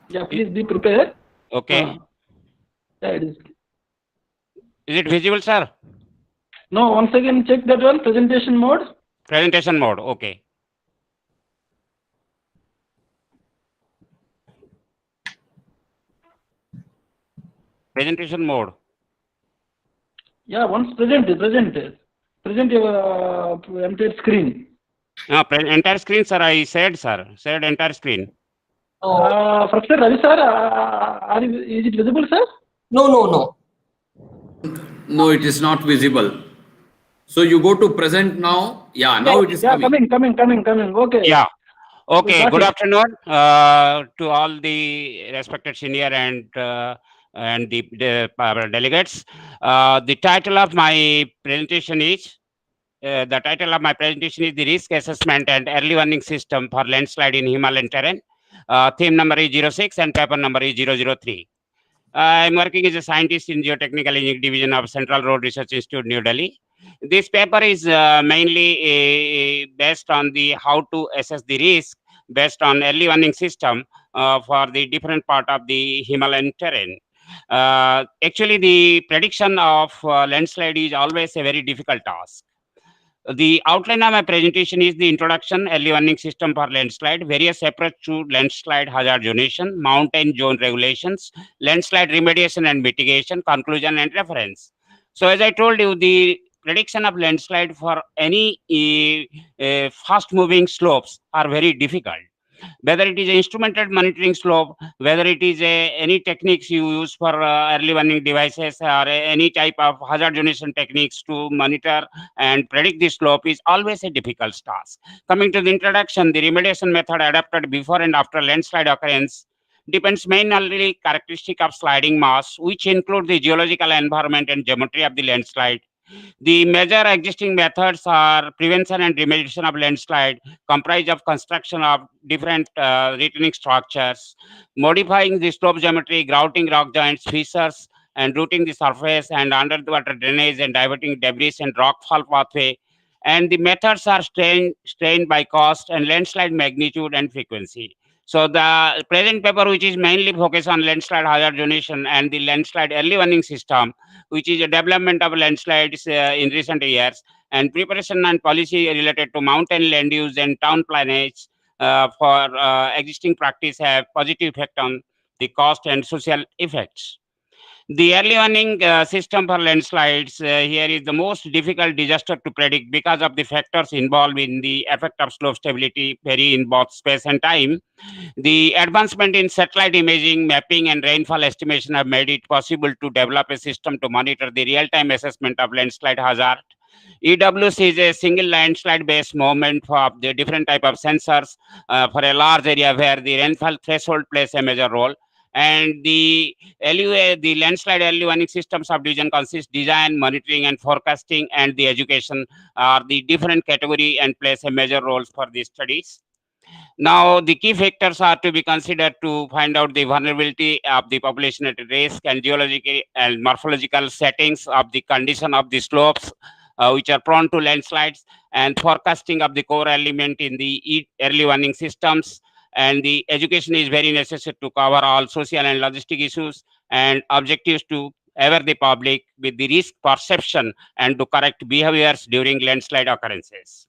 R: Yeah, please be prepared.
V: Okay.
R: Yeah, it is.
V: Is it visible, sir?
R: No, once again check that one. Presentation mode.
V: Presentation mode. Okay. Presentation mode.
R: Yeah, once present your empty screen.
V: No, entire screen, sir. I said, sir. Said entire screen.
R: Professor Ravi, sir, is it visible, sir?
Q: No.
O: No, it is not visible. So you go to present now. Yeah, now it is coming.
R: Coming. Okay.
V: Yeah. Okay.
R: Got
V: Good
R: it.
V: afternoon to all the respected senior and the delegates. The title of my presentation is the risk assessment and early warning system for landslide in Himalayan terrain. Theme number is 06 and paper number is 003. I'm working as a scientist in Geotechnical Engineering Division of Central Road Research Institute, New Delhi. This paper is mainly based on the how to assess the risk based on early warning system for the different part of the Himalayan terrain. Actually, the prediction of landslide is always a very difficult task. The outline of my presentation is the introduction, early warning system for landslide, various approach to landslide hazard zonation, mountain zone regulations, landslide remediation and mitigation, conclusion and reference. So as I told you, the prediction of landslide for any fast moving slopes are very difficult. Whether it is a instrumented monitoring slope, whether it is any techniques you use for early warning devices or any type of hazard zonation techniques to monitor and predict the slope is always a difficult task. Coming to the introduction, the remediation method adapted before and after landslide occurrence depends mainly characteristic of sliding mass, which include the geological environment and geometry of the landslide. The major existing methods are prevention and remediation of landslide, comprise of construction of different retaining structures, modifying the slope geometry, grouting rock joints, fissures, and routing the surface and underwater drainage and diverting debris and rockfall pathway. And the methods are strained by cost and landslide magnitude and frequency. So the present paper, which is mainly focused on landslide hazard zonation and the landslide early warning system, which is a development of landslides in recent years, and preparation and policy related to mountain land use and town plannage for existing practice have positive effect on the cost and social effects. The early warning system for landslides here is the most difficult disaster to predict because of the factors involved in the effect of slope stability vary in both space and time. The advancement in satellite imaging, mapping, and rainfall estimation have made it possible to develop a system to monitor the real-time assessment of landslide hazard. EWS is a single landslide-based movement for the different type of sensors for a large area where the rainfall threshold plays a major role. And the LUA, the landslide early warning system subdivision consists design, monitoring, and forecasting, and the education are the different category and plays a major role for these studies. Now, the key factors are to be considered to find out the vulnerability of the population at risk and geological and morphological settings of the condition of the slopes, which are prone to landslides, and forecasting of the core element in the early warning systems. And the education is very necessary to cover all social and logistic issues and objectives to aware the public with the risk perception and to correct behaviors during landslide occurrences.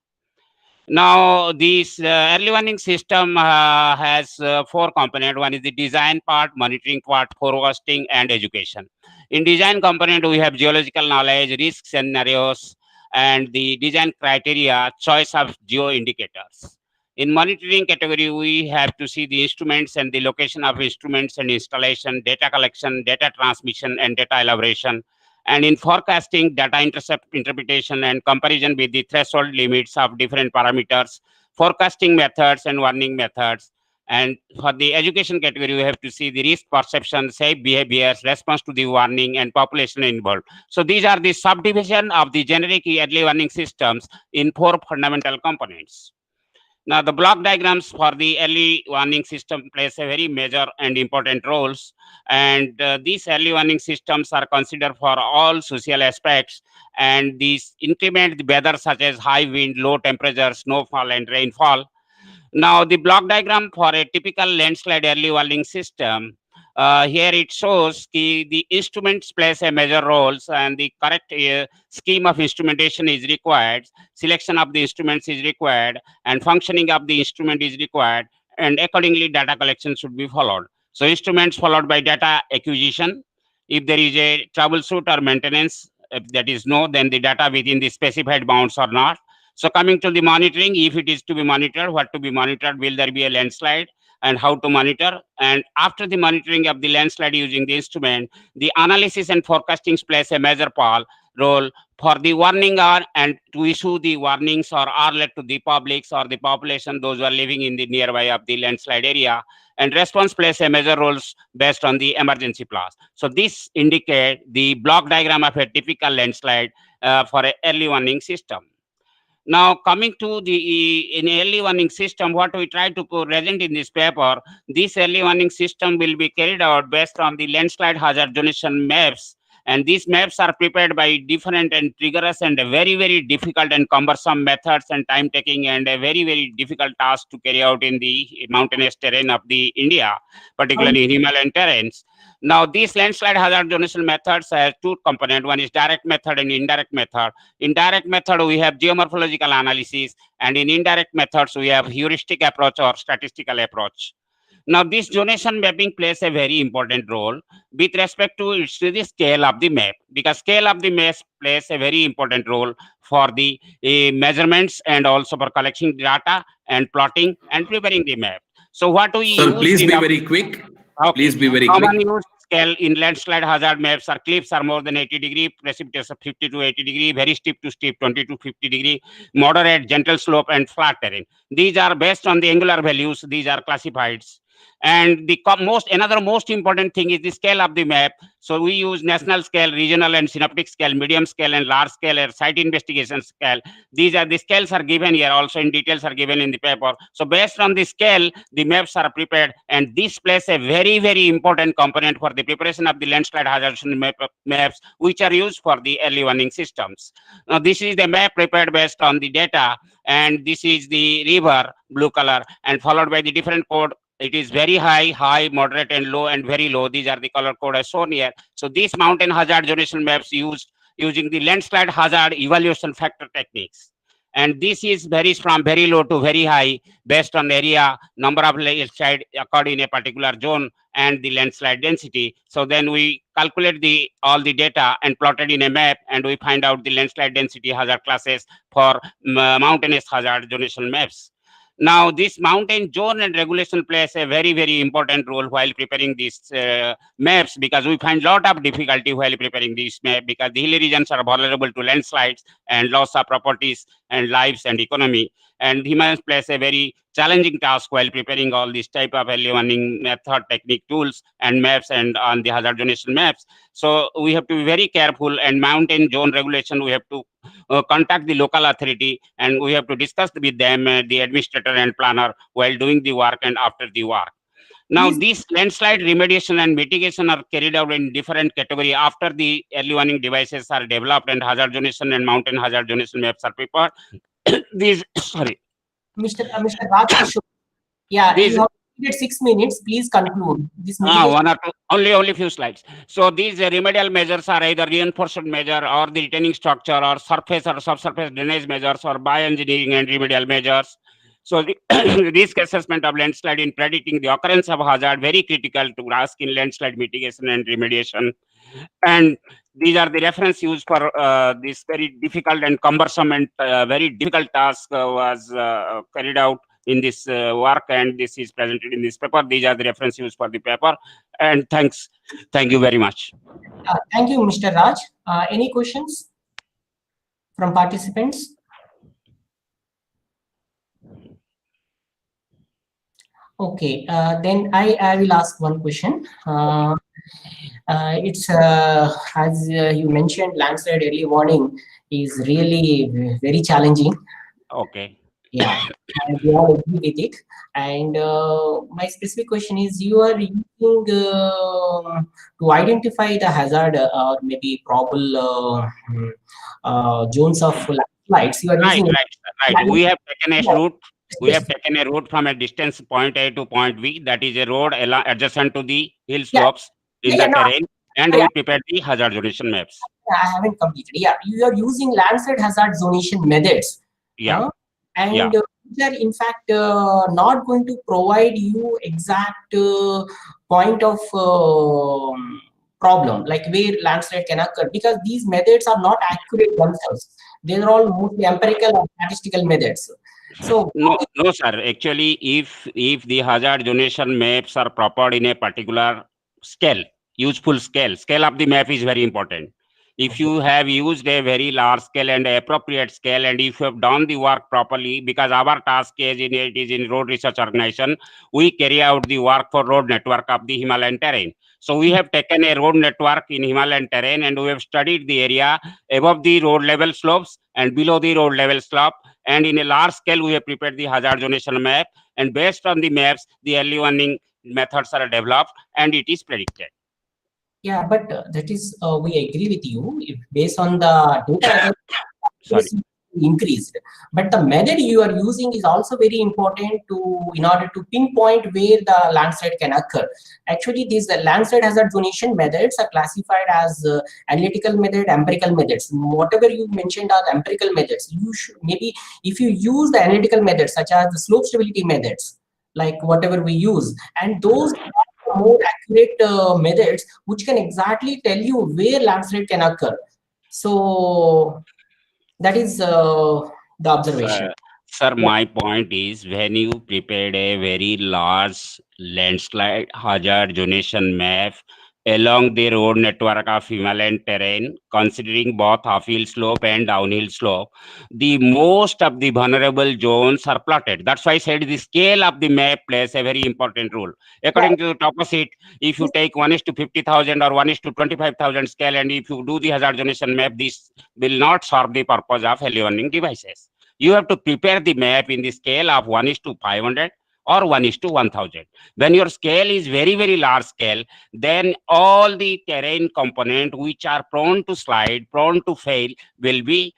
V: Now, this early warning system has four components. One is the design part, monitoring part, forecasting, and education. In design component, we have geological knowledge, risk scenarios, and the design criteria, choice of geo indicators. In monitoring category, we have to see the instruments and the location of instruments and installation, data collection, data transmission, and data elaboration. And in forecasting, data intercept interpretation and comparison with the threshold limits of different parameters, forecasting methods and warning methods. And for the education category, we have to see the risk perception, safe behaviors, response to the warning, and population involved. So these are the subdivision of the generic early warning systems in four fundamental components. Now, the block diagrams for the early warning system plays a very major and important roles. And these early warning systems are considered for all social aspects. And these increment the weather such as high wind, low temperature, snowfall, and rainfall. Now, the block diagram for a typical landslide early warning system, here it shows the instruments plays a major roles and the correct scheme of instrumentation is required, selection of the instruments is required, and functioning of the instrument is required, and accordingly data collection should be followed. So instruments followed by data acquisition. If there is a troubleshoot or maintenance, if that is no, then the data within the specified bounds or not. So coming to the monitoring, if it is to be monitored, what to be monitored, will there be a landslide, and how to monitor? And after the monitoring of the landslide using the instrument, the analysis and forecasting plays a major role for the warning and to issue the warnings or alert to the publics or the population, those who are living in the nearby of the landslide area. And response plays a major roles based on the emergency plans. So this indicate the block diagram of a typical landslide for an early warning system. Now, coming to the in early warning system, what we try to present in this paper, this early warning system will be carried out based on the landslide hazard zonation maps. And these maps are prepared by different and rigorous and very, very difficult and cumbersome methods and time taking and a very, very difficult task to carry out in the mountainous terrain of the India, particularly Himalayan terrains. Now, these landslide hazard zonation methods have two components. One is direct method and indirect method. In direct method, we have geomorphological analysis, and in indirect methods, we have heuristic approach or statistical approach. Now, this zonation mapping plays a very important role with respect to the scale of the map, because scale of the map plays a very important role for the measurements and also for collecting data and plotting and preparing the map. So what we
O: Sir,
V: use
O: please
V: in
O: be
V: our-
O: very quick.
V: Okay.
O: Please be very
V: Common
O: quick.
V: use scale in landslide hazard maps are cliffs are more than 80 degree, precipitous of 50 to 80 degree, very steep to steep 20 to 50 degree, moderate, gentle slope, and flat terrain. These are based on the angular values. These are classified. And the another most important thing is the scale of the map. So we use national scale, regional and synoptic scale, medium scale, and large scale, and site investigation scale. These are the scales are given here. Also in details are given in the paper. So based on the scale, the maps are prepared, and this plays a very, very important component for the preparation of the landslide hazard maps, which are used for the early warning systems. Now this is the map prepared based on the data, and this is the river, blue color, and followed by the different code. It is very high, moderate, and low, and very low. These are the color code as shown here. So these mountain hazard zonation maps used using the landslide hazard evaluation factor techniques. And this is varies from very low to very high based on area, number of landslide occurred in a particular zone, and the landslide density. So then we calculate all the data and plotted in a map, and we find out the landslide density hazard classes for mountainous hazard zonation maps. Now, this mountain zone and regulation plays a very, very important role while preparing these maps, because we find a lot of difficulty while preparing these maps, because the hilly regions are vulnerable to landslides and loss of properties and lives and economy. And Himalayas plays a very challenging task while preparing all these type of early warning method, technique, tools, and maps, and on the hazard zonation maps. So we have to be very careful, and mountain zone regulation, we have to contact the local authority, and we have to discuss with them, the administrator and planner, while doing the work and after the work. Now, these landslide remediation and mitigation are carried out in different category after the early warning devices are developed and hazard zonation and mountain hazard zonation maps are prepared. These, sorry.
Q: Mr. Rajkishore, yeah,
V: These,
Q: you have At 6 minutes, please conclude. This mitigation.
V: One or two, only few slides. So these remedial measures are either reinforcement measure or the retaining structure or surface or subsurface drainage measures or bioengineering and remedial measures. So the risk assessment of landslide in predicting the occurrence of hazard very critical to grasp in landslide mitigation and remediation. And these are the reference used for this very difficult and cumbersome and very difficult task was carried out in this work, and this is presented in this paper. These are the reference used for the paper. And thank you very much.
Q: Thank you, Mr. Raj. Any questions from participants? Okay, then I will ask one question. It's as you mentioned, landslide early warning is really very challenging.
V: Okay.
Q: Yeah, we all agree with it. And my specific question is, you are using to identify the hazard or maybe probable zones of landslides. You are using
V: right. We have taken a route. We have taken a route from a distance point A to point B. That is a road adjacent to the hill slopes in the terrain, and we prepared the hazard zonation maps.
Q: I haven't completed. Yeah, you are using landslide hazard zonation methods.
V: Yeah.
Q: And which are in fact not going to provide you exact point of problem, like where landslide can occur, because these methods are not accurate themselves. They are all mostly empirical or statistical methods. So
V: no, sir. Actually, if the hazard zonation maps are proper in a particular scale, useful scale of the map is very important. If you have used a very large scale and appropriate scale, and if you have done the work properly, because our task is in road research organization, we carry out the work for road network of the Himalayan terrain. So we have taken a road network in Himalayan terrain, and we have studied the area above the road level slopes and below the road level slope. And in a large scale, we have prepared the hazard zonation map, and based on the maps, the early warning methods are developed, and it is predicted.
Q: Yeah, but that is, we agree with you. If based on the data, increased, but the method you are using is also very important in order to pinpoint where the landslide can occur. Actually, these landslide hazard zonation methods are classified as analytical method, empirical methods. Whatever you mentioned are the empirical methods. You should maybe, if you use the analytical methods such as the slope stability methods, like whatever we use, and those are more accurate methods which can exactly tell you where landslide can occur. So that is the observation.
V: Sir, my point is, when you prepared a very large landslide hazard zonation map along the road network of Himalayan terrain, considering both uphill slope and downhill slope, the most of the vulnerable zones are plotted. That's why I said the scale of the map plays a very important role. According to the toposit, if you take 1:50,000 or 1:25,000 scale, and if you do the hazard zonation map, this will not serve the purpose of early warning devices. You have to prepare the map in the scale of 1:500 or 1:1000. When your scale is very, very large scale, then all the terrain component which are prone to slide, prone to fail, will be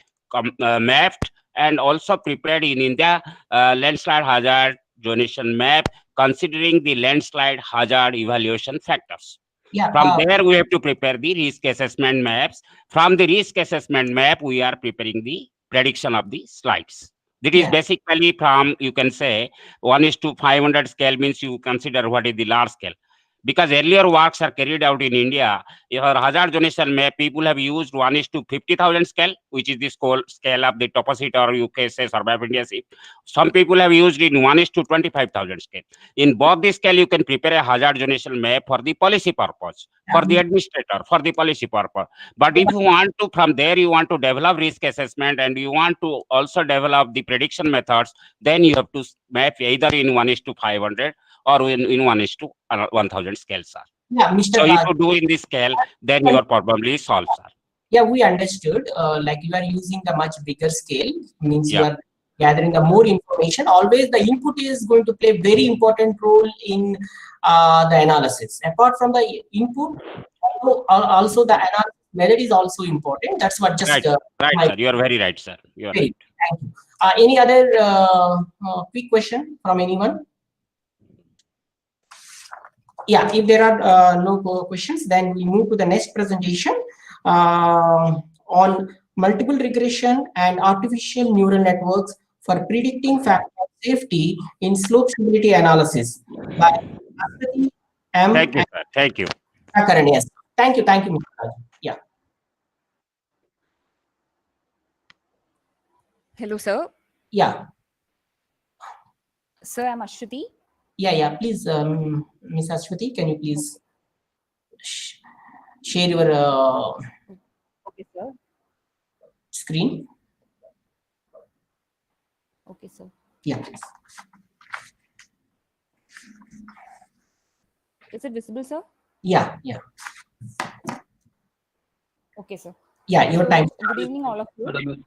V: mapped and also prepared in the landslide hazard zonation map, considering the landslide hazard evaluation factors. From there, we have to prepare the risk assessment maps. From the risk assessment map, we are preparing the prediction of the slides. That is basically from, you can say, 1:500 scale means you consider what is the large scale. Because earlier works are carried out in India, your hazard zonation map, people have used 1:50,000 scale, which is the scale of the toposit, or you can say survey of India. Some people have used in 1:25,000 scale. In both the scale, you can prepare a hazard zonation map for the policy purpose, for the administrator, for the policy purpose. But if you want to, from there, you want to develop risk assessment and you want to also develop the prediction methods, then you have to map either in 1:500 or in 1:1000 scale, sir.
Q: Yeah, Mr.
V: So if you do in this scale, then you are probably solved, sir.
Q: Yeah, we understood. Like you are using the much bigger scale, means you are gathering the more information. Always the input is going to play a very important role in the analysis. Apart from the input, also the analysis method is also important. That's what just
V: right, sir. You are very right, sir. You are right.
Q: Thank you. Any other quick question from anyone? Yeah, if there are no questions, then we move to the next presentation on multiple regression and artificial neural networks for predicting factor of safety in slope stability analysis by Aswati M.
V: Thank you, sir. Thank you.
Q: Karan. Yes. Thank you. Thank you, Mr. Raj. Yeah.
H: Hello, sir.
Q: Yeah.
H: Sir, I'm Ashwati.
Q: Yeah. Please, Ms. Ashwati, can you please share your
H: Okay, sir.
Q: screen?
H: Okay, sir.
Q: Yeah, please.
H: Is it visible, sir?
Q: Yeah.
H: Okay, sir.
Q: Yeah, your time.
H: Good evening, all of you.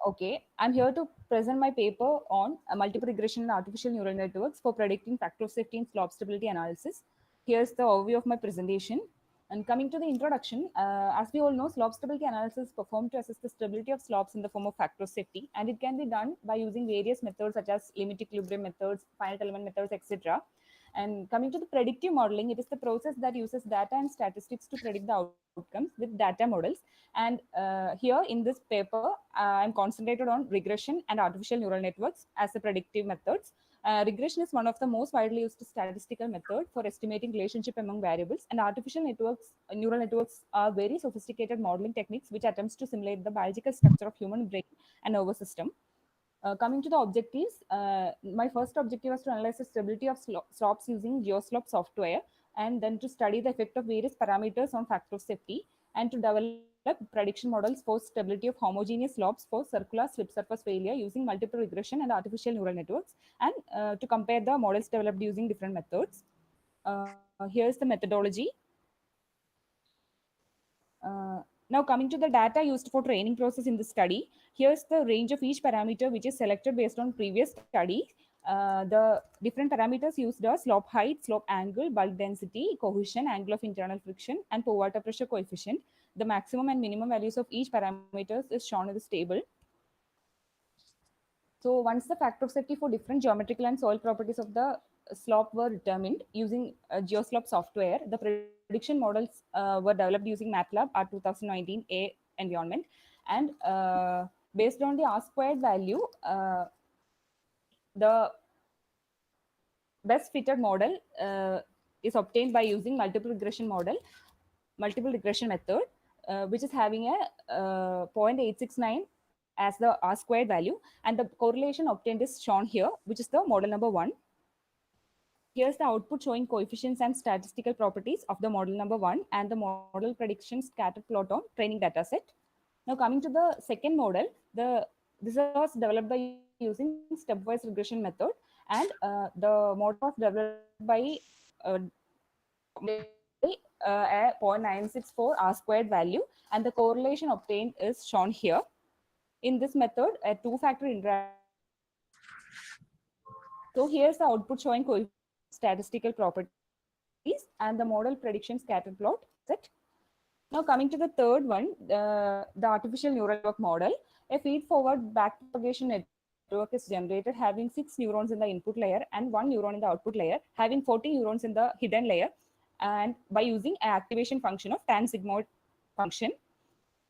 H: Okay, I'm here to present my paper on multiple regression and artificial neural networks for predicting factor of safety in slope stability analysis. Here's the overview of my presentation. And coming to the introduction, as we all know, slope stability analysis is performed to assess the stability of slopes in the form of factor of safety, and it can be done by using various methods such as limit equilibrium methods, finite element methods, etc. And coming to the predictive modeling, it is the process that uses data and statistics to predict the outcomes with data models. And here in this paper, I'm concentrated on regression and artificial neural networks as the predictive methods. Regression is one of the most widely used statistical method for estimating relationship among variables, and artificial networks, neural networks are very sophisticated modeling techniques which attempts to simulate the biological structure of human brain and nervous system. Coming to the objectives, my first objective was to analyze the stability of slopes using GeoSlope software, and then to study the effect of various parameters on factor of safety, and to develop prediction models for stability of homogeneous slopes for circular slip surface failure using multiple regression and artificial neural networks, and to compare the models developed using different methods. Here's the methodology. Now coming to the data used for training process in the study, here's the range of each parameter which is selected based on previous study. The different parameters used are slope height, slope angle, bulk density, cohesion, angle of internal friction, and pore water pressure coefficient. The maximum and minimum values of each parameters is shown in this table. So once the factor of safety for different geometrical and soil properties of the slope were determined using GeoSlope software, the prediction models were developed using MATLAB R2019A environment. And based on the R-squared value, the best fitted model is obtained by using multiple regression method, which is having a 0.869 as the R-squared value, and the correlation obtained is shown here, which is the model number 1. Here's the output showing coefficients and statistical properties of the model number 1 and the model prediction scatter plot on training data set. Now coming to the second model, this was developed by using stepwise regression method, and the model was developed by a 0.964 R-squared value, and the correlation obtained is shown here. In this method, a two-factor interaction. So here's the output showing statistical properties and the model prediction scatter plot set. Now coming to the third one, the artificial neural network model. A feed-forward backpropagation network is generated having 6 neurons in the input layer and 1 neuron in the output layer, having 40 neurons in the hidden layer, and by using an activation function of tan sigmoid function.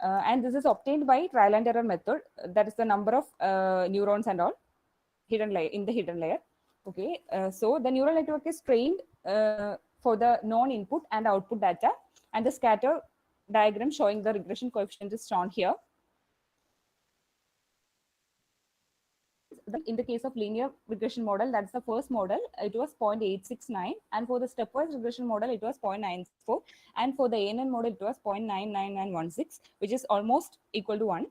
H: And this is obtained by trial and error method. That is the number of neurons and all hidden layer in the hidden layer. Okay, so the neural network is trained for the non-input and output data, and the scatter diagram showing the regression coefficient is shown here. In the case of linear regression model, that's the first model, it was 0.869, and for the stepwise regression model, it was 0.94, and for the ANN model, it was 0.99916, which is almost equal to 1.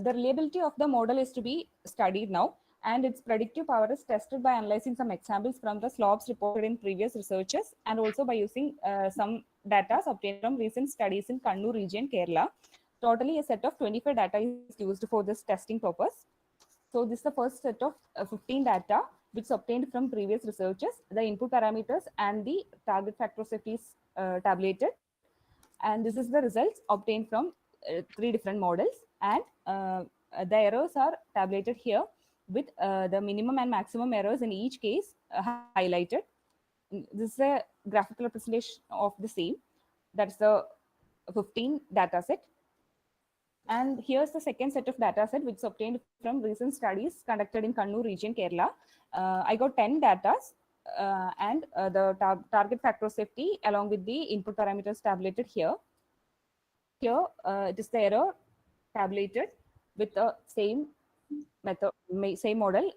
H: The reliability of the model is to be studied now, and its predictive power is tested by analyzing some examples from the slopes reported in previous researches, and also by using some data obtained from recent studies in Kannur region, Kerala. Totally, a set of 25 data is used for this testing purpose. So this is the first set of 15 data which is obtained from previous researches. The input parameters and the target factor of safety is tabulated, and this is the results obtained from 3 different models, and the errors are tabulated here with the minimum and maximum errors in each case highlighted. Now this is a graphical representation of the same. That's the 15 data set. And here's the second set of data set, which is obtained from recent studies conducted in Kannur region, Kerala. I got 10 datas and the target factor of safety along with the input parameters tabulated here. Here, it is the error tabulated with the same method, same model.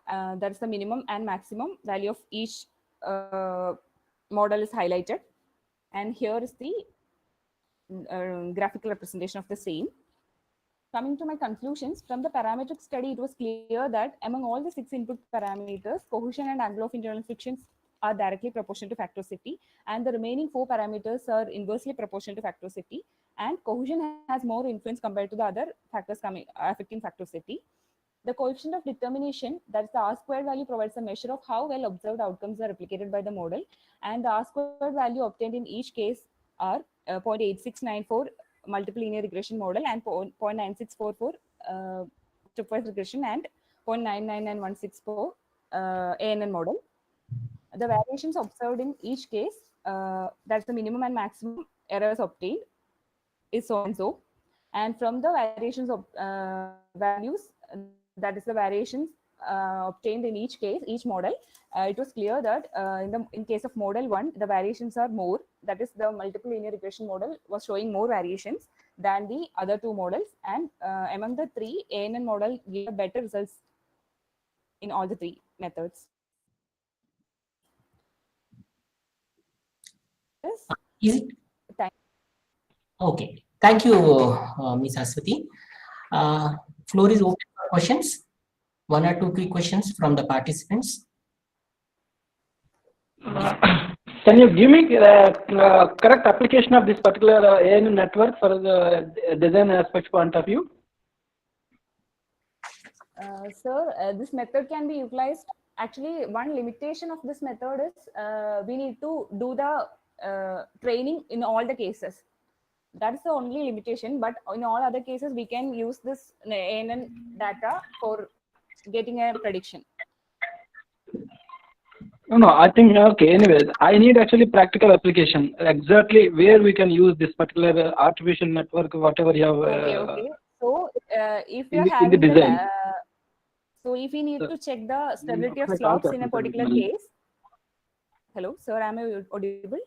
H: That's the minimum and maximum value of each model is highlighted. And here is the graphical representation of the same. Coming to my conclusions, from the parametric study, it was clear that among all the 6 input parameters, cohesion and angle of internal frictions are directly proportional to factor of safety, and the remaining 4 parameters are inversely proportional to factor of safety, and cohesion has more influence compared to the other factors affecting factor of safety. The coefficient of determination, that's the R squared value, provides a measure of how well observed outcomes are replicated by the model, and the R squared value obtained in each case are 0.8694 multiple linear regression model and 0.9644 stepwise regression and 0.999164 for ANN model. The variations observed in each case, that's the minimum and maximum errors obtained, is so and so. And from the variations of values, that is the variations obtained in each case, each model, it was clear that in case of model 1, the variations are more. That is, the multiple linear regression model was showing more variations than the other 2 models. And among the 3, ANN model gave better results in all the 3 methods.
Q: Is it? Okay. Thank you, Ms. Aswati. Floor is open for questions. 1 or 2 quick questions from the participants.
R: Can you give me correct application of this particular ANN network for the design aspect point of view?
H: Sir, this method can be utilized. Actually, one limitation of this method is we need to do the training in all the cases. That's the only limitation, but in all other cases, we can use this ANN data for getting a prediction.
R: No, I think, okay, anyways, I need actually practical application, exactly where we can use this particular artificial network, whatever you have.
H: Okay. So, if
R: in
H: you're
R: the
H: having
R: design.
H: so if we need to check the stability of slopes in a particular case. Hello, sir, am I audible?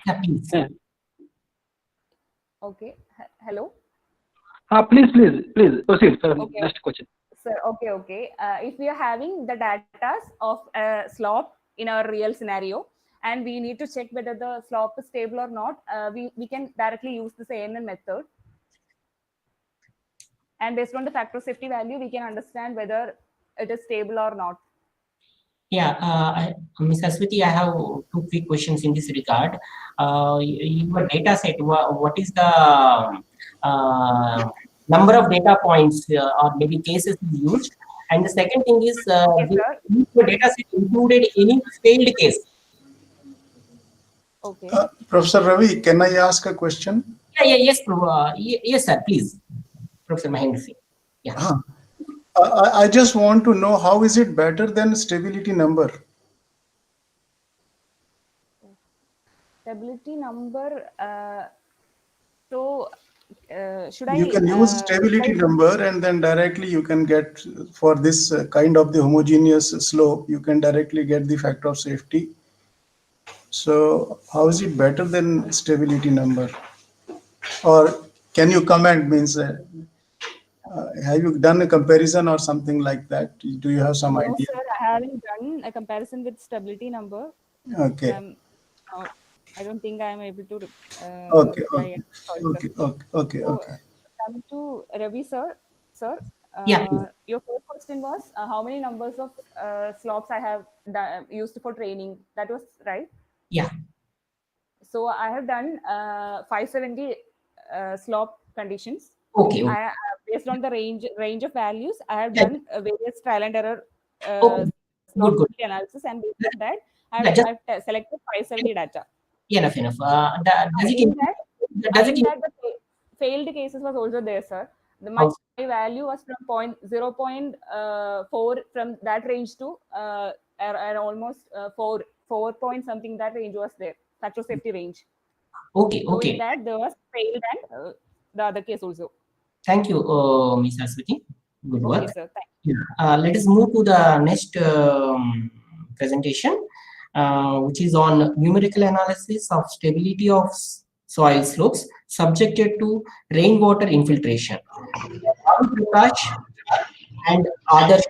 Q: Yeah.
H: Okay. Hello.
R: Please proceed. Sir.
H: Okay.
R: Next question.
H: Sir, okay. If we are having the data of a slope in our real scenario, and we need to check whether the slope is stable or not, we can directly use this ANN method. And based on the factor of safety value, we can understand whether it is stable or not.
Q: Yeah, Ms. Aswati, I have 2 quick questions in this regard. Your data set, what is the number of data points or maybe cases used? And the second thing is, your data set included any failed case?
H: Okay.
C: Professor Ravi, can I ask a question?
Q: Yes, yes, sir, please. Professor Mahendra Singh. Yeah.
C: I just want to know, how is it better than stability number?
H: Stability number. Should
C: You can use stability number, and then directly you can get, for this kind of the homogeneous slope, you can directly get the factor of safety. So how is it better than stability number? Or can you comment, means have you done a comparison or something like that? Do you have some
H: No,
C: idea?
H: sir, I haven't done a comparison with stability number.
C: Okay.
H: I don't think I am able to
C: Okay.
H: reply.
C: Okay.
H: Coming to Ravi, sir.
Q: Yeah.
H: Your first question was how many numbers of slopes I have used for training. That was right?
Q: Yeah.
H: So I have done 570 slope conditions.
Q: Okay.
H: Based on the range of values, I have done various trial and error
Q: Good.
H: analysis, and based on that, I've selected 570 data.
Q: Enough. Does it
H: that the failed cases was also there, sir. My value was from 0.4 from that range to almost 4 4 point something, that range was there, factor of safety range.
Q: Okay,
H: So
Q: okay.
H: in that there was failed and the other case also.
Q: Thank you, Ms. Aswati. Good
H: Okay,
Q: work.
H: sir. Thank
Q: Let us move to the next presentation, which is on numerical analysis of stability of soil slopes subjected to rainwater infiltration. Prakash and others.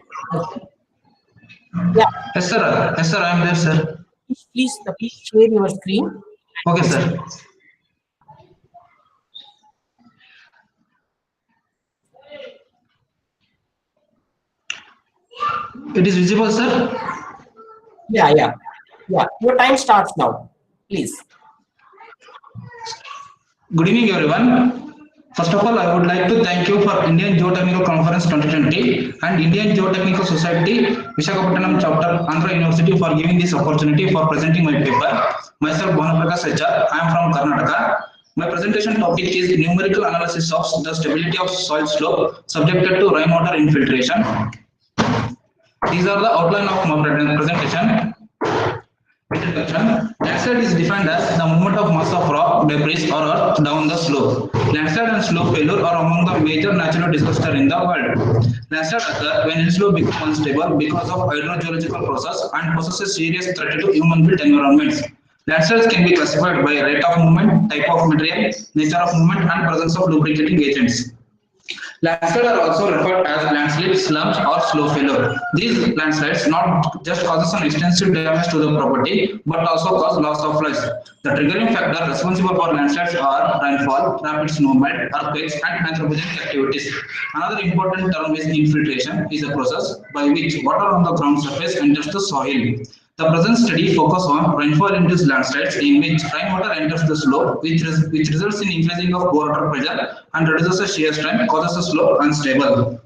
Q: Yeah.
P: Yes, sir. Yes, sir. I am there, sir.
Q: Please share your screen.
P: Okay, sir. It is visible, sir?
Q: Yeah. Your time starts now. Please.
P: Good evening, everyone. First of all, I would like to thank you for Indian Geotechnical Conference 2020 and Indian Geotechnical Society, Visakhapatnam Chapter, Andhra University for giving this opportunity for presenting my paper. Myself, Bhanaprakash HR. I am from Karnataka. My presentation topic is numerical analysis of the stability of soil slope subjected to rainwater infiltration. These are the outline of my presentation. Introduction. Landslide is defined as the movement of mass of rock, debris or earth down the slope. Landslide and slope failure are among the major natural disasters in the world. Landslide occurs when hill slope becomes unstable because of hydrogeological process and poses a serious threat to human-built environments. Landslides can be classified by rate of movement, type of material, nature of movement and presence of lubricating agents. Landslides are also referred as landslides, slumps, or slope failure. These landslides not just causes an extensive damage to the property, but also cause loss of life. The triggering factor responsible for landslides are rainfall, rapid snowmelt, earthquakes, and anthropogenic activities. Another important term is infiltration, is a process by which water on the ground surface enters the soil. The present study focuses on rainfall-induced landslides in which rainwater enters the slope, which results in increasing of water pressure and reduces the shear strength, causes the slope unstable.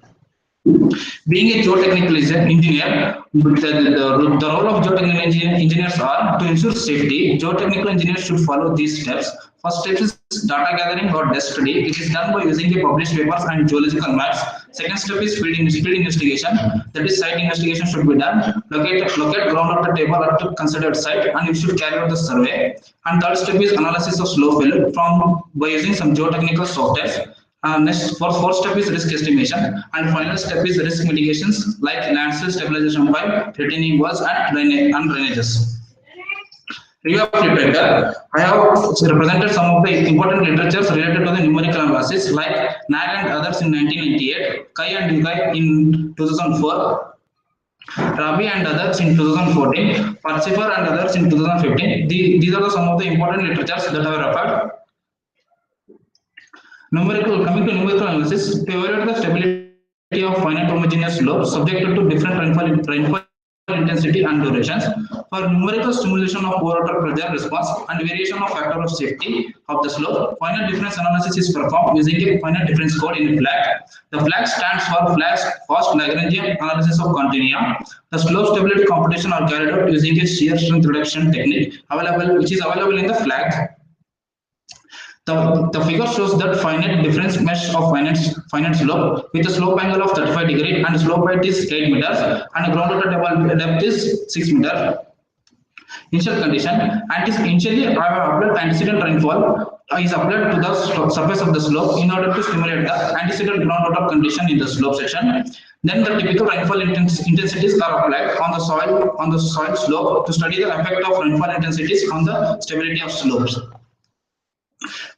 P: Being a geotechnical engineer, the role of geotechnical engineers are to ensure safety. Geotechnical engineers should follow these steps. First step is data gathering or desk study. It is done by using the published papers and geological maps. Second step is field investigation. That is, site investigation should be done. Locate ground of the table at the considered site, and you should carry out the survey. And third step is analysis of slope failure by using some geotechnical software. Next, fourth step is risk estimation, and final step is risk mitigations like landslide stabilization pipe, retaining walls, and drainages. Review of literature. I have represented some of the important literatures related to the numerical analysis like Nag and others in 1998, Kai and Yugai in 2004, Rabi and others in 2014, Parsifer and others in 2015. These are some of the important literatures that I have referred. Coming to numerical analysis, to evaluate the stability of finite homogeneous slopes subjected to different rainfall intensity and durations. For numerical simulation of pore water pressure response and variation of factor of safety of the slope, finite difference analysis is performed using a finite difference code in flag. The flag stands for fast Lagrangian analysis of continua. The slope stability computation are carried out using a shear strength reduction technique which is available in the flag. The figure shows that finite difference mesh of finite slope with a slope angle of 35 degrees and slope height is 8 meters and ground water depth is 6 meters. Initial condition, initially I have applied antecedent rainfall is applied to the surface of the slope in order to stimulate the antecedent groundwater condition in the slope section. Then the typical rainfall intensities are applied on the soil slope to study the effect of rainfall intensities on the stability of slopes.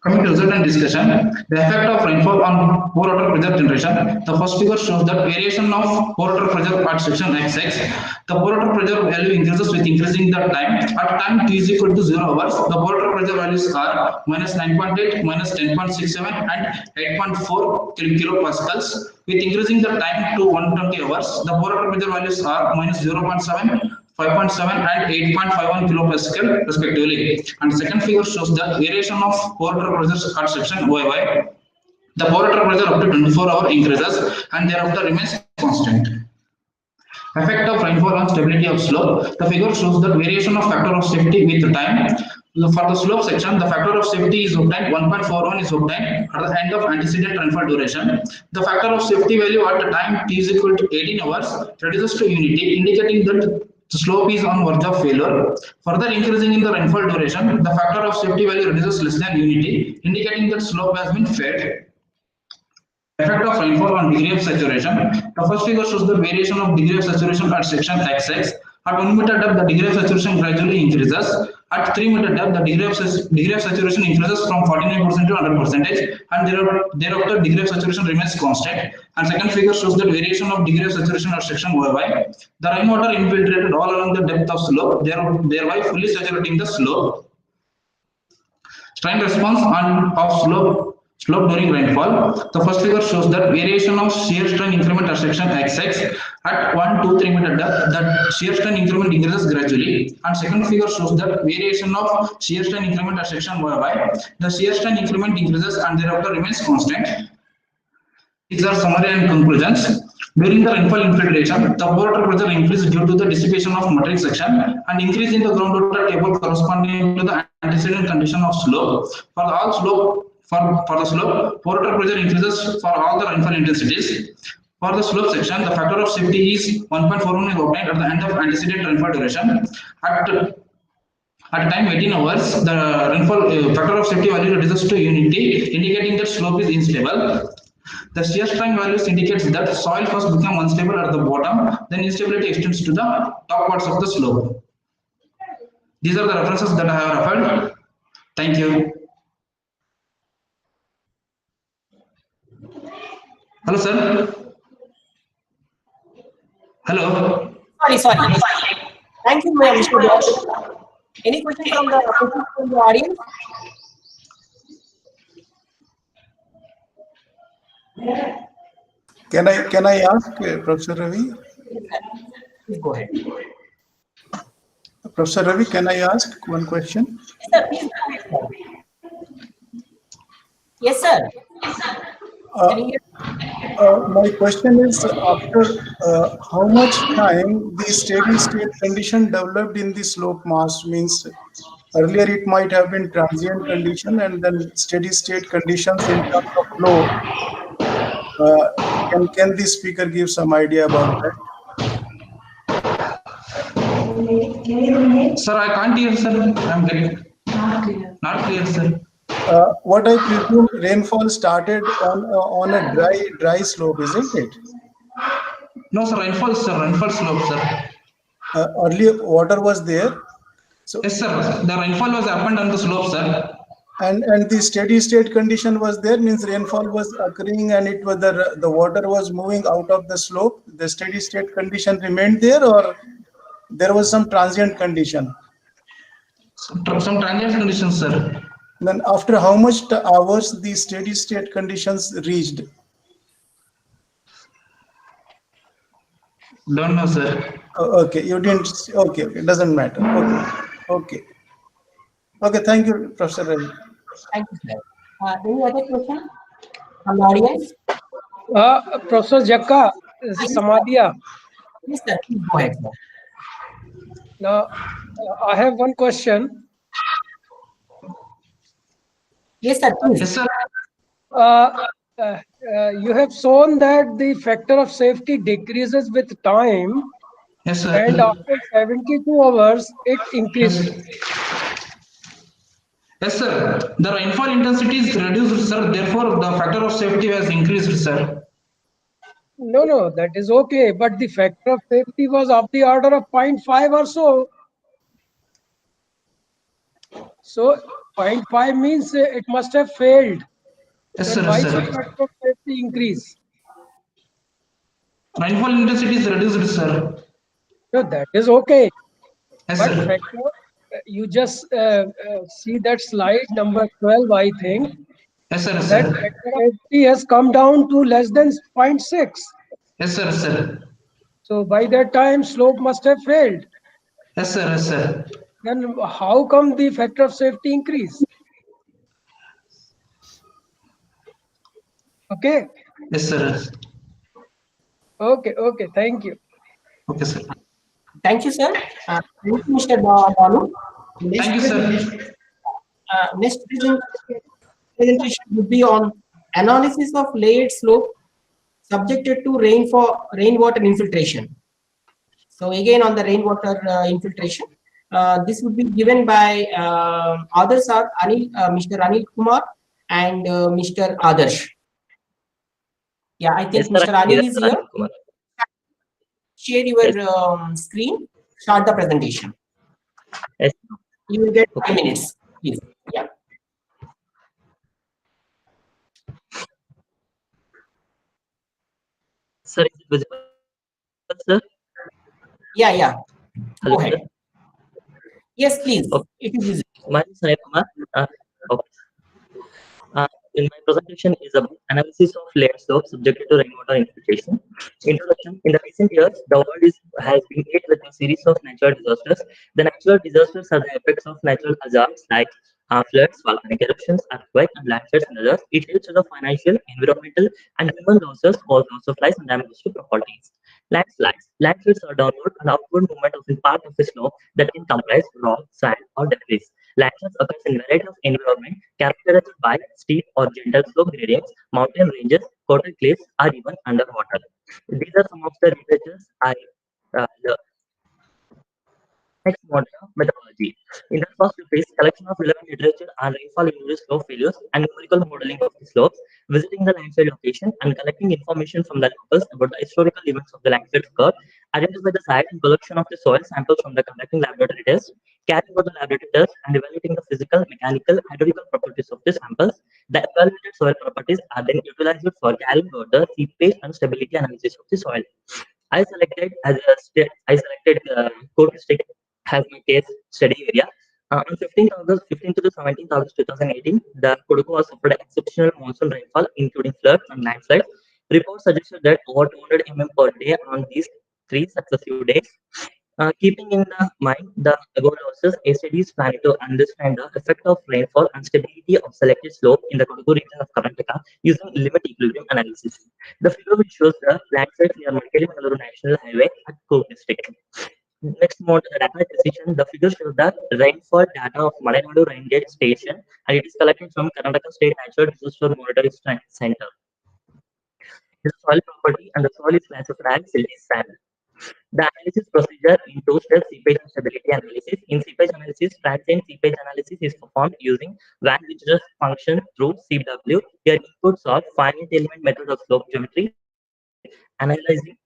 P: Coming to result and discussion, the effect of rainfall on pore water pressure generation. The first figure shows that variation of pore water pressure at section XX. The pore water pressure value increases with increasing the time. At time t is equal to 0 hours, the pore water pressure values are minus 9.8, minus 10.67 and 8.4 kilopascals. With increasing the time to 120 hours, the pore water pressure values are minus 0.7, 5.7 and 8.51 kilopascal respectively. And the second figure shows the variation of pore water pressure at section YY. The pore water pressure up to 24 hours increases and thereafter remains constant. Effect of rainfall on stability of slope. The figure shows the variation of factor of safety with time. For the slope section, the factor of safety is obtained, 1.41 is obtained at the end of antecedent rainfall duration. The factor of safety value at the time t is equal to 18 hours reduces to unity, indicating that the slope is on verge of failure. Further increasing in the rainfall duration, the factor of safety value reduces less than unity, indicating that slope has been failed. Effect of rainfall on degree of saturation. The first figure shows the variation of degree of saturation at section XX. At 1 meter depth, the degree of saturation gradually increases. At 3 meter depth, the degree of saturation increases from 49% to 100%, and thereafter degree of saturation remains constant. And second figure shows the variation of degree of saturation at section YY. The rainwater infiltrated all along the depth of slope, thereby fully saturating the slope. Strain response of slope during rainfall. The first figure shows that variation of shear strain increment at section XX at 1, 2, 3 meter depth. That shear strain increment increases gradually. And second figure shows that variation of shear strain increment at section YY. The shear strain increment increases and thereafter remains constant. These are summary and conclusions. During the rainfall infiltration, the water pressure increased due to the dissipation of material section and increase in the groundwater table corresponding to the antecedent condition of slope. For the slope, water pressure increases for all the rainfall intensities. For the slope section, the factor of safety is 1.41 is obtained at the end of antecedent rainfall duration. At time 18 hours, the rainfall factor of safety value reduces to unity, indicating that slope is unstable. The shear strain values indicates that soil first become unstable at the bottom, then instability extends to the top parts of the slope. These are the references that I have referred. Thank you. Hello, sir. Hello.
Q: Sorry. Thank you, Mr. Josh. Any question from the audience?
C: Can I ask Professor Ravi?
Q: Please go ahead.
C: Professor Ravi, can I ask one question?
Q: Yes, sir.
C: My question is, after how much time the steady state condition developed in the slope mass? Means earlier it might have been transient condition and then steady state conditions in terms of flow. Can the speaker give some idea about that?
P: Sir, I can't hear, sir. I'm getting not clear, sir.
C: What I presume rainfall started on a dry slope, isn't it?
P: No, sir. Rainfall slope, sir.
C: Earlier water was there. So
P: yes, sir. The rainfall was happened on the slope, sir.
C: And the steady state condition was there, means rainfall was occurring and it was the water was moving out of the slope. The steady state condition remained there, or there was some transient condition?
P: Some transient conditions, sir.
C: Then after how much hours the steady state conditions reached?
P: Don't know, sir.
C: Okay, you didn't. Okay, it doesn't matter. Okay. Thank you, Professor Ravi.
Q: Thank you, sir. Any other question from the audience?
I: Professor Jakka, this is Samadhiya.
Q: Yes, sir. Please go ahead, sir.
I: Now, I have one question.
Q: Yes, sir. Please.
P: Yes, sir.
I: You have shown that the factor of safety decreases with time.
P: Yes, sir.
I: And after 72 hours, it increases.
P: Yes, sir. The rainfall intensity is reduced, sir. Therefore, the factor of safety has increased, sir.
I: No, that is okay. But the factor of safety was of the order of 0.5 or so. So 0.5 means it must have failed.
P: Yes,
I: then
P: sir.
I: Why
P: Yes,
I: should
P: sir.
I: factor of safety increase?
P: Rainfall intensity is reduced, sir.
I: No, that is okay.
P: Yes,
I: But
P: sir.
I: factor, you just see that slide number 12, I think.
P: Yes, sir. Yes,
I: That
P: sir.
I: factor of safety has come down to less than 0.6.
P: Yes, sir. Yes, sir.
I: So by that time, slope must have failed.
P: Yes, sir. Yes, sir.
I: Then how come the factor of safety increase? Okay.
P: Yes, sir.
I: Okay. Thank you.
P: Okay, sir.
Q: Thank you, sir. Thank you, Mr. Balu.
P: Thank you, sir.
Q: Next presentation would be on analysis of layered slope subjected to rainwater infiltration. So again on the rainwater infiltration, this would be given by others are Mr. Anil Kumar and Mr. Adarsh. Yeah, I think
J: Yes, sir,
Q: Mr. Anil is
J: Anil
Q: here.
J: Kumar.
Q: Share your
J: Yes.
Q: screen. Start the presentation.
J: Yes.
Q: You will get
J: Okay.
Q: 5 minutes, please. Yeah.
J: Sir, is it visible, sir?
Q: Yeah, yeah.
J: Hello,
Q: Go ahead.
J: sir.
Q: Yes, please.
J: Okay.
Q: It is visible.
J: My name is Anil Kumar. Okay. In my presentation is about analysis of layered slopes subjected to rainwater infiltration. Introduction. In the recent years, the world has been hit with a series of natural disasters. The natural disasters are the effects of natural hazards like floods, volcanic eruptions, earthquakes, and landslides and others. It leads to the financial, environmental, and human losses, cause loss of lives and damages to properties. Landslides. Landslides are downward and upward movement of a part of the slope that can comprise rock, sand, or debris. Landslides occurs in a variety of environment characterized by steep or gentle slope gradients, mountain ranges, coastal cliffs, or even underwater. These are some of the literatures I learned. Next model methodology. In the first phase, collection of relevant literature on rainfall injuries, slope failures, and numerical modeling of the slopes, visiting the landslide location, and collecting information from the locals about the historical events of the landslide occurred, identify the site and collection of the soil samples from the conducting laboratory tests, carrying out the laboratory tests, and evaluating the physical, mechanical, hydraulical properties of the samples. The evaluated soil properties are then utilized for carrying out the seepage and stability analysis of the soil. I selected Court District as my case study area. On 15th to the 17th August 2018, the Kodagu was suffered exceptional monsoon rainfall, including floods and landslides. Reports suggested that over 200 per day on these 3 successive days. Keeping in the mind the above losses, a study is planning to understand the effect of rainfall and stability of selected slope in the Kodagu region of Karnataka using limit equilibrium analysis. The figure which shows the landslides near Mangaluru National Highway at Coorg district. Next mode, data acquisition. The figure shows the rainfall data of Malenadu Rain Gauge Station, and it is collected from Karnataka State Natural Disaster Monitoring Center. The soil property and the soil is classified as silty sand. The analysis procedure in 2 steps: seepage and stability analysis. In seepage analysis, transient seepage analysis is performed using Van Witcher's function through CW. Here inputs are finite element method of slope geometry, analyzing,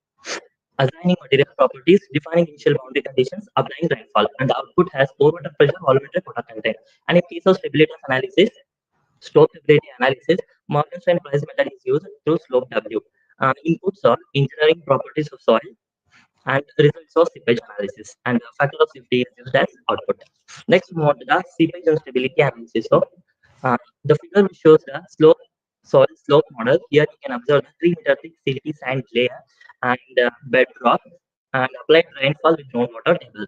J: assigning material properties, defining initial boundary conditions, applying rainfall, and the output has pore water pressure, volumetric water content. And in case of stability analysis, slope stability analysis, Morgenstern price method is used through slope W. Inputs are engineering properties of soil, and results of seepage analysis, and the factor of safety is used as output. Next, move on to the seepage and stability analysis. So, the figure which shows the soil slope model. Here you can observe the 3-meter thick silty sand layer and bedrock and applied rainfall with groundwater table.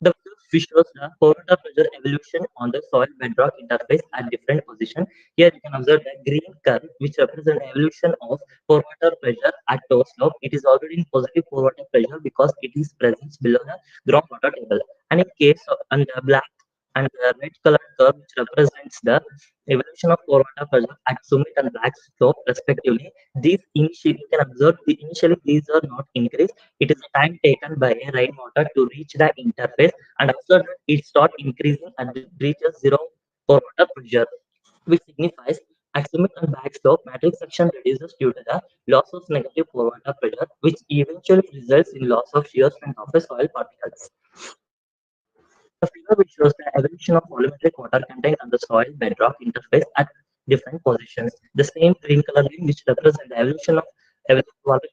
J: The fish shows the water pressure evolution on the soil bedrock interface at different positions. Here you can observe the green curve, which represents the evolution of pore water pressure at toe slope. It is already in positive pore water pressure because it is present below the groundwater table. And in case of and the black and the red colored curve, which represents the evolution of pore water pressure at summit and black slope respectively. These initially you can observe initially these are not increased. It is the time taken by a rainwater to reach the interface, and after that it starts increasing and it reaches zero pore water pressure, which signifies at summit and back slope matrix section reduces due to the loss of negative pore water pressure, which eventually results in loss of shear strength of the soil particles. The figure which shows the evolution of volumetric water content on the soil bedrock interface at different positions. The same green color line which represents the evolution of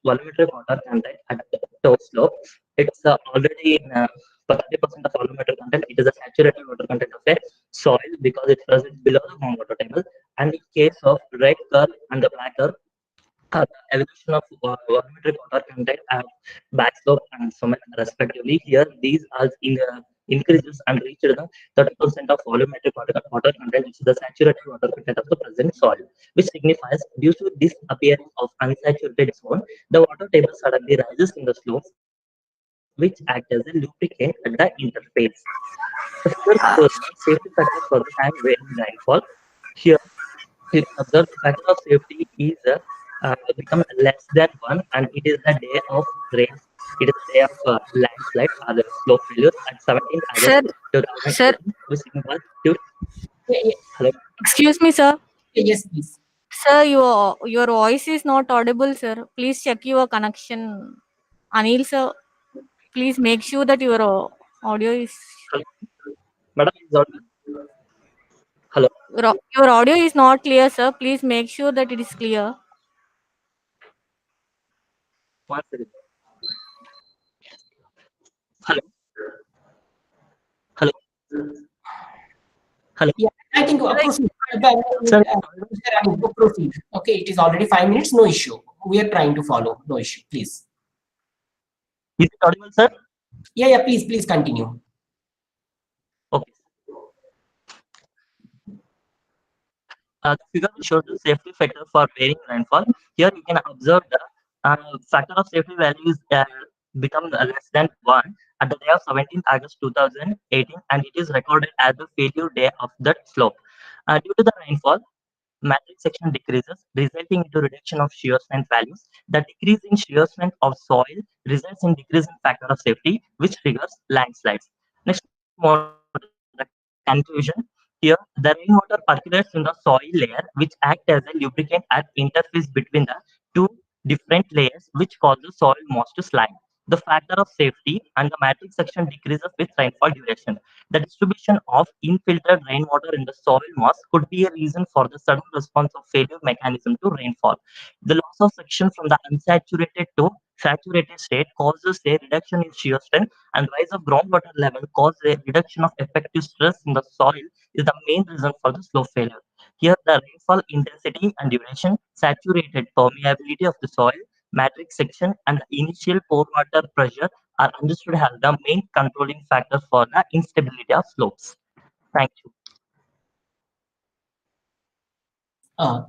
J: volumetric water content at the toe slope. It's already in 30% of volumetric content. It is a saturated water content of a soil because it's present below the groundwater table. And in case of red curve and the black curve, the evolution of volumetric water content at backslope and summit respectively. Here, these are increases and reach the 30% of volumetric water content, which is the saturated water content of the present soil, which signifies due to this appearance of unsaturated zone, the water table suddenly rises in the slopes, which act as a lubricant at the interface. The figure shows the safety factors for the time varying rainfall. Here, you can observe the factor of safety is become less than 1, and it is a day of rain. It is a day of landslide or the slope failures at 17th August
A: Sir, sir,
J: 2018, which involved due. Hello.
A: excuse me, sir.
Q: Yes, please.
A: Sir, your voice is not audible, sir. Please check your connection. Anil, sir, please make sure that your audio is
J: Madam, is audible? Hello.
A: your audio is not clear, sir. Please make sure that it is clear.
J: One second. Hello. Hello. Hello.
Q: Yeah, I think proceed.
J: Sir,
Q: Proceed. Okay, it is already 5 minutes. No issue. We are trying to follow. No issue. Please.
J: Is it audible, sir?
Q: Yeah. Please continue.
J: Okay. The figure shows the safety factor for varying rainfall. Here you can observe the factor of safety values become less than 1 at the day of 17th August 2018, and it is recorded as the failure day of that slope. Due to the rainfall, matrix section decreases, resulting into reduction of shear strength values. The decrease in shear strength of soil results in decrease in factor of safety, which triggers landslides. Next, more the conclusion. Here, the rainwater percolates in the soil layer, which act as a lubricant at interface between the two different layers, which causes soil moss to slide. The factor of safety and the matrix section decreases with rainfall duration. The distribution of infiltrated rainwater in the soil mass could be a reason for the sudden response of failure mechanism to rainfall. The loss of section from the unsaturated to saturated state causes a reduction in shear strength, and rise of groundwater level causes a reduction of effective stress in the soil is the main reason for the slope failure. Here, the rainfall intensity and duration, saturated permeability of the soil, matrix section, and the initial pore water pressure are understood as the main controlling factor for the instability of slopes. Thank you.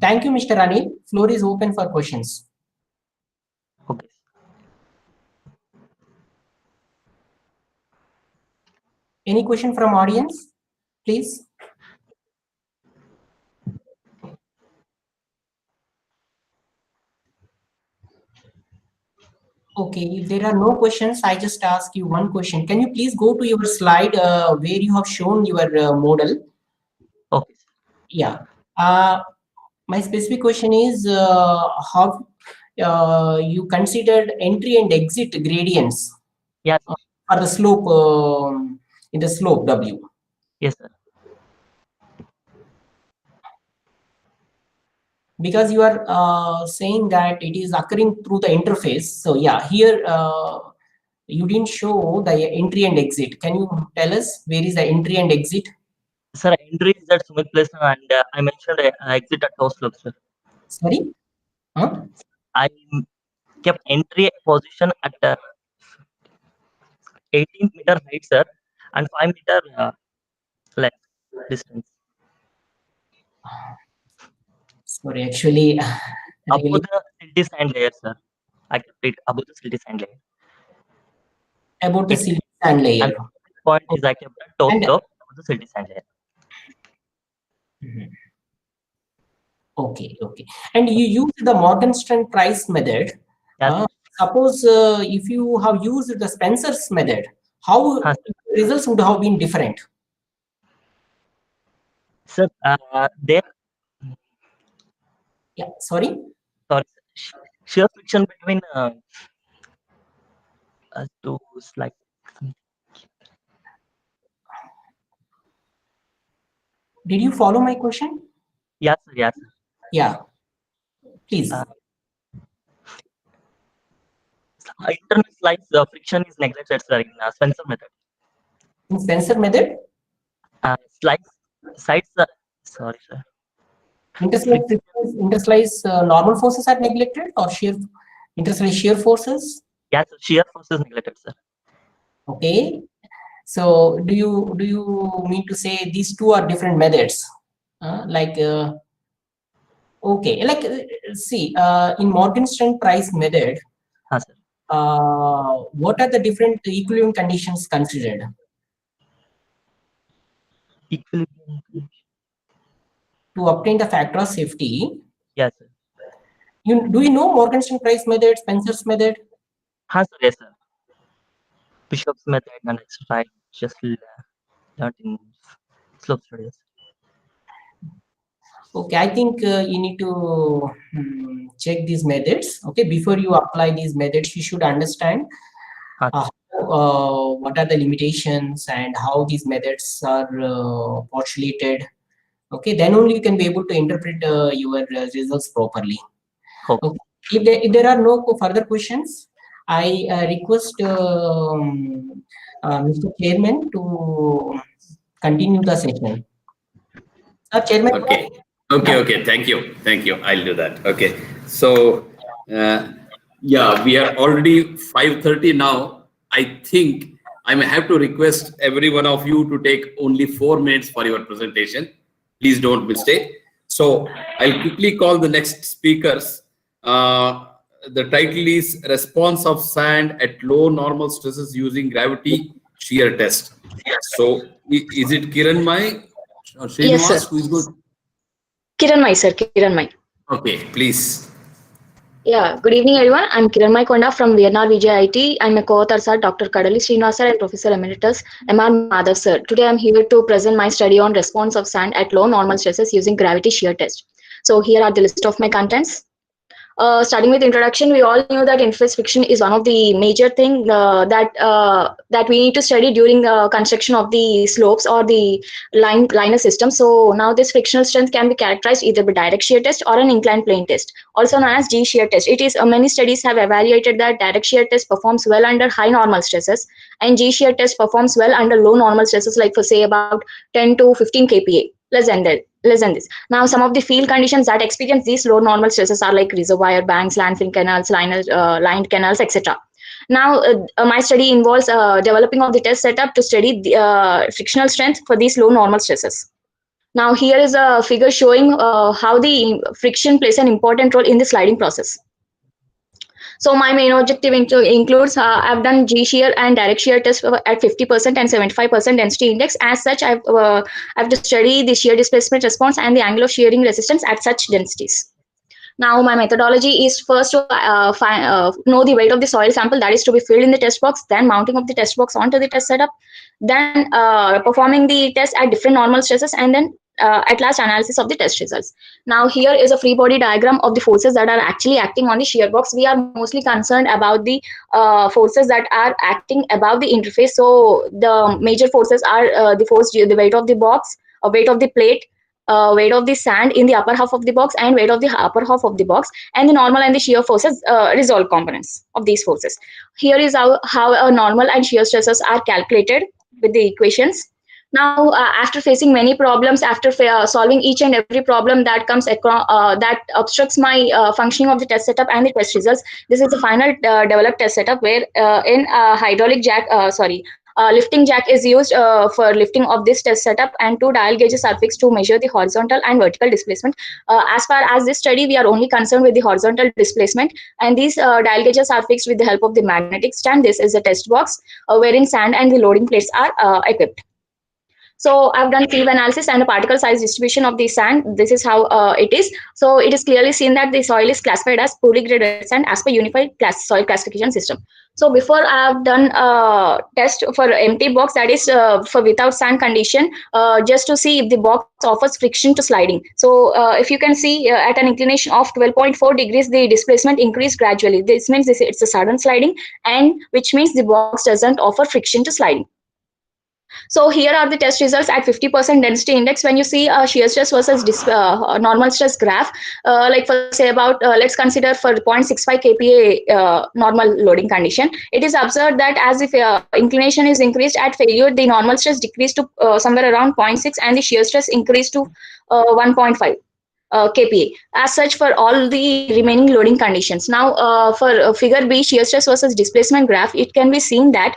Q: Thank you, Mr. Anil. Floor is open for questions.
J: Okay.
Q: Any question from audience, please? Okay, if there are no questions, I just ask you one question. Can you please go to your slide where you have shown your model?
J: Okay.
Q: Yeah. My specific question is how you considered entry and exit gradients
J: yes,
Q: for the slope in the slope W.
J: Yes, sir.
Q: Because you are saying that it is occurring through the interface. So yeah, here you didn't show the entry and exit. Can you tell us where is the entry and exit?
J: Sir, entry is at Sumit Place, and I mentioned exit at House Slope, sir.
Q: Sorry? Huh?
J: I kept entry position at 18 meter height, sir, and 5 meter length distance.
Q: Sorry, actually,
J: above the silty sand layer, sir. I kept it above the silty sand layer.
Q: About the silty sand layer.
J: And this point is I kept at top slope above the silty sand layer.
Q: Okay. And you use the Morgenstern price method.
J: Yes.
Q: Suppose if you have used the Spencer's method, how results would have been different?
J: Sir, there.
Q: Yeah, sorry.
J: Sorry, shear friction between two like.
Q: Did you follow my question?
J: Yes, sir. Yes.
Q: Yeah. Please.
J: Internal slice friction is neglected, sir, in Spencer method.
Q: In Spencer method?
J: Slice sides. Sorry, sir.
Q: Interslice normal forces are neglected, or interslice shear forces?
J: Yes, shear forces neglected, sir.
Q: Okay. So do you mean to say these two are different methods? Okay, like see, in Morgenstern price method, what are the different equilibrium conditions considered?
J: Equilibrium.
Q: To obtain the factor of safety.
J: Yes, sir.
Q: Do you know Morgenstern-Price method, Spencer's method?
J: Sir, yes, sir. Bishop's method and etc. I just learned in slope studies.
Q: Okay, I think you need to check these methods. Okay, before you apply these methods, you should understand what are the limitations and how these methods are postulated. Okay, then only you can be able to interpret your results properly. Okay. If there are no further questions, I request Mr. Chairman to continue the session. Sir, Chairman.
O: Okay. Okay. Thank you. I'll do that. Okay. So, yeah, we are already 5:30 now. I think I may have to request every one of you to take only 4 minutes for your presentation. Please don't mistake. So, I'll quickly call the next speakers. The title is Response of Sand at Low Normal Stresses Using Gravity Shear Test. So, is it Kiran Mai or Srinivas
L: Yes, sir.
O: who is going?
L: Kiran Mai, sir. Kiran Mai.
O: Okay, please.
L: Yeah, good evening, everyone. I'm Kiran Mai Konda from VNR VJIT. I'm a co-author, sir, Dr. Kadali Srinivas, sir, and Professor Emeritus M.R. Madhav, sir. Today, I'm here to present my study on response of sand at low normal stresses using gravity shear test. So, here are the list of my contents. Starting with introduction, we all knew that interface friction is one of the major thing that we need to study during the construction of the slopes or the liner system. So now this frictional strength can be characterized either by direct shear test or an inclined plane test, also known as G shear test. It is many studies have evaluated that direct shear test performs well under high normal stresses, and G shear test performs well under low normal stresses, like for say about 10 to 15 kPa. Less than this. Now, some of the field conditions that experience these low normal stresses are like reservoir banks, landfill canals, lined canals, etc. Now, my study involves developing of the test setup to study the frictional strength for these low normal stresses. Now, here is a figure showing how the friction plays an important role in the sliding process. So my main objective includes I've done G shear and direct shear test at 50% and 75% density index. As such, I've to study the shear displacement response and the angle of shearing resistance at such densities. Now, my methodology is first to know the weight of the soil sample that is to be filled in the test box, then mounting of the test box onto the test setup, then performing the test at different normal stresses, and then at last analysis of the test results. Now, here is a free body diagram of the forces that are actually acting on the shear box. We are mostly concerned about the forces that are acting above the interface. So the major forces are the weight of the box, weight of the plate, weight of the sand in the upper half of the box, and weight of the upper half of the box, and the normal and the shear forces, resolved components of these forces. Here is how normal and shear stresses are calculated with the equations. Now, after facing many problems, after solving each and every problem that comes across that obstructs my functioning of the test setup and the test results, this is the final developed test setup where in hydraulic jack, lifting jack is used for lifting of this test setup, and 2 dial gauges are fixed to measure the horizontal and vertical displacement. As far as this study, we are only concerned with the horizontal displacement, and these dial gauges are fixed with the help of the magnetic stand. This is a test box wherein sand and the loading plates are equipped. So I've done sieve analysis and a particle size distribution of the sand. This is how it is. So it is clearly seen that the soil is classified as poorly graded sand as per unified soil classification system. So before I have done a test for empty box, that is for without sand condition, just to see if the box offers friction to sliding. So if you can see at an inclination of 12.4 degrees, the displacement increased gradually. This means it's a sudden sliding, and which means the box doesn't offer friction to sliding. So here are the test results at 50% density index. When you see a shear stress versus normal stress graph, like for say about, let's consider for 0.65 kPa normal loading condition, it is observed that as if inclination is increased at failure, the normal stress decreased to somewhere around 0.6 and the shear stress increased to 1.5. kPa. As such, for all the remaining loading conditions. Now, for figure B, shear stress versus displacement graph, it can be seen that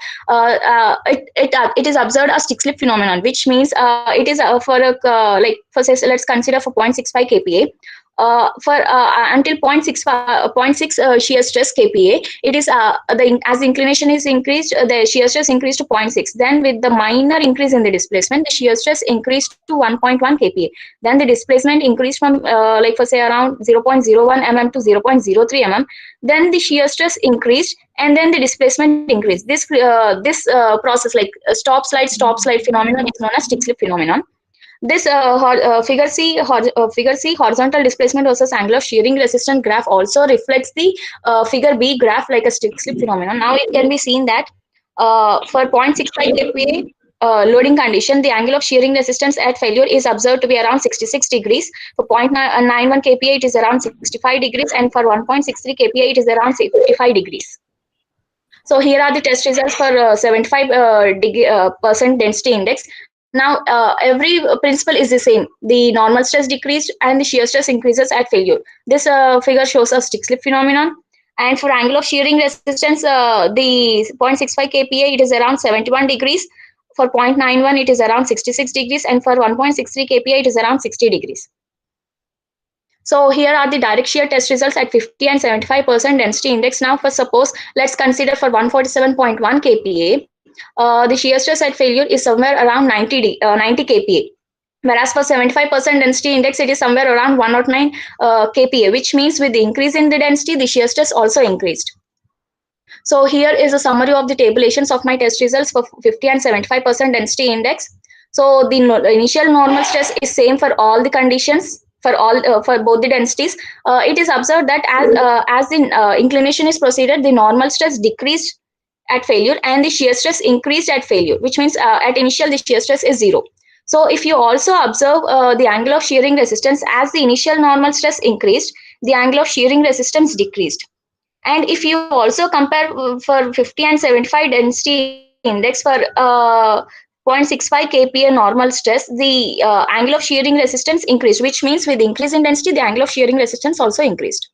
L: it is observed a stick slip phenomenon, which means it is for a like for say, let's consider for 0.65 kPa. until 0.6 shear stress kPa, it is as the inclination is increased, the shear stress increased to 0.6. Then with the minor increase in the displacement, the shear stress increased to 1.1 kPa. Then the displacement increased from like for say around 0.01 mm to 0.03 mm. Then the shear stress increased, and then the displacement increased. This process, like stop slide phenomenon, is known as stick slip phenomenon. This figure C horizontal displacement versus angle of shearing resistance graph also reflects the figure B graph like a stick slip phenomenon. Now it can be seen that for 0.65 kPa loading condition, the angle of shearing resistance at failure is observed to be around 66 degrees. For 0.91 kPa, it is around 65 degrees, and for 1.63 kPa, it is around 55 degrees. So here are the test results for 75% density index. Now every principle is the same. The normal stress decreased and the shear stress increases at failure. This figure shows a stick slip phenomenon. And for angle of shearing resistance, the 0.65 kPa, it is around 71 degrees. For 0.91, it is around 66 degrees. And for 1.63 kPa, it is around 60 degrees. So here are the direct shear test results at 50 and 75% density index. Now for suppose, let's consider for 147.1 kPa, the shear stress at failure is somewhere around 90 kPa. Whereas for 75% density index, it is somewhere around 109 kPa, which means with the increase in the density, the shear stress also increased. So here is a summary of the tabulations of my test results for 50 and 75% density index. So the initial normal stress is same for all the conditions, for both the densities. It is observed that as the inclination is proceeded, the normal stress decreased at failure and the shear stress increased at failure, which means at initial the shear stress is 0. So if you also observe the angle of shearing resistance, as the initial normal stress increased, the angle of shearing resistance decreased. And if you also compare for 50 and 75 density index for 0.65 kPa normal stress, the angle of shearing resistance increased, which means with increase in density, the angle of shearing resistance also increased.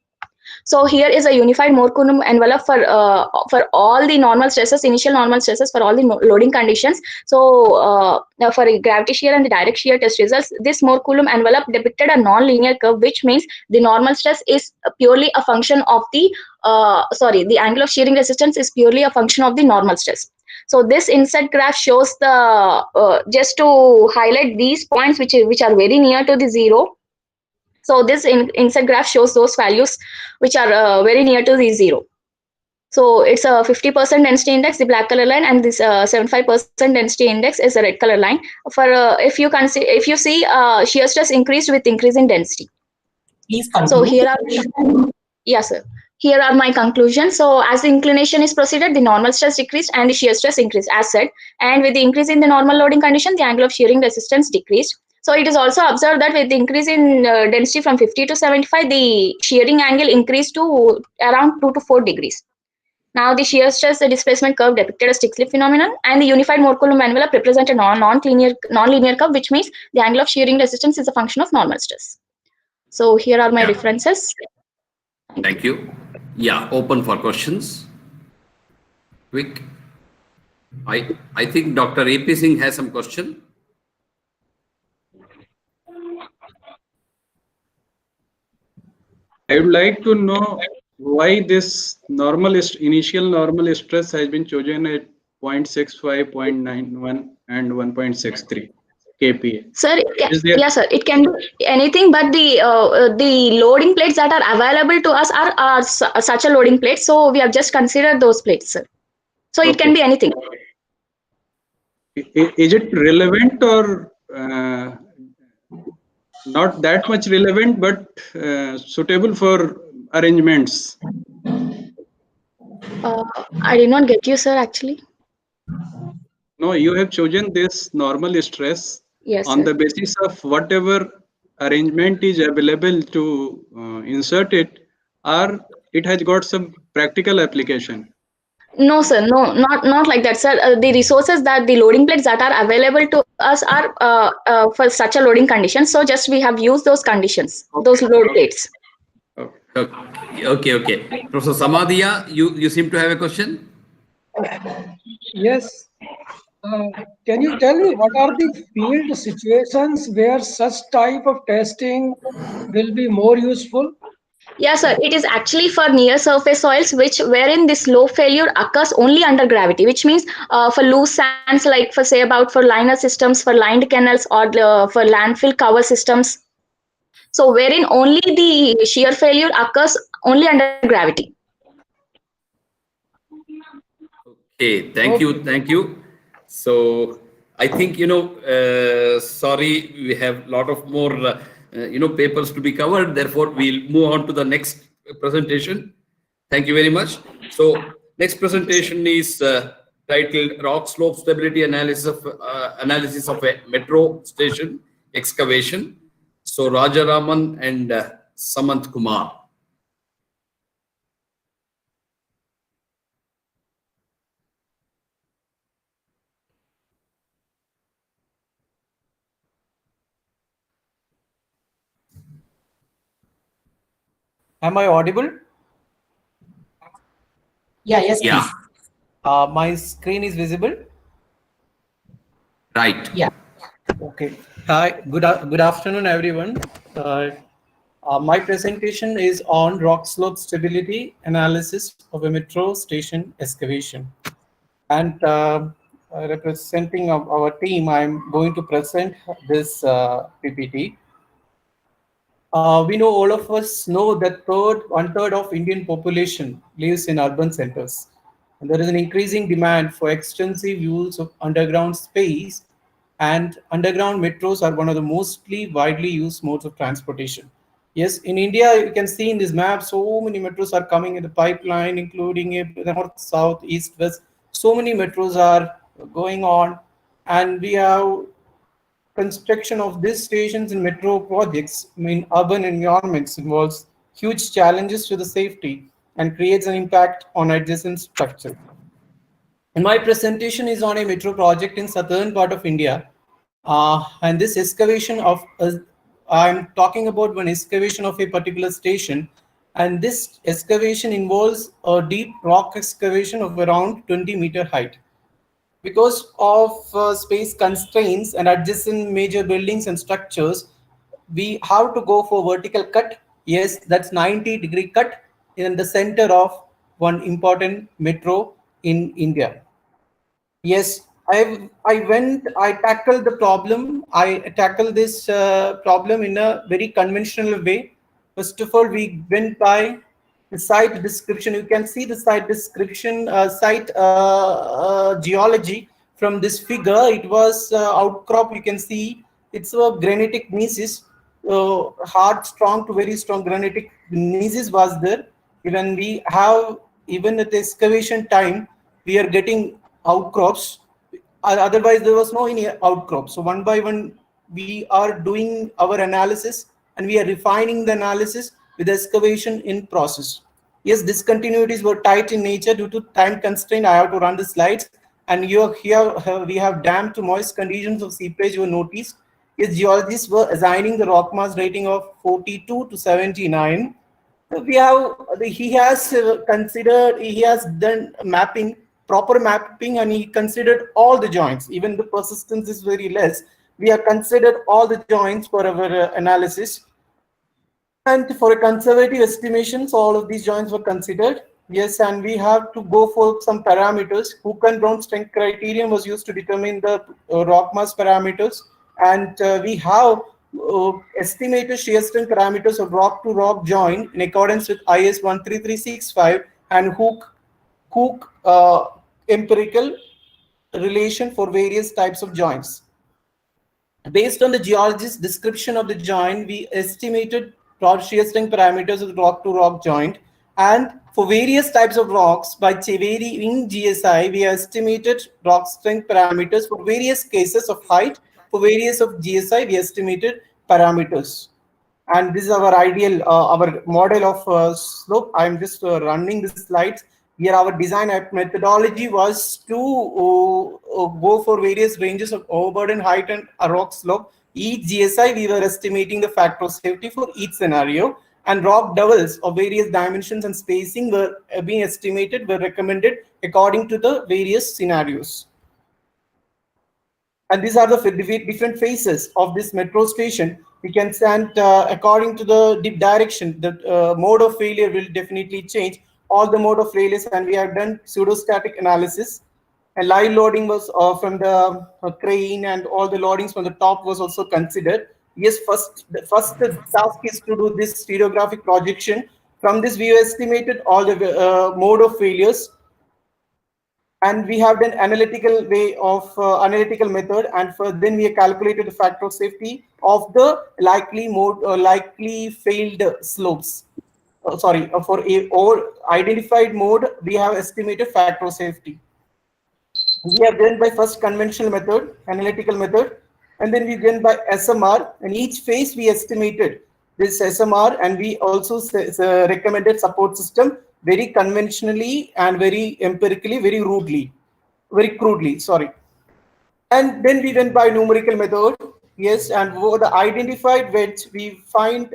L: So here is a unified Mohr Coulomb envelope for all the normal stresses, initial normal stresses for all the loading conditions. So for gravity shear and the direct shear test results, this Mohr Coulomb envelope depicted a non-linear curve, which means the normal stress is purely a function of the the angle of shearing resistance is purely a function of the normal stress. So this inset graph shows the just to highlight these points which are very near to the 0. So this inset graph shows those values which are very near to the 0. So it's a 50% density index, the black color line, and this 75% density index is a red color line. For if you see shear stress increased with increase in density.
Q: Please conclude.
L: So here are yes, sir. Here are my conclusions. So as the inclination is proceeded, the normal stress decreased and the shear stress increased as said. And with the increase in the normal loading condition, the angle of shearing resistance decreased. So it is also observed that with the increase in density from 50 to 75, the shearing angle increased to around 2 to 4 degrees. Now the shear stress displacement curve depicted a stick slip phenomenon, and the unified Mohr Coulomb envelope represented a non-linear curve, which means the angle of shearing resistance is a function of normal stress. So here are my references.
O: Thank you. Yeah, open for questions. Quick. I think Dr. A.P. Singh has some question.
D: I would like to know why this initial normal stress has been chosen at 0.65, 0.91, and 1.63 kPa.
L: Sir, yes, sir. It can be anything, but the loading plates that are available to us are such a loading plate. So we have just considered those plates, sir. So it can be anything.
D: Is it relevant or not that much relevant, but suitable for arrangements?
L: I did not get you, sir, actually.
D: No, you have chosen this normal stress on the basis of whatever arrangement is available to insert it, or it has got some practical application.
L: No, sir. No, not like that, sir. The resources that the loading plates that are available to us are for such a loading condition. So just we have used those conditions, those load plates.
O: Okay. Professor Samadhiya, you seem to have a question?
I: Yes. Can you tell me what are the field situations where such type of testing will be more useful?
L: Yeah, sir. It is actually for near surface soils, which wherein this low failure occurs only under gravity, which means for loose sands, like for say about for liner systems, for lined canals, or for landfill cover systems. So wherein only the shear failure occurs only under gravity.
O: Okay, thank you, thank you. So I think sorry, we have a lot of more papers to be covered. Therefore, we'll move on to the next presentation. Thank you very much. So next presentation is titled "Rock Slope Stability Analysis of a Metro Station Excavation." So Rajaraman and Samant Kumar.
E: Am I audible?
Q: Yeah, yes,
O: Yeah.
Q: please.
E: My screen is visible?
O: Right.
Q: Yeah.
E: Okay. Hi, good afternoon, everyone. My presentation is on rock slope stability analysis of a metro station excavation. And representing of our team, I'm going to present this PPT. We know, all of us know that one third of Indian population lives in urban centers. And there is an increasing demand for extensive use of underground space, and underground metros are one of the mostly widely used modes of transportation. Yes, in India, you can see in this map, so many metros are coming in the pipeline, including north, south, east, west. So many metros are going on, and we have construction of these stations in metro projects in urban environments involves huge challenges to the safety and creates an impact on adjacent structure. And my presentation is on a metro project in southern part of India. And this excavation of, I'm talking about one excavation of a particular station. And this excavation involves a deep rock excavation of around 20-meter height. Because of space constraints and adjacent major buildings and structures, we have to go for vertical cut. Yes, that's 90-degree cut in the center of one important metro in India. Yes, I tackled the problem. I tackled this problem in a very conventional way. First of all, we went by the site description. You can see the site description, geology from this figure. It was outcrop. You can see it's a granitic niches, hard, strong to very strong granitic niches was there. Even we have, even at the excavation time, we are getting outcrops. Otherwise there was no any outcrop. So one by one we are doing our analysis, and we are refining the analysis with excavation in process. Yes, discontinuities were tight in nature due to time constraint. I have to run the slides. And here we have damp to moist conditions of seepage were noticed. Yes, geologists were assigning the rock mass rating of 42 to 79. We have, he has considered, he has done mapping, proper mapping, and he considered all the joints. Even the persistence is very less. We have considered all the joints for our analysis. And for a conservative estimations, all of these joints were considered. Yes, and we have to go for some parameters. Hook and Brown strength criterion was used to determine the rock mass parameters. And we have estimated shear strength parameters of rock to rock joint in accordance with IS 13365 and Hook empirical relation for various types of joints. Based on the geologist's description of the joint, we estimated shear strength parameters of the rock to rock joint. And for various types of rocks, by varying GSI, we estimated rock strength parameters for various cases of height. For various of GSI, we estimated parameters. And this is our ideal, our model of slope. I'm just running the slides. Here our design methodology was to go for various ranges of overburden height and a rock slope. Each GSI, we were estimating the factor of safety for each scenario, and rock doubles of various dimensions and spacing were being estimated, were recommended according to the various scenarios. And these are the different phases of this metro station. We can send according to the direction, the mode of failure will definitely change all the mode of failures, and we have done pseudostatic analysis. And live loading was from the crane, and all the loadings from the top was also considered. Yes, the first task is to do this stereographic projection. From this, we estimated all the mode of failures, and we have done analytical way of analytical method, and for then we have calculated the factor of safety of the likely mode likely failed slopes. Sorry, for a or identified mode, we have estimated factor of safety. We have done by first conventional method, analytical method, and then we done by SMR. And each phase we estimated this SMR, and we also recommended support system very conventionally and very empirically, very crudely. Sorry. And then we went by numerical method. Yes, and for the identified wedge, we find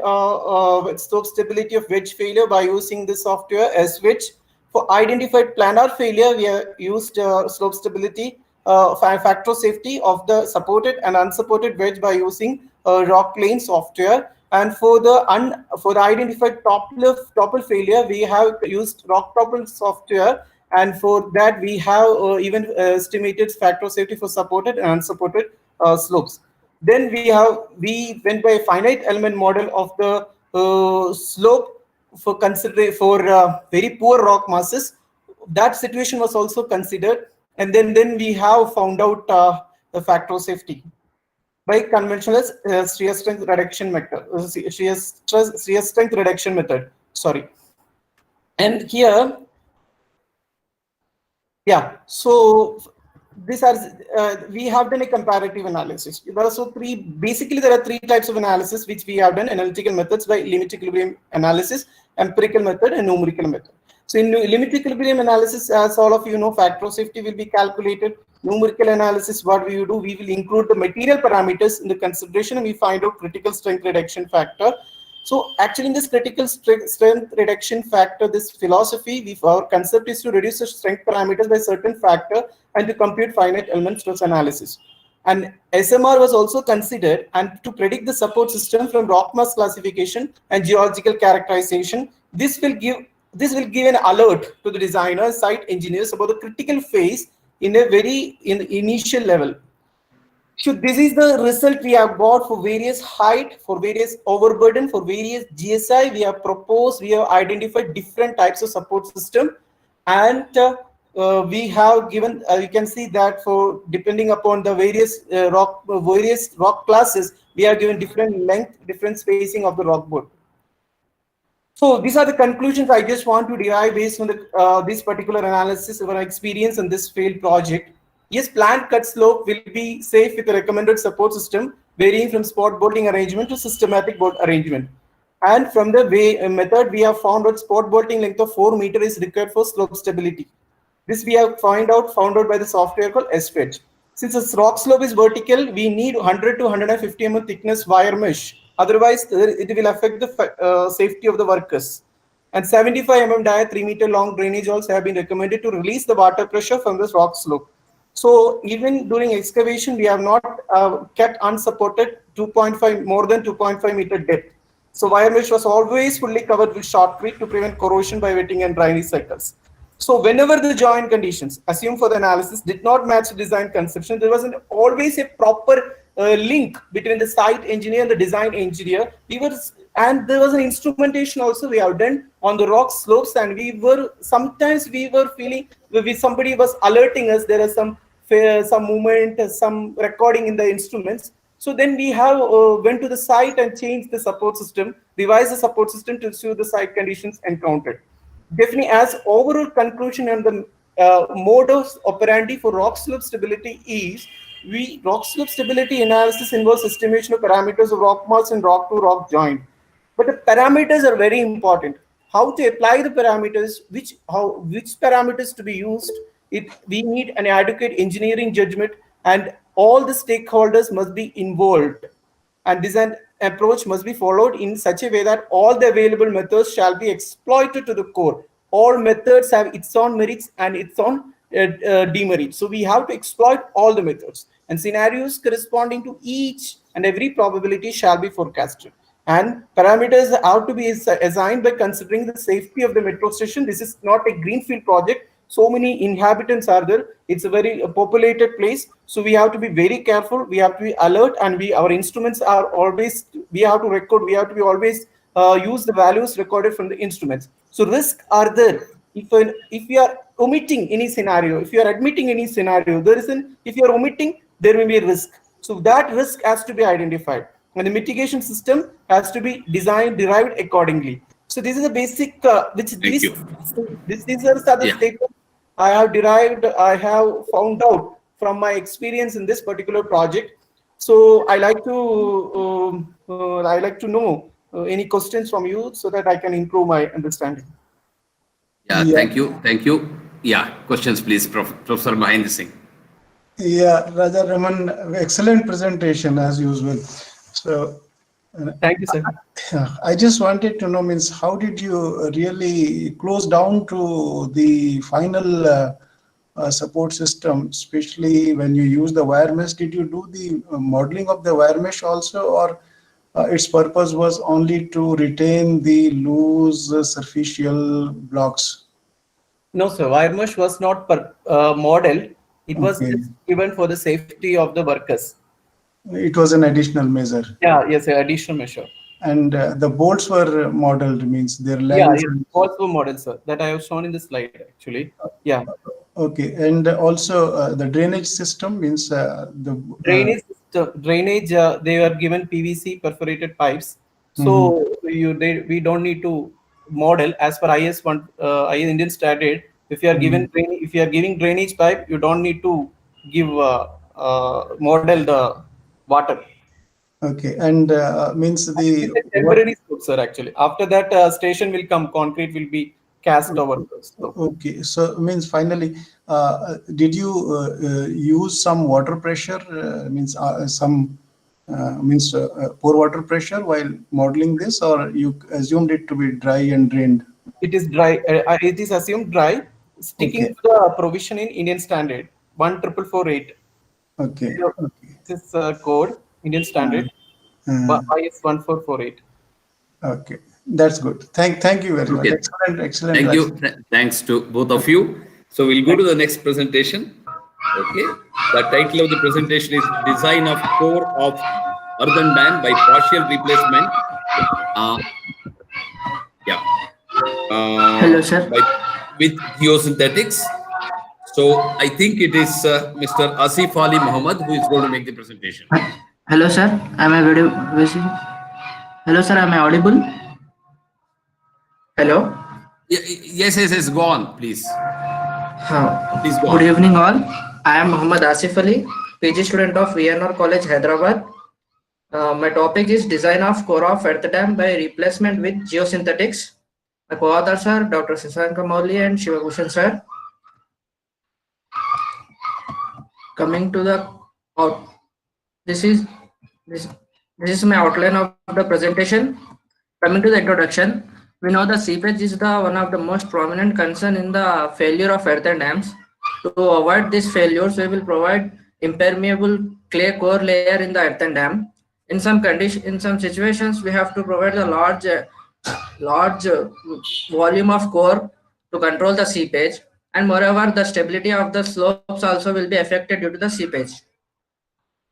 E: slope stability of wedge failure by using the software as wedge. For identified planar failure, we have used slope stability factor safety of the supported and unsupported wedge by using rock plane software. And for the identified topple failure, we have used rock topple software, and for that we have even estimated factor of safety for supported and unsupported slopes. Then we went by a finite element model of the slope for very poor rock masses. That situation was also considered, and then we have found out the factor of safety by conventional shear strength reduction method. Shear strength reduction method. Sorry. And here, yeah, so these are we have done a comparative analysis. There are basically there are three types of analysis which we have done: analytical methods by limit equilibrium analysis, empirical method, and numerical method. So in limit equilibrium analysis, as all of you know, factor of safety will be calculated. Numerical analysis, what we do, we will include the material parameters in the consideration, and we find out critical strength reduction factor. So actually in this critical strength reduction factor, this philosophy, our concept is to reduce the strength parameters by certain factor and to compute finite element stress analysis. And SMR was also considered, and to predict the support system from rock mass classification and geological characterization. This will give an alert to the designer site engineers about the critical phase in the initial level. So this is the result we have got for various height, for various overburden, for various GSI. We have identified different types of support system, and we have given. You can see that for depending upon the various rock classes, we have given different length, different spacing of the rock board. So these are the conclusions I just want to derive based on this particular analysis of our experience in this failed project. Yes, planned cut slope will be safe with a recommended support system varying from spot bolting arrangement to systematic bolt arrangement. And from the method, we have found out spot bolting length of 4 meters is required for slope stability. This we have found out by the software called SFEDGE. Since the rock slope is vertical, we need 100 to 150 mm thickness wire mesh. Otherwise, it will affect the safety of the workers. And 75 mm dia 3 meter long drainage also have been recommended to release the water pressure from this rock slope. So even during excavation, we have not kept unsupported more than 2.5 meter depth. So wire mesh was always fully covered with shotcrete to prevent corrosion by wetting and drying cycles. So whenever the joint conditions assumed for the analysis did not match the design conception, there was always a proper link between the site engineer and the design engineer. And there was an instrumentation also we have done on the rock slopes, and sometimes we were feeling somebody was alerting us there is some movement, some recording in the instruments. So then we have went to the site and changed the support system, revised the support system to suit the site conditions encountered. Definitely, as overall conclusion and the modus operandi for rock slope stability is, rock slope stability analysis involves estimation of parameters of rock mass and rock to rock joint. But the parameters are very important. How to apply the parameters, which parameters to be used, we need an adequate engineering judgment, and all the stakeholders must be involved, and design approach must be followed in such a way that all the available methods shall be exploited to the core. All methods have its own merits and its own demerits. So we have to exploit all the methods. and scenarios corresponding to each and every probability shall be forecasted. And parameters are to be assigned by considering the safety of the metro station. This is not a greenfield project. So many inhabitants are there. It's a very populated place. So we have to be very careful. We have to be alert, and our instruments are always, we have to record, we have to be always use the values recorded from the instruments. So risks are there. If you are omitting any scenario, if you are admitting any scenario, there is an, if you are omitting, there may be a risk. So that risk has to be identified, and the mitigation system has to be designed, derived accordingly. So this is a basic, these are the statements I have derived, I have found out from my experience in this particular project. So I like to know any questions from you so that I can improve my understanding.
O: Yeah, thank you. Thank you. Yeah, questions, please, Professor Mahendra Singh.
C: Yeah, Raja Raman, excellent presentation as usual. So,
E: thank you, sir.
C: I just wanted to know, means how did you really close down to the final support system, especially when you use the wire mesh? Did you do the modeling of the wire mesh also, or its purpose was only to retain the loose superficial blocks?
E: No, sir. Wire mesh was not modeled. It was just given for the safety of the workers.
C: It was an additional measure.
E: Yeah, yes, additional measure.
C: And the bolts were modeled, means their
E: Yeah,
C: length.
E: yes, bolts were modeled, sir. That I have shown in the slide, actually. Yeah.
C: Okay, and also the drainage system, means the
E: drainage. They were given PVC perforated pipes, so we don't need to model as per IS Indian standard. If you are if you are giving drainage pipe, you don't need to give model the water.
C: Okay, and means the
E: temporary slope, sir. Actually, after that station will come, concrete will be cast over.
C: Okay, so means finally, did you use some water pressure? Means some means pour water pressure while modeling this, or you assumed it to be dry and drained?
E: It is dry. It is assumed dry, sticking to the provision in Indian standard 14448.
C: Okay.
E: This is code Indian standard IS 1448.
C: Okay, that's good. Thank you very much. Excellent.
O: Thank you. Thanks to both of you. So we'll go to the next presentation. Okay. The title of the presentation is Design of Core of Earthen Dam by Partial Replacement. Yeah.
B: Hello, sir.
O: With geosynthetics. So I think it is Mr. Asif Ali Muhammad who is going to make the presentation.
B: Hello, sir. Am I audible? Hello, sir. Am I audible? Hello.
O: Yes. Go on, please. Please go
B: Good
O: on.
B: evening, all. I am Muhammad Asif Ali, PG student of VNR College, Hyderabad. My topic is Design of Core of Earth Dam by Replacement with Geosynthetics. My co-authors are Dr. Sasanka Mauli and Shivabhushan, sir. Coming to the this is my outline of the presentation. Coming to the introduction, we know the seepage is the one of the most prominent concern in the failure of earthen dams. To avoid these failures, we will provide impermeable clay core layer in the earthen dam. In some situations, we have to provide a large volume of core to control the seepage, and moreover, the stability of the slopes also will be affected due to the seepage.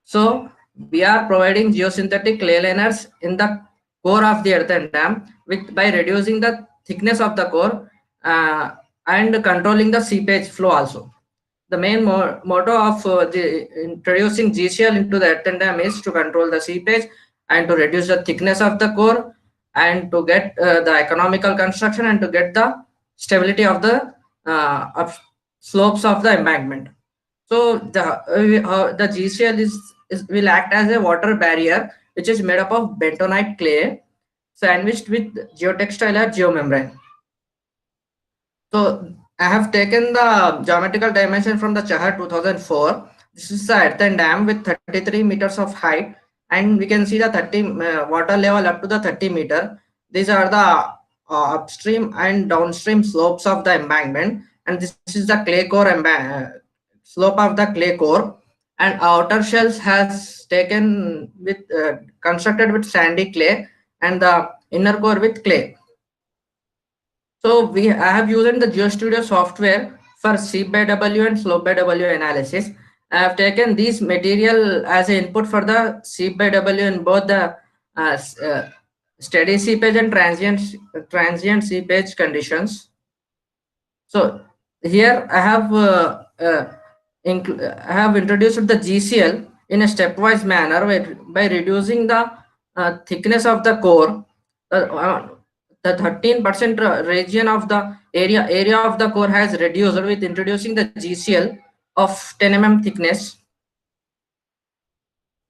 B: So we are providing geosynthetic clay liners in the core of the earthen dam by reducing the thickness of the core and controlling the seepage flow also. The main motto of introducing GCL into the earthen dam is to control the seepage and to reduce the thickness of the core and to get the economical construction and to get the stability of the slopes of the embankment. So the GCL will act as a water barrier, which is made up of bentonite clay sandwiched with geotextile or geomembrane. So I have taken the geometrical dimension from the Chahar 2004. This is the earthen dam with 33 meters of height, and we can see the 30 water level up to the 30 meter. These are the upstream and downstream slopes of the embankment, and this is the clay core slope of the clay core. and outer shells has taken with constructed with sandy clay and the inner core with clay. So I have used the GeoStudio software for seep by W and slope by W analysis. I have taken these material as an input for the seep by W in both the steady seepage and transient seepage conditions. So here I have introduced the GCL in a stepwise manner by reducing the thickness of the core. The 13% region of the area of the core has reduced with introducing the GCL of 10 mm thickness.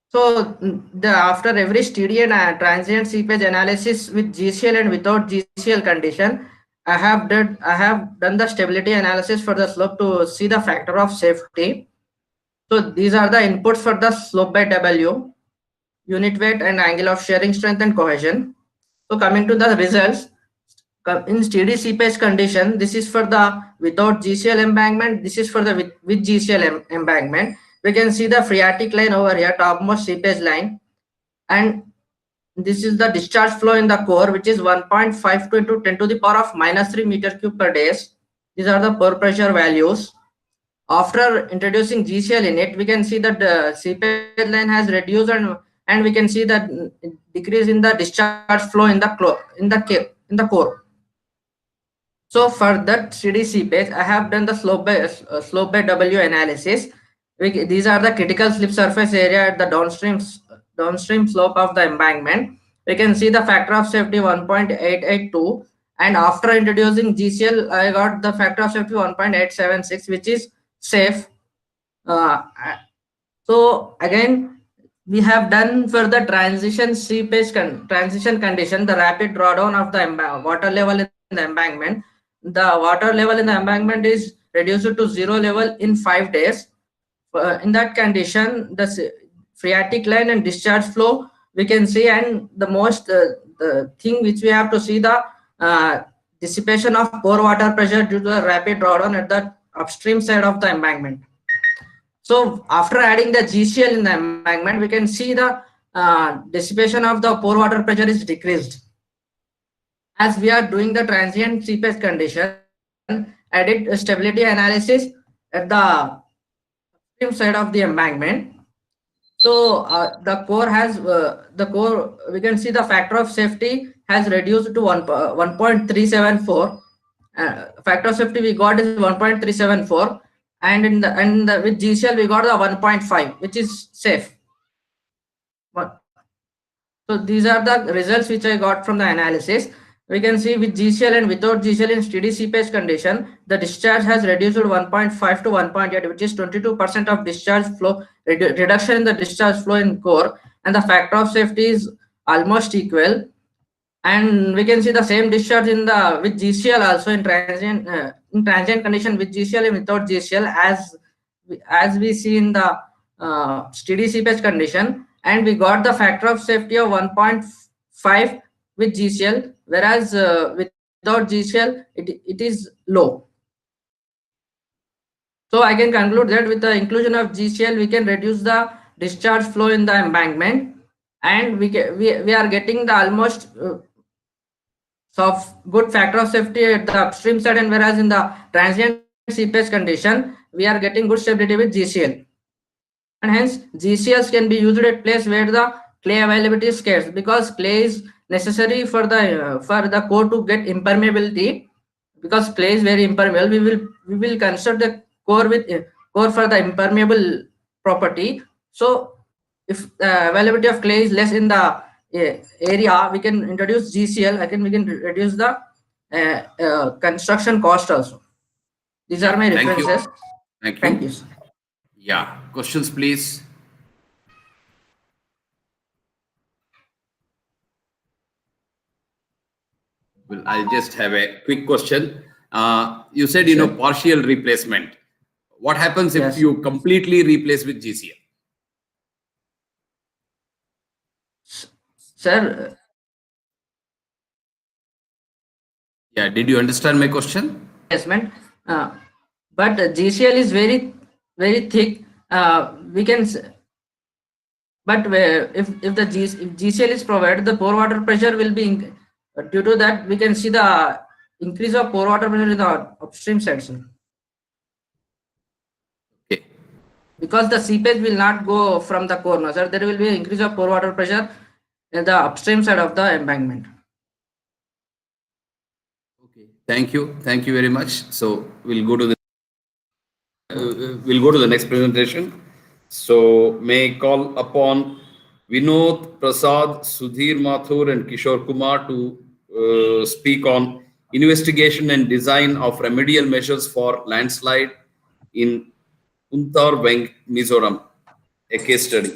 B: So after every steady and transient seepage analysis with GCL and without GCL condition, I have done the stability analysis for the slope to see the factor of safety. So these are the inputs for the slope by W, unit weight and angle of shearing strength and cohesion. So coming to the results, in steady seepage condition, this is for the without GCL embankment, this is for the with GCL embankment. We can see the phreatic line over here, topmost seepage line, and this is the discharge flow in the core, which is 1.52 into 10 to the power of -3 meter cube per day. These are the pore pressure values. After introducing GCL in it, we can see that the seepage line has reduced and we can see that decrease in the discharge flow in the core. So for that steady seepage, I have done the slope by W analysis. These are the critical slip surface area at the downstream slope of the embankment. We can see the factor of safety 1.882, and after introducing GCL, I got the factor of safety 1.876, which is safe. So again, we have done for the transition seepage transition condition, the rapid drawdown of the water level in the embankment. The water level in the embankment is reduced to 0 level in 5 days. In that condition, the phreatic line and discharge flow we can see, and the most the thing which we have to see, the dissipation of pore water pressure due to the rapid drawdown at the upstream side of the embankment. So after adding the GCL in the embankment, we can see the dissipation of the pore water pressure is decreased. As we are doing the transient seepage condition, I did stability analysis at the upstream side of the embankment. So the core we can see the factor of safety has reduced to 1.374. Factor of safety we got is 1.374, and with GCL we got the 1.5, which is safe. So these are the results which I got from the analysis. We can see with GCL and without GCL in steady seepage condition, the discharge has reduced 1.5 to 1.8, which is 22% of discharge flow reduction in the discharge flow in core, and the factor of safety is almost equal. And we can see the same discharge with GCL also in transient condition with GCL and without GCL, as we see in the steady seepage condition, and we got the factor of safety of 1.5 with GCL, whereas without GCL it is low. So I can conclude that with the inclusion of GCL, we can reduce the discharge flow in the embankment, and we are getting the almost good factor of safety at the upstream side, and whereas in the transient seepage condition, we are getting good stability with GCL. And hence GCLs can be used at place where the clay availability is scarce, because clay is necessary for the core to get impermeability. Because clay is very impermeable, we will construct the core for the impermeable property. So if the availability of clay is less in the area, we can introduce GCL. Again, we can reduce the construction cost also. These are my references.
O: Thank you.
B: Sir.
O: Yeah, questions please. Well, I'll just have a quick question. You said, partial replacement. What happens if you completely replace with GCL?
B: Sir.
O: Yeah, did you understand my question?
B: But GCL is very, very thick. We can, but if the if GCL is provided, the pore water pressure will be due to that. We can see the increase of pore water pressure in the upstream side, sir.
O: Okay.
B: Because the seepage will not go from the core, no, sir. There will be an increase of pore water pressure in the upstream side of the embankment.
O: Thank you. Thank you very much. So we'll go to the next presentation. So may I call upon Vinod, Prasad, Sudhir Mathur, and Kishore Kumar to speak on investigation and design of remedial measures for landslide in Untar Weng, Mizoram, a case study.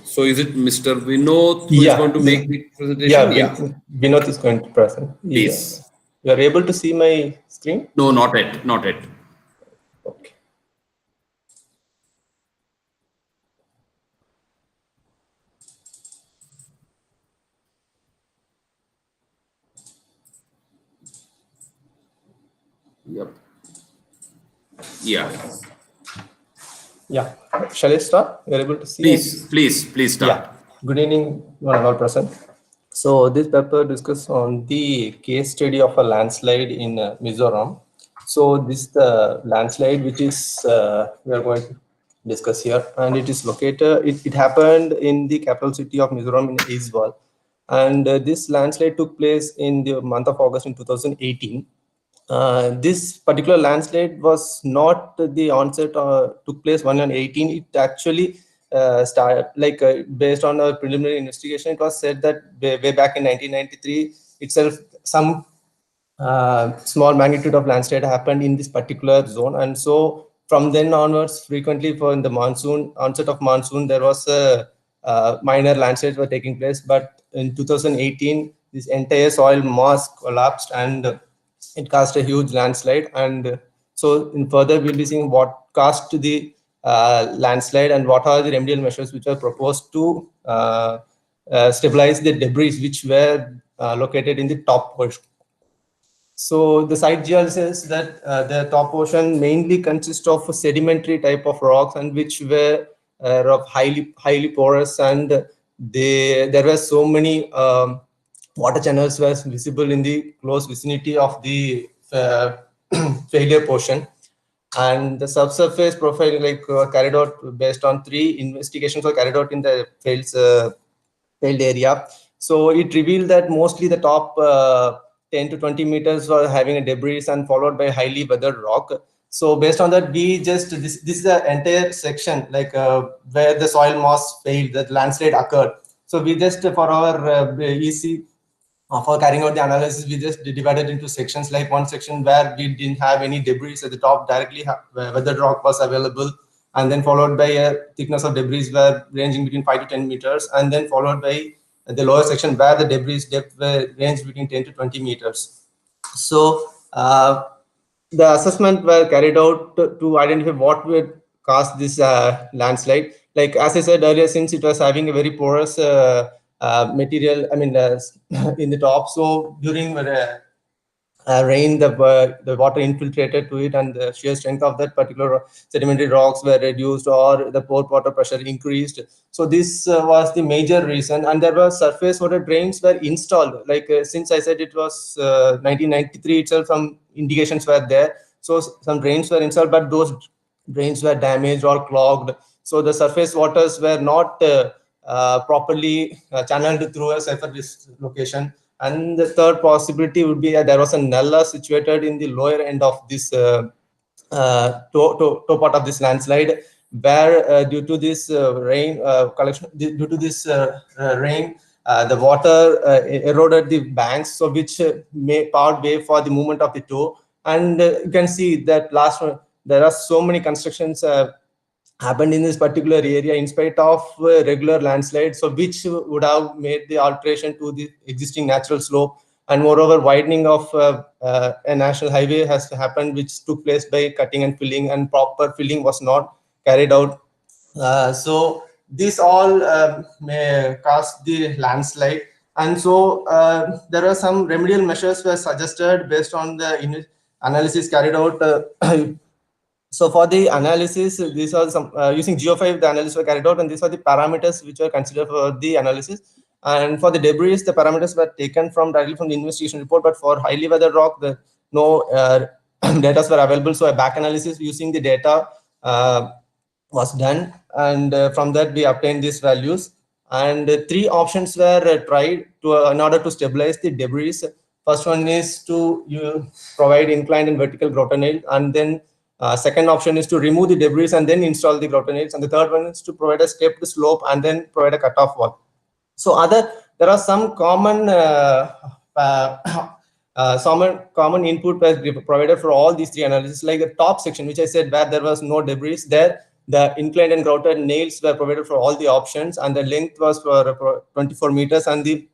O: So is it Mr. Vinod who is going to make the presentation?
K: Vinod is going to present.
O: Please.
K: You are able to see my screen?
O: No, not yet. Not yet.
K: Okay.
O: Yep. Yeah.
K: Yeah. Shall I start? You are able to see?
O: Please start.
K: Yeah. Good evening, one and all present. So this paper discusses on the case study of a landslide in Mizoram. So this is the landslide which is we are going to discuss here, and it is located. It happened in the capital city of Mizoram in Aizawl, and this landslide took place in the month of August in 2018. This particular landslide was not the onset took place 118. It actually started based on a preliminary investigation. It was said that way back in 1993 itself some small magnitude of landslide happened in this particular zone, and so from then onwards, frequently for in the onset of monsoon, there was a minor landslides were taking place. But in 2018, this entire soil mass collapsed and it caused a huge landslide. And so in further, we'll be seeing what caused the landslide and what are the remedial measures which are proposed to stabilize the debris which were located in the top portion. So the site GL says that the top portion mainly consists of sedimentary type of rocks and which were of highly porous, and there were so many water channels were visible in the close vicinity of the failure portion. And the subsurface profile carried out based on 3 investigations were carried out in the failed area. So it revealed that mostly the top 10 to 20 meters were having a debris and followed by highly weathered rock. So based on that, we just this is the entire section where the soil mass failed, that landslide occurred. So we just for our easy for carrying out the analysis, we just divided into sections, like one section where we didn't have any debris at the top, directly weathered rock was available, and then followed by a thickness of debris were ranging between 5 to 10 meters, and then followed by the lower section where the debris depth were ranged between 10 to 20 meters. So the assessment were carried out to identify what would cause this landslide. Like as I said earlier, since it was having a very porous material, in the top, so during rain, the water infiltrated to it, and the shear strength of that particular sedimentary rocks were reduced, or the pore water pressure increased. So this was the major reason, and there were surface water drains were installed. Since I said it was 1993 itself, some indications were there. So some drains were installed, but those drains were damaged or clogged. So the surface waters were not properly channeled through a safer location. And the third possibility would be there was a nulla situated in the lower end of this toe part of this landslide, where due to this rain collection, due to this rain, the water eroded the banks, so which may paved way for the movement of the toe. And you can see that last one, there are so many constructions happened in this particular area in spite of regular landslides, so which would have made the alteration to the existing natural slope. And moreover, widening of a national highway has happened, which took place by cutting and filling, and proper filling was not carried out. So this all may cause the landslide. And so there are some remedial measures were suggested based on the analysis carried out. So for the analysis, these are some using Geo5 the analysis were carried out, and these are the parameters which were considered for the analysis. And for the debris, the parameters were taken from directly from the investigation report, but for highly weathered rock, no data were available. So a back analysis using the data was done, and from that we obtained these values. And three options were tried to in order to stabilize the debris. First one is to provide inclined and vertical grotter nail, and then second option is to remove the debris and then install the grotter nails, and the third one is to provide a stepped slope and then provide a cutoff wall. So there are some common common input provided for all these three analyses, like the top section, which I said where there was no debris. There, the inclined and grouted nails were provided for all the options, and the length was for 24 meters, and the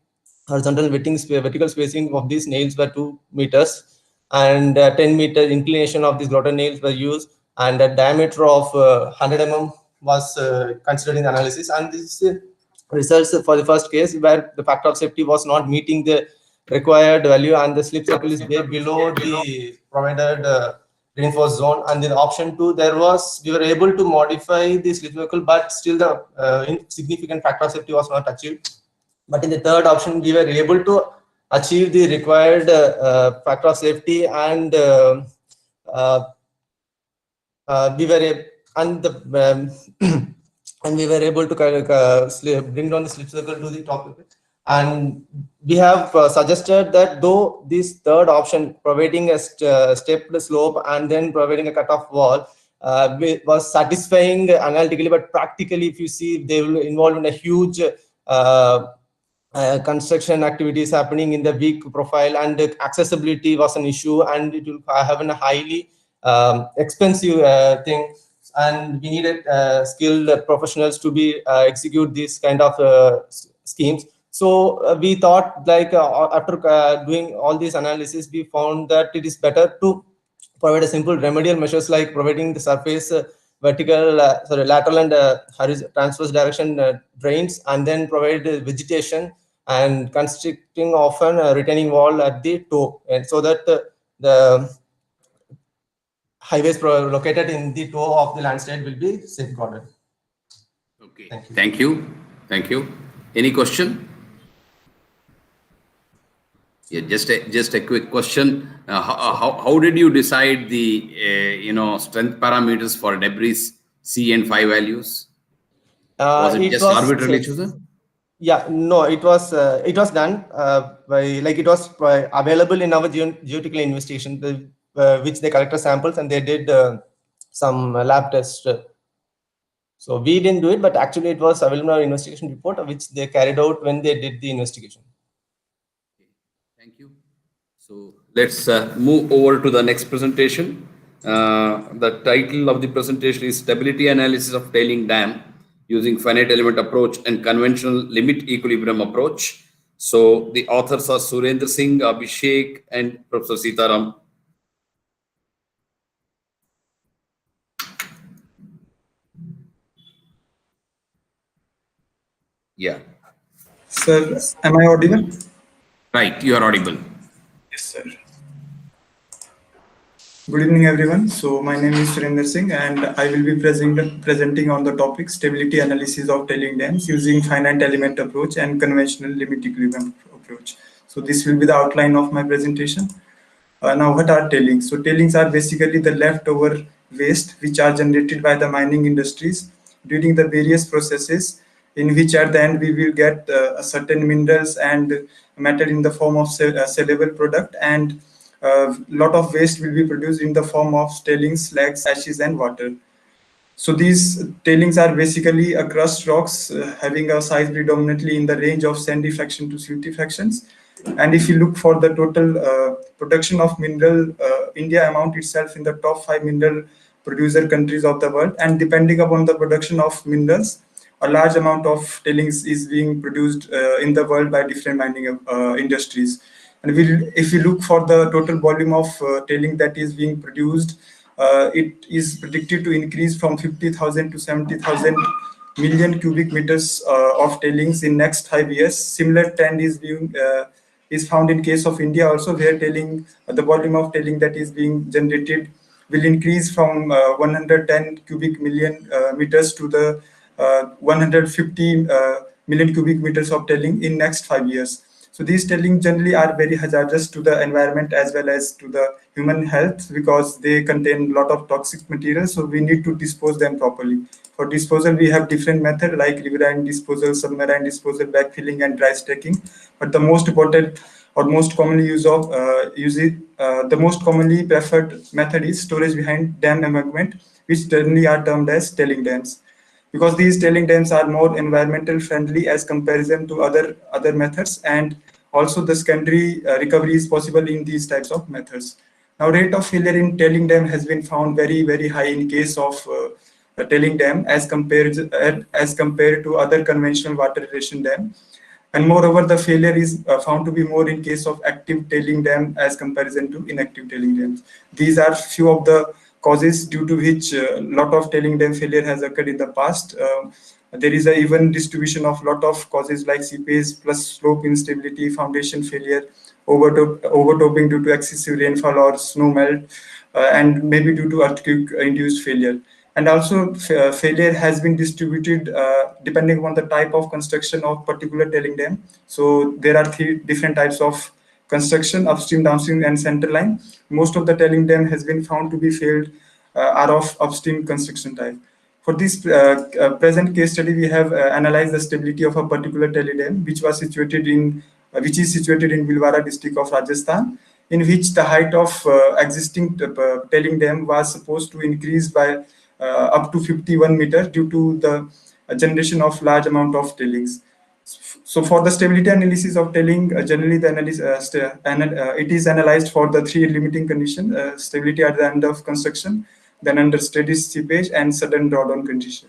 K: horizontal vertical spacing of these nails were 2 meters, and 10-meter inclination of these grouted nails were used, and a diameter of 100 mm was considered in the analysis. And this results for the first case where the factor of safety was not meeting the required value, and the slip circle is way below the provided reinforced zone. And in option 2, we were able to modify the slip circle, but still the insignificant factor of safety was not achieved. But in the third option, we were able to achieve the required factor of safety, and we were and we were able to bring down the slip circle to the top of it. And we have suggested that though this third option, providing a stepped slope and then providing a cutoff wall, was satisfying analytically, but practically, if you see, they will involve in a huge construction activities happening in the weak profile, and accessibility was an issue, and it will have a highly expensive thing, and we needed skilled professionals to be execute these kind of schemes. So we thought, like after doing all these analysis, we found that it is better to provide a simple remedial measures like providing the surface vertical, lateral and transverse direction drains, and then provide vegetation and constructing often a retaining wall at the toe, and so that the highways located in the toe of the landslide will be safeguarded.
O: Okay. Thank you. Thank you. Any question? Yeah, just a quick question. How did you decide the strength parameters for debris C and 5 values? Was it just arbitrarily chosen?
K: Yeah, no, it was done it was available in our geotechnical investigation, which they collected samples and they did some lab tests. So we didn't do it, but actually it was available in our investigation report, which they carried out when they did the investigation.
O: Thank you. So let's move over to the next presentation. The title of the presentation is Stability Analysis of Tailing Dam using Finite Element Approach and Conventional Limit Equilibrium Approach. So the authors are Surendra Singh, Abhishek, and Professor Sitaram. Yeah.
M: Sir, am I audible?
O: Right, you are audible.
M: Yes, sir. Good evening, everyone. So my name is Surendra Singh, and I will be presenting on the topic Stability Analysis of Tailing Dams using Finite Element Approach and Conventional Limit Equilibrium Approach. So this will be the outline of my presentation. Now, what are tailings? So tailings are basically the leftover waste which are generated by the mining industries during the various processes, in which at the end we will get certain minerals and matter in the form of sellable product, and a lot of waste will be produced in the form of tailings, slags, ashes, and water. So these tailings are basically a crust rocks having a size predominantly in the range of sandy fraction to silty fractions. And if you look for the total production of mineral, India amount itself in the top 5 mineral producer countries of the world. And depending upon the production of minerals, a large amount of tailings is being produced in the world by different mining industries. And if you look for the total volume of tailing that is being produced, it is predicted to increase from 50,000 to 70,000 million cubic meters of tailings in next 5 years. Similar trend is found in case of India also, where the volume of tailing that is being generated will increase from 110 cubic million meters to the 150 million cubic meters of tailing in next 5 years. So these tailing generally are very hazardous to the environment as well as to the human health, because they contain a lot of toxic materials. So we need to dispose them properly. For disposal, we have different methods like riverine disposal, submarine disposal, backfilling, and dry stacking. But the most important or most commonly the most commonly preferred method is storage behind dam embankment, which generally are termed as tailing dams, because these tailing dams are more environmental friendly as comparison to other methods, and also the secondary recovery is possible in these types of methods. Now, rate of failure in tailing dam has been found very high in case of a tailing dam as compared to other conventional water retention dam. And moreover, the failure is found to be more in case of active tailing dam as comparison to inactive tailing dams. These are few of the causes due to which a lot of tailing dam failure has occurred in the past. There is a even distribution of lot of causes like seepage plus slope instability, foundation failure, overtopping due to excessive rainfall or snow melt, and maybe due to earthquake-induced failure. And also, failure has been distributed depending on the type of construction of particular tailing dam. So there are 3 different types of construction: upstream, downstream, and centerline. Most of the tailing dam has been found to be failed are of upstream construction type. For this present case study, we have analyzed the stability of a particular tailing dam, which is situated in Bhilwara district of Rajasthan, in which the height of existing tailing dam was supposed to increase by up to 51 meters due to the generation of large amount of tailings. So for the stability analysis of tailing, generally the it is analyzed for the 3 limiting conditions: stability at the end of construction, then under steady seepage, and sudden drawdown condition.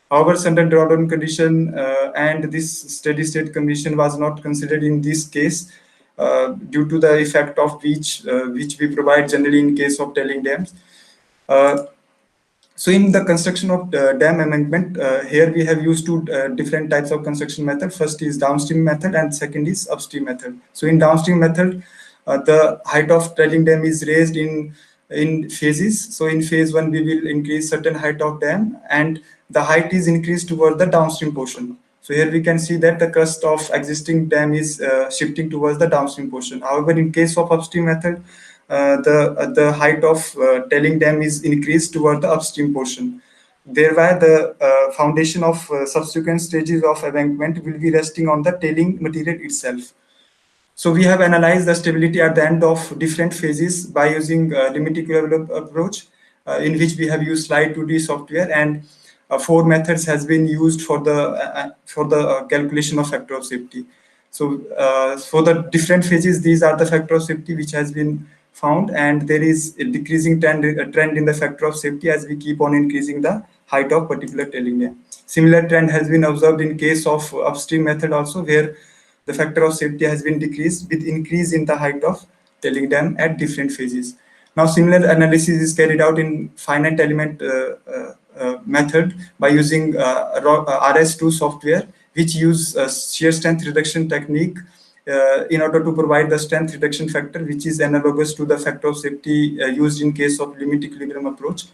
M: However, sudden drawdown condition and this steady state condition was not considered in this case due to the effect of which we provide generally in case of tailing dams. So in the construction of dam embankment, here we have used 2 different types of construction method. First is downstream method and second is upstream method. So in downstream method, the height of tailing dam is raised in phases. So in phase 1, we will increase certain height of dam, and the height is increased toward the downstream portion. So here we can see that the crust of existing dam is shifting towards the downstream portion. However, in case of upstream method, the height of tailing dam is increased toward the upstream portion. Thereby, the foundation of subsequent stages of embankment will be resting on the tailing material itself. So we have analyzed the stability at the end of different phases by using limit equilibrium approach, in which we have used slide 2D software, and 4 methods has been used for the calculation of factor of safety. So for the different phases, these are the factor of safety which has been found, and there is a decreasing trend in the factor of safety as we keep on increasing the height of particular tailing dam. Similar trend has been observed in case of upstream method also, where the factor of safety has been decreased with increase in the height of tailing dam at different phases. Now, similar analysis is carried out in finite element method by using RS2 software, which use shear strength reduction technique in order to provide the strength reduction factor, which is analogous to the factor of safety used in case of limit equilibrium approach.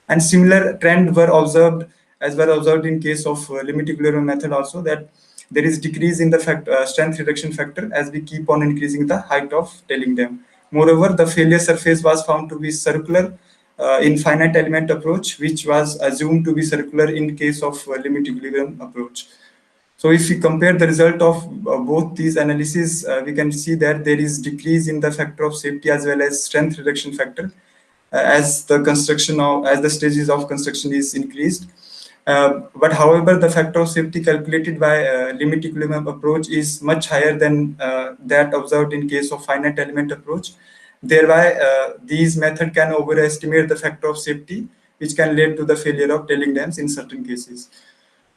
M: And similar trend were observed in case of limit equilibrium method also, that there is decrease in the strength reduction factor as we keep on increasing the height of tailing dam. Moreover, the failure surface was found to be circular in finite element approach, which was assumed to be circular in case of limit equilibrium approach. So if we compare the result of both these analyses, we can see that there is decrease in the factor of safety as well as strength reduction factor as the stages of construction is increased. But however, the factor of safety calculated by limit equilibrium approach is much higher than that observed in case of finite element approach. Thereby, these method can overestimate the factor of safety, which can lead to the failure of tailing dams in certain cases.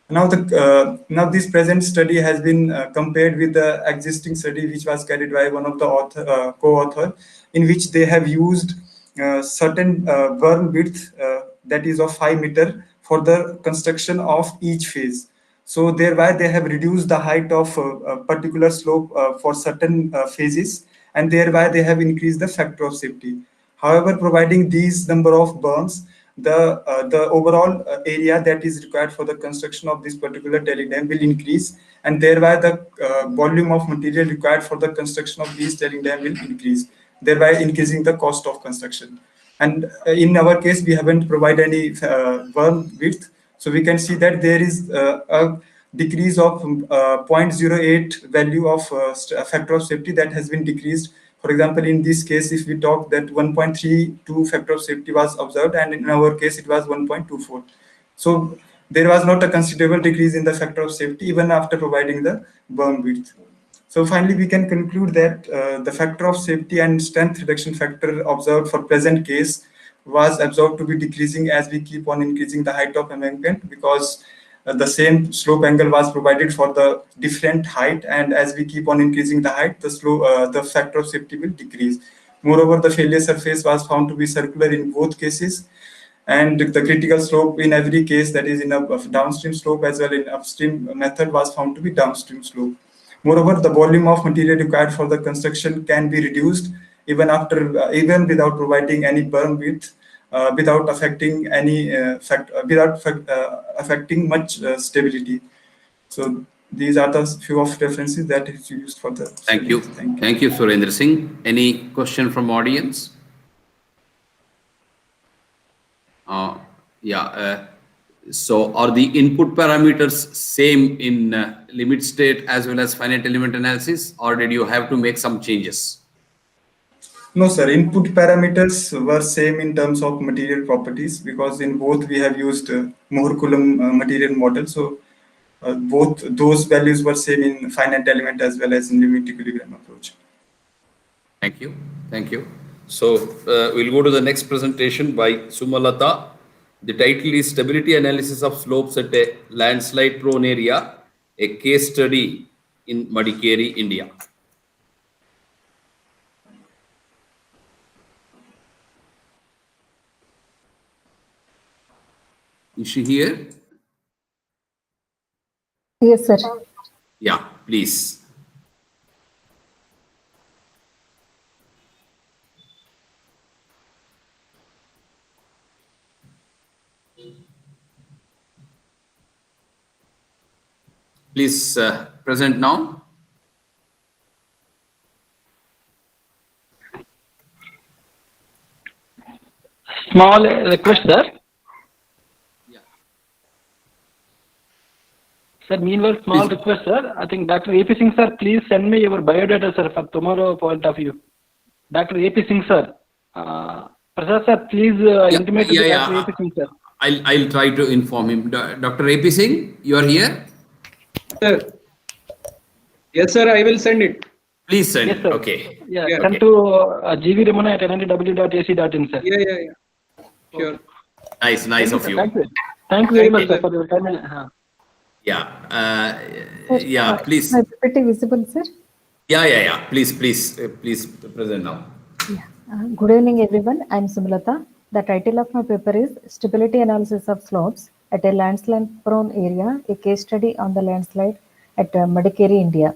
M: Now, this present study has been compared with the existing study, which was carried by one of the co-author, in which they have used certain berm width that is of 5 meter for the construction of each phase. So thereby they have reduced the height of a particular slope for certain phases, and thereby they have increased the factor of safety. However, providing these number of berms, the overall area that is required for the construction of this particular tailing dam will increase, and thereby the volume of material required for the construction of these tailing dam will increase, thereby increasing the cost of construction. And in our case, we haven't provided any berm width, so we can see that there is a decrease of 0.08 value of factor of safety that has been decreased. For example, in this case, if we talk that 1.32 factor of safety was observed, and in our case it was 1.24. So there was not a considerable decrease in the factor of safety even after providing the berm width. So finally, we can conclude that the factor of safety and strength reduction factor observed for present case was observed to be decreasing as we keep on increasing the height of embankment, because the same slope angle was provided for the different height, and as we keep on increasing the height, the factor of safety will decrease. Moreover, the failure surface was found to be circular in both cases, and the critical slope in every case, that is in a downstream slope as well in upstream method, was found to be downstream slope. Moreover, the volume of material required for the construction can be reduced even even without providing any berm width, without affecting any affecting much stability. So these are the few of references that is used for the
O: Thank
M: study.
O: you. Thank you, Surendra Singh. Any question from audience? Yeah. So are the input parameters same in limit state as well as finite element analysis, or did you have to make some changes?
M: No, sir. Input parameters were same in terms of material properties, because in both we have used Mohr-Coulomb material model. So both those values were same in finite element as well as in limit equilibrium approach.
O: Thank you. Thank you. So we'll go to the next presentation by Sumalata. The title is Stability Analysis of Slopes at a Landslide Prone Area, a case study in Madikeri, India. Is she here?
N: Yes, sir.
O: Yeah, please. Please present now.
R: Small request, sir. Sir, meanwhile, small request, sir. I think Dr. A.P. Singh, sir, please send me your biodata, sir, for tomorrow point of view. Dr. A.P. Singh, sir. Prasad, sir, please intimate to Dr. A.P. Singh, sir.
O: I'll try to inform him. Dr. A.P. Singh, you are here?
D: Sir. Yes, sir, I will send it.
O: Please send
R: Yes,
O: it.
R: sir.
O: Okay.
R: Yeah,
O: Okay.
R: send to gvramana@nntw.ac.in, sir.
D: Yeah. Sure.
O: Nice of you.
R: Thank you. Thank you very much, sir, for your time.
O: Yeah.
N: Sir,
O: Yeah, please.
N: my PPT visible, sir?
O: Yeah. Please present now.
N: Good evening, everyone. I'm Sumlata. The title of my paper is Stability Analysis of Slopes at a Landslide-Prone Area, a case study on the landslide at Madikeri, India.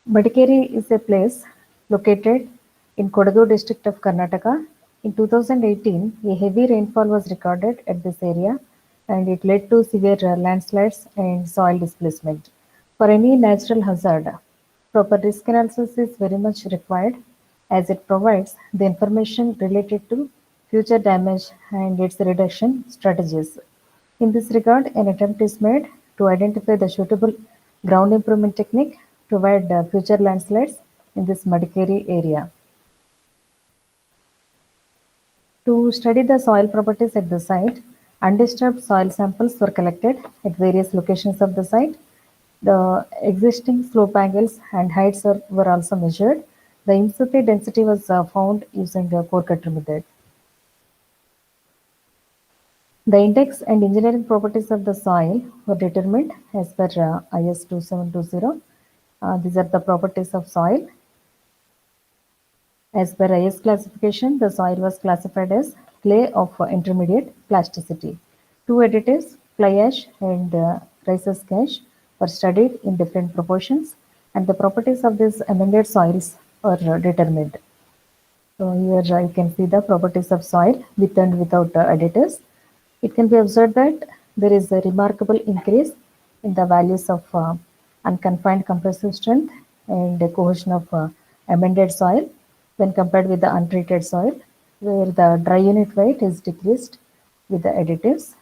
N: Madikeri is a place located in Kodagu district of Karnataka. In 2018, a heavy rainfall was recorded at this area, and it led to severe landslides and soil displacement. For any natural hazard, proper risk analysis is very much required, as it provides the information related to future damage and its reduction strategies. In this regard, an attempt is made to identify the suitable ground improvement technique to avoid future landslides in this Madikeri area. To study the soil properties at the site, undisturbed soil samples were collected at various locations of the site. The existing slope angles and heights were also measured. The in-situ density was found using the core cutter method. The index and engineering properties of the soil were determined as per IS 2720. These are the properties of soil. As per IS classification, the soil was classified as clay of intermediate plasticity. Two additives, fly ash and rhesus cache, were studied in different proportions, and the properties of these amended soils are determined. So here you can see the properties of soil with and without additives. It can be observed that there is a remarkable increase in the values of unconfined compressive strength and the cohesion of amended soil when compared with the untreated soil, where the dry unit weight is decreased with the additives.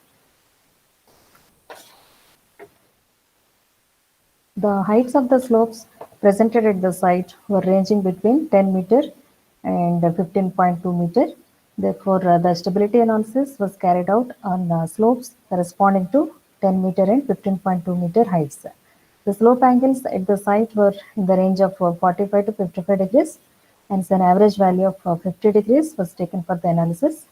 N: The heights of the slopes presented at the site were ranging between 10 meter and 15.2 meter. Therefore, the stability analysis was carried out on slopes corresponding to 10 meter and 15.2 meter heights. The slope angles at the site were in the range of 45 to 55 degrees, and an average value of 50 degrees was taken for the analysis.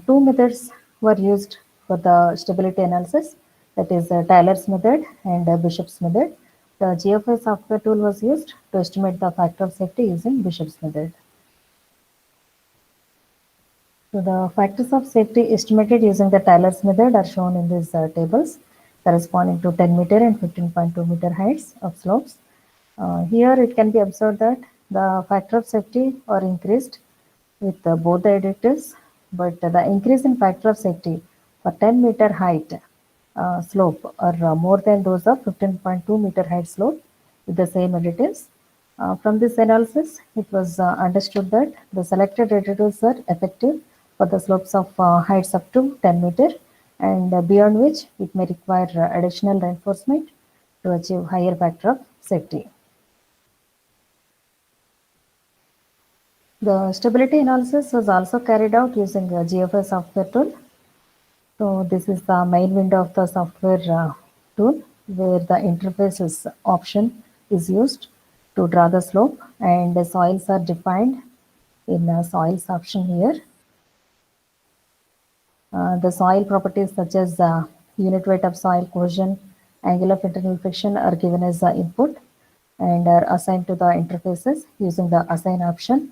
N: Two methods were used for the stability analysis, that is Taylor's method and Bishop's method. The GFI software tool was used to estimate the factor of safety using Bishop's method. So the factors of safety estimated using the Taylor's method are shown in these tables corresponding to 10 meter and 15.2 meter heights of slopes. Here it can be observed that the factor of safety are increased with both the additives, but the increase in factor of safety for 10 meter height slope are more than those of 15.2 meter height slope with the same additives. From this analysis, it was understood that the selected additives are effective for the slopes of heights up to 10 meter, and beyond which it may require additional reinforcement to achieve higher factor of safety. The stability analysis was also carried out using a GFI software tool. So this is the main window of the software tool, where the interfaces option is used to draw the slope, and the soils are defined in the soils option here. The soil properties such as unit weight of soil, cohesion, angle of internal friction are given as input and are assigned to the interfaces using the assign option,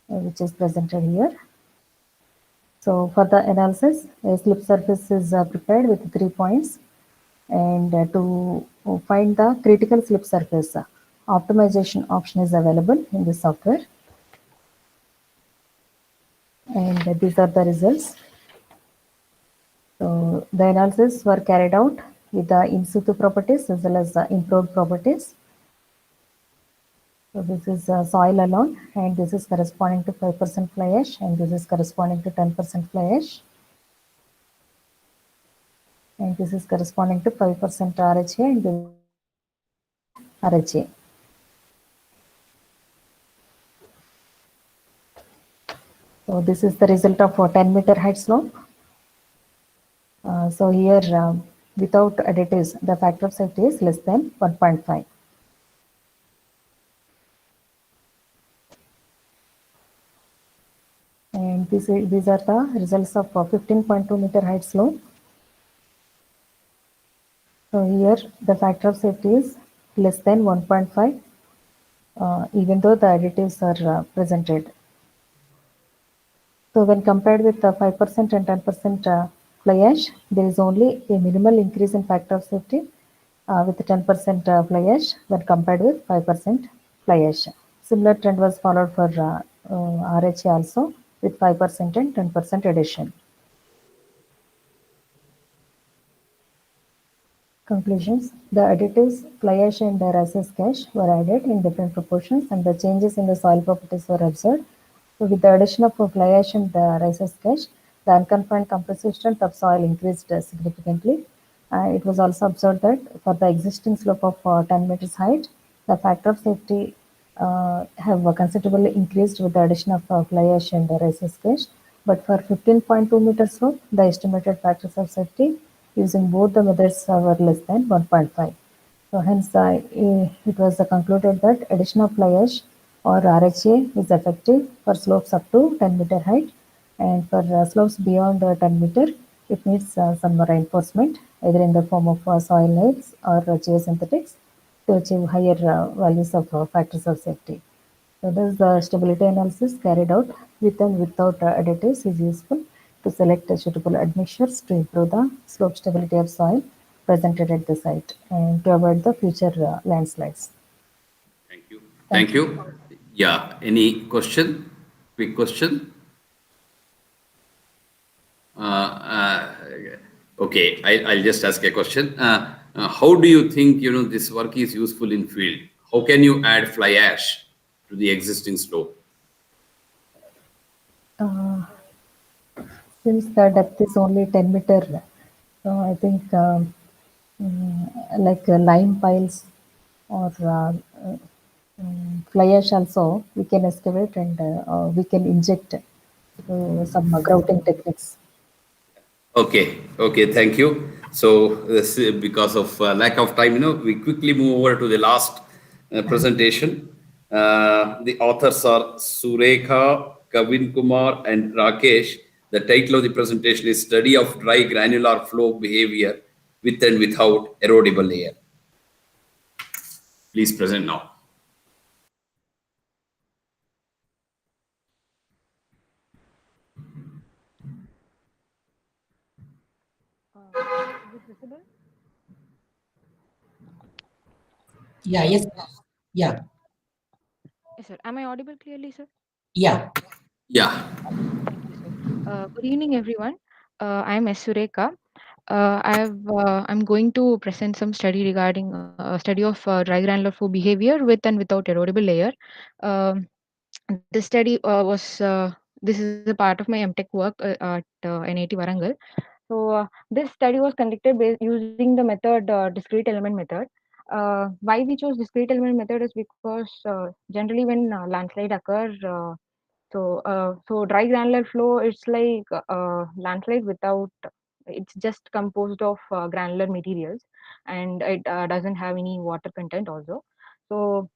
N: which is presented here. So for the analysis, a slip surface is prepared with 3 points, and to find the critical slip surface, optimization option is available in the software. And these are the results. So the analysis were carried out with the in situ properties as well as the improved properties. So this is soil alone, and this is corresponding to 5% fly ash, and this is corresponding to 10% fly ash. And this is corresponding to 5% RHA and this is 10% RHA. So this is the result of a 10 meter height slope. So here without additives, the factor of safety is less than 1.5. And these are the results of 15.2 meter height slope. So here the factor of safety is less than 1.5, even though the additives are presented. So when compared with the 5% and 10% fly ash, there is only a minimal increase in factor of safety with 10% fly ash when compared with 5% fly ash. Similar trend was followed for RHA also with 5% and 10% addition. Conclusions. The additives fly ash and rhesus cache were added in different proportions, and the changes in the soil properties were observed. So with the addition of fly ash and rhesus cache, the unconfined compressive strength of soil increased significantly. It was also observed that for the existing slope of 10 meters height, the factor of safety have considerably increased with the addition of fly ash and rhesus cache. But for 15.2 meter slope, the estimated factors of safety using both the methods were less than 1.5. So hence it was concluded that addition of fly ash or RHA is effective for slopes up to 10 meter height, and for slopes beyond 10 meter, it needs some reinforcement either in the form of soil nails or geosynthetics to achieve higher values of factors of safety. So thus the stability analysis carried out with and without additives is useful to select suitable admixtures to improve the slope stability of soil presented at the site and to avoid the future landslides.
O: Thank you. Thank you. Yeah. Any question? Quick question? Okay, I'll just ask a question. How do you think this work is useful in field? How can you add fly ash to the existing slope?
N: Since the depth is only 10 meter, so I think like lime piles or fly ash also we can excavate and we can inject some grouting techniques.
O: Okay, okay, thank you. So this because of lack of time, we quickly move over to the last presentation. The authors are Surekha, Kavin Kumar, and Rakesh. The title of the presentation is Study of Dry Granular Flow Behavior with and without erodible layer. Please present now.
H: Is it visible?
Q: Yeah, yes. Yeah.
H: Yes, sir. Am I audible clearly, sir?
Q: Yeah.
O: Yeah.
H: Thank you, sir. Good evening, everyone. I'm S. Sureka. I'm going to present some study regarding study of dry granular flow behavior with and without erodible layer. Um, this study this is a part of my MTech work at NIT Warangal. So this study was conducted using the method discrete element method. Why we chose discrete element method is because generally when landslide occur, so dry granular flow it's like landslide without, it's just composed of granular materials, and it doesn't have any water content also. So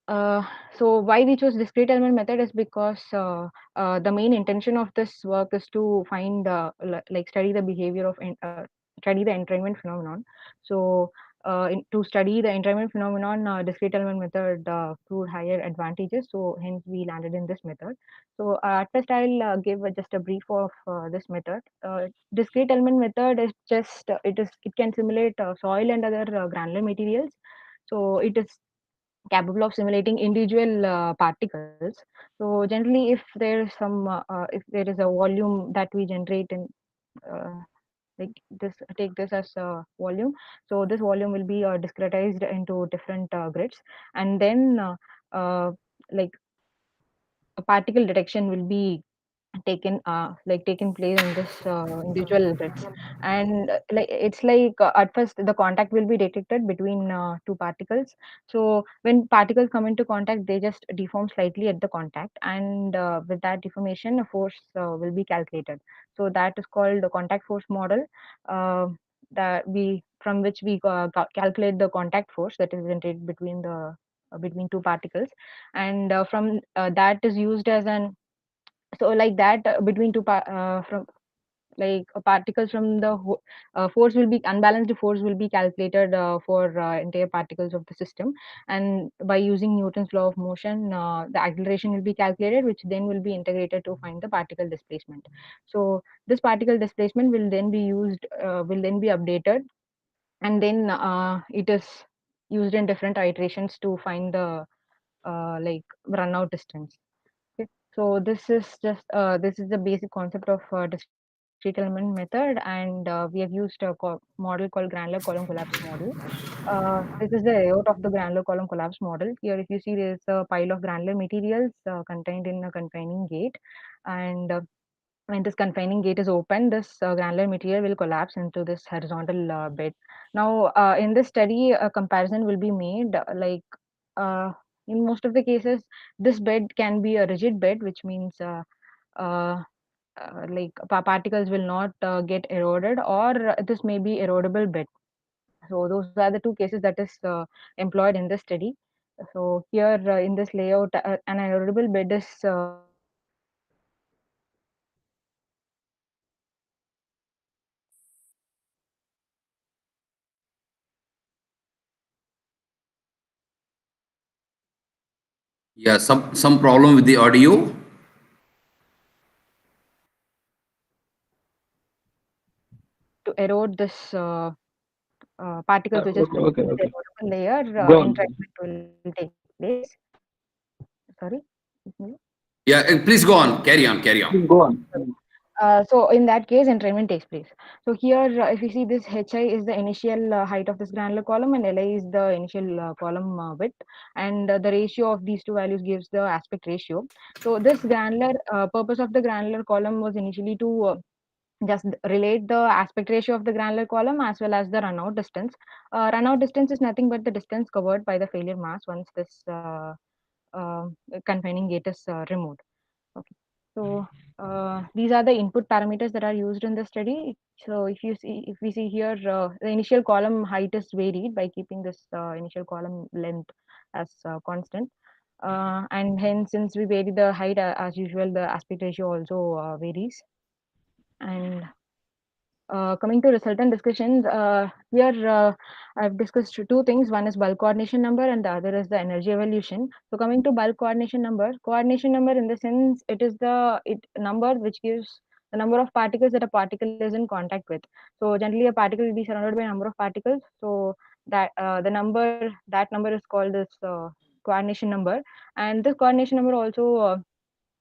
H: uh, so why we chose discrete element method is because the main intention of this work is to find like study the behavior of study the entrainment phenomenon. So to study the entrainment phenomenon, discrete element method proved higher advantages. So hence we landed in this method. So at first I'll give just a brief of this method. Discrete element method is just it can simulate soil and other granular materials. So it is capable of simulating individual particles. So generally, if there is some, if there is a volume that we generate in like this, take this as a volume. So this volume will be discretized into different grids, and then like a particle detection will be taken place in this individual bits, and like it's like at first the contact will be detected between two particles. So when particles come into contact, they just deform slightly at the contact, and with that deformation a force will be calculated. So that is called the contact force model, uh, that we from which we calculate the contact force that is generated between the between two particles, and from that is used as an, so like that between from like particles from the force will be unbalanced, force will be calculated for entire particles of the system, and by using Newton's law of motion, the acceleration will be calculated, which then will be integrated to find the particle displacement. So this particle displacement will then be used, will then be updated, and then it is used in different iterations to find the like run out distance. Okay. So this is the basic concept of discrete element method, and we have used a model called granular column collapse model. This is the layout of the granular column collapse model. Here, if you see, there is a pile of granular materials contained in a confining gate, and when this confining gate is open, this granular material will collapse into this horizontal bed. Now, in this study, a comparison will be made uh, in most of the cases, this bed can be a rigid bed, which means uh, like particles will not get eroded, or this may be erodible bed. So those are the two cases that is employed in this study. So here in this layout, an erodible bed is
O: Yeah, some problem with the audio.
H: erode this particles which is
R: Okay,
H: present in
R: okay.
H: the erodible layer.
R: Go on.
H: Entrainment will take place. Sorry.
O: Yeah, please go on. Carry on. Carry on.
R: Go on.
H: So in that case, entrainment takes place. So here, if you see this Hi is the initial height of this granular column and Li is the initial column width, and the ratio of these two values gives the aspect ratio. So this granular purpose of the granular column was initially to just relate the aspect ratio of the granular column as well as the runout distance. Runout distance is nothing but the distance covered by the failure mass once this uh, confining gate is removed. Okay. So these are the input parameters that are used in the study. So if we see here, the initial column height is varied by keeping this initial column length as constant. And hence, since we vary the height as usual, the aspect ratio also varies. And coming to resultant discussions, here I've discussed two things. One is bulk coordination number and the other is the energy evolution. So coming to bulk coordination number in the sense it is the number which gives the number of particles that a particle is in contact with. So generally a particle will be surrounded by a number of particles. So that that number is called this coordination number, and this coordination number also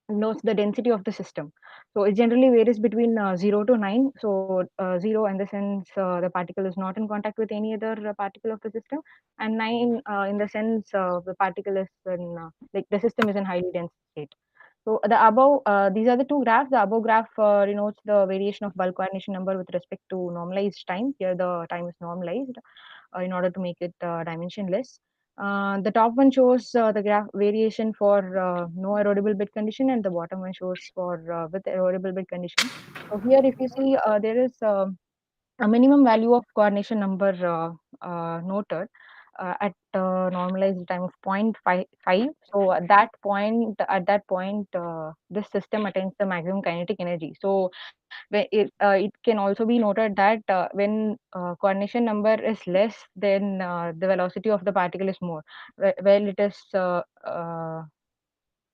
H: notes the density of the system. So it generally varies between 0 to 9. So 0 in the sense the particle is not in contact with any other particle of the system, and 9 in the sense the particle is in like the system is in highly dense state. So the above, these are the two graphs. The above graph denotes the variation of bulk coordination number with respect to normalized time. Here the time is normalized in order to make it dimensionless. The top one shows the graph variation for no erodible bed condition, and the bottom one shows for with erodible bed condition. So here, if you see, there is a minimum value of coordination number noted at normalized time of 0.55. So at that point, this system attains the maximum kinetic energy. So it can also be noted that when coordination number is less, then the velocity of the particle is more. Well, it is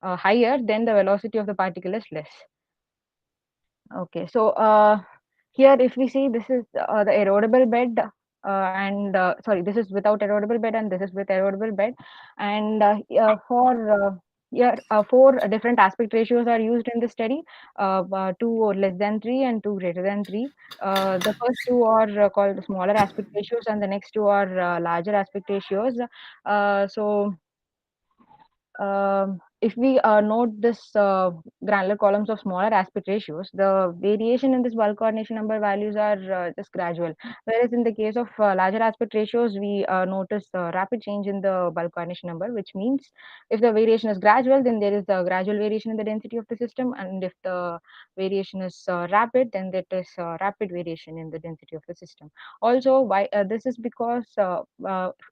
H: higher, then the velocity of the particle is less. Okay, so here if we see, this is the erodible bed and sorry, this is without erodible bed and this is with erodible bed, and for here four different aspect ratios are used in the study, 2 less than 3 and 2 greater than 3. The first two are called the smaller aspect ratios and the next two are larger aspect ratios. So if we note this granular columns of smaller aspect ratios, the variation in this bulk coordination number values are just gradual. Whereas in the case of larger aspect ratios, we notice rapid change in the bulk coordination number, which means if the variation is gradual, then there is a gradual variation in the density of the system, and if the variation is rapid, then there is rapid variation in the density of the system. Also, why this is because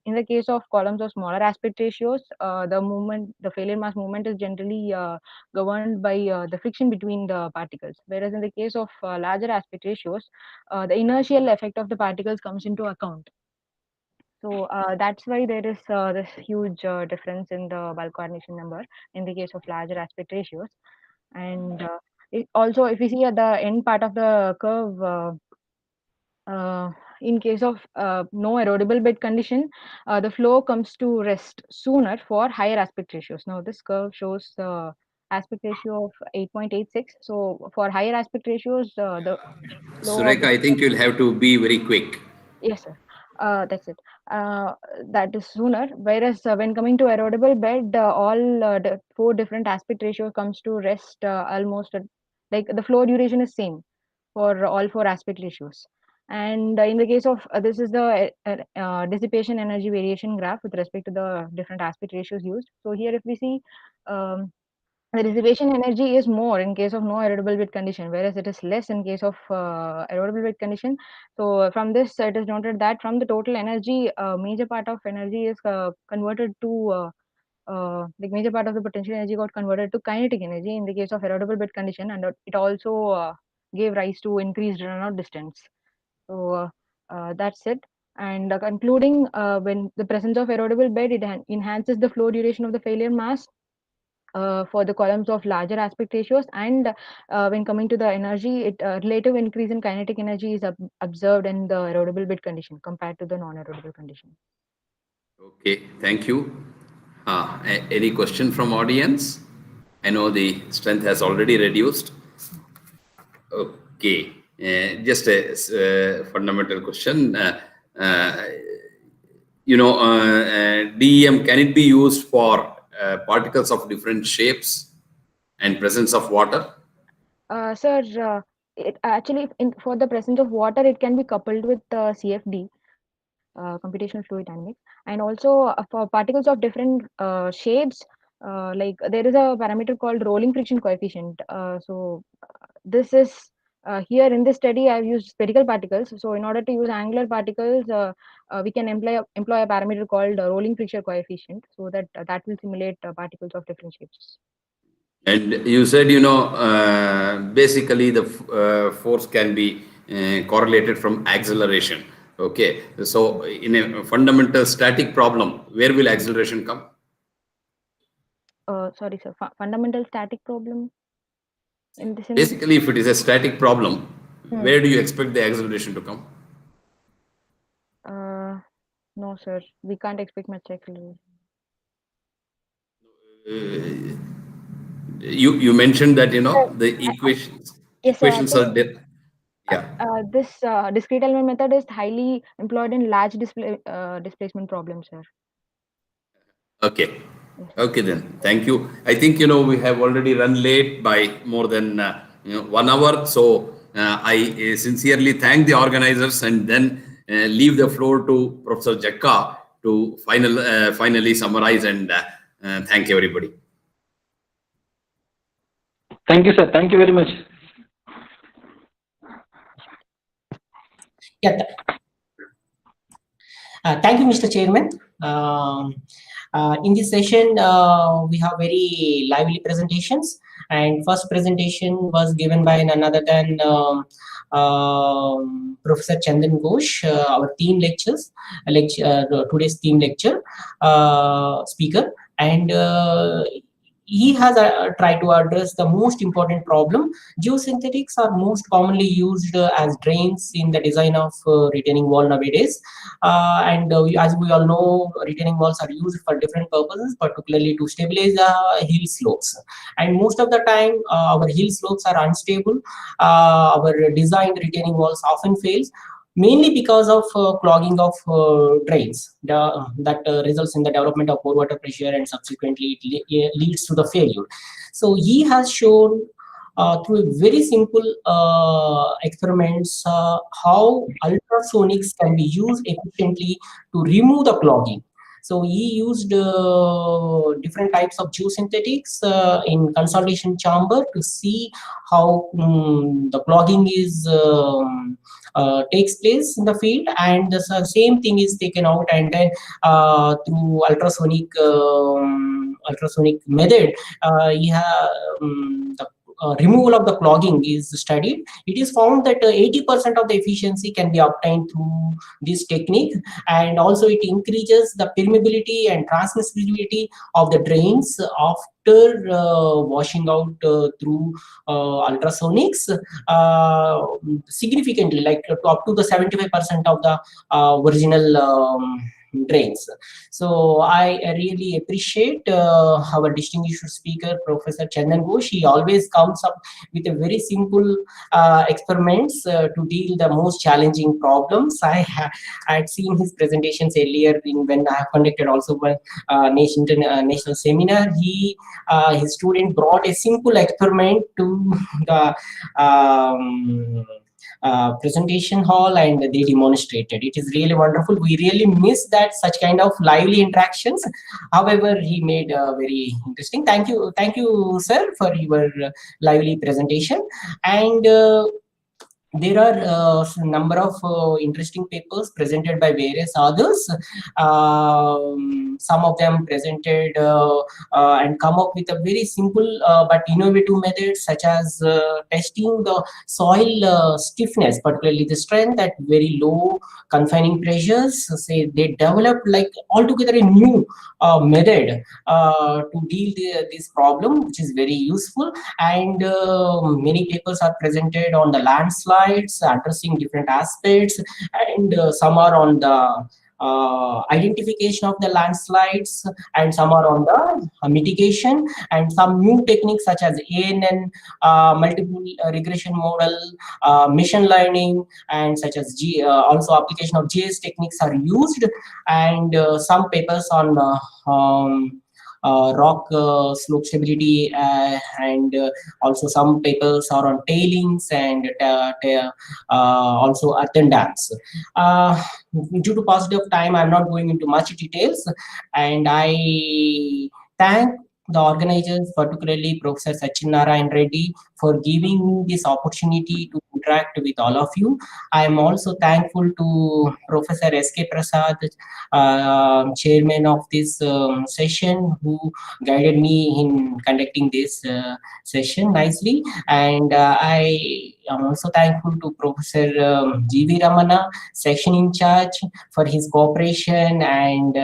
H: in the case of columns of smaller aspect ratios, the failure mass movement is generally governed by the friction between the particles. Whereas in the case of larger aspect ratios, the inertial effect of the particles comes into account. So that's why there is this huge difference in the bulk coordination number in the case of larger aspect ratios. And also, if you see at the end part of the curve, in case of no erodible bed condition, the flow comes to rest sooner for higher aspect ratios. Now, this curve shows the aspect ratio of 8.86. So, for higher aspect ratios, the flow of
O: Sureka,
H: the
O: I think you'll have to be very quick.
H: yes, sir. That's it. That is sooner. Whereas when coming to erodible bed, all the four different aspect ratio comes to rest almost like the flow duration is same for all four aspect ratios. And in the case of this is the dissipation energy variation graph with respect to the different aspect ratios used. So here, if we see, um, the dissipation energy is more in case of no erodible bed condition, whereas it is less in case of erodible bed condition. So from this, it is noted that from the total energy, major part of energy is converted to like major part of the potential energy got converted to kinetic energy in the case of erodible bed condition, and it also gave rise to increased runout distance. So that's it. And concluding, when the presence of erodible bed, it enhances the flow duration of the failure mass, for the columns of larger aspect ratios, and when coming to the energy, relative increase in kinetic energy is observed in the erodible bed condition compared to the non-erodible condition.
O: Okay, thank you. Any question from audience? I know the strength has already reduced. Okay, just a fundamental question. DEM, can it be used for particles of different shapes and presence of water?
H: Sir, it actually for the presence of water, it can be coupled with CFD, computational fluid dynamics, and also for particles of different shapes, like there is a parameter called rolling friction coefficient. This is here in this study I've used spherical particles. So in order to use angular particles, we can employ a parameter called rolling friction coefficient, so that that will simulate particles of different shapes.
O: And you said, basically the force can be correlated from acceleration. Okay, so in a fundamental static problem, where will acceleration come?
H: Sorry, sir. Fundamental static problem in this.
O: Basically, if it is a static problem, where do you expect the acceleration to come?
H: No, sir. We can't expect much acceleration.
O: You mentioned that the equations are
H: This discrete element method is highly employed in large displacement problems, sir.
O: Okay. Okay then. Thank you. I think we have already run late by more than 1 hour. So I sincerely thank the organizers and then leave the floor to Professor Jakka to finally summarize and thank everybody.
R: Thank you, sir. Thank you very much.
Q: Yeah. Thank you, Mr. Chairman. In this session, we have very lively presentations, and first presentation was given by none other than Professor Chandan Ghosh, our theme today's theme lecture speaker, and he has tried to address the most important problem. Geosynthetics are most commonly used as drains in the design of retaining wall nowadays. As we all know, retaining walls are used for different purposes, particularly to stabilize hill slopes. And most of the time, our hill slopes are unstable. Our designed retaining walls often fails, mainly because of clogging of drains that results in the development of poor water pressure, and subsequently it leads to the failure. So he has shown through a very simple experiments how ultrasonics can be used efficiently to remove the clogging. So he used different types of geosynthetics in consolidation chamber to see how the clogging is takes place in the field, and the same thing is taken out, and then through ultrasonic method, the removal of the clogging is studied. It is found that 80% of the efficiency can be obtained through this technique, and also it increases the permeability and transmissibility of the drains after washing out through ultrasonics significantly, like up to the 75% of the original drains. So I really appreciate our distinguished speaker, Professor Chandan Ghosh. He always comes up with a very simple experiments to deal the most challenging problems. I had seen his presentations earlier when I have conducted also one national seminar. His student brought a simple experiment to the presentation hall, and they demonstrated. It is really wonderful. We really miss that such kind of lively interactions. However, he made very interesting. Thank you, sir, for your lively presentation. And there are a number of interesting papers presented by various others. some of them presented and come up with a very simple but innovative methods, such as testing the soil stiffness, particularly the strength at very low confining pressures. Say they developed like altogether a new method to deal this problem, which is very useful. And many papers are presented on the landslides, addressing different aspects, and some are on the identification of the landslides, and some are on the mitigation, and some new techniques such as ANN, multiple regression model, machine learning, and such as also application of GS techniques are used, and some papers on rock slope stability, and also some papers are on tailings and also earthen dams. Due to paucity of time, I'm not going into much details, and I thank the organizers, particularly Professor Sachinarayan Reddy, for giving me this opportunity to interact with all of you. I am also thankful to Professor S.K. Prasad, chairman of this session, who guided me in conducting this session nicely. And I am also thankful to Professor G.V. Ramana, section in charge, for his cooperation and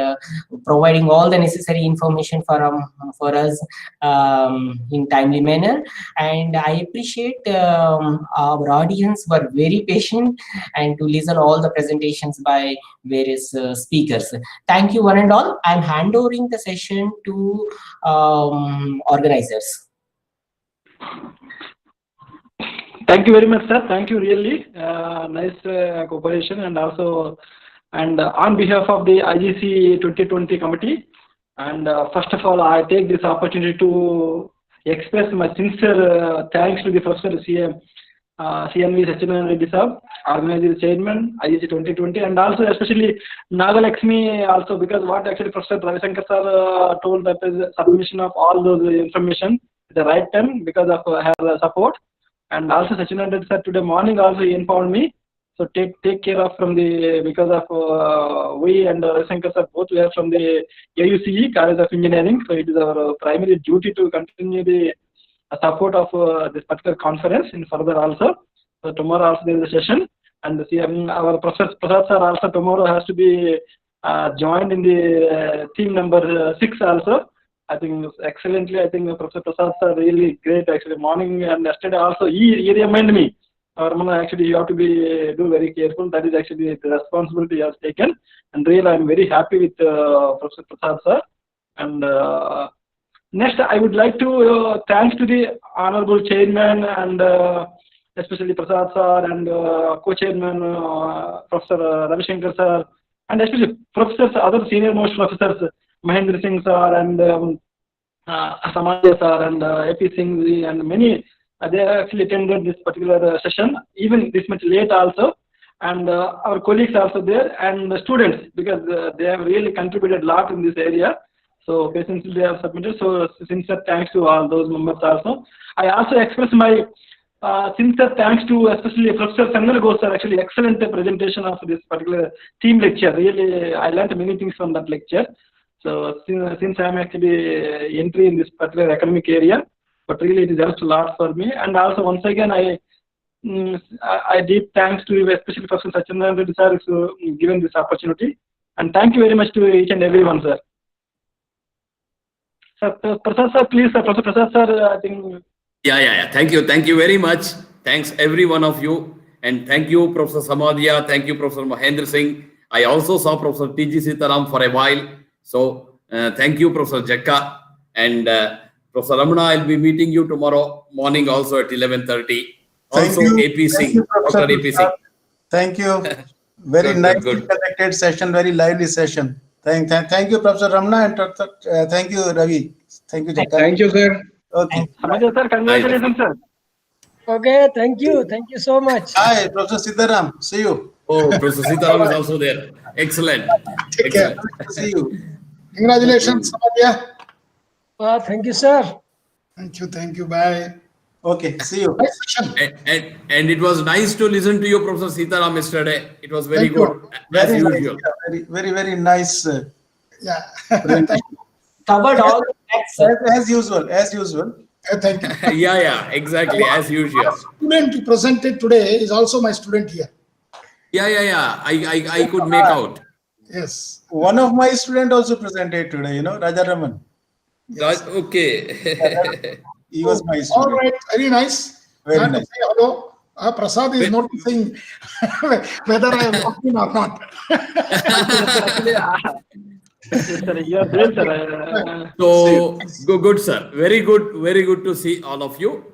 Q: providing all the necessary information for us in timely manner. And I appreciate our audience were very patient and to listen all the presentations by various speakers. Thank you one and all. I'm handovering the session to organizers.
R: Thank you very much, sir. Thank you, really. Nice cooperation, and also, and on behalf of the IGC 2020 committee, and first of all, I take this opportunity to express my sincere thanks to the Professor CNV Sachinarayan Reddy Sir, organizer chairman, IGC 2020, and also especially Nagalakshmi also, because what actually Professor Ravishankar Sir told, that is submission of all those information at the right time because of her support. And also Sachinarayan Reddy Sir today morning also informed me, so take care of from the, because of we and Ravishankar Sir both were from the AUCE College of Engineering, so it is our primary duty to continue the support of this particular conference in further also. So tomorrow also there is a session, and our Professor Prasad Sir also tomorrow has to be joined in the team number 6 also. I think excellently. I think Professor Prasad Sir really great actually. Morning and yesterday also he reminded me, Ramana, actually you have to do very careful. That is actually the responsibility he has taken, and really I am very happy with Professor Prasad Sir. And next, I would like to thanks to the honorable chairman and especially Prasad Sir and co-chairman Professor Ravishankar Sir, and especially professors, other senior most professors, Mahendra Singh Sir and Samadya Sir and A.P. Singh and many. They actually attended this particular session, even this much late also, and our colleagues also there, and the students, because they have really contributed a lot in this area. So patiently they have submitted. So sincere thanks to all those members also. I also express my sincere thanks to especially Professor Sandal Ghosh sir, actually excellent presentation of this particular team lecture. Really, I learned many things from that lecture. So since I am actually entry in this particular academic area, but really it helps a lot for me. And also once again, I deep thanks to especially Professor Sachinarayan Reddy sir for given this opportunity. And thank you very much to each and everyone, sir. Sir, Prasad sir, please, sir, Professor Prasad sir, I think.
O: Yeah. Thank you very much. Thanks every one of you, and thank you, Professor Samadhya. Thank you, Professor Mahendra Singh. I also saw Professor T.G. Sitaram for a while. So thank you, Professor Jekka, and Professor Ramana. I'll be meeting you tomorrow morning also at 11:30. Also, A.P. Singh, Dr. A.P. Singh.
C: Thank you. Very nicely conducted session, very lively session. Thank you, Professor Ramana, and thank you, Ravi. Thank you, Jekka.
R: Thank you, sir.
C: Okay.
R: Samadhya sir, congratulations, sir.
I: Okay, thank you. Thank you so much.
C: Hi, Professor Sitaram. See you.
O: Oh, Professor Sitaram is also there. Excellent.
C: Take care. See you. Congratulations, Samadhya.
I: Thank you, sir.
C: Thank you. Bye. Okay, see you.
O: And it was nice to listen to you, Professor Sitaram, yesterday. It was very good, as
C: Very
O: usual.
C: nice. Very nice
S: Yeah.
Q: Covered all the facts, sir.
C: As usual, as usual.
S: Thank you.
O: Yeah, exactly, as usual.
S: Student who presented today is also my student here.
O: Yeah. I could make out.
S: Yes.
C: One of my student also presented today, Raja Raman.
S: Yes.
O: Okay.
C: He was my
S: All
C: student.
S: right, very nice.
C: Very
S: Glad to
C: nice.
S: say hello. Prasad is noticing whether I am walking or not.
R: Yes, sir, you are great, sir.
O: So good, sir. Very good to see all of you.